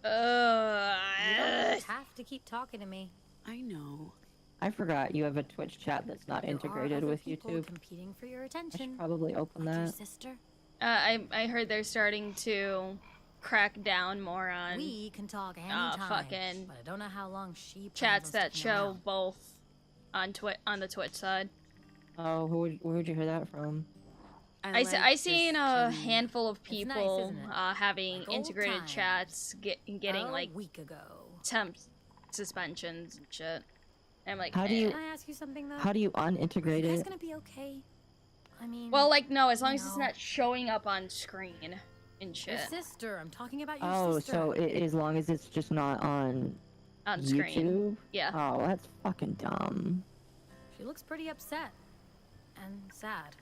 You don't have to keep talking to me. I know. I forgot you have a Twitch chat that's not integrated with YouTube. Competing for your I attention. should probably open that. Your sister. I heard they're starting to crack down more on We can talk anytime, fucking but I don't know how long she chats that show both on the Twitch side. Oh, who would you hear that from? I seen a handful of It's nice, people isn't it? having Like old integrated times. chats, getting A like week ago. temp suspensions and shit. And I'm like, How do you- Can I ask you something though? How do you unintegrate Are you guys it? gonna be okay? I mean. well, like no, as long as it's no. not showing up on screen and Your shit. sister. I'm talking about your Oh, sister. so as long as it's just not on screen. YouTube? Yeah. Oh, that's fucking dumb. She looks pretty upset and sad.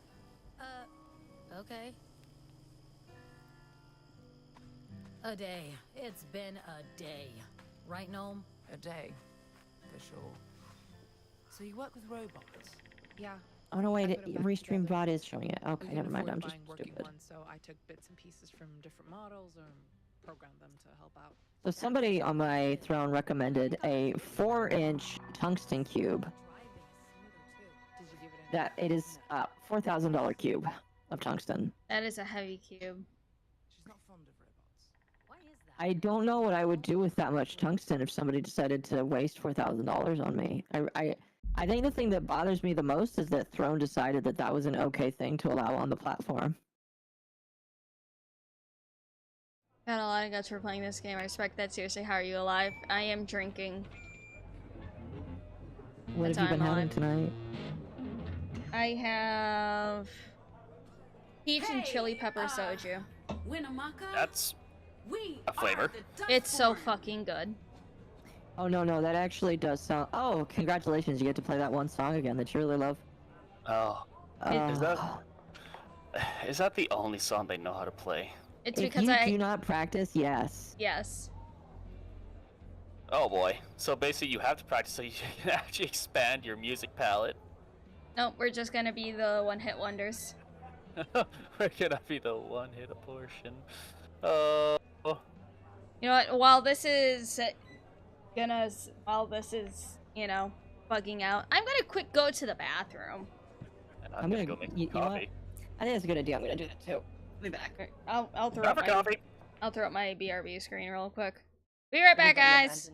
Okay. A day. It's been a day. Right, Gnome? a day, for sure. So you work with robots? Yeah. Oh no, wait, Restream bot is showing it. Okay, never mind, I'm just stupid. One, so I took bits and pieces from different models or programmed them to help out. So somebody on my throne recommended a 4-inch tungsten cube. That it is a $4,000 cube of tungsten. That is a heavy cube. I don't know what I would do with that much tungsten if somebody decided to waste $4,000 on me. I think the thing that bothers me the most is that Throne decided that that was an okay thing to allow on the platform. Got a lot of guts for playing this game. I respect that. Seriously, how are you alive? I am drinking. What have you been having tonight? I have peach and chili pepper soju. That's a flavor. It's so fucking good. Oh no, that actually does sound. Oh, congratulations! You get to play that one song again that you really love. Oh, is that the only song they know how to play? It's if because you I do not practice, yes. Yes. Oh boy. So basically, you have to practice so you can actually expand your music palette. No, we're just gonna be the one-hit wonders. We're gonna be the one-hit abortion. You know what? While this is, you know, bugging out, I'm gonna quick go to the bathroom. And I'm gonna go make some coffee. I think that's a good idea. I'm gonna do that too. I'll be back. I'll throw Have up a coffee. I'll throw up my BRB screen real quick. Be right back, guys.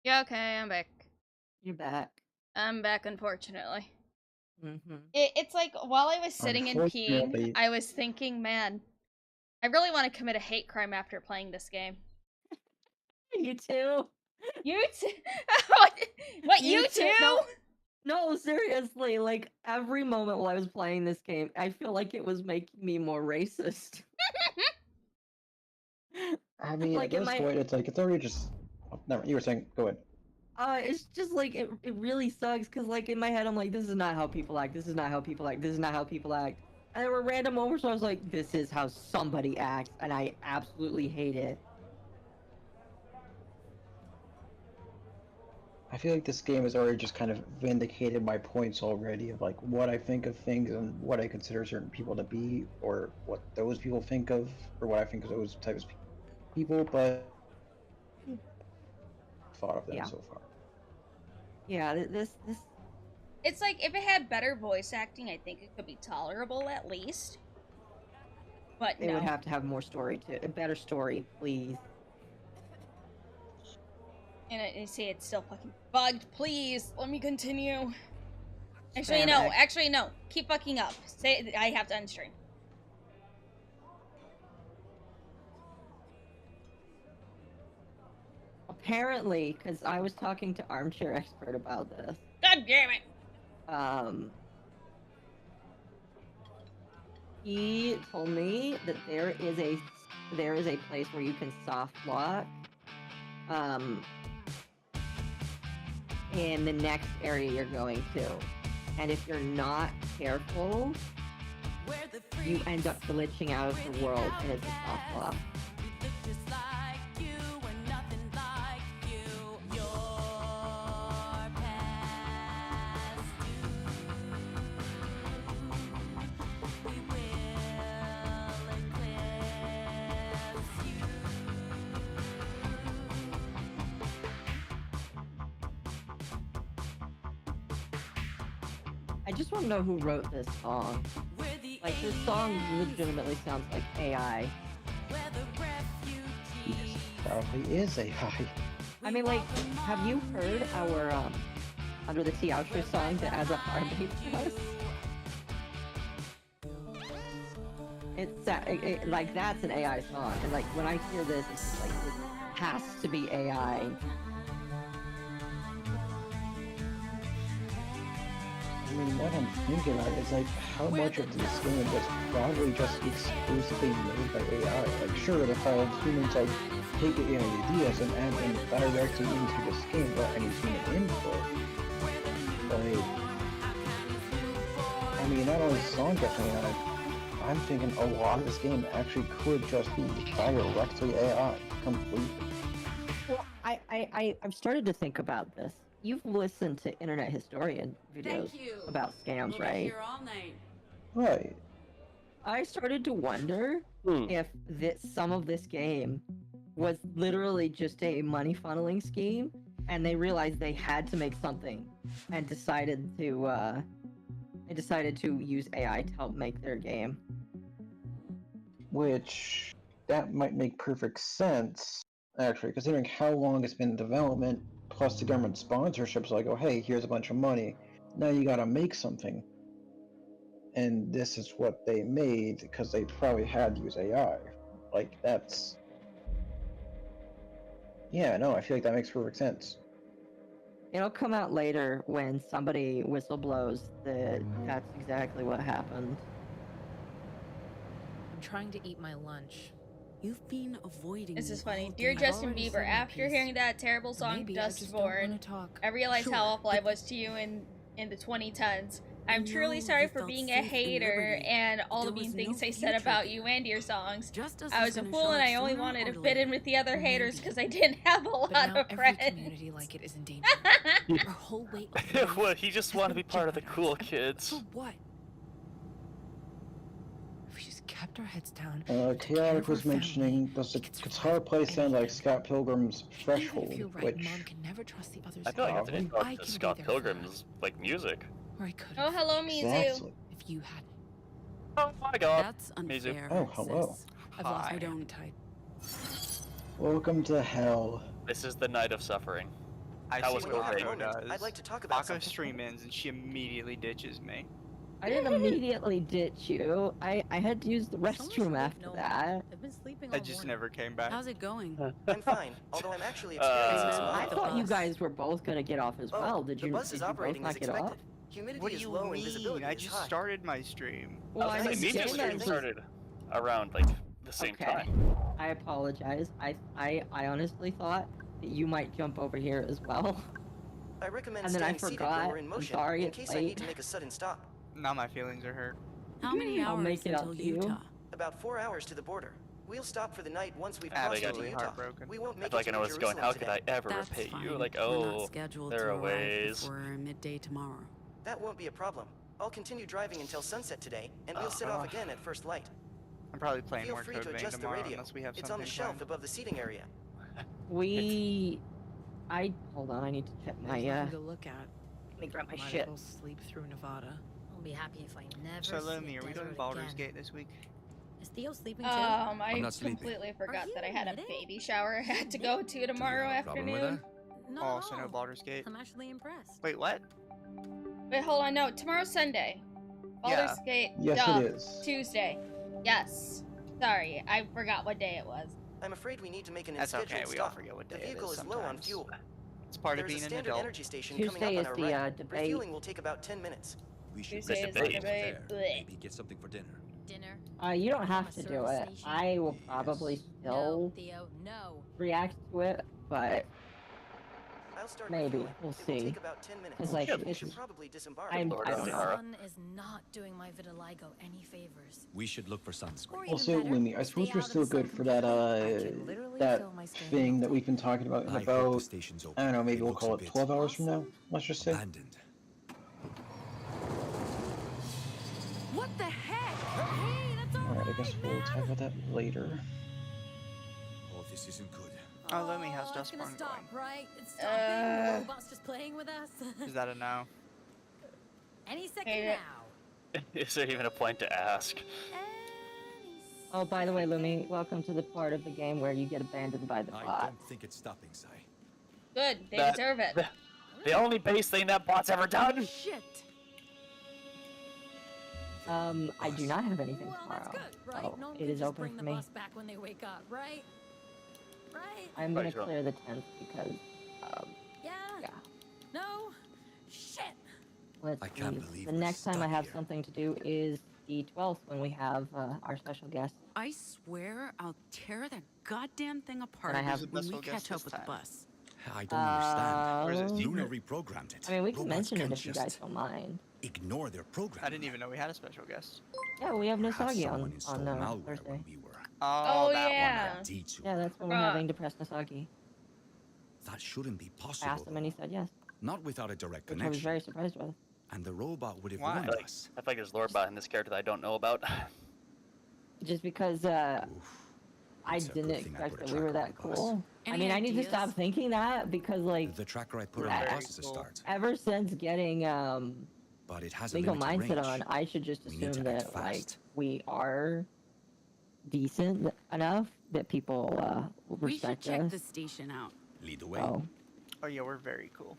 Yeah, okay, I'm back. You're back. I'm back, unfortunately. Mm-hmm. It's like, while I was sitting and peeing, I was thinking, man, I really want to commit a hate crime after playing this game. You too? You too? What, you too? No, seriously, like, every moment while I was playing this game, I feel like it was making me more racist. I mean, Like, at this point, it's like, it's already just... Oh, never, you were saying, go ahead. It's just like, it really sucks, because, like, in my head, I'm like, this is not how people act, this is not how people act, this is not how people act. And there were random moments where I was like, this is how somebody acts, and I absolutely hate it. I feel like this game has already just kind of vindicated my points already of like what I think of things and what I consider certain people to be, or what those people think of, or what I think of those types of people, but thought of them so far. Yeah, this... It's like, if it had better voice acting, I think it could be tolerable at least. But They would have to have more story to... A better story, please. And I see it's still fucking bugged. Please, let me continue. Actually, no. Actually, no. Keep fucking up. Say I have to unstream. Apparently, because I was talking to Armchair Expert about this. God damn it! He told me that there is a place where you can soft lock. In the next area you're going to. And if you're not careful, you end up glitching out of the world and it's a soft lock. I just want to know who wrote this song. Like, this song legitimately sounds like AI. Yes, probably is AI. I mean, like, have you heard our, Under the Sea outro song that has a heartbeat to us? It's, like, that's an AI song. And, like, when I hear this, it's just like, this has to be AI. I mean, what I'm thinking of is like how much of this game was probably just exclusively made by AI. Like, sure, if humans like take AI ideas and add them directly into this game without any human input. But I mean, not only song definitely AI, I'm thinking a lot of this game actually could just be directly AI completely. Well, I've started to think about this. You've listened to Internet Historian videos about scams, right? Here all night. Right. I started to wonder if some of this game was literally just a money funneling scheme, and they realized they had to make something, and decided to use AI to help make their game. Which that might make perfect sense, actually, considering how long it's been in development. Plus the government sponsorships, like, oh hey, here's a bunch of money, now you gotta make something. And this is what they made, because they probably had to use AI. Like, that's... Yeah, no, I feel like that makes perfect sense. It'll come out later when somebody whistleblow's that that's exactly what happened. I'm trying to eat my lunch. You've been avoiding. This is funny. Dear Justin Bieber, after hearing that terrible song Dust Born, I realized how awful I was to you in the 2010s. I'm truly sorry for being a hater and all the mean things I said about you and your songs. I was a fool and I only wanted to fit in with the other haters because I didn't have a lot of friends. Every community like it is in danger. Our whole way of Well, he just wanted to be part of the cool kids. For what? Kept our heads down. Chaotic was mentioning, does the guitar play sound like Scott Pilgrim's Threshold, which... Mom can never trust the others. I feel like it's an Scott Pilgrim's, like, music. Or I could. Oh, hello, Mizu. If you hadn't. Oh my god. That's unfair. Oh, hello. I've lost my own type. Welcome to hell. This is the night of suffering. That was what great. Pako does. I'd like to talk about Pako stream ends and she immediately ditches me. I didn't immediately ditch you. I had to use the restroom after that. I've been sleeping I just never came back. How's it going? I'm fine, although I'm actually experiencing some I thought you guys were both gonna get off as well. Did the you? bus Did is you both operating not as get off? expected. Humidity What do is you low and mean? visibility I is just high. started my stream. Well, I Me too. Stream started around like the same time. I apologize. I honestly thought that you might jump over here as well. I recommend And then I staying seated forgot. when we're in I'm motion sorry, in it's case I late. need to make a sudden stop. Now my feelings are hurt. How many I'll hours make it up until to you. Utah? About 4 hours to the border. We'll stop for the night once we've Absolutely crossed into Utah. heartbroken. We won't I make feel like it I to know what's going. Jerusalem How could I today. ever That's repay fine. you? Like, We're oh, not scheduled there to are arrive ways. before midday tomorrow. That won't be a problem. I'll continue driving until sunset today, and we'll set off again at first light. I'm probably playing Feel more free Code to Vein adjust the tomorrow radio. unless we have It's something on the shelf planned. above the seating area. Hold on, I need to check my Nothing to look at. Let me grab my Might shit. as well sleep through Nevada. I'll be happy if I never So see Lumi, a are we doing desert Baldur's again. Gate this week? Is Theo sleeping too? I not sleeping. completely forgot you that I had a knitting? baby shower I had to go to tomorrow Problem with afternoon. Not Oh, at so no all. Baldur's Gate. I'm actually impressed. Wait, what? Wait, hold on. No, tomorrow's Sunday. Baldur's Gate. Yes, duh, it is. Tuesday. Yes. Sorry, I forgot what day it was. I'm afraid we need to make an That's unscheduled okay, we all stop. forget what The day it vehicle is is low on sometimes. fuel. It's part of There's being a an standard adult. energy station Tuesday coming up is on our the, right. debate. Refueling will take about 10 minutes. We should Tuesday is the debate debate. there. Blech. Maybe get something for dinner. Dinner? You don't have From to a do service it. station? I will probably No, still Theo, no. react to it, but I'll start maybe refueling. we'll It will see. take about 10 minutes. Because like We it's, should probably disembark. I don't The know. sun is not doing my vitiligo any favors. We should look for sunscreen. Or even Also, better, Lumi, I stay suppose out we're of still the good sun for that literally that feel my skin thing that we've been talking about in I hope about, the station's open. I don't know, maybe It we'll looks call a it bit 12 hours from now, let's just say. abandoned. What the heck? Hey, that's all Alright, I guess we'll talk about that later. Oh, this isn't good. Oh, Lumi, how's it's gonna Dustborn stop, going? right? It's stopping. The robot's just playing with us. Is that a no? Any second Hate it. now. Is there even a point to ask? Oh, by the way, Lumi, welcome to the part of the game where you get abandoned by the I bot. don't think it's stopping, Sai. Good. They That- deserve it. The only base thing that bot's ever done. Shit. I do not have anything Well, tomorrow. that's good, right? Oh, No one it can is just open bring for the me. bus back when they wake up, right? Right? I'm gonna Right, so- clear the 10th because, Yeah? yeah. No? Shit. Let's I can't see. believe The we're next time I stuck have here. something to do is the 12th when we have our special guest. I swear I'll tear that goddamn thing apart I have- when we Special guest catch up this with the time. bus. I don't understand. Or is it Luna secret? reprogrammed it. I mean, we can Robots mention it can't if you just guys don't mind. ignore their program. I didn't even know we had a special guest. Yeah, we have Perhaps Nasagi someone on installed malware Thursday. when we were Oh, that yeah. one. D2. Yeah, that's when we're Bruh. having depressed Nasagi. That shouldn't be I possible. asked him and he said yes, Not without a direct which I was connection. very surprised with. And the robot would have Why? warned Like, us. I feel like there's lore behind this character that I don't know about. Just because Oof. I It's a good didn't thing I expect put a that we were tracker that on the bus. cool. I Any mean, I need to stop ideas? thinking that because, like, The tracker I put on Very the bus is a cool. start, ever since getting but it has a legal limited mindset range. on, I should just We need assume to act that like fast. we are decent enough that people will We should respect check us. the station out. Lead the way. Oh, Oh yeah, we're very cool.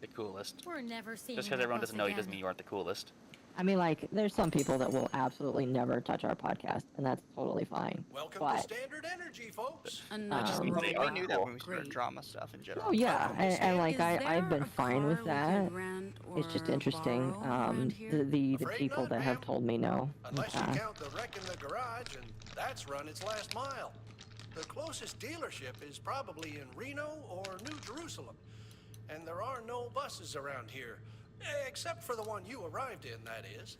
The coolest. We're never seeing Just that because everyone bus doesn't know you again. doesn't mean you aren't the coolest. I mean, like, there's some people that will absolutely never touch our podcast, and that's totally fine. Welcome But- to Standard Energy, folks. Another just Um, means one. they We are knew that cool. when we started Great. drama stuff in general. Oh yeah, and like Is I've there been a fine car with we that. could rent It's just or interesting. borrow around here? The Afraid people not, that have ma'am. told me no in the Unless you past. count the wreck in the garage, and that's run its last mile. The closest dealership is probably in Reno or New Jerusalem. And there are no buses around here, except for the one you arrived in, that is.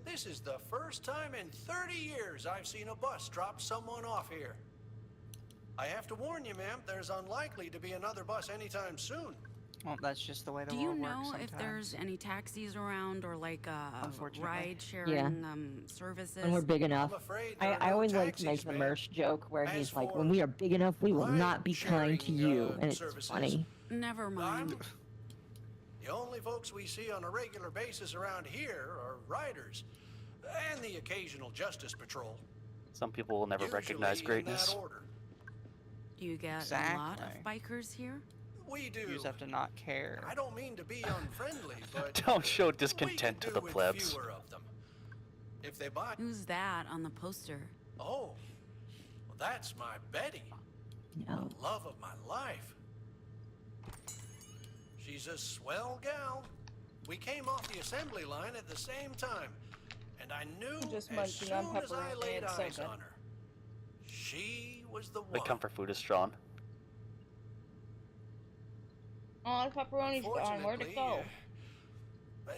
This is the first time in 30 years I've seen a bus drop someone off here. I have to warn you, ma'am, there's unlikely to be another bus anytime soon. Well, that's just the way the Do you world know works if sometimes. there's any taxis around or like Unfortunately. ride sharing Yeah. services? When we're big enough. I'm afraid I there are no always like to make taxis, the ma'am. merch joke where As he's like, for when we are big enough, we will not be kind to ride-sharing, you, and it's services, funny. Never mind. The only folks we see on a regular basis around here are riders, and the occasional justice patrol. Some people will never recognize Usually in that greatness. order. Do you get a lot of bikers here? We do. You just have to not care. I don't mean to be unfriendly, but don't show discontent to the plebs. Fewer of them. If they buy. Who's that on the poster? Oh, well, that's my Betty. No. The love of my life. She's a swell gal. We came off the assembly line at the same time, and I knew as soon as I laid eyes on her, she was the one. The comfort food is strong. Oh, the pepperoni's gone. Where'd it go?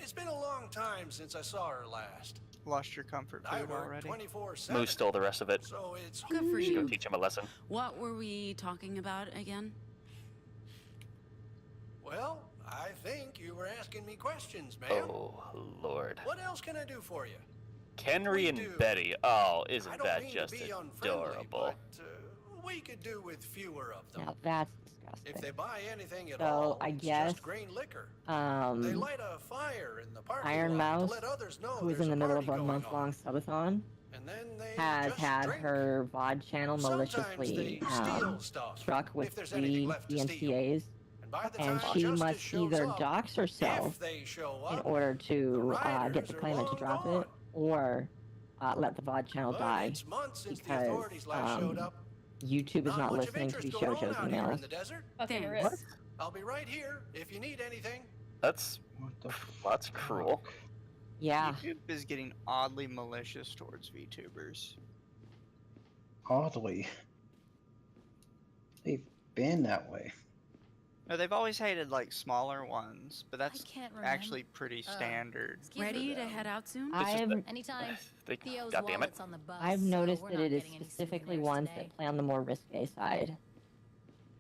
It's been a long time since I saw her last. Lost your comfort food already. 24/7. Moose stole the rest of it. So it's good for you. Go teach him a lesson. What were we talking about again? Well, I think you were asking me questions, ma'am. Oh, Lord. What else can I do for you? Kenry and Betty. Oh, isn't that just adorable? But, we could do with fewer of them. Now that's disgusting. If they buy anything at So all, I it's guess just grain liquor. They light a fire in the parking Iron lot Mouse, to let others know who is there's in the middle of a party going month-long subathon, and then they has just had drink. her VOD channel maliciously struck with 3 DMCAs, and she must either dox herself in order to get the claimant to drop it, or let the VOD channel die, because YouTube is not listening to these shoujo's emails. Thanks. I'll be right here if you need anything. That's cruel. Yeah. YouTube is getting oddly malicious towards VTubers. Oddly. They've been that way. No, they've always hated like smaller ones, but that's actually pretty standard. Ready to head out soon? Anytime. Theo's God damn it. wallet's on the bus. I've noticed so that it is specifically ones that play on the more risque side.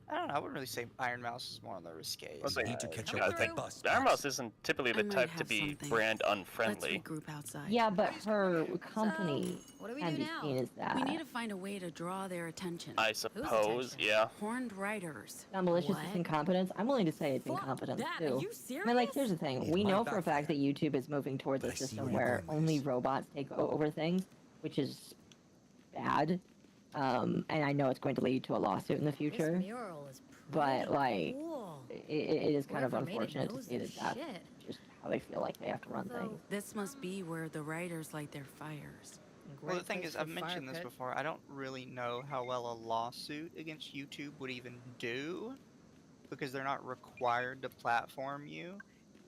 I don't know, I wouldn't really say Iron Mouse is more on the risque. Need to catch up with that bus. Iron Mouse isn't typically the type to be brand unfriendly. Group outside. Yeah, but her company what do we can do be now? seen as that. We need to find a way to draw their attention. I suppose, yeah. Horned riders. Now, malicious is incompetence. I'm willing to say it's incompetence too. Are you serious? I mean, like, here's the thing: we know for a fact that YouTube is moving towards a system where only robots take over things, which is bad. And I know it's going to lead to a lawsuit in the future. But like, it is kind of unfortunate to see that that's just how they feel like they have to run things. This must be where the riders light their fires. Well, the thing is, I've mentioned this before, I don't really know how well a lawsuit against YouTube would even do, because they're not required to platform you.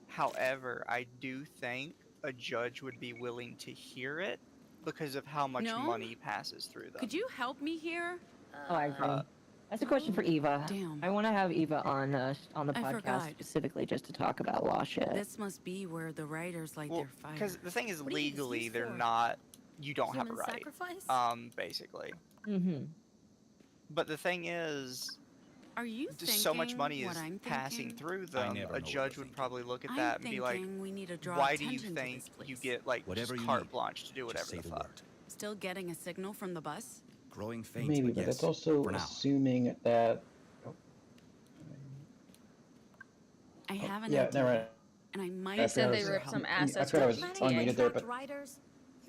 However, I do think a judge would be willing to hear it, because of how much money passes through them. Could you help me here? Oh, I agree. That's a question for Eva. Damn. I want to have Eva on the podcast specifically just to talk about law shit. This must be where the riders light their fire. Because the thing is, legally, they're not. You don't have a right. Basically. Mm-hmm. But the thing is, are you just so much money is passing through them. A judge would probably look at that and be like, "Why do you think you get like just carte blanche to do whatever the fuck?" Still getting a signal from the bus? Growing faint, maybe, but that's also assuming that. I have an idea, never mind. and I might. They said they ripped some assets. I was unmuted there, but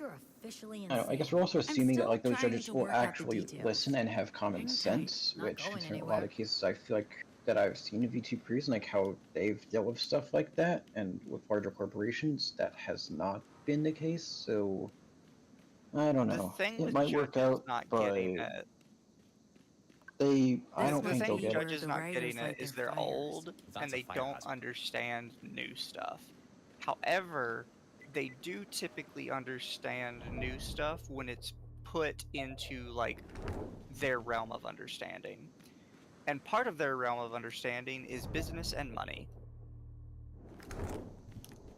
You're officially I, I guess we're also assuming that like those judges will actually listen and have common sense, which in a lot of cases I feel like that I've seen of VTubers and like how they've dealt with stuff like that, and with larger corporations that has not been the case. So I don't know. It might work out, but I don't think they'll get it. The thing judges not getting it is they're old and they don't understand new stuff. However, they do typically understand new stuff when it's put into like their realm of understanding. And part of their realm of understanding is business and money.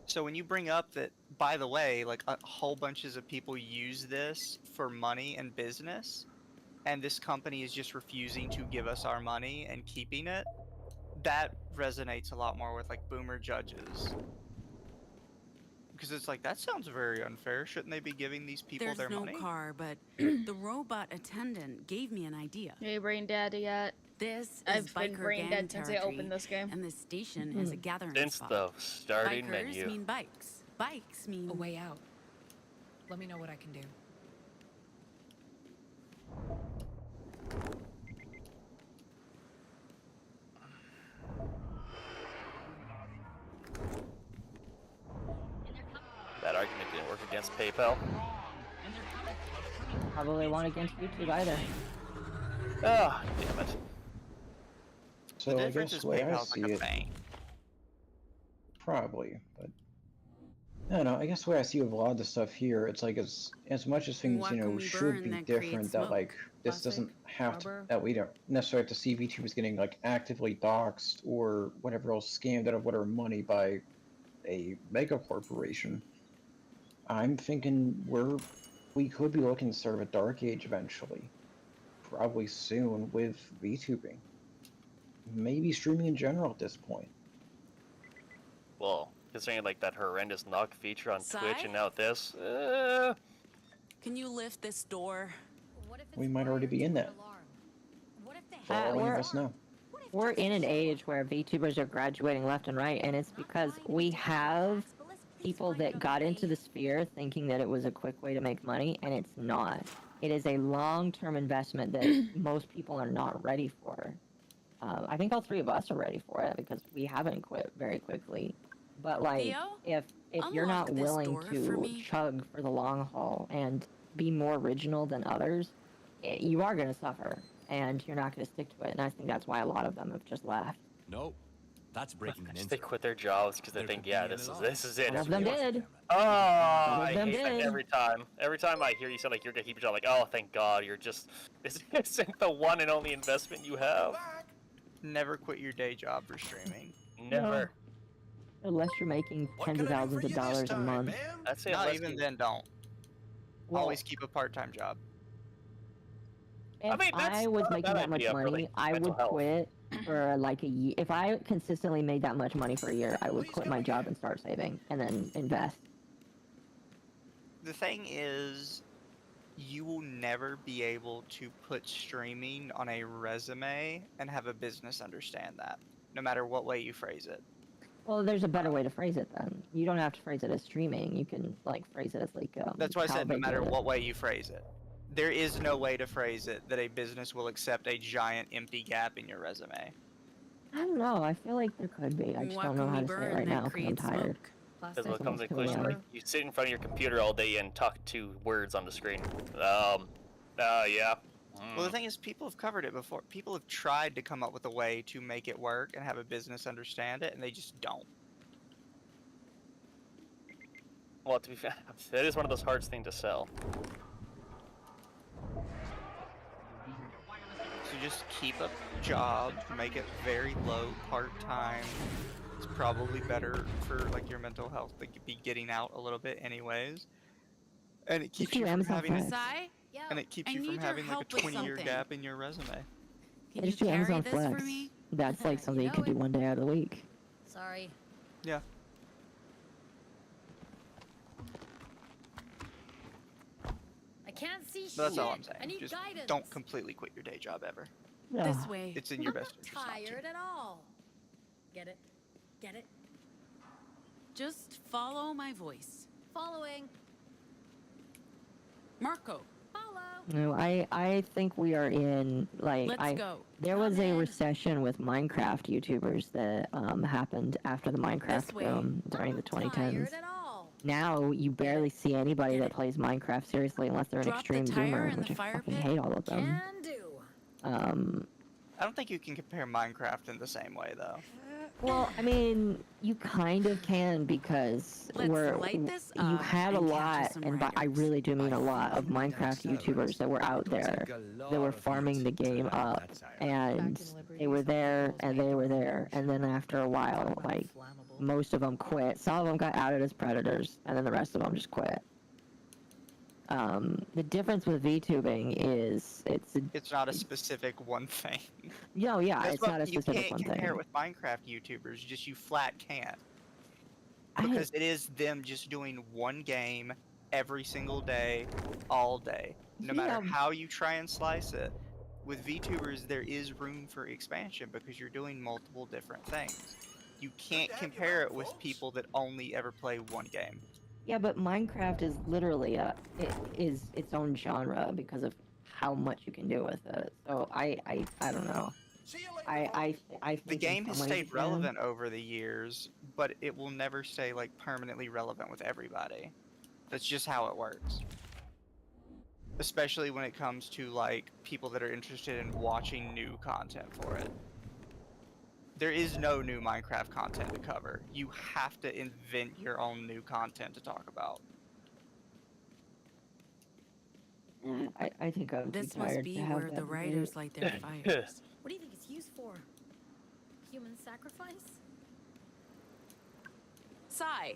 So when you bring up that, by the way, like whole bunches of people use this for money and business, and this company is just refusing to give us our money and keeping it, that resonates a lot more with like boomer judges. Because it's like, that sounds very unfair. Shouldn't they be giving these people their money? There's no car, but the robot attendant gave me an idea. Are you brain dead yet? This I've is been biker brain gang dead since I opened this game. And this station is a gathering Since spot. the starting Bikers menu. mean bikes. Bikes mean a way out. Let me know what I can do. against PayPal. Probably won't against YouTube either. Ah, damn it. So I guess the way I see it, probably, but I don't know. I guess the way I see with a lot of the stuff here, it's like as much as things should be different, that like this doesn't have to, that we don't necessarily have to see VTubers getting like actively doxxed or whatever else scammed out of whatever money by a mega corporation. I'm thinking we could be looking to sort of a dark age eventually, probably soon with VTubing, maybe streaming in general at this point. Well, considering like that horrendous knock feature on Twitch and now this, Can you lift this door? We might already be in that. For all any of us know. We're in an age where VTubers are graduating left and right, and it's because we have people that got into the sphere thinking that it was a quick way to make money, and it's not. It is a long-term investment that most people are not ready for. I think all three of us are ready for it because we haven't quit very quickly. But like, Theo, if you're not willing to chug for the long haul and be more original than others, you are going to suffer, and you're not going to stick to it. And I think that's why a lot of them have just left. Nope. That's breaking an They quit their jobs because they think, yeah, this is it. Some of them did. Oh, I hate that every time. Every time I hear you say like you're gonna keep your job, like, oh, thank God, you're just this isn't the one and only investment you have. Never quit your day job for streaming. Never. No. Unless you're making tens of thousands of dollars a month. That's it. Not even then, don't. Always keep a part-time job. If I was making that much money, I would quit for like a year. If I consistently made that much money for a year, I would quit my job and start saving and then invest. The thing is, you will never be able to put streaming on a resume and have a business understand that, no matter what way you phrase it. Well, there's a better way to phrase it then. You don't have to phrase it as streaming. You can like phrase it as like. That's why I said no matter what way you phrase it. There is no way to phrase it that a business will accept a giant empty gap in your resume. I don't know. I feel like there could be. I just don't know how to say it right now because I'm tired. Because what comes to conclusion, like you sit in front of your computer all day and talk two words on the screen. Yeah. Well, the thing is, people have covered it before. People have tried to come up with a way to make it work and have a business understand it, and they just don't. Well, to be fair, it is one of those hard things to sell. So just keep a job, make it very low, part-time. It's probably better for like your mental health to be getting out a little bit anyways. And it keeps you from having like a 20-year gap in your resume. Just do Amazon Flex. That's like something you could do one day out of the week. Sorry. Yeah. I can't see shit. But that's all I'm saying. I need Just guidance. don't completely quit your day job ever. This way. It's in your best interest not to. Tired at all. Get it? Get it? Just follow my voice. Following. Marco. Follow. No, I think we are in like Let's go. There was a recession with Minecraft YouTubers that happened after the Minecraft boom during the 2010s. Now you barely see anybody that plays Minecraft seriously unless they're an extreme zoomer, which I fucking hate all of them. I don't think you can compare Minecraft in the same way though. Well, I mean, you kind of can because you had a lot, and I really do mean a lot, of Minecraft YouTubers that were out there that were farming the game up, and they were there, and they were there, and then after a while, like, most of them quit. Some of them got outed as predators, and then the rest of them just quit. The difference with VTubing is it's not a specific one thing. No, yeah, it's not a specific one thing. You can't compare it with Minecraft YouTubers, just you flat can't. Because it is them just doing one game every single day, all day. No matter how you try and slice it. With VTubers, there is room for expansion because you're doing multiple different things. You can't compare it with people that only ever play one game. Yeah, but Minecraft is literally it is its own genre because of how much you can do with it. So I don't know. I think the game has stayed relevant over the years, but it will never stay like permanently relevant with everybody. That's just how it works. Especially when it comes to like people that are interested in watching new content for it. There is no new Minecraft content to cover. You have to invent your own new content to talk about. I think I'm This too must tired be to have where that the writers debate. light their fires. What do you think it's used for? Human sacrifice? Sai,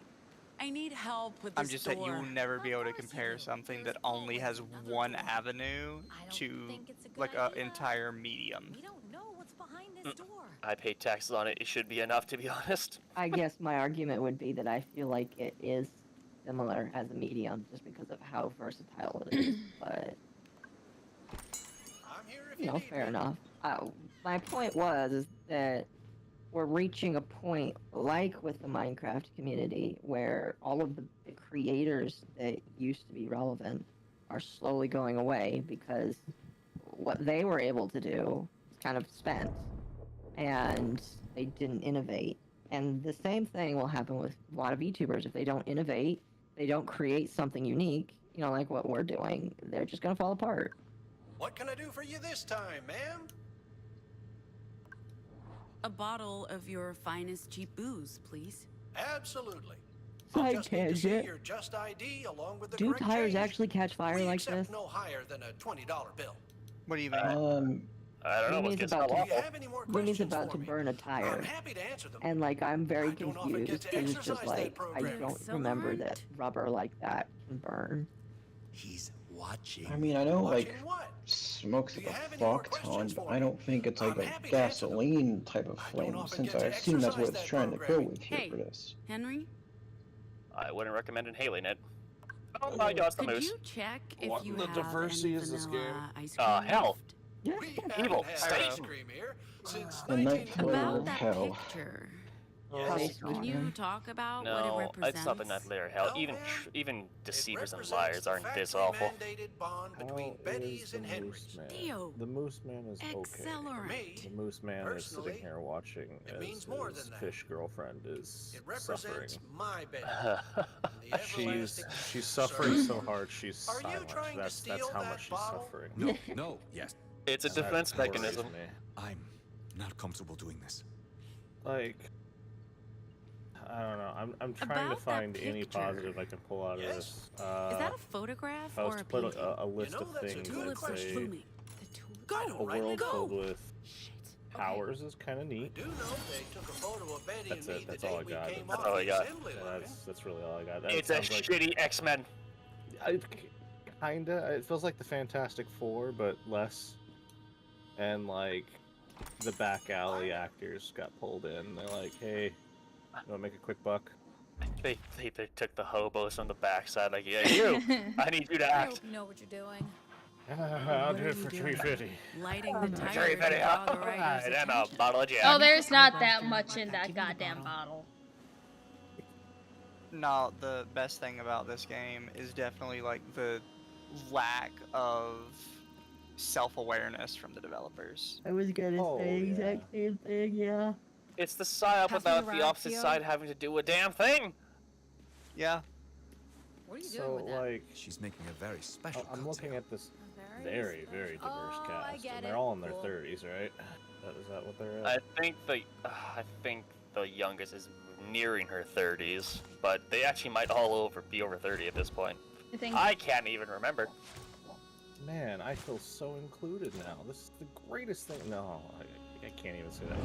I need help with this I'm just saying you will door. never be able to compare something that only has one avenue to like an entire medium. We don't know what's behind this door. I pay taxes on it. It should be enough, to be honest. I guess my argument would be that I feel like it is similar as a medium just because of how versatile it is, but you know, fair enough. My point was that we're reaching a point, like with the Minecraft community, where all of the creators that used to be relevant are slowly going away because what they were able to do is kind of spent, and they didn't innovate. And the same thing will happen with a lot of YouTubers. If they don't innovate, they don't create something unique, you know, like what we're doing, they're just gonna fall apart. What can I do for you this time, ma'am? A bottle of your finest cheap booze, please. Absolutely. Side Just need to see tangent. your just ID along with the Do correct tires change. actually catch fire We like accept this? no higher than a $20 bill. What do you mean? I don't know. Rumi's What's about getting to, Rumi's about to burn a tire, and like I'm very confused because it's just like I don't remember that rubber like that can burn. He's watching. I mean, I know like smoke's like a fuck ton, but I don't think it's like a gasoline type of flame, since I assume that's what it's trying to go with here for this. Henry? I wouldn't recommend inhaling it. Oh my God, it's the Could moose. you check if What you in the have diversity any is this vanilla game? ice cream Hell. left? Evil. Had Satan. ice cream here since The ninth flavor About of that hell. picture. Yes. Can you talk about what it No, represents? it's not the ninth layer of hell. Even deceivers and liars aren't this awful. Between Betty's and Henry's. Theo, The Moose Man is okay. accelerate. The Moose Man is sitting personally, here watching as means more his than that. fish girlfriend is It suffering. represents my Betty. She's suffering so hard she's Are you silent. trying to That's steal how that much she's bottle? suffering. No, yes. It's a And that defense worries mechanism. me. I'm not comfortable doing this. Like, I don't know. I'm trying to About that find any picture. positive I can pull out of this. Is that a photograph if I was or to a put painting? a list of that's a things, good I'd question. say Blooming. a world Go. filled with powers is kind of neat. Do know they took a photo of Betty That's and me it. That's the all day I we got. came That's off all I the got. assembly Yeah, line. that's really all I got. That It's a sounds like- shitty X-Men. Kinda. It feels like the Fantastic Four, but less. And like, the back alley actors got pulled in. They're like, "Hey, you want to make a quick buck?" They took the hobos from the backside. Like, yeah, you. I need you to act. You know what you're doing. I'll do it for $3.50. Lighting the tire Very, to very draw the hot. writer's And a attention. bottle of Jack. Oh, there's not that much in that goddamn bottle. No, the best thing about this game is definitely like the lack of self-awareness from the developers. I was gonna say the exact same thing, yeah. It's the psyop Pass me without the the rock, opposite Theo. side having to do a damn thing. Yeah. What are you doing So with that? like, She's making a very special I'm looking at this Very very diverse Oh, I cast, get and it. they're all in their Cool. 30s, right? Is that what they're I at? think the youngest is nearing her 30s, but they actually might all be over 30 at this point. I think I can't even remember. Man, I feel so included now. This is the greatest thing. No, I can't even say that.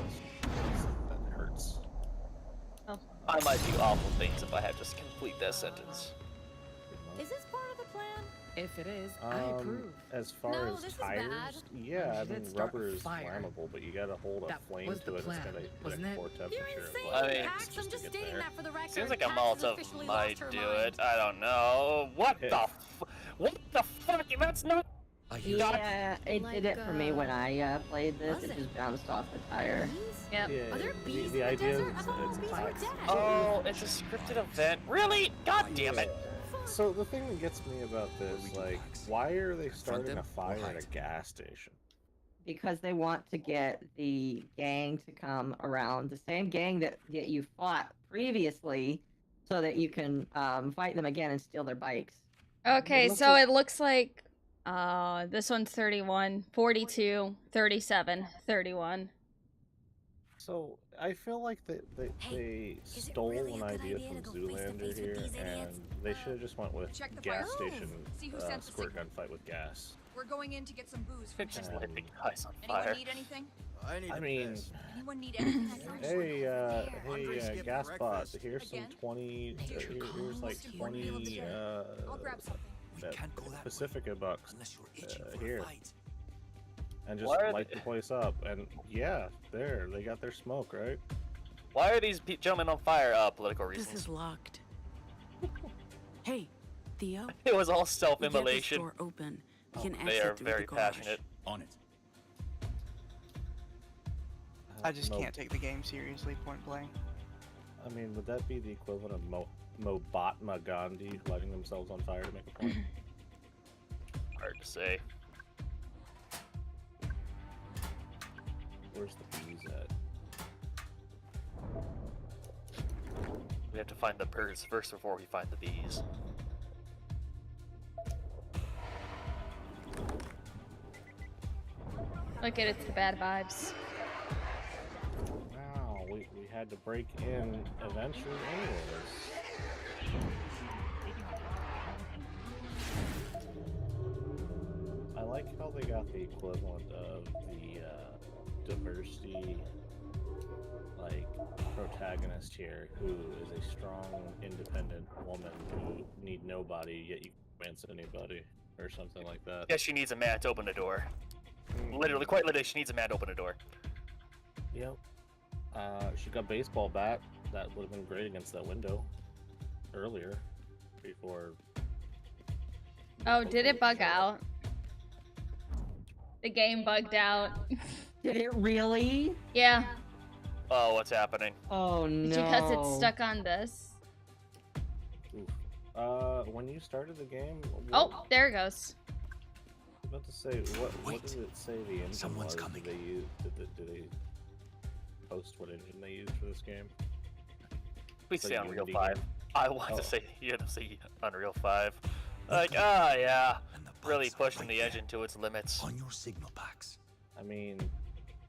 That hurts. I might do awful things if I had to just complete that sentence. Is this part of the plan? If it is, I approve. As far No, as this is tires, bad. yeah, I You did mean, start rubber a is fire. flammable, but you gotta hold a That flame was to the it. plan, It's gotta hit wasn't a it? core You're temperature. insane, of I like, mean, Pax. I'm just to just get stating there. that for the record. Seems like a Pax has Molotov officially might lost her do mind. it. I don't know. What the what the fuck? That's not. Yeah, it did it for me when I played this. Was It it? just bounced off the tire. Yep. Are there bees the in the idea desert? is I thought all it's bees were toxic. dead. Oh, it's a scripted event. Really? God damn it. So the thing that gets me about this, like, why are they starting a fire at a gas station? Because they want to get the gang to come around, the same gang that you fought previously, so that you can fight them again and steal their bikes. Okay, so it looks like this one's 31, 42, 37, 31. So I feel like they stole an idea from Zoolander here, and they should have just went with gas station squirt gun fight with gas. We're going in to get some booze. Just light the guys on fire. Anyone need anything? I mean, Anyone need anything? hey, gas bot, here's some 20, here's like 20, I'll grab something. Pacifica bucks, here. And just light the place up, and yeah, there, they got their smoke, right? Why are these gentlemen on fire? Political reasons. This is locked. Hey, Theo. It was all self-immolation. Door open. They are very passionate. On it. I just can't take the game seriously, point blank. I mean, would that be the equivalent of Mahatma Gandhi lighting themselves on fire to make a point? Hard to say. Where's the bees at? We have to find the birds first before we find the bees. Look at it's the bad vibes. Wow, we had to break in eventually anyways. I like how they got the equivalent of the diversity like protagonist here, who is a strong, independent woman who need nobody, yet you romance anybody, or something like that. Yeah, she needs a man to open the door. Literally, quite literally, she needs a man to open a door. Yep. She got a baseball bat. That would have been great against that window earlier, before. Oh, did it bug out? The game bugged out. Did it really? Yeah. Oh, what's happening? Oh no. Because it's stuck on this. Oof. When you started the game. Oh, there it goes. I was about to say, what did it say the engine Someone's was? coming. Did they post what engine they used for this game? We say Unreal 5. I want to say, you had to say Unreal 5. Like, yeah. Really pushing the engine to its limits. On your signal packs. I mean,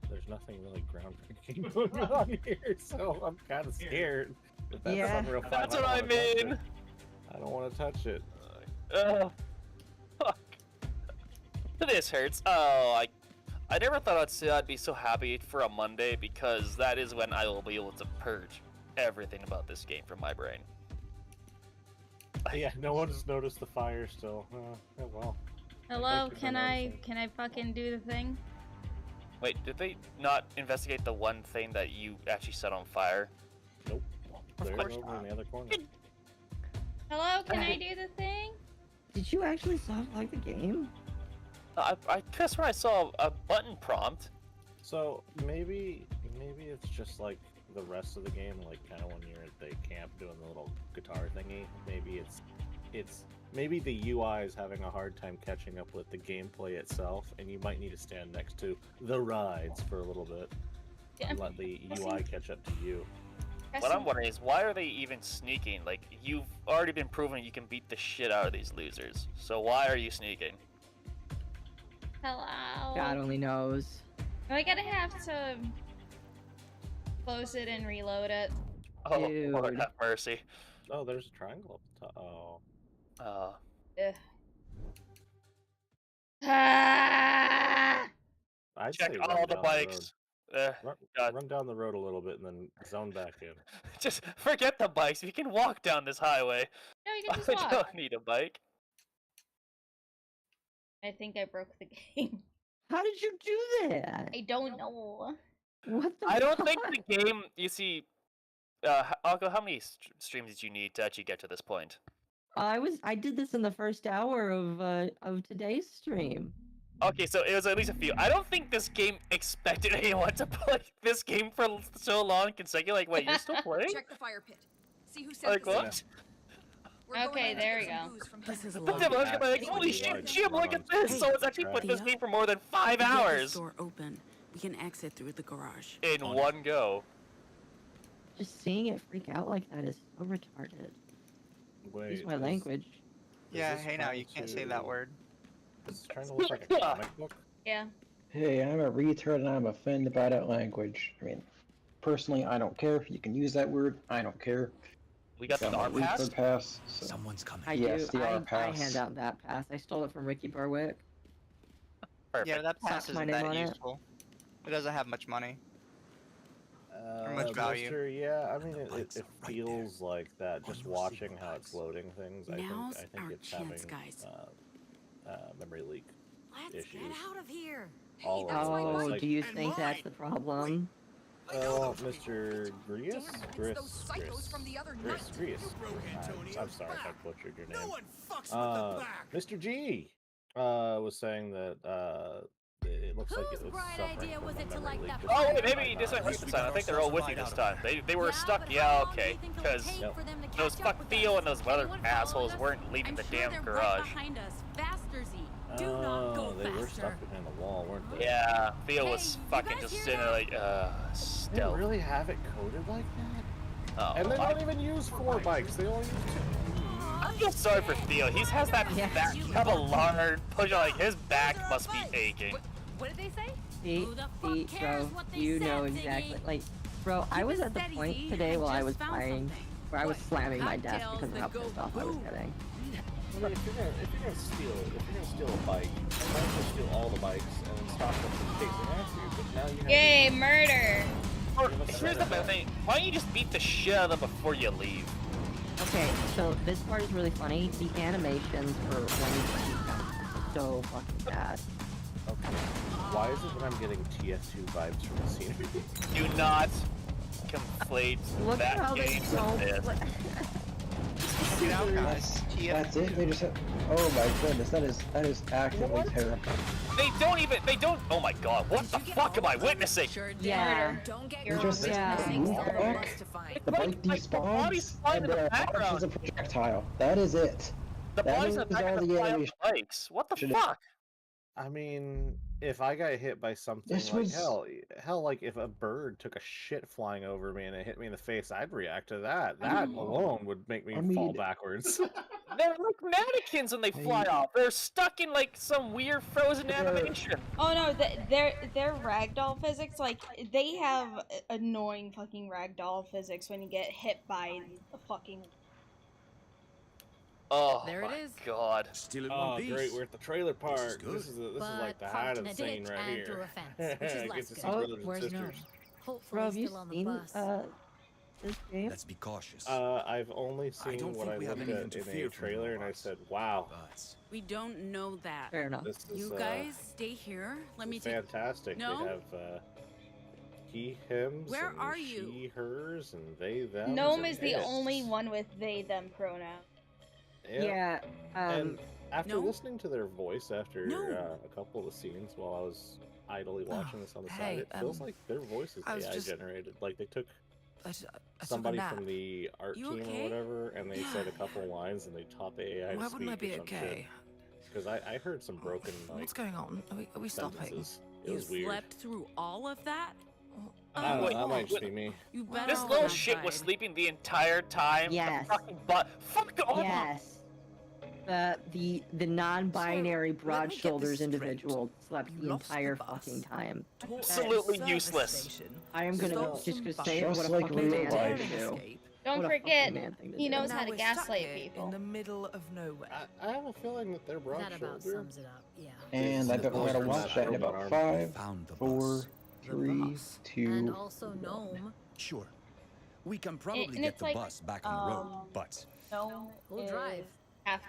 there's nothing really groundbreaking going on here, so I'm kind of scared. If that's Unreal 5, that's what I mean. I don't want to touch it. Fuck. This hurts. Oh, I never thought I'd be so happy for a Monday, because that is when I will be able to purge everything about this game from my brain. Yeah, no one's noticed the fire still. Oh well. Hello, can I fucking do the thing? Wait, did they not investigate the one thing that you actually set on fire? Nope. There's over in the other corner. Hello, can I do the thing? Did you actually soft like the game? I guess when I saw a button prompt. So maybe it's just like the rest of the game, like kind of when you're at the camp doing the little guitar thingy. Maybe the UI is having a hard time catching up with the gameplay itself, and you might need to stand next to the rides for a little bit and let the UI catch up to you. What I'm wondering is, why are they even sneaking? Like, you've already been proven you can beat the shit out of these losers, so why are you sneaking? Hello? God only knows. Am I gonna have to close it and reload it? Oh, Lord have mercy. Oh, there's a triangle up the top. Oh. I'd Check say all the bikes. Run down the road a little bit and then zone back in. Just forget the bikes. You can walk down this highway. No, you can just I walk. don't need a bike. I think I broke the game. How did you do that? I don't know. What the I don't think the game, you see, Alco, how many streams did you need to actually get to this point? I did this in the first hour of today's stream. Okay, so it was at least a few. I don't think this game expected anyone to play this game for so long consecutively. Like, wait, you're still playing? Check the fire pit. See who sent Like what? Okay, there we go. This is But then I was like, holy shit, Jim, look at this! So it's actually put this game for more than 5 hours! Door open. We can exit through the garage. In one go. Just seeing it freak out like that is so retarded. Wait, Excuse my language. Yeah, hey now, you can't say that word. It's trying to look like a comic book. Yeah. Hey, I'm a retard and I'm offended by that language. I mean, personally, I don't care. You can use that word. I don't care. We got the R pass? pass so. Someone's coming. I Yes, do. the R I pass. hand out that pass. I stole it from Ricky Barwick. Perfect. Yeah, that pass Slapped my isn't name that on it. useful. It doesn't have much money. Or much value. Mister, yeah, I mean, it feels like that. Just watching how it's loading things, I think it's having memory leak issues. Get out of here. All of Oh, like, do you think that's the problem? Well, Mr. Grius? I'm sorry if I butchered your name. Mr. G was saying that it looks like it was suffering from a memory leak. Oh, wait, maybe you disagree this time. I think they're all with you this time. They were stuck. Yeah, okay. Because those fuck Theo and those other assholes weren't leaving the damn garage. Do not go they were stuck behind the wall, weren't they? Yeah, Theo was fucking just sitting there like, They stealth. really have it coded like that? Oh, And they don't even use 4 bikes, they only use 2. I feel sorry for Theo. He has that have a large push on, like his back must be aching. What did they say? See, bro, you know exactly. Like, bro, I was at the point today while I was playing where I was slamming my desk because of how pissed off I was getting. Well, if you're gonna steal a bike, you might as well steal all the bikes and then stop them from chasing after you. But now you have Yay, murder! Or, here's the better thing. Why don't you just beat the shit out of them before you leave? Okay, so this part is really funny. The animations for when you shoot them so fucking bad. Okay. Why is it that I'm getting TF2 vibes from the scenery? Do not conflate Look at how that they game don't. with this. Check it out, guys. That's it. They just have, oh my goodness, that is actively terrible. They don't, oh my god, what the fuck am I witnessing? Yeah. Don't get You just move back, the bike despawns, and launches a projectile. That is it. The That body's is in the back all of the the fly on animation. bikes. What the fuck? I mean, if I got hit by something This like was- hell, like if a bird took a shit flying over me and it hit me in the face, I'd react to that. That alone would make me fall backwards. They're like mannequins when they fly off. They're stuck in like some weird frozen animation. Oh no, their ragdoll physics, like, they have annoying fucking ragdoll physics when you get hit by a fucking... Oh There it my is. god. Still in one piece. Great, we're at the trailer park. This is like the height of the scene right here. Get to see brothers and sisters. Bro, have you seen this game? Let's be cautious. I've only seen what I looked at in a trailer, and I said, "Wow, We don't know that. Fair enough. this is You guys stay here. Let me take. fantastic." No? They have he, hims, Where and are she, you? hers, and they, them. Gnome is the only one with they, them pronoun. Yeah, and after No. listening to their voice after No. a couple of the scenes while I was idly watching this on the hey, side, it feels like their voice is I was AI just- generated. Like they took I took a somebody nap. from the art You team okay? or whatever, and they said a couple lines, and they taught the AI Why to wouldn't I speak be or some okay? Because I heard some broken like What's going on? Are we stopping? sentences. It You was weird. slept through all of that? I don't know, Wait, that might just wait. be me. You better This go little shit was outside. sleeping the entire time. Yes. The fucking butt. Fuck off. Yes. The non-binary let me broad get shoulders this straight. individual slept You the lost the entire bus. fucking time. Absolutely Service useless. station. I am gonna Stole just some gonna bus. say it. What Just a like fucking real man life. to do. Escape. Don't What a forget, fucking man thing to he do. knows Now how to we're stuck gaslight here people. in the middle of nowhere. I have a feeling that they're broad That about shoulder. sums it up, yeah. And I bet we're gonna watch that in about 5, Found the 4, bus. 3, bus. 2. And also Gnome. Sure. We can probably and get it's the like, bus back on the road, but No, We'll drive. half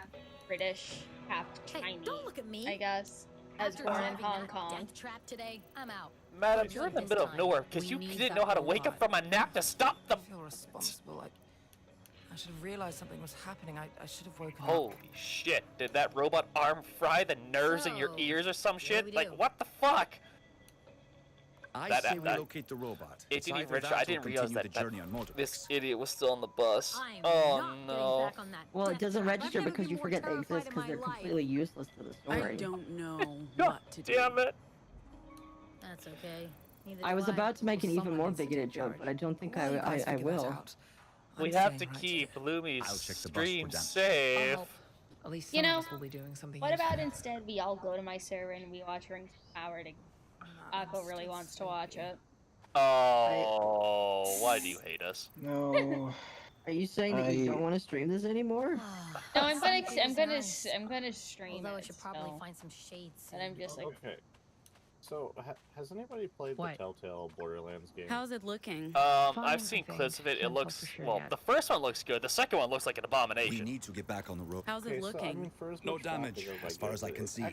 British, half Hey, Chinese, don't look at me. I guess. As After born in driving Hong that Kong. death trap today, I'm out. Madam, But you're in the this middle of time, nowhere because we you need didn't that know how to whole wake up lot. from a nap to stop I them. feel responsible. I should have realized something was happening. I should have woken up. Holy shit. Did that robot arm fry the nerves in your So, ears or some what do shit? we Like, do? what the fuck? I That- say we that- locate the robot. It It's didn't either even register. that I or didn't realize continue that, the journey on Botrix. this idiot was still on the bus. I'm Oh not no. getting back on that Well, it death doesn't trap. I've register never because been you more forget they terrified exist in because my they're life. completely useless to the story. I don't know God what to do. damn it. That's okay. I was about to make an even more bigoted joke, but I don't think I will. We have to keep Lumi's stream safe. At least You some know, of us will be doing something what useful. about instead we all go to my server and we watch Rings of Power together? Akko really wants to watch it. Oh, why do you hate us? No. Are you saying that you don't want to stream this anymore? No, I'm gonna stream. Although I it should probably still. find some shades. And I'm just like, Okay. So, has anybody played the Telltale Borderlands game? How's it looking? I've seen clips of it. It looks, well, the first one looks good. The second one looks like an abomination. We need to get back on the road. How's it looking? No damage, as far as I can see.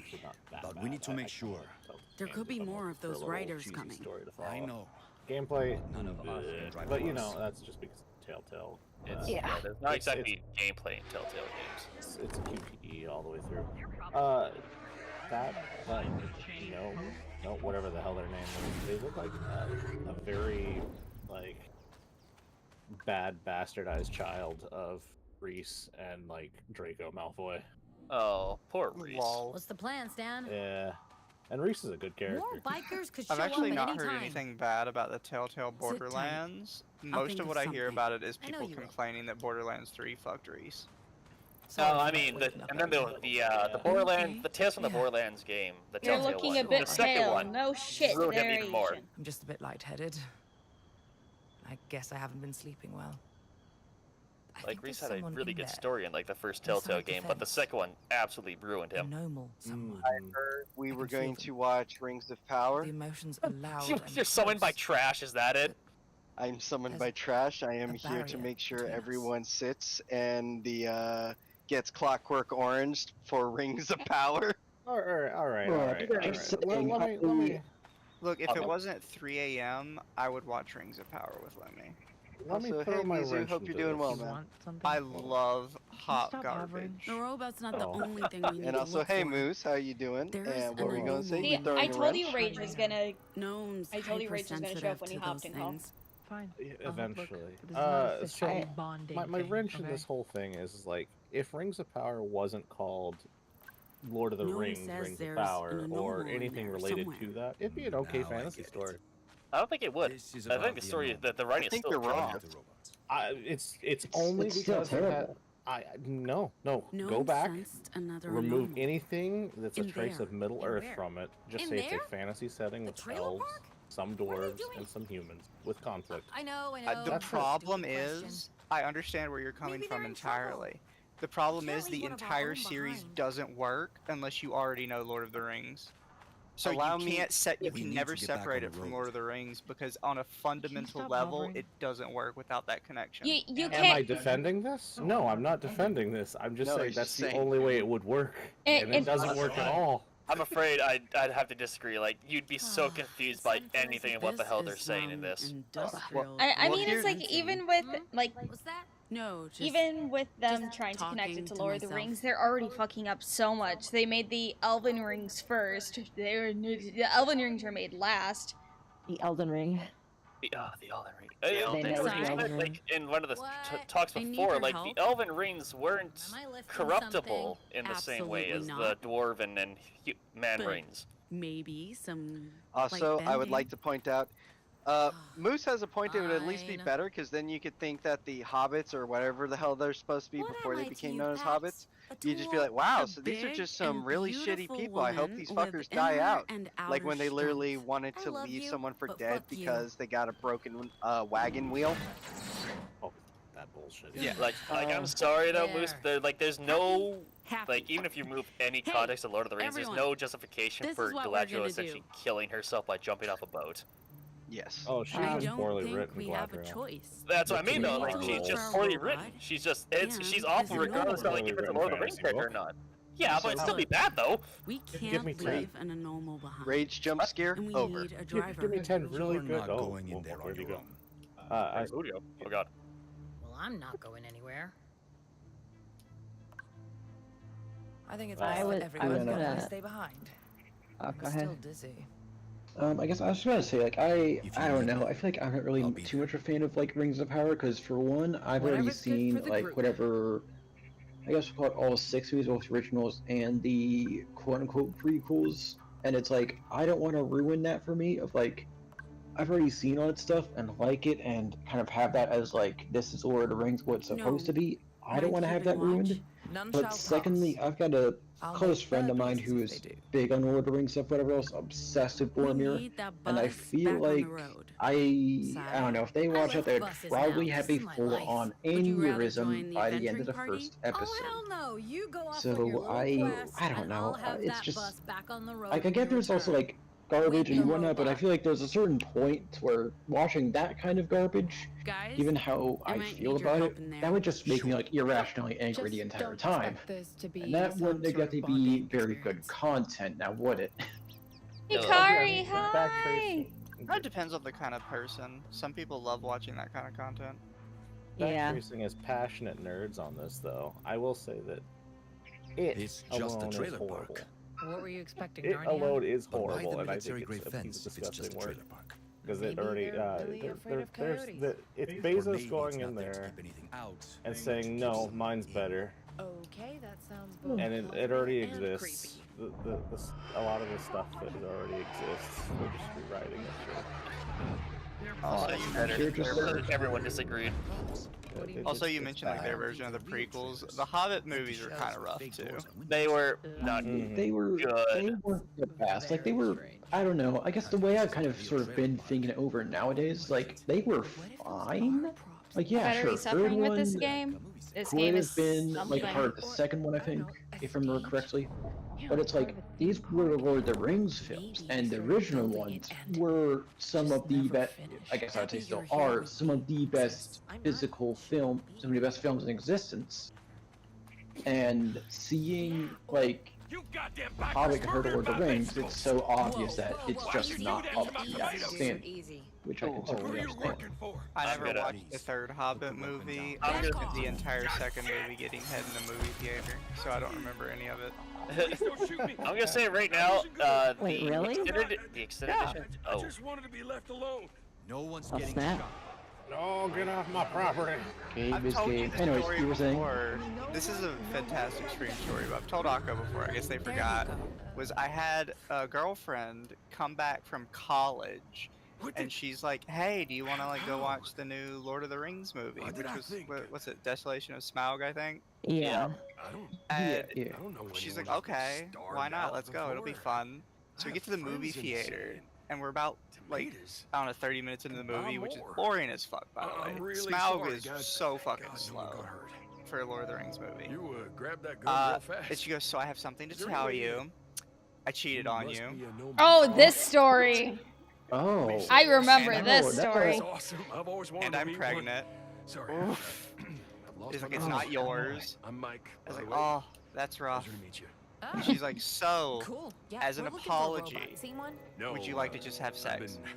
But we need to make sure. There could be more of those writers coming. I know. Gameplay, none of us but you know, that's just because it's Telltale. Yeah, there's not exactly gameplay in Telltale games. It's a QTE all the way through. No, whatever the hell their name is, they look like a very, like, bad bastardized child of Reese and, like, Draco Malfoy. Oh, poor Reese. What's the plan, Stan? Yeah. And Reese is a good character. More bikers could show I've actually up at not any heard time. anything bad about the Telltale Borderlands. Most of what I hear about it is people complaining that Borderlands 3 fucked Reese. No, I mean, and then the Borderlands, the Tales from the Borderlands game, the you're Telltale looking one, a bit the second pale. one, No shit, ruined him there, even more. Asian. I'm just a bit lightheaded. I guess I haven't been sleeping well. Like, Reese had a really good story in, like, the first Telltale game, but the second one absolutely ruined him. I heard we were going to watch Rings of Power. The emotions are loud. You're summoned by trash, is that it? I'm summoned by trash. I am here to make sure everyone sits and gets Clockwork Oranged for Rings of Power. All right. Look, if it wasn't 3 a.m., I would watch Rings of Power with Lemmy. Let me Also, throw hey, my Mizu, wrench hope you're into doing well, this. man. I love hot garbage. The robot's not the only thing we need And to also, look hey, for. Moose, how you doing? There's And what were you going to say? See, You throwing I a told you wrench? Rage was gonna. Gnomes I told you Rage was gonna show up when you hopped in call. Fine. Eventually. So my wrench in this whole thing is like, if Rings of Power wasn't called Lord of the Rings, Rings of Power, or anything related to that, it'd be an okay fantasy story. I don't think it would. I think the story, that the writing is still wrong. It's only It's because still terrible. No, go back, remove anything that's a trace of Middle Earth from it. Just say it's a fantasy setting with elves, some dwarves, and some humans with conflict. I know. The problem is, I understand where you're coming from entirely. The problem is the entire series doesn't work unless you already know Lord of the Rings. So you can never separate it from Lord of the Rings because on a fundamental level, it doesn't work without that connection. You can't. Am I defending this? No, I'm not defending this. I'm just saying that's the only way it would work, and it doesn't work at all. I'm afraid I'd have to disagree. Like, you'd be so confused by anything of what the hell they're saying in this. I mean, it's like even with like. What's that? No, just even with them trying to connect it to Lord of the Rings, they're already fucking up so much. They made the Elven Rings first. The Elven Rings were made last. The Elden Ring. The Elden Ring. Like in one of the talks before, like the Elven Rings weren't corruptible in the same way as the Dwarven and Man Rings. Maybe some. Also, I would like to point out, Moose has a point. It would at least be better because then you could think that the hobbits or whatever the hell they're supposed to be before they became known as hobbits, you'd just be like, wow, so these are just some really shitty people. I hope these fuckers die out. Like when they literally wanted to leave someone for dead because they got a broken wagon wheel. Oh, that bullshit. Yeah, like I'm sorry though, Moose. There's no. Like, even if you remove any context of Lord of the Rings, there's no justification for Galadriel essentially killing herself by jumping off a boat. Yes. Oh, she was poorly written, Galadriel. That's what I mean, though. Like, she's just poorly written. She's just, she's awful regardless of, like, if it's a Lord of the Rings character or not. Yeah, but it'd still be bad, though. We can't leave an normal behind. Rage jump scare, and we over. Need a driver. Give me 10 really good. Not going in there where'd you go? Oh, God. Well, I'm not going anywhere. I think it's best that everyone's gonna stay behind. Go ahead. Still dizzy. I guess I was just gonna say, like, I don't know. I feel like I'm not really too much a fan of like Rings of Power because for one, I've already seen like whatever. I guess we'll call it all 6 movies, both originals and the quote-unquote prequels, and it's like I don't want to ruin that for me. Of like, I've already seen all that stuff and like it, and kind of have that as like this is Lord of the Rings, what it's supposed to be. I don't want to have that ruined. But secondly, I've got a close friend of mine who is big on Lord of the Rings stuff, whatever else, obsessed with Boromir, and I feel like I don't know, if they watch it, they'd probably have a full-on aneurysm by the end of the first episode. Oh hell no! You go off So with your little quest, I don't and know, I'll have it's that just bus back on the road like I when get you there's also return. like garbage and whatnot, but I feel like there's a certain point where watching that kind of garbage, given how I feel about it, that would just make me like irrationally angry the entire time. And that wouldn't exactly be very good content, now would it? Hikari, hi! That depends on the kind of person. Some people love watching that kind of content. Backtracing is passionate nerds on this, though. I will say that it's just a trailer park. What were you expecting, It Narnia? alone is horrible, and I think it's a piece of disgusting work. Because it already, it's Bezos going in there and saying, no, mine's better. Okay, that sounds both And it clever already and exists. A lot of the stuff that already exists, we're just rewriting it. Everyone disagreed. Also, you mentioned like their version of the prequels. The Hobbit movies were kind of rough too. They were not They were good. the best. Like they were, I don't know. I guess the way I've kind of sort of been thinking it over nowadays, like they were fine. Like yeah, Better sure. be suffering Third with one this game. This could game have is been something. like part of the second one, I think, if I remember correctly. But it's like these were Lord of the Rings films, and the original ones were some of the best. I guess I would say still are some of the best physical film, some of the best films in existence. And seeing like Hobbit compared to Lord of the Rings, it's so obvious that it's just not up to that standard, which I can totally understand. I never watched the third Hobbit movie. I spent the entire second movie getting head in the movie theater, so I don't remember any of it. I'm gonna say right now, Wait, the really? the extended edition. I Oh, just wanted to be left alone. No one's Oh, getting snap. shot. No, get off my property. Game I've is told you game. this Anyways, story you were saying? before. This is a fantastic stream story, but I've told Akko before. I guess they forgot. Was I had a girlfriend come back from college, and she's like, "Hey, do you want to like go watch the new Lord of the Rings movie?" Which was what's it? Desolation of Smaug, I think. Yeah. And Yeah. she's like, "Okay, why not? Let's go. It'll be fun." So we get to the movie theater, and we're about like I don't know 30 minutes into the movie, which is boring as fuck, by the way. Smaug is so fucking slow for a Lord of the Rings movie. You grabbed that gun real fast. And she goes, "So I have something to tell you. I cheated on you." Oh, this story. Oh. I remember And this that's story. Awesome. I've always wanted And to I'm meet pregnant. one. Sorry. He's like, "It's not yours." I'm Mike. I was by like, the way. "Oh, that's rough." Pleasure to meet you. And she's like, "So, Cool. Yeah, as an we're looking for a robot. apology, Seen one? No, would you like to just have I've sex?" been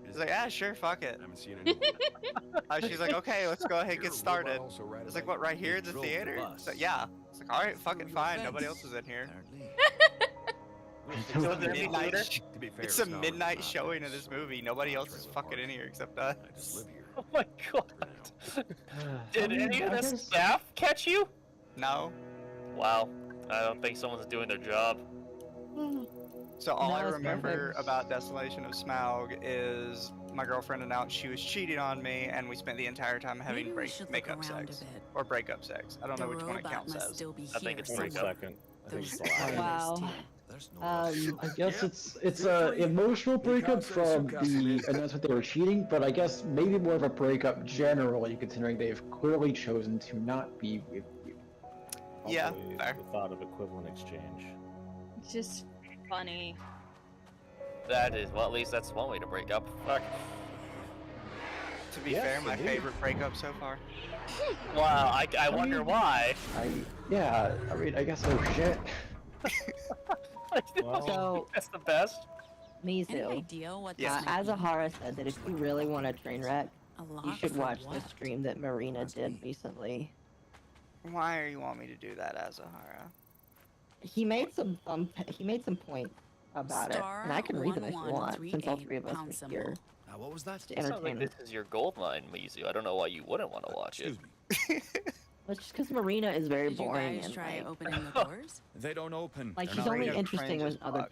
He's like, "Yeah, sure, fuck it." haven't seen anyone. She's like, "Okay, let's go ahead and get started." Also right It's like, "What, right here in the theater?" So yeah. It's like, "All right, fucking fine. Nobody else is in here." It's a midnight. To be fair, It's a not midnight really showing of nice. this movie. Nobody else is fucking in here except us. I just live here. oh my god. Did any of the staff catch you? No. Wow. I don't think someone's doing their job. So all I No, it's remember perfect. about Desolation of Smaug is my girlfriend announced she was cheating on me, and we spent the entire time having Maybe we should look makeup around sex a bit. or breakup sex. I don't The know which one it robot counts must as. still be I think here it's somewhere. Second. I think it's the last. Wow. I guess it's a emotional breakup from the announcement they were cheating, but I guess maybe more of a breakup generally, considering they've clearly chosen to not be with you. Yeah, Also, fair. the thought of equivalent exchange. It's just funny. That is, well, at least that's one way to break up. Fuck. To be Yes, fair, my indeed. favorite breakup so far. Wow, I wonder why. Yeah, I mean, I guess no shit. So, That's the best. Any Mizu, idea what this might Azahara said that if you really want a train wreck, be? A you lot should for watch what? the stream that Marina did recently. Why are you want me to do that, Azahara? He made some points about it, and I can read them if you want, since all three of us are here. What was that? To Sounds entertain like us. this is your gold mine, Mizu. I don't know why you wouldn't want to watch it. Well, it's just because Marina is very Did you boring guys and try like, opening the doors? They don't open. like They're she's not only really interesting cringe when as other. fuck.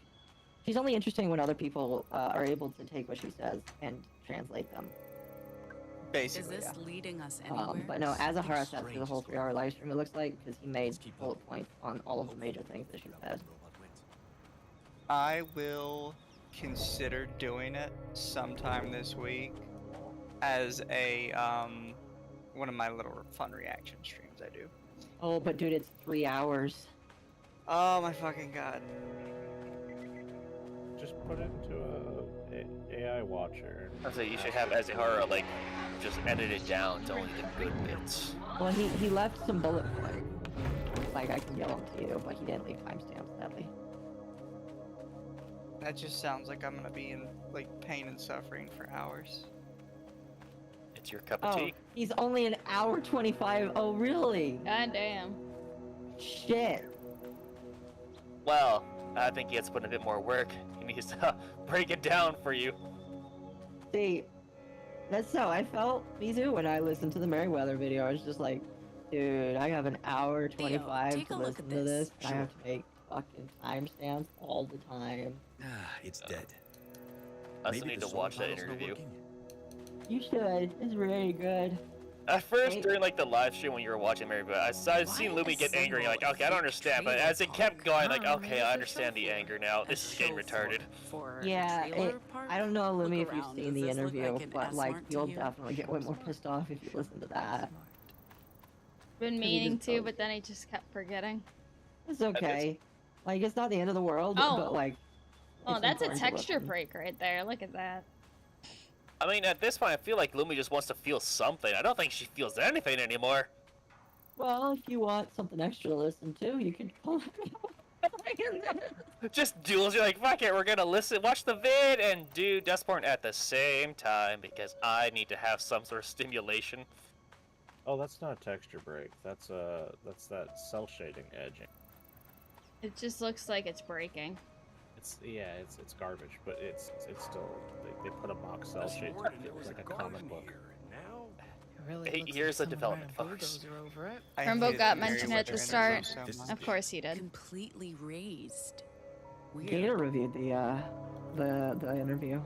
She's only interesting when other people are able to take what she says and translate them. Basically, is this leading us anywhere? But no, Azahara sat through the whole 3-hour live stream, it looks like, because he made bullet points on all of the major things that she said. I will consider doing it sometime this week as a one of my little fun reaction streams I do. Oh, but dude, it's 3 hours. Oh my fucking god. Just put it into a AI watcher. I say you should have Azahara like just edit it down to only the good bits. Well, he left some bullet points. Like, I can yell them to you, but he didn't leave timestamps, sadly. That just sounds like I'm gonna be in like pain and suffering for hours. It's your cup of tea. He's only an hour 25. Oh, really? God damn. Shit. Well, I think he has to put in a bit more work. He needs to break it down for you. See, that's how I felt, Mizu, when I listened to the Merryweather video. I was just like, dude, I have an hour 25 to listen to this. I have to make fucking timestamps all the time. It's dead. I still need to watch that interview. You should. It's really good. At first, during like the live stream when you were watching Merryweather, I seen Lumi get angry. Like, okay, I don't understand. But as it kept going, like, okay, I understand the anger now. This is getting retarded. Yeah, I don't know, Lumi, if you've seen the interview, but like, you'll definitely get way more pissed off if you listen to that. Been meaning to, but then I just kept forgetting. It's okay. Like, it's not the end of the world, but like... Oh, that's a texture break right there. Look at that. I mean, at this point, I feel like Lumi just wants to feel something. I don't think she feels anything anymore. Well, if you want something extra to listen to, you can pull Just duels. You're like, fuck it, we're gonna watch the vid, and do Dustborn at the same time because I need to have some sort of stimulation. Oh, that's not a texture break. That's that cell shading edging. It just looks like it's breaking. It's garbage, but it's still they put a box cell shade to it like a comic book. Hey, here's the development, folks. Rumbo got mentioned at the start. Of course he did. Completely raised. Gator reviewed the interview.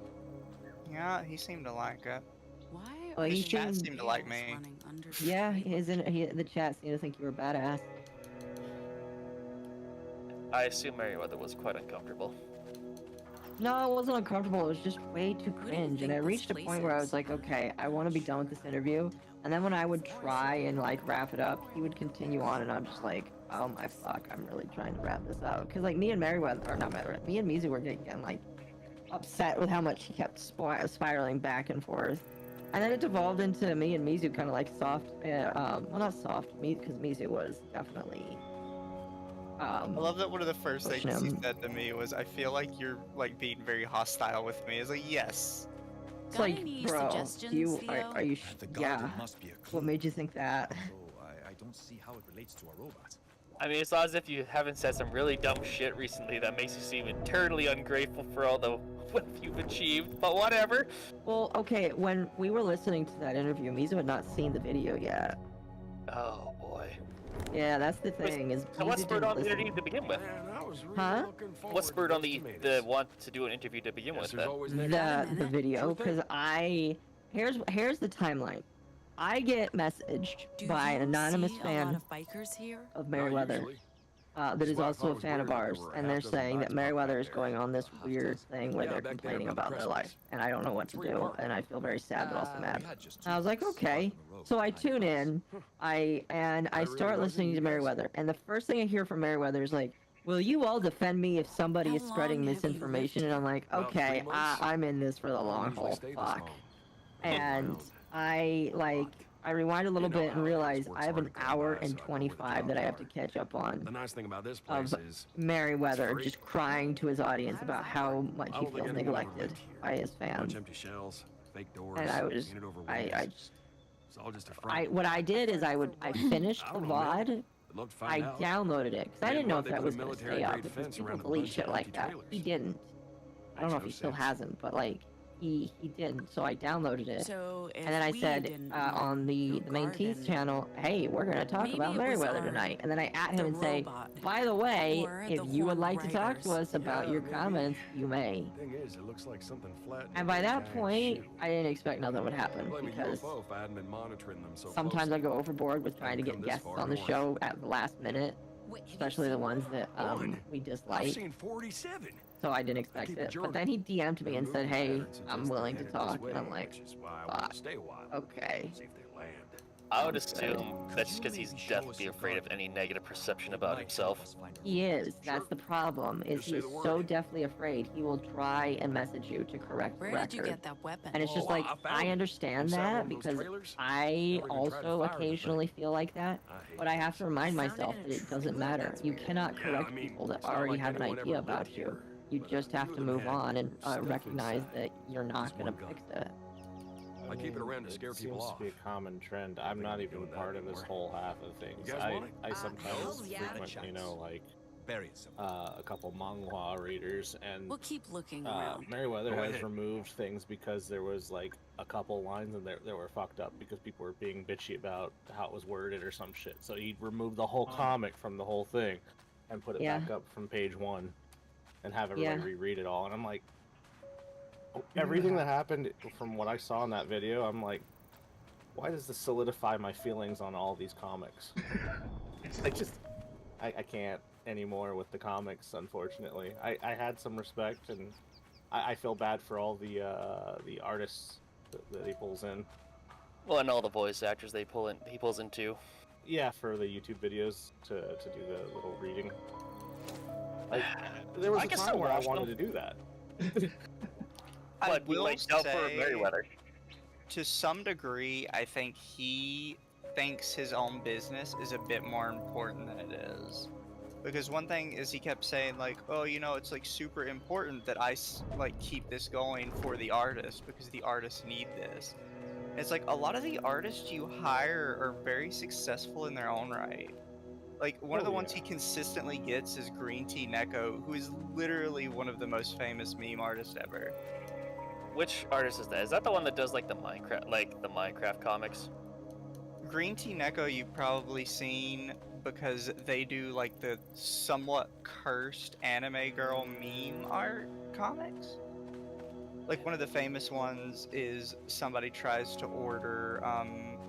Yeah, he seemed to like it. Why? Well, His chat seemed to like me. Yeah, the chat seemed to think you were badass. I assume Merryweather was quite uncomfortable. No, it wasn't uncomfortable. It was just way too cringe, and I reached a point where I was like, okay, I want to be done with this interview. And then when I would try and like wrap it up, he would continue on, and I'm just like, oh my fuck, I'm really trying to wrap this out. Because like me and Merryweather, or not Merryweather, me and Mizu were getting like upset with how much he kept spiraling back and forth. And then it devolved into me and Mizu kind of like soft, well not soft, because Mizu was definitely... I love that one of the first things he said to me was, I feel like you're like being very hostile with me. It's like, yes. It's like, bro, are you yeah. What made you think that? I don't see how it relates to our robot. I mean, it's not as if you haven't said some really dumb shit recently that makes you seem eternally ungrateful for all the what you've achieved, but whatever. Well, okay, when we were listening to that interview, Mizu had not seen the video yet. Oh, boy. Yeah, that's the thing. So what spurred on the interview to begin with? Huh? What spurred on the want to do an interview to begin with? The video, because here's the timeline. I get messaged by an anonymous fan of Merryweather that is also a fan of ours, and they're saying that Merryweather is going on this weird thing where they're complaining about their life, and I don't know what to do, and I feel very sad but also mad. And I was like, okay. So I tune in, I start listening to Merryweather, and the first thing I hear from Merryweather is like, will you all defend me if somebody is spreading misinformation? And I'm like, okay, I'm in this for the long haul, fuck. And I rewind a little bit and realize I have an hour and 25 that I have to catch up on. The nice thing about this place is Merryweather just crying to his audience about how much he feels neglected by his fans. Empty shells, fake doors, and I was, painted over I windows. It's all just a front. what I did is I finished the VOD. I downloaded it because I didn't know if that was going to stay up. Because people delete shit like that. He didn't. I don't know if he still hasn't, but like, he didn't, so I downloaded it. So and then I said on the main Teeth channel, hey, we're gonna talk about Meriwether tonight. And then I at him and say, by the way, if you would like to talk to us about your comments, you may. Thing is, it looks like something flat. And by that point, I didn't expect nothing would happen because sometimes I go overboard with trying to get guests on the show at the last minute, especially the ones that we dislike. I've seen 47. So I didn't expect it. But then he DM'd me and said, hey, I'm willing to talk. And I'm like, okay. I would assume that's just because he's deathly afraid of any negative perception about himself. He is. That's the problem. Is he is so deathly afraid he will try and message you to correct the record. Where did you get that weapon? And it's just like, I understand that because I also occasionally feel like that. But I have to remind myself that it doesn't matter. You cannot correct people that already have an idea about you. You just have to move on and recognize that you're not going to fix it. I keep it around to scare people off. It seems to be a common trend. I'm not even part of this whole half of things. I sometimes frequent, you know, like a couple manhwa readers, and we'll keep looking around. Meriwether has removed things because there was like a couple lines and they were fucked up because people were being bitchy about how it was worded or some shit. So he removed the whole comic from the whole thing and put it back up from page 1 and have everybody reread it all. And I'm like, everything that happened from what I saw in that video, I'm like, why does this solidify my feelings on all these comics? I can't anymore with the comics, unfortunately. I had some respect, and I feel bad for all the artists that he pulls in. Well, and all the voice actors he pulls in too. Yeah, for the YouTube videos to do the little reading. Like, there was a time where I wanted to do that. I will say, to some degree, I think he thinks his own business is a bit more important than it is. Because one thing is he kept saying, like, oh, you know, it's like super important that I like keep this going for the artist because the artists need this. And it's like a lot of the artists you hire are very successful in their own right. Like, one of the ones he consistently gets is Green Tea Neko, who is literally one of the most famous meme artists ever. Which artist is that? Is that the one that does like the Minecraft comics? Green Tea Neko you've probably seen because they do like the somewhat cursed anime girl meme art comics. Like one of the famous ones is somebody tries to order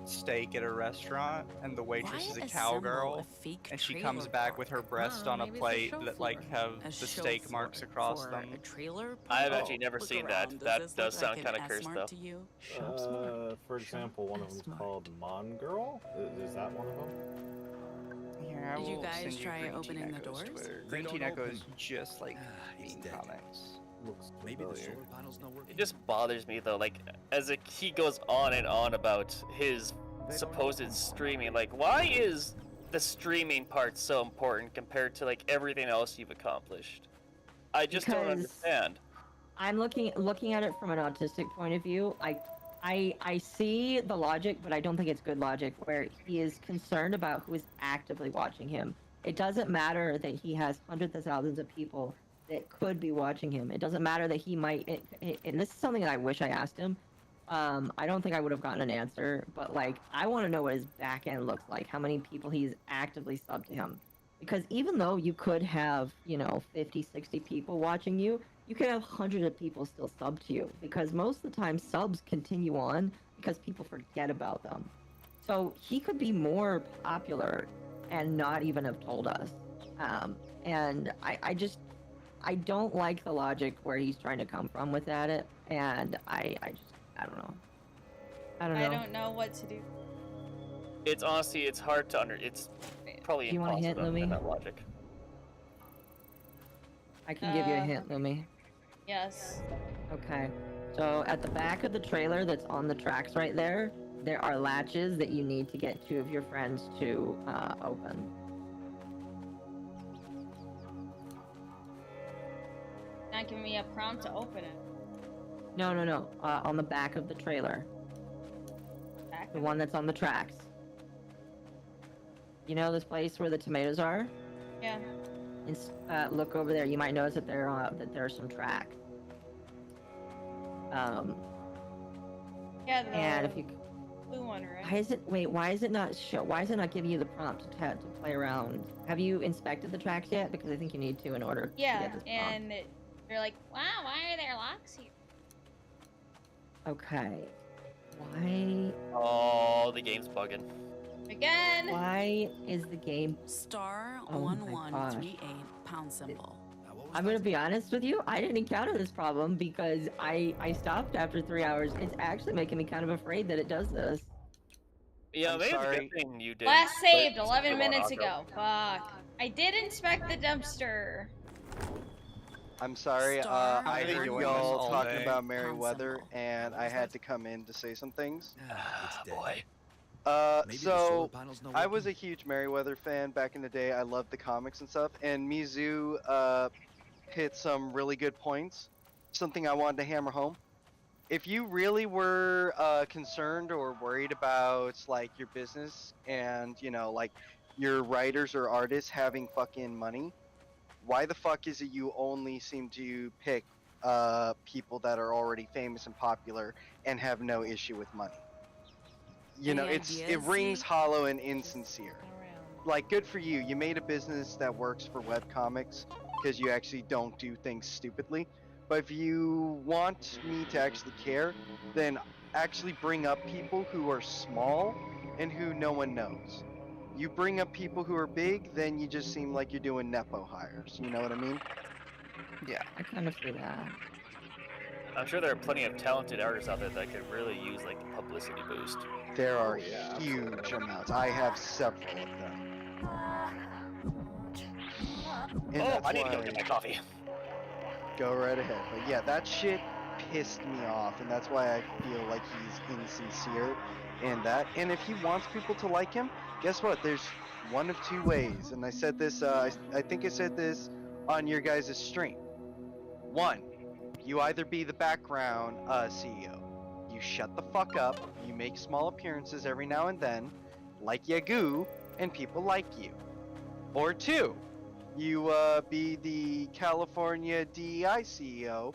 steak at a restaurant and the waitress is a cowgirl and she comes back with her breast on a plate that like have the steak marks across them. I've actually never seen that. That does sound kind of cursed though. For example, one of them is called Mon Girl. Is that one of them? Here, Did you guys try opening the doors? Green Tea Neko is just like meme comics. Maybe the solar panel's not working. It just bothers me though, like as he goes on and on about his supposed streaming. Like, why is the streaming part so important compared to like everything else you've accomplished? I just don't understand. I'm looking at it from an autistic point of view. I see the logic, but I don't think it's good logic. Where he is concerned about who is actively watching him. It doesn't matter that he has hundreds of thousands of people that could be watching him. It doesn't matter that he might, and this is something that I wish I asked him. I don't think I would have gotten an answer, but like, I want to know what his back end looks like, how many people he's actively subbed to him. Because even though you could have, you know, 50, 60 people watching you, you could have hundreds of people still subbed to you. Because most of the time subs continue on because people forget about them. So he could be more popular and not even have told us. And I don't like the logic where he's trying to come from with that, and I don't know. I don't know what to do. It's honestly, it's hard to it's probably do you want a hint, Lumi? That logic. I can give you a hint, Lumi. Yes. Okay. So at the back of the trailer that's on the tracks right there are latches that you need to get 2 of your friends to open. Not giving me a prompt to open it. No. On the back of the trailer. The one that's on the tracks. You know this place where the tomatoes are? Yeah. Look over there. You might notice that there are some tracks. Yeah, the and if you blue one, right? why is it not giving you the prompt to play around? Have you inspected the tracks yet? Because I think you need to in order to get this prompt. And you're like, wow, why are there locks here? Okay. Why? Oh, the game's bugging. Again. Why is the game star oh 1138 pound symbol? I'm gonna be honest with you. I didn't encounter this problem because I stopped after 3 hours. It's actually making me kind of afraid that it does this. Yeah, maybe it's a good thing you did. Last saved 11 minutes ago. Fuck. I did inspect the dumpster. I'm sorry, I heard y'all talking about Merryweather, and I had to come in to say some things. Boy. So, I was a huge Merryweather fan back in the day. I loved the comics and stuff, and Mizu, hit some really good points. Something I wanted to hammer home. If you really were concerned or worried about like your business and like your writers or artists having fucking money, why the fuck is it you only seem to pick people that are already famous and popular and have no issue with money? It rings hollow and insincere. Like, good for you. You made a business that works for webcomics because you actually don't do things stupidly. But if you want me to actually care, then actually bring up people who are small and who no one knows. You bring up people who are big, then you just seem like you're doing Nepo hires. You know what I mean? Yeah, I kind of see that. I'm sure there are plenty of talented artists out there that could really use like a publicity boost. There are huge amounts. I have several of them. And I need to go get my coffee. Go right ahead. But yeah, that shit pissed me off, and that's why I feel like he's insincere in that. And if he wants people to like him, guess what? There's one of two ways. And I said this, I think I said this on your guys' stream. One, you either be the background CEO. You shut the fuck up, you make small appearances every now and then, like Yagoo, and people like you. Or two, you be the California DEI CEO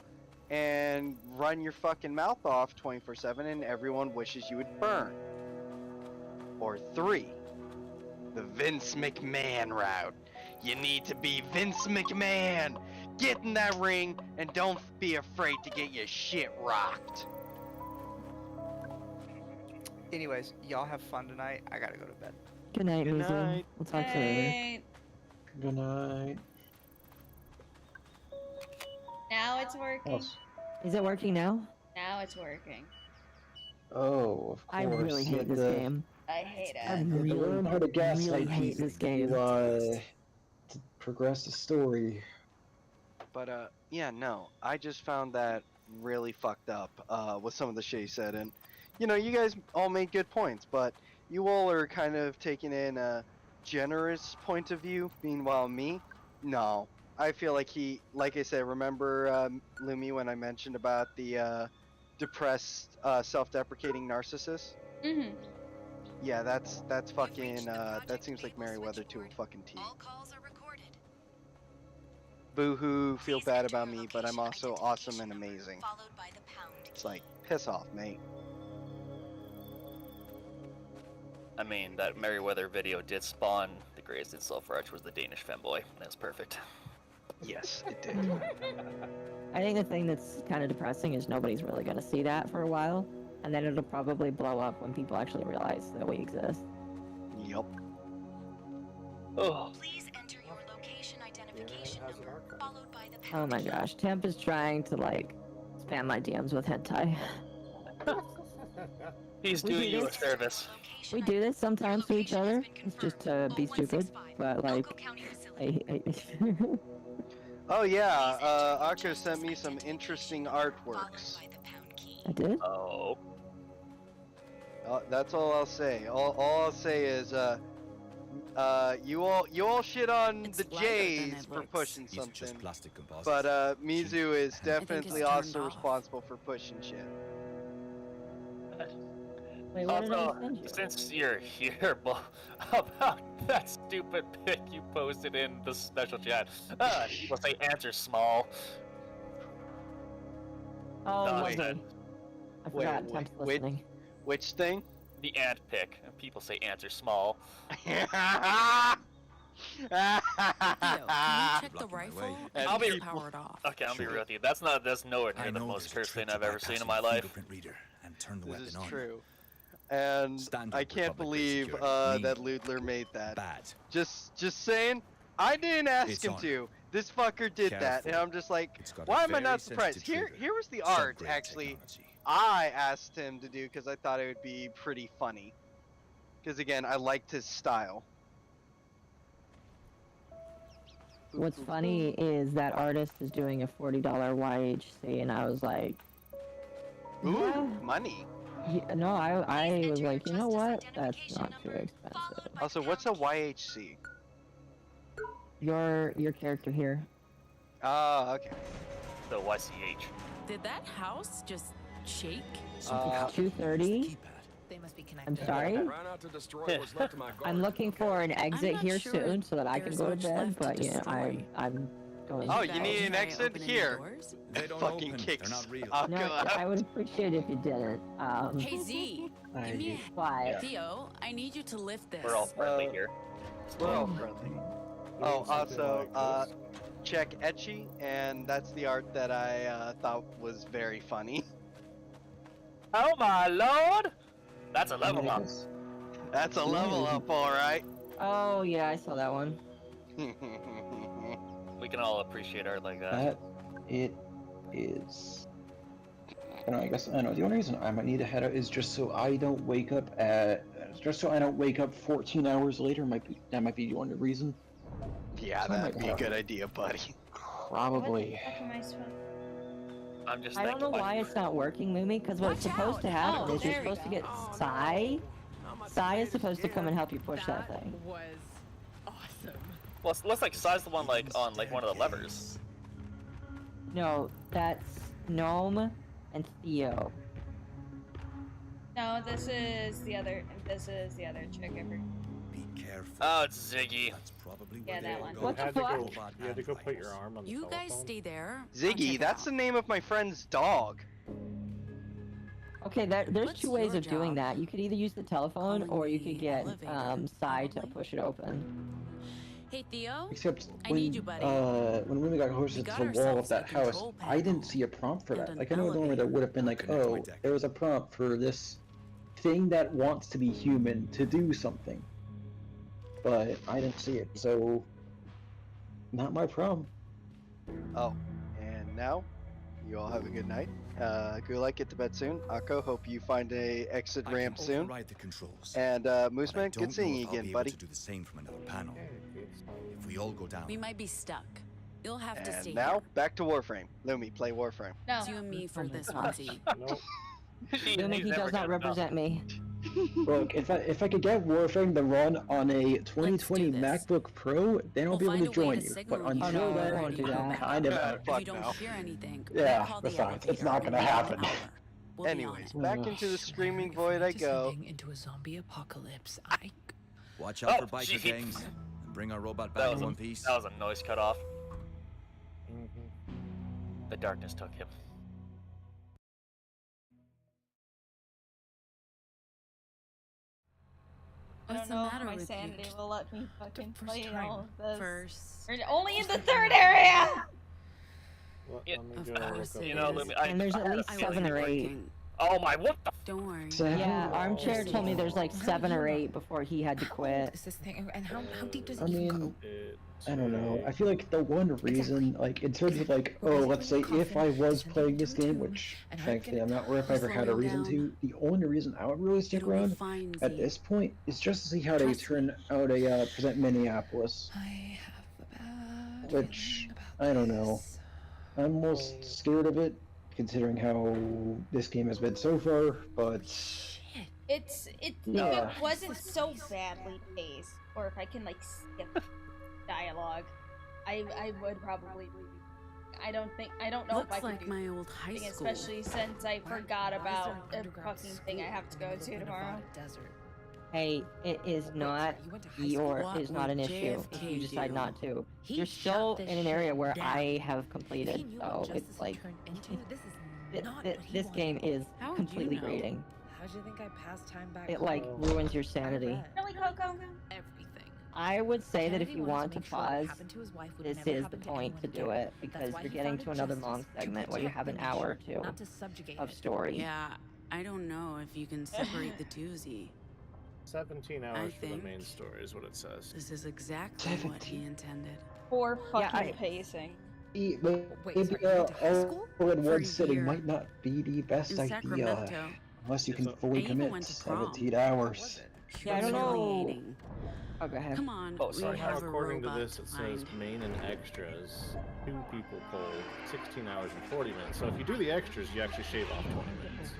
and run your fucking mouth off 24/7 and everyone wishes you would burn. Or three, the Vince McMahon route. You need to be Vince McMahon! Get in that ring and don't be afraid to get your shit rocked. Anyways, y'all have fun tonight. I gotta go to bed. Good night, Good Mizu. night. We'll talk to you later. Good night. Now it's working. Is it working now? Now it's working. Oh, of course. I really hate this game. I hate it. I learn how to gaslight hate this game. To progress the story. But yeah, no, I just found that really fucked up with some of the shit he said, and you guys all made good points, but you all are kind of taking in a generous point of view, meanwhile me, no. I feel like like I said, remember Lumi when I mentioned about the depressed, self-deprecating narcissist? Mm-hmm. Yeah, that's fucking, that seems like Merryweather to a fucking T. Boo-hoo, feel bad about me, but I'm also awesome and amazing. It's like, piss off, mate. I mean, that Merryweather video did spawn the greatest insult for Arch was the Danish femboy. That's perfect. Yes, it did. I think the thing that's kind of depressing is nobody's really going to see that for a while, and then it'll probably blow up when people actually realize that we exist. Yup. Oh. Please enter your location identification number, followed by the Oh my gosh, Temp is trying to like spam my DMs with hentai. He's doing you a service. We do this sometimes to each other. It's just to be stupid, but like, Oh yeah, Akko sent me some interesting artworks. I did? Oh. That's all I'll say. All I'll say is, you all shit on the Jays for pushing something, but Mizu is definitely also responsible for pushing shit. Wait, what did I Also, send you? since you're here, about that stupid pic you posted in the special chat, people say ants are small. Oh, Wait. lovely. I forgot Temp's listening. Which thing? The ant pick. People say ants are small. Theo, can you check the rifle? I'll be powered off. Okay, I'll be real with you. That's nowhere near the most cursed thing I've ever seen in my life. This is true. And I can't believe that Ludler made that. Bad. Just saying, I didn't ask him to. This fucker did that, and I'm just like, why am I not surprised? Here was the art, actually. I asked him to do because I thought it would be pretty funny. Because again, I liked his style. What's funny is that artist is doing a $40 YHC, and I was like, ooh, money. No, I was like, you know what? That's not too expensive. Also, what's a YHC? Your character here. Oh, okay. The YCH. Did that house just shake? 230. They must be connected. I'm sorry. I'm looking for an exit here sure soon so that I can go to bed, but yeah, I'm going. Oh, you need an exit here. They don't fucking open. kicks. They're not real. No, I would appreciate it if you didn't. Hey Z, give me Why? Theo, I need you to lift this. We're all friendly here. We're all friendly. Oh, also, check Etchy, and that's the art that I thought was very funny. Oh my lord! That's a level up. That's a level up, alright. Oh yeah, I saw that one. We can all appreciate art like that. That it is. I know. I guess I know. The only reason I might need to head out is just so I don't wake up 14 hours later. That might be the only reason. Yeah, that'd be a good idea, buddy. Probably. I don't know why it's not working, Moomy, because what's supposed to happen is you're supposed to get Sai. Sai is supposed to come and help you push that thing. Was awesome. Well, it looks like Sai's the one on one of the levers. No, that's Gnome and Theo. No, this is the other chick ever. Be careful. Oh, it's Ziggy. That's probably Yeah, that one. What the fuck? You had to go put your arm on the You guys telephone? stay there. Ziggy, that's the name of my friend's dog. Okay, there's What's two ways your of doing job? that. You could either use the telephone Calling or you the could get elevator, Sai to probably. push it open. Hey Theo, Except I when need you, buddy. when we got closer We to got the wall of ourselves that a house, control I didn't panel see a prompt for and that. an Like I know normally there would have been like, Connect to my oh, deck. there was a prompt for this thing that wants to be human to do something, but I didn't see it, so not my problem. Oh, and now, you all have a good night. Gulak, get to bed soon. Akko, hope you find a exit ramp soon. Override the controls. And But I Mooseman, don't good seeing know you if I'll again, be able buddy. to do the same from another panel. If we all go down. We might be stuck. You'll have to stay And now, here. back to Warframe. Lumi, play Warframe. No. It's you and me for Oh my this gosh. one, Z. Nope. Moomy, he does not represent me. Look, if I could get Warframe to run on a 2020 this. MacBook Pro, then I'll We'll be able find to a way join to you. signal But you. until Oh, no, I then, won't do that. kind of. If Fuck you don't no. hear anything, Yeah, call the besides, it's elevator not and gonna wait an happen. hour. We'll be on Anyways, it. back into the screaming void I go. Into a zombie apocalypse. Watch out Oh, for biker jeez. gangs. And bring our robot That back was in a one piece. that was a noise cut off. Mm-hmm. The darkness took him. I What's don't the know if matter my with sanity you? will let me fucking first play time. all of this. First. We're only in the third area! Yeah, Let me Of go course look it You up know, is. Lumi, And there's at least I 7 or wasn't 8. working. Oh my, what the? Don't worry. Yeah, Armchair Just told me there's like How 7 or you 8 before he had to How old quit. is this thing? And how deep does I it even mean, go? I don't know. I feel like the one reason, like, in terms of like, oh, let's say if I was playing this game, which thankfully I'm not, or if I ever had a reason to, the only reason I would really stick It'll be around fine, at Z. this point is just to see how they Trust turn out a present Minneapolis, I have a bad which feeling about I don't know. this. I'm most scared of it, considering how this game has been so far. But If Yeah. it wasn't so badly paced, or if I can like skip dialogue, I would probably. I don't know Looks if I like can my old high do, school. especially since I forgot about a Underground fucking thing I school have to go in to the tomorrow. Nevada desert. Hey, it is not You went to high school. your What is not would an issue if JFK you decide do? not to. He You're shut still this in an area shit where down. I have If he completed, knew so what justice it's had like turned into, this is This game is completely grating. How'd you think I passed time back? It like ruins your sanity. Really, Coco? Everything. I would say that if Kennedy you wanted want to make sure what pause, happened to his wife would this never is the happen to point anyone to do again. it, because That's why you're he getting founded to another Justice long to segment where you have an protect the hour or nation, two not to subjugate of it. story. Yeah, I don't know if you can separate the doozy. 17 hours for the think main story is what it says. This is exactly what he intended. Poor fucking pacing. Maybe went to high school? all in For one a sitting year. might not be the best In idea. Sacramento. Unless you can I fully even commit went to prom. 17 hours. Yeah, I don't know. Humiliating. Oh, go ahead. Come on, Oh, we sorry. have a According to robot this, it to says find. main and extras. 2 people pulled 16 hours and 40 minutes. So if you do the extras, you actually shave off 20 minutes.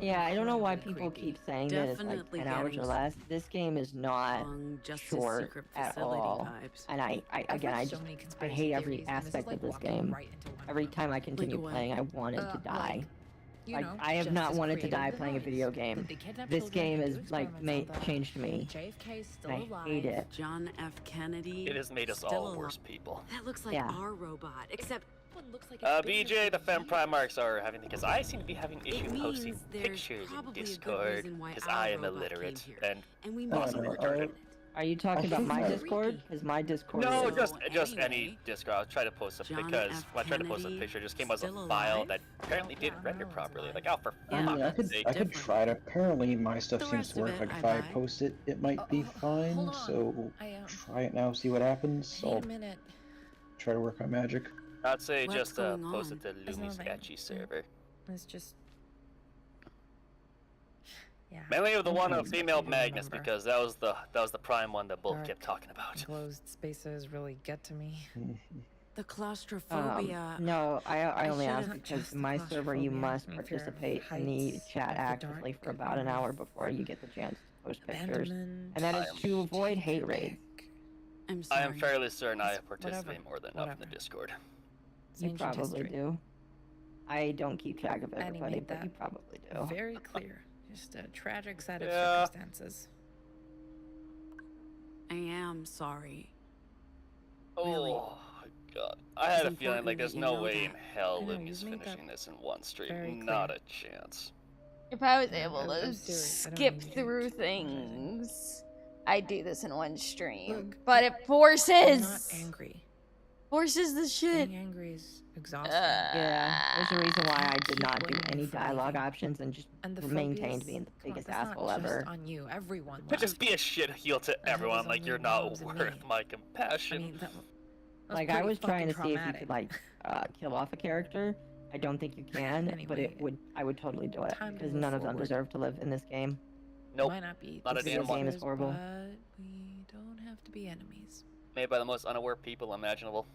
Yeah, I don't know why people keep saying that it's like Definitely 10 hours or getting less. This game is not Justice short Secret at Facility all. vibes. And I hate every aspect of this game. Every time I continue playing, I wanted to die. Like, I have not wanted to die playing a video game. This game is like changed me. I hate it. John F. Kennedy. It has made us still all alive. worse people. That looks like Yeah. our robot, except looks like BJ, the Fem Primarchs are having, because I seem to be having issue means posting there's pictures in probably a good Discord, reason why because our I am robot illiterate came and we possibly retarded. Are you talking about my Discord? Because my Discord No, is... just any Discord. I'll try to post it because when I tried to post a picture, it just came as a file that apparently didn't render properly. Like, oh, for fuck's sake. I could try it. Apparently my stuff seems to work. Like if I post it, it might be fine. So try it now, see what happens. I'll try to work my magic. I'd say What's just going post on? it to Lumi's sketchy server. It's just. Yeah. Mainly of the one of Okay. female I Magnus, remember. because that was the prime one that Bull Dark, kept talking about. Enclosed spaces really get to me. The claustrophobia. No, I only shouldn't asked because just my server you claustrophobia, must I mean, fear of participate in the heights, chat of the actively dark, for about an hour before you get the chance to post pictures. abandonment, And that is to avoid hate raids. I'm I sorry. am fairly certain I It's participate more than enough in the Discord. It's You ancient probably history. do. I don't keep track of And he everybody, made but you that probably do. Very clear. Just a tragic set of Yeah. circumstances. I am sorry. Oh god. I had a feeling like there's no way in hell I know, Lumi's you've made finishing that this in one very stream. clear. Not a chance. If I was able to I'm serious. I don't skip mean to through apologize. things, I'd do this in one stream. Look, But it I'm not forces angry. the shit. Being angry is exhausting. Yeah, there's a reason why I did not do Keep any waiting for dialogue anything. options and just And the maintained phobias, being the come on, biggest that's asshole not ever. just on you. Everyone. But just laughed. be a shit heel to And it everyone, was like only you're not moms and worth me. my I compassion. mean, that was Like I pretty was trying to fucking see if you could traumatic. like kill off a character. I don't think you can, but Anyway, I would totally do it time to because move none of them forward. deserve to live in this game. Nope. Might not be Not the a damn one. game is sisters, horrible. But we don't have to be enemies. Made by the most unaware people imaginable.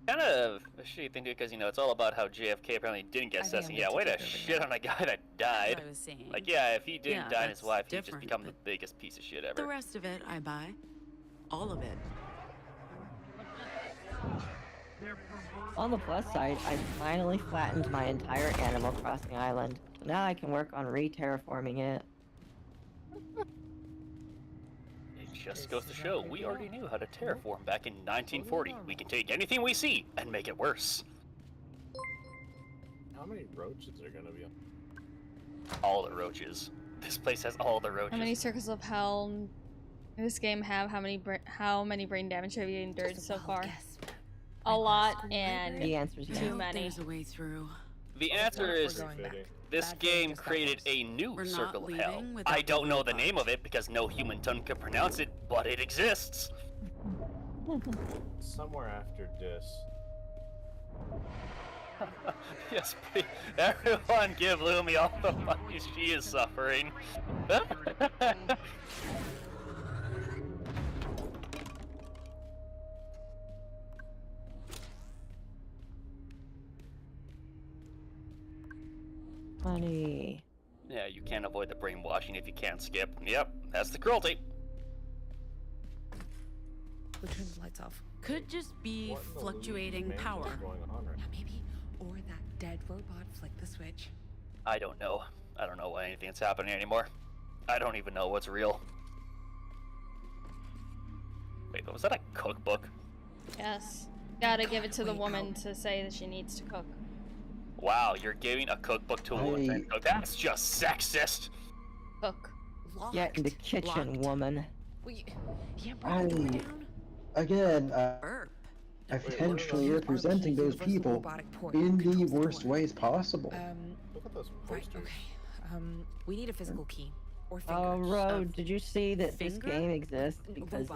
Kind of a shitty thing, because, you know, it's all about how JFK apparently didn't get I think assassin. I'm Yeah, gonna way to take over shit now. on a guy that died. I was saying. Like, yeah, if he didn't Yeah, die and his that's wife, he'd just different, become the but biggest piece of shit The ever. rest of it, I buy. All of it. On the plus side, I finally flattened my entire Animal Crossing island. So now I can work on re-terraforming it. It just goes to show, we already knew how to terraform back in 1940. We can take anything we see and make it worse. How many roaches are gonna be on? All the roaches. This place has all the roaches. How many circles of hell in this game have? How many brain damage have you endured so far? A lot, and The answer is yes. too many. There's a way through. The answer is, this game created a new circle of hell. I don't know the name of it because no human tongue could pronounce it, but it exists. Somewhere after this. Yes, please. Everyone give Lumi all the money she is suffering. Money. Yeah, you can't avoid the brainwashing if you can't skip. Yep, that's the cruelty. We'll turn the lights off. Could just be What in the fluctuating Lumi's power. is going on right Yeah, maybe. Or that dead robot flicked the switch. I don't know. I don't know why anything's happening anymore. I don't even know what's real. Wait, was that a cookbook? Yes. Gotta give it to the woman to say that she needs to cook. Wow, you're giving a cookbook to a woman to cook? That's just sexist. Cook. Get in the kitchen, woman. Again, potentially representing those people in the worst ways possible. Look at those Right, posters. okay. We need a physical key. Or finger. Oh, Ro, did you see that this game exists because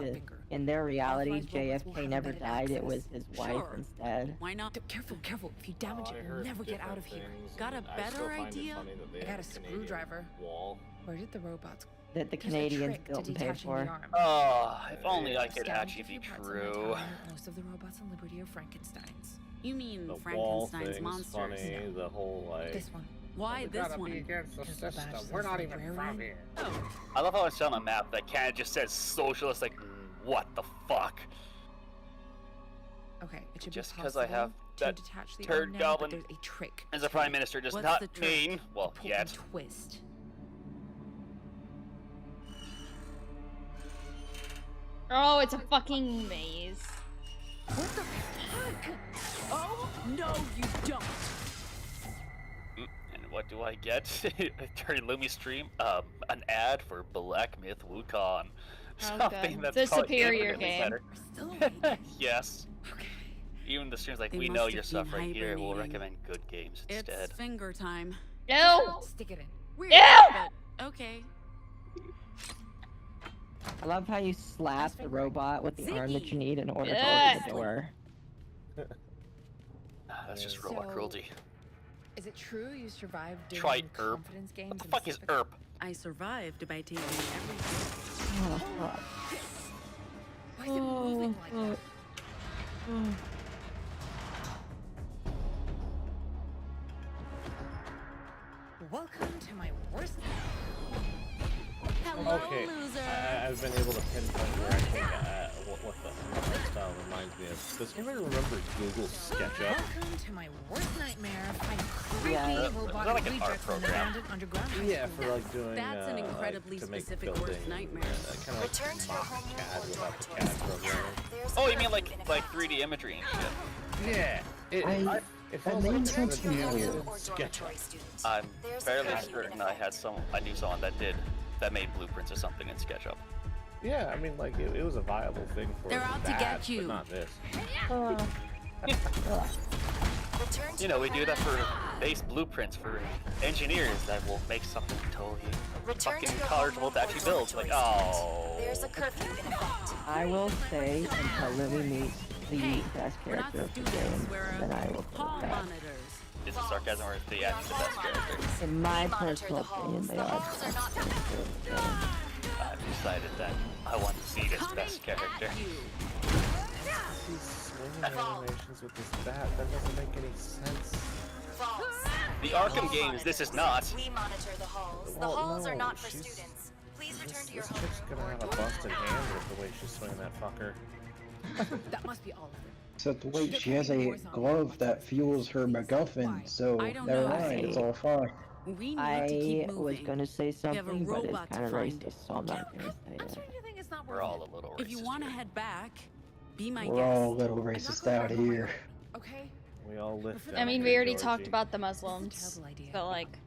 in their reality, JFK never died, it was his wife instead. Why not? Careful, careful. If you damage it, we'll never get out of here. Got a better idea? I got a screwdriver. Wall. Where did the robots go? That the Canadians built and paid for. Oh, if only I could actually be true. Most of the robots on Liberty are Frankenstein's. You mean The wall Frankenstein's thing's monsters? funny. The whole like. This one. Why this one? We're not even from here. I love how it's on a map that kind of just says socialist, like, what the fuck? Okay, it should just be because I have to that detach the turd arm now, goblin but there's a trick. as a prime minister does What's not the trick? mean, well, Pull yet. and twist. Oh, it's a fucking maze. What the fuck? Oh, no, you don't. And what do I get during Lumi's stream? An ad for Black Myth Wukong. Oh, Something good. that's It's a probably superior infinitely game. better. Yes. Okay. Even the stream's like, They we must know have you're been suffering here, we'll hibernating. recommend good games instead. It's finger time. No! Stick it in. Weird, Ew! but okay. I love how you slap the robot with the arm that you need in order to Ugh. open the door. That's just robot cruelty. Is it true you survived doing Try ERP. confidence games? What the in fuck is Pacific? ERP? I survived by taking everything. Why is it moving like that? Welcome to my worst. Hello, Okay, loser. I've been able to pinpoint where I think what the art style reminds me of. Does anybody remember Google SketchUp? Welcome to my worst nightmare. Find creepy Yeah. robotic like an art rejects in an program. abandoned underground high Yeah, school. for like doing That's an incredibly like, to make specific building, worst nightmare. kind of Return to your like home CAD or without the dormitories, CAD programming. There's Oh, a you mean curfew in like effect. 3D imagery and shit? Yeah, it that feels made like sense the to me game earlier. in Or SketchUp. dormitory students. I'm There's a fairly curfew in certain I effect. knew someone that made blueprints or something in SketchUp. Yeah, I mean, like it was a viable thing for They're out to that, get you. but not this. Return to You know, we your do home that for base blueprints for engineers that will make something totally Return to fucking your tolerable to homeroom actually or build. Like, dormitory oh. There's a curfew in effect. I will say until Lily meets the Hey, best we're not character of the students, game, we're then I will hall put that. monitors. Is it sarcasm or is the actually the best character? In my We monitor personal the opinion, halls. they The are. halls are not I've decided that I want to see this best character. These swinging animations with this bat, that doesn't make any sense. false. The Arkham games, this is not. We monitor the halls. The Well, halls are no, not for she's- students. Please return This to your chick's homeroom gonna or have a busted hand with the way she's swinging that fucker. That must be all of it. Except wait, she has a glove that fuels her MacGuffin, so I don't never know. mind, it's all fine. We need to keep I moving. was gonna say have a something, but it's robot to kind of find. racist, so I'm not gonna say I'm it. starting to think it's not We're worth all it. a little racist. If you want to head back, be my We're all a guest. little racist out here. Okay. We all lift I mean, down we here, already Georgie. talked about the Muslims. Terrible idea. So, like,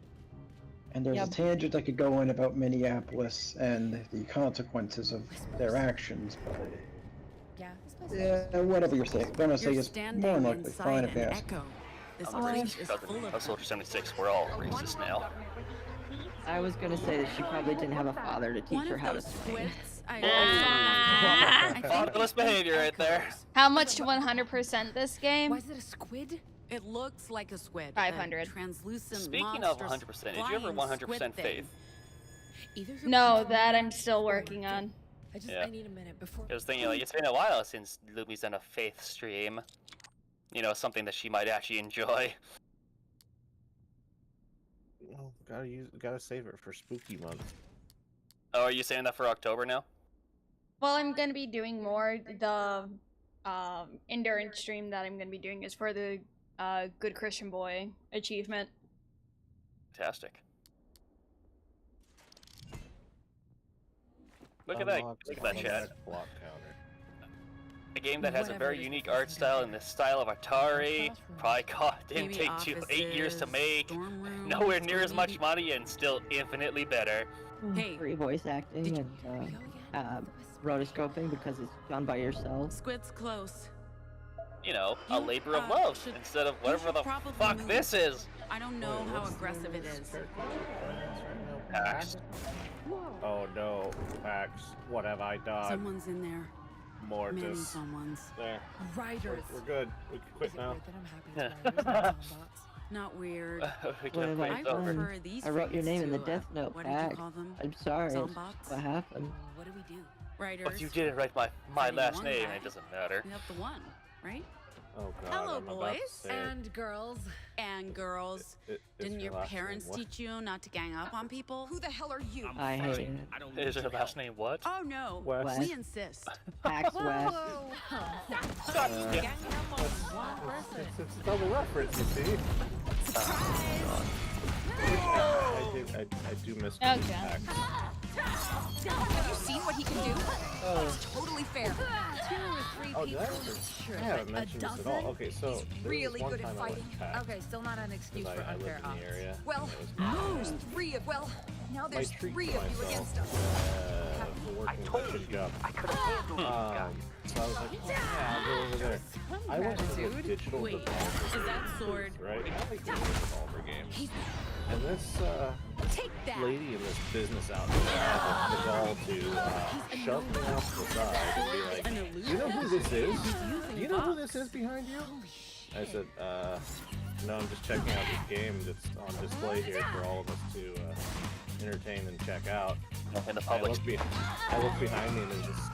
And there's Yep. a tangent I could go in about Minneapolis and the consequences of their actions, but Yeah. I suppose yeah, whatever you're saying. Gonna say You're it's standing more likely inside fine an if you ask. echo. This I'm place just is cousin full of of Soldier 76. We're all racist now. I was gonna say that she probably didn't have a father to teach one her of how to those swing. squids I saw on that. Fatherless behavior right there. how much to 100% this Why game? is it a squid? It looks like a squid. 500. A translucent Speaking of monstrous 100%, did you ever flying 100% squid thing. faith? Either you're No, wrong that I'm still or working you're on. Yeah. I need a minute before. I was thinking, like, it's been a while since Lumi's done a faith stream. You know, something that she might actually enjoy. Well, gotta save it for spooky month. Oh, are you saying that for October now? Well, I'm gonna be doing more. The endurance stream that I'm gonna be doing is for the Good Christian Boy achievement. Fantastic. Look at that! Unlocked Look at that chat. automatic block counter. A game that has a very unique art style in the style of Atari. Probably didn't take 8 years to make. Nowhere near as much money and still infinitely better. Hey. Free voice acting and rotoscoping because it's done by yourself. Squid's close. You know, a labor of love instead of whatever the fuck this is. I don't know how aggressive it is. Pax. Oh no, Pax. What have I done? Someone's in there. Mortis. Someone's. There. Writers. We're good. We can quit now. Not weird. I wrote your name in the death note, Pax. I'm sorry. What happened? What do we do? Writers. But you didn't write my last name, it doesn't matter. We have the one, right? Oh god. Hello, boys and girls. And girls. Didn't your parents teach you not to gang up on people? Who the hell are you? I hate it. Is your last name what? Oh no, West. we insist. Pax West. Ganging up on one person. It's a double reference, you see. I do miss Pax. Have you seen what he can do? It's totally fair. 2 or 3 people. I haven't mentioned this at all. Okay, so really good at fighting. Okay, still not an excuse for I unfair lived in the area. Well, there's 3 of now there's 3 of you against us. I told you I could have handled it. So I was like, yeah, I'll go over there. I went to the digital revolver is that sword? right? I like digital revolver games. And this lady in this business outfit had the gall to shove me off to the side and be like, you know who this is? Do you know who this is behind you? I said, no, I'm just checking out this game that's on display here for all of us to entertain and check out. In the public. I look behind me and there's this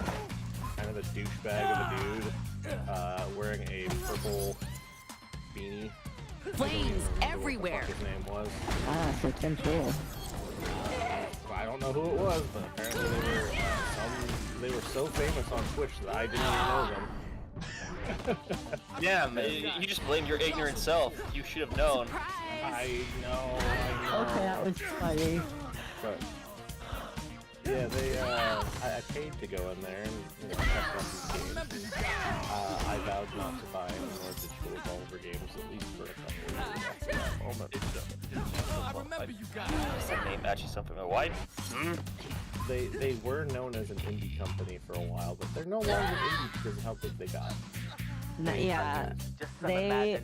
kind of a douchebag of a dude wearing a purple beanie. Flames everywhere. What his name was. So Tim Pool. I don't know who it was, but apparently they were so famous on Twitch that I didn't even know them. Yeah, man, you just blame your ignorant self. You should have known. I know. Okay, that was funny. But yeah, I paid to go in there and check out these games. I vowed not to buy any more digital revolver games, at least for a couple of years. I remember you guys. That name actually something my wife. They were known as an indie company for a while, but they're no longer indie because of how big they got. Yeah, they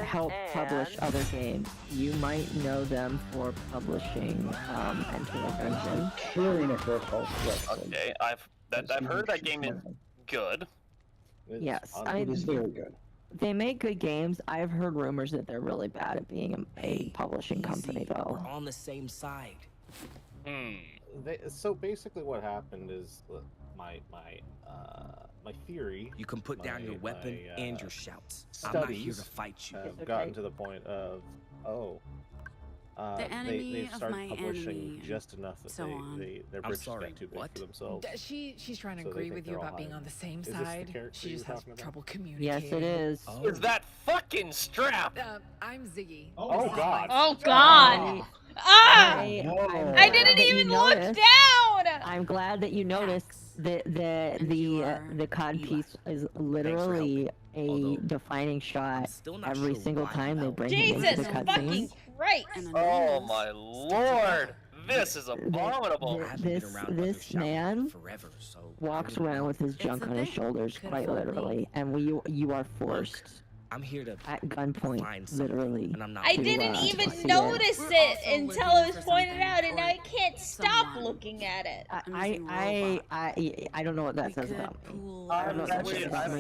help publish other games. You might know them for publishing Enter the Gungeon. Okay, I've heard that game is good. Yes, it's very good. They make good games. I've heard rumors that they're really bad at being a publishing company, though. We're on the same side. So basically, what happened is my theory. You can put down your weapon and your shouts. I'm not here to fight you. Have gotten to the point of the enemy they've started of my publishing enemy, just enough that so their bridges got too big for themselves. She's trying to agree with you about being on the same side. She just has trouble communicating. Yes, it is. Oh. Is that fucking Strap? I'm Ziggy. Oh god. Oh god. I didn't even look down. I'm glad that you noticed that the cod piece is literally a defining shot every single time they bring him into the cutscene. Right. Oh my lord! This is abominable. This man walks around with his junk on his shoulders, quite literally, and you are forced. I'm here to at gunpoint, literally. I didn't even notice it until it was pointed out, and I can't stop looking at it. I don't know what that says about me. I'm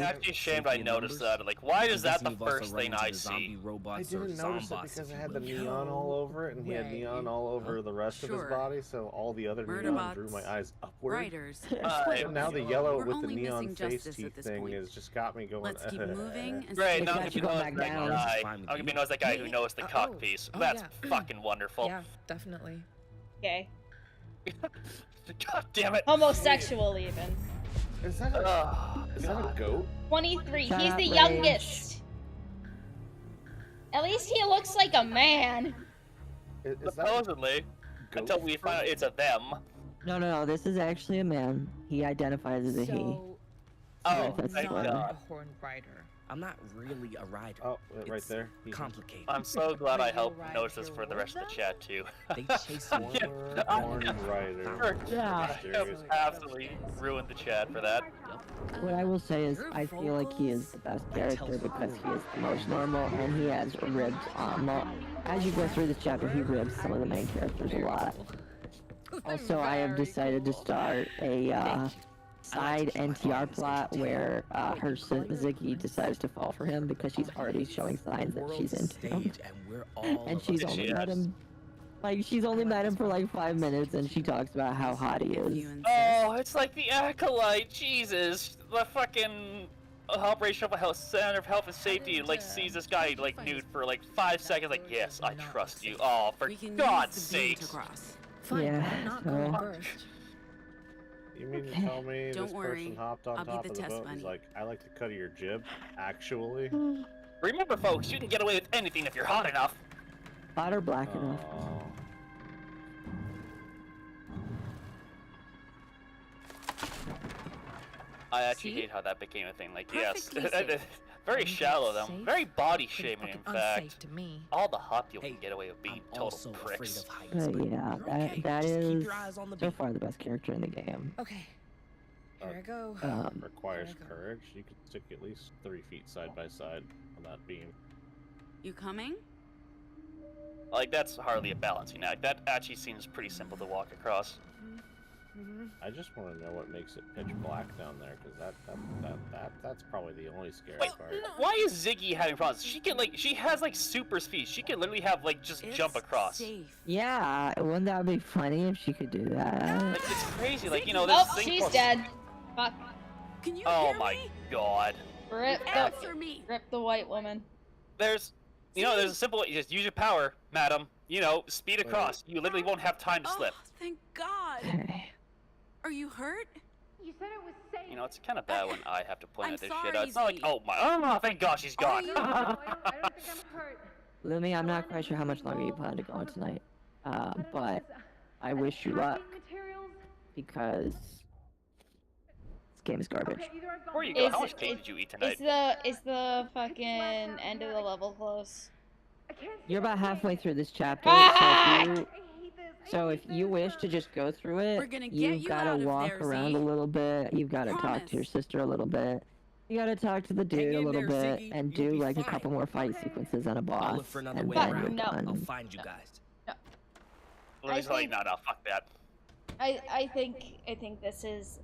actually ashamed I noticed that. Like, why is that the first thing I see? I didn't notice it because it had the neon all over it, and he had neon all over the rest of his body, so all the other neon drew my eyes upward. And now the yellow with the neon face teeth thing has just got me going. Let's keep moving. Great, now I'm gonna be known as that guy who knows the cock piece. That's fucking wonderful. Yeah, definitely. Okay. God damn it. Homosexual even. Is that a goat? 23. He's the youngest. At least he looks like a man. Supposedly. Until we find out it's a them. No, this is actually a man. He identifies as a he. Oh, that's thank spoiler. God. A horned rider. I'm not really a rider. Oh, right It's there. complicated. I'm so glad I helped ride notice this your for the rest of the chat too. They chase me. Horned rider. Yeah. Absolutely ruined the chat for that. What I will say is, I feel like he is the best character because he is the most normal, and he has ribbed, as you go through this chapter, he ribs some of the main characters a lot. Also, I have decided to start a, side NTR plot where, Ziggy decides to fall for him because she's already showing signs that she's into him. And she's only met him, she's only met him for like 5 minutes, and she talks about how hot he is. Oh, it's like the Acolyte, Jesus. The fucking operational center of health and safety like sees this guy like nude for like 5 seconds, like, yes, I trust you. Oh, for God's sake. Yeah, so... You mean to tell me Don't this worry. person hopped on I'll be top the of the test boat and was bunny. like, I like to cut your jib, actually? Remember, folks, you can get away with anything if you're hot enough. Hot or black enough. I actually hate how that became a thing. Like, yes, very shallow though, very body shaming. In fact, to me. all the hot people can get away with being total pricks. But yeah, that is so far the best character in the game. Okay, here I go. Requires courage. You could stick at least 3 feet side by side on that beam. You coming? Like, that's hardly a balancing act. That actually seems pretty simple to walk across. I just want to know what makes it pitch black down there, because that's probably the only scary part. Why is Ziggy having problems? She can she has like super speed. She can literally have like just jump across. Safe. Yeah, wouldn't that be funny if she could do that? Like, it's crazy. Like, you know, Oh, this thing. she's dead. Fuck. Can you Oh hear my me? God. Rip the white woman. There's a simple. You just use your power, madam. You know, speed across. You literally won't have time to slip. Thank God. Are you hurt? You said it was safe. You know, it's kind of bad when I have to point at this sorry, shit. It's not like, oh my, oh, thank God she's gone. I don't think I'm hurt. Lumi, I'm not quite sure how much longer you plan to go on tonight, but I wish you luck because this game is garbage. Before you go, how much cake did you eat tonight? Is the fucking end of the level close? You're about halfway through this chapter, so if you wish to just go through it, you've got to walk around a little bit, you've got to talk to your sister a little bit, you got to talk to the dude a little bit, and do like a couple more fight sequences on a boss, and then you're done. I'll find you guys. Lily's like, no, fuck that. I think this is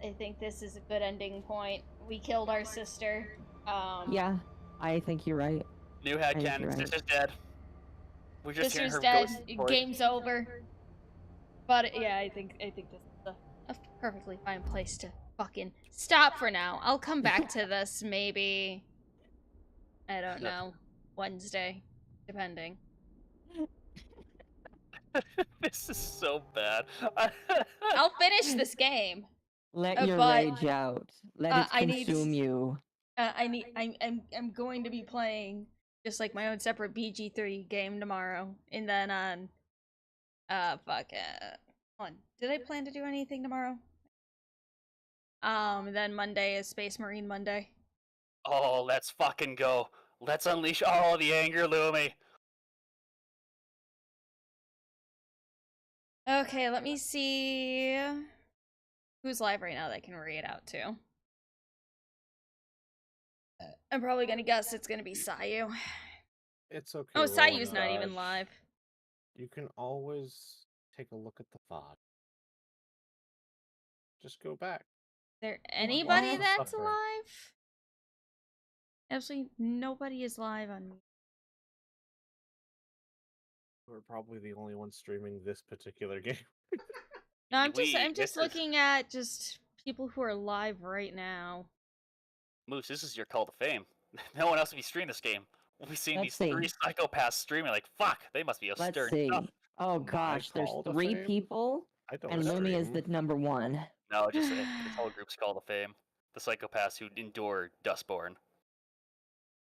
a good ending point. We killed our sister. Yeah, I think you're right. New headcanon, sister's dead. We're just hearing Sister's her dead. ghost voice. Game's over. But yeah, I think this is a perfectly fine place to fucking stop for now. I'll come back to this maybe, I don't know, Wednesday, depending. This is so bad. I'll finish this game. Let your rage out. Let it consume you. I'm going to be playing just like my own separate BG3 game tomorrow, and then on did I plan to do anything tomorrow? Then Monday is Space Marine Monday. Oh, let's fucking go. Let's unleash all the anger, Lumi. Okay, let me see who's live right now that I can read out to. I'm probably gonna guess it's gonna be Sayu. It's okay. Oh, Sayu's not even live. You can always take a look at the VOD. Just go back. Is there anybody that's alive? Absolutely nobody is live on me. We're probably the only ones streaming this particular game. No, I'm just looking at just people who are live right now. Moose, this is your call to fame. No one else will be streaming this game. We'll be seeing these 3 psychopaths streaming like, fuck, they must be a Let's see. Oh gosh, there's 3 people, and Lumi is the number 1. No, just this whole group's call to fame. The psychopaths who endure Dustborn.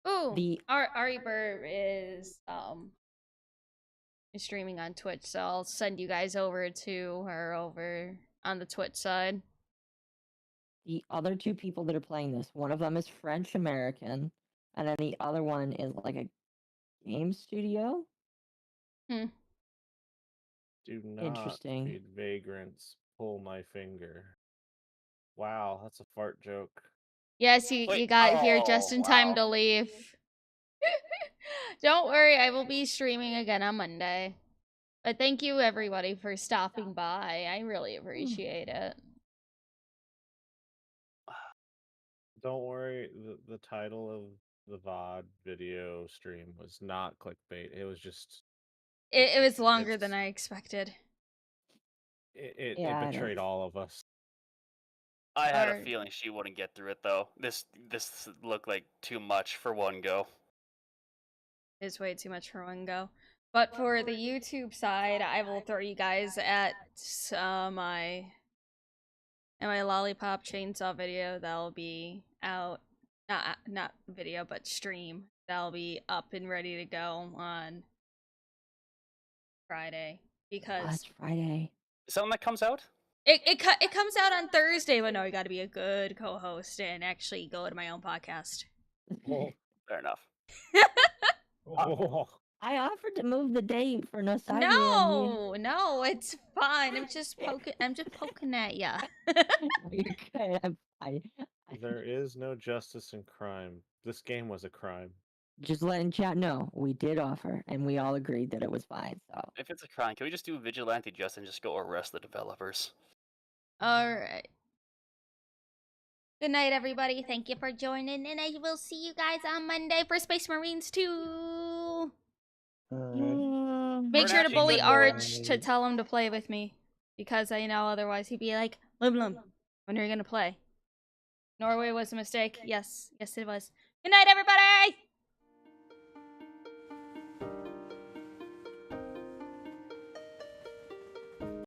Ooh, Ari Burr is streaming on Twitch, so I'll send you guys over to her over on the Twitch side. the other two people that are playing this, one of them is French American, and then the other one is like a game studio. Hmm. Do not Interesting. feed vagrants. Pull my finger. Wow, that's a fart joke. Yes, you got here just in time to leave. Don't worry, I will be streaming again on Monday. But thank you everybody for stopping by. I really appreciate it. Don't worry, the title of the VOD video stream was not clickbait. It was just... It was longer than I expected. It betrayed all of us. I had a feeling she wouldn't get through it though. This looked like too much for one go. It's way too much for one go. But for the YouTube side, I will throw you guys at my lollipop chainsaw video that'll be out. Not video, but stream. That'll be up and ready to go on Friday. Because that's Friday. Something that comes out? It comes out on Thursday, but no, I gotta be a good co-host and actually go to my own podcast. Fair enough. I offered to move the date for nostalgia. No, it's fine. I'm just poking at ya. There is no justice in crime. This game was a crime. Just letting chat know, we did offer, and we all agreed that it was fine. So if it's a crime, can we just do vigilante justice and just go arrest the developers? Alright. Good night, everybody. Thank you for joining, and I will see you guys on Monday for Space Marines 2. Make sure to bully Arch to tell him to play with me, because I know otherwise he'd be like, Lum, when are you gonna play? Norway was a mistake. Yes, it was. Good night, everybody!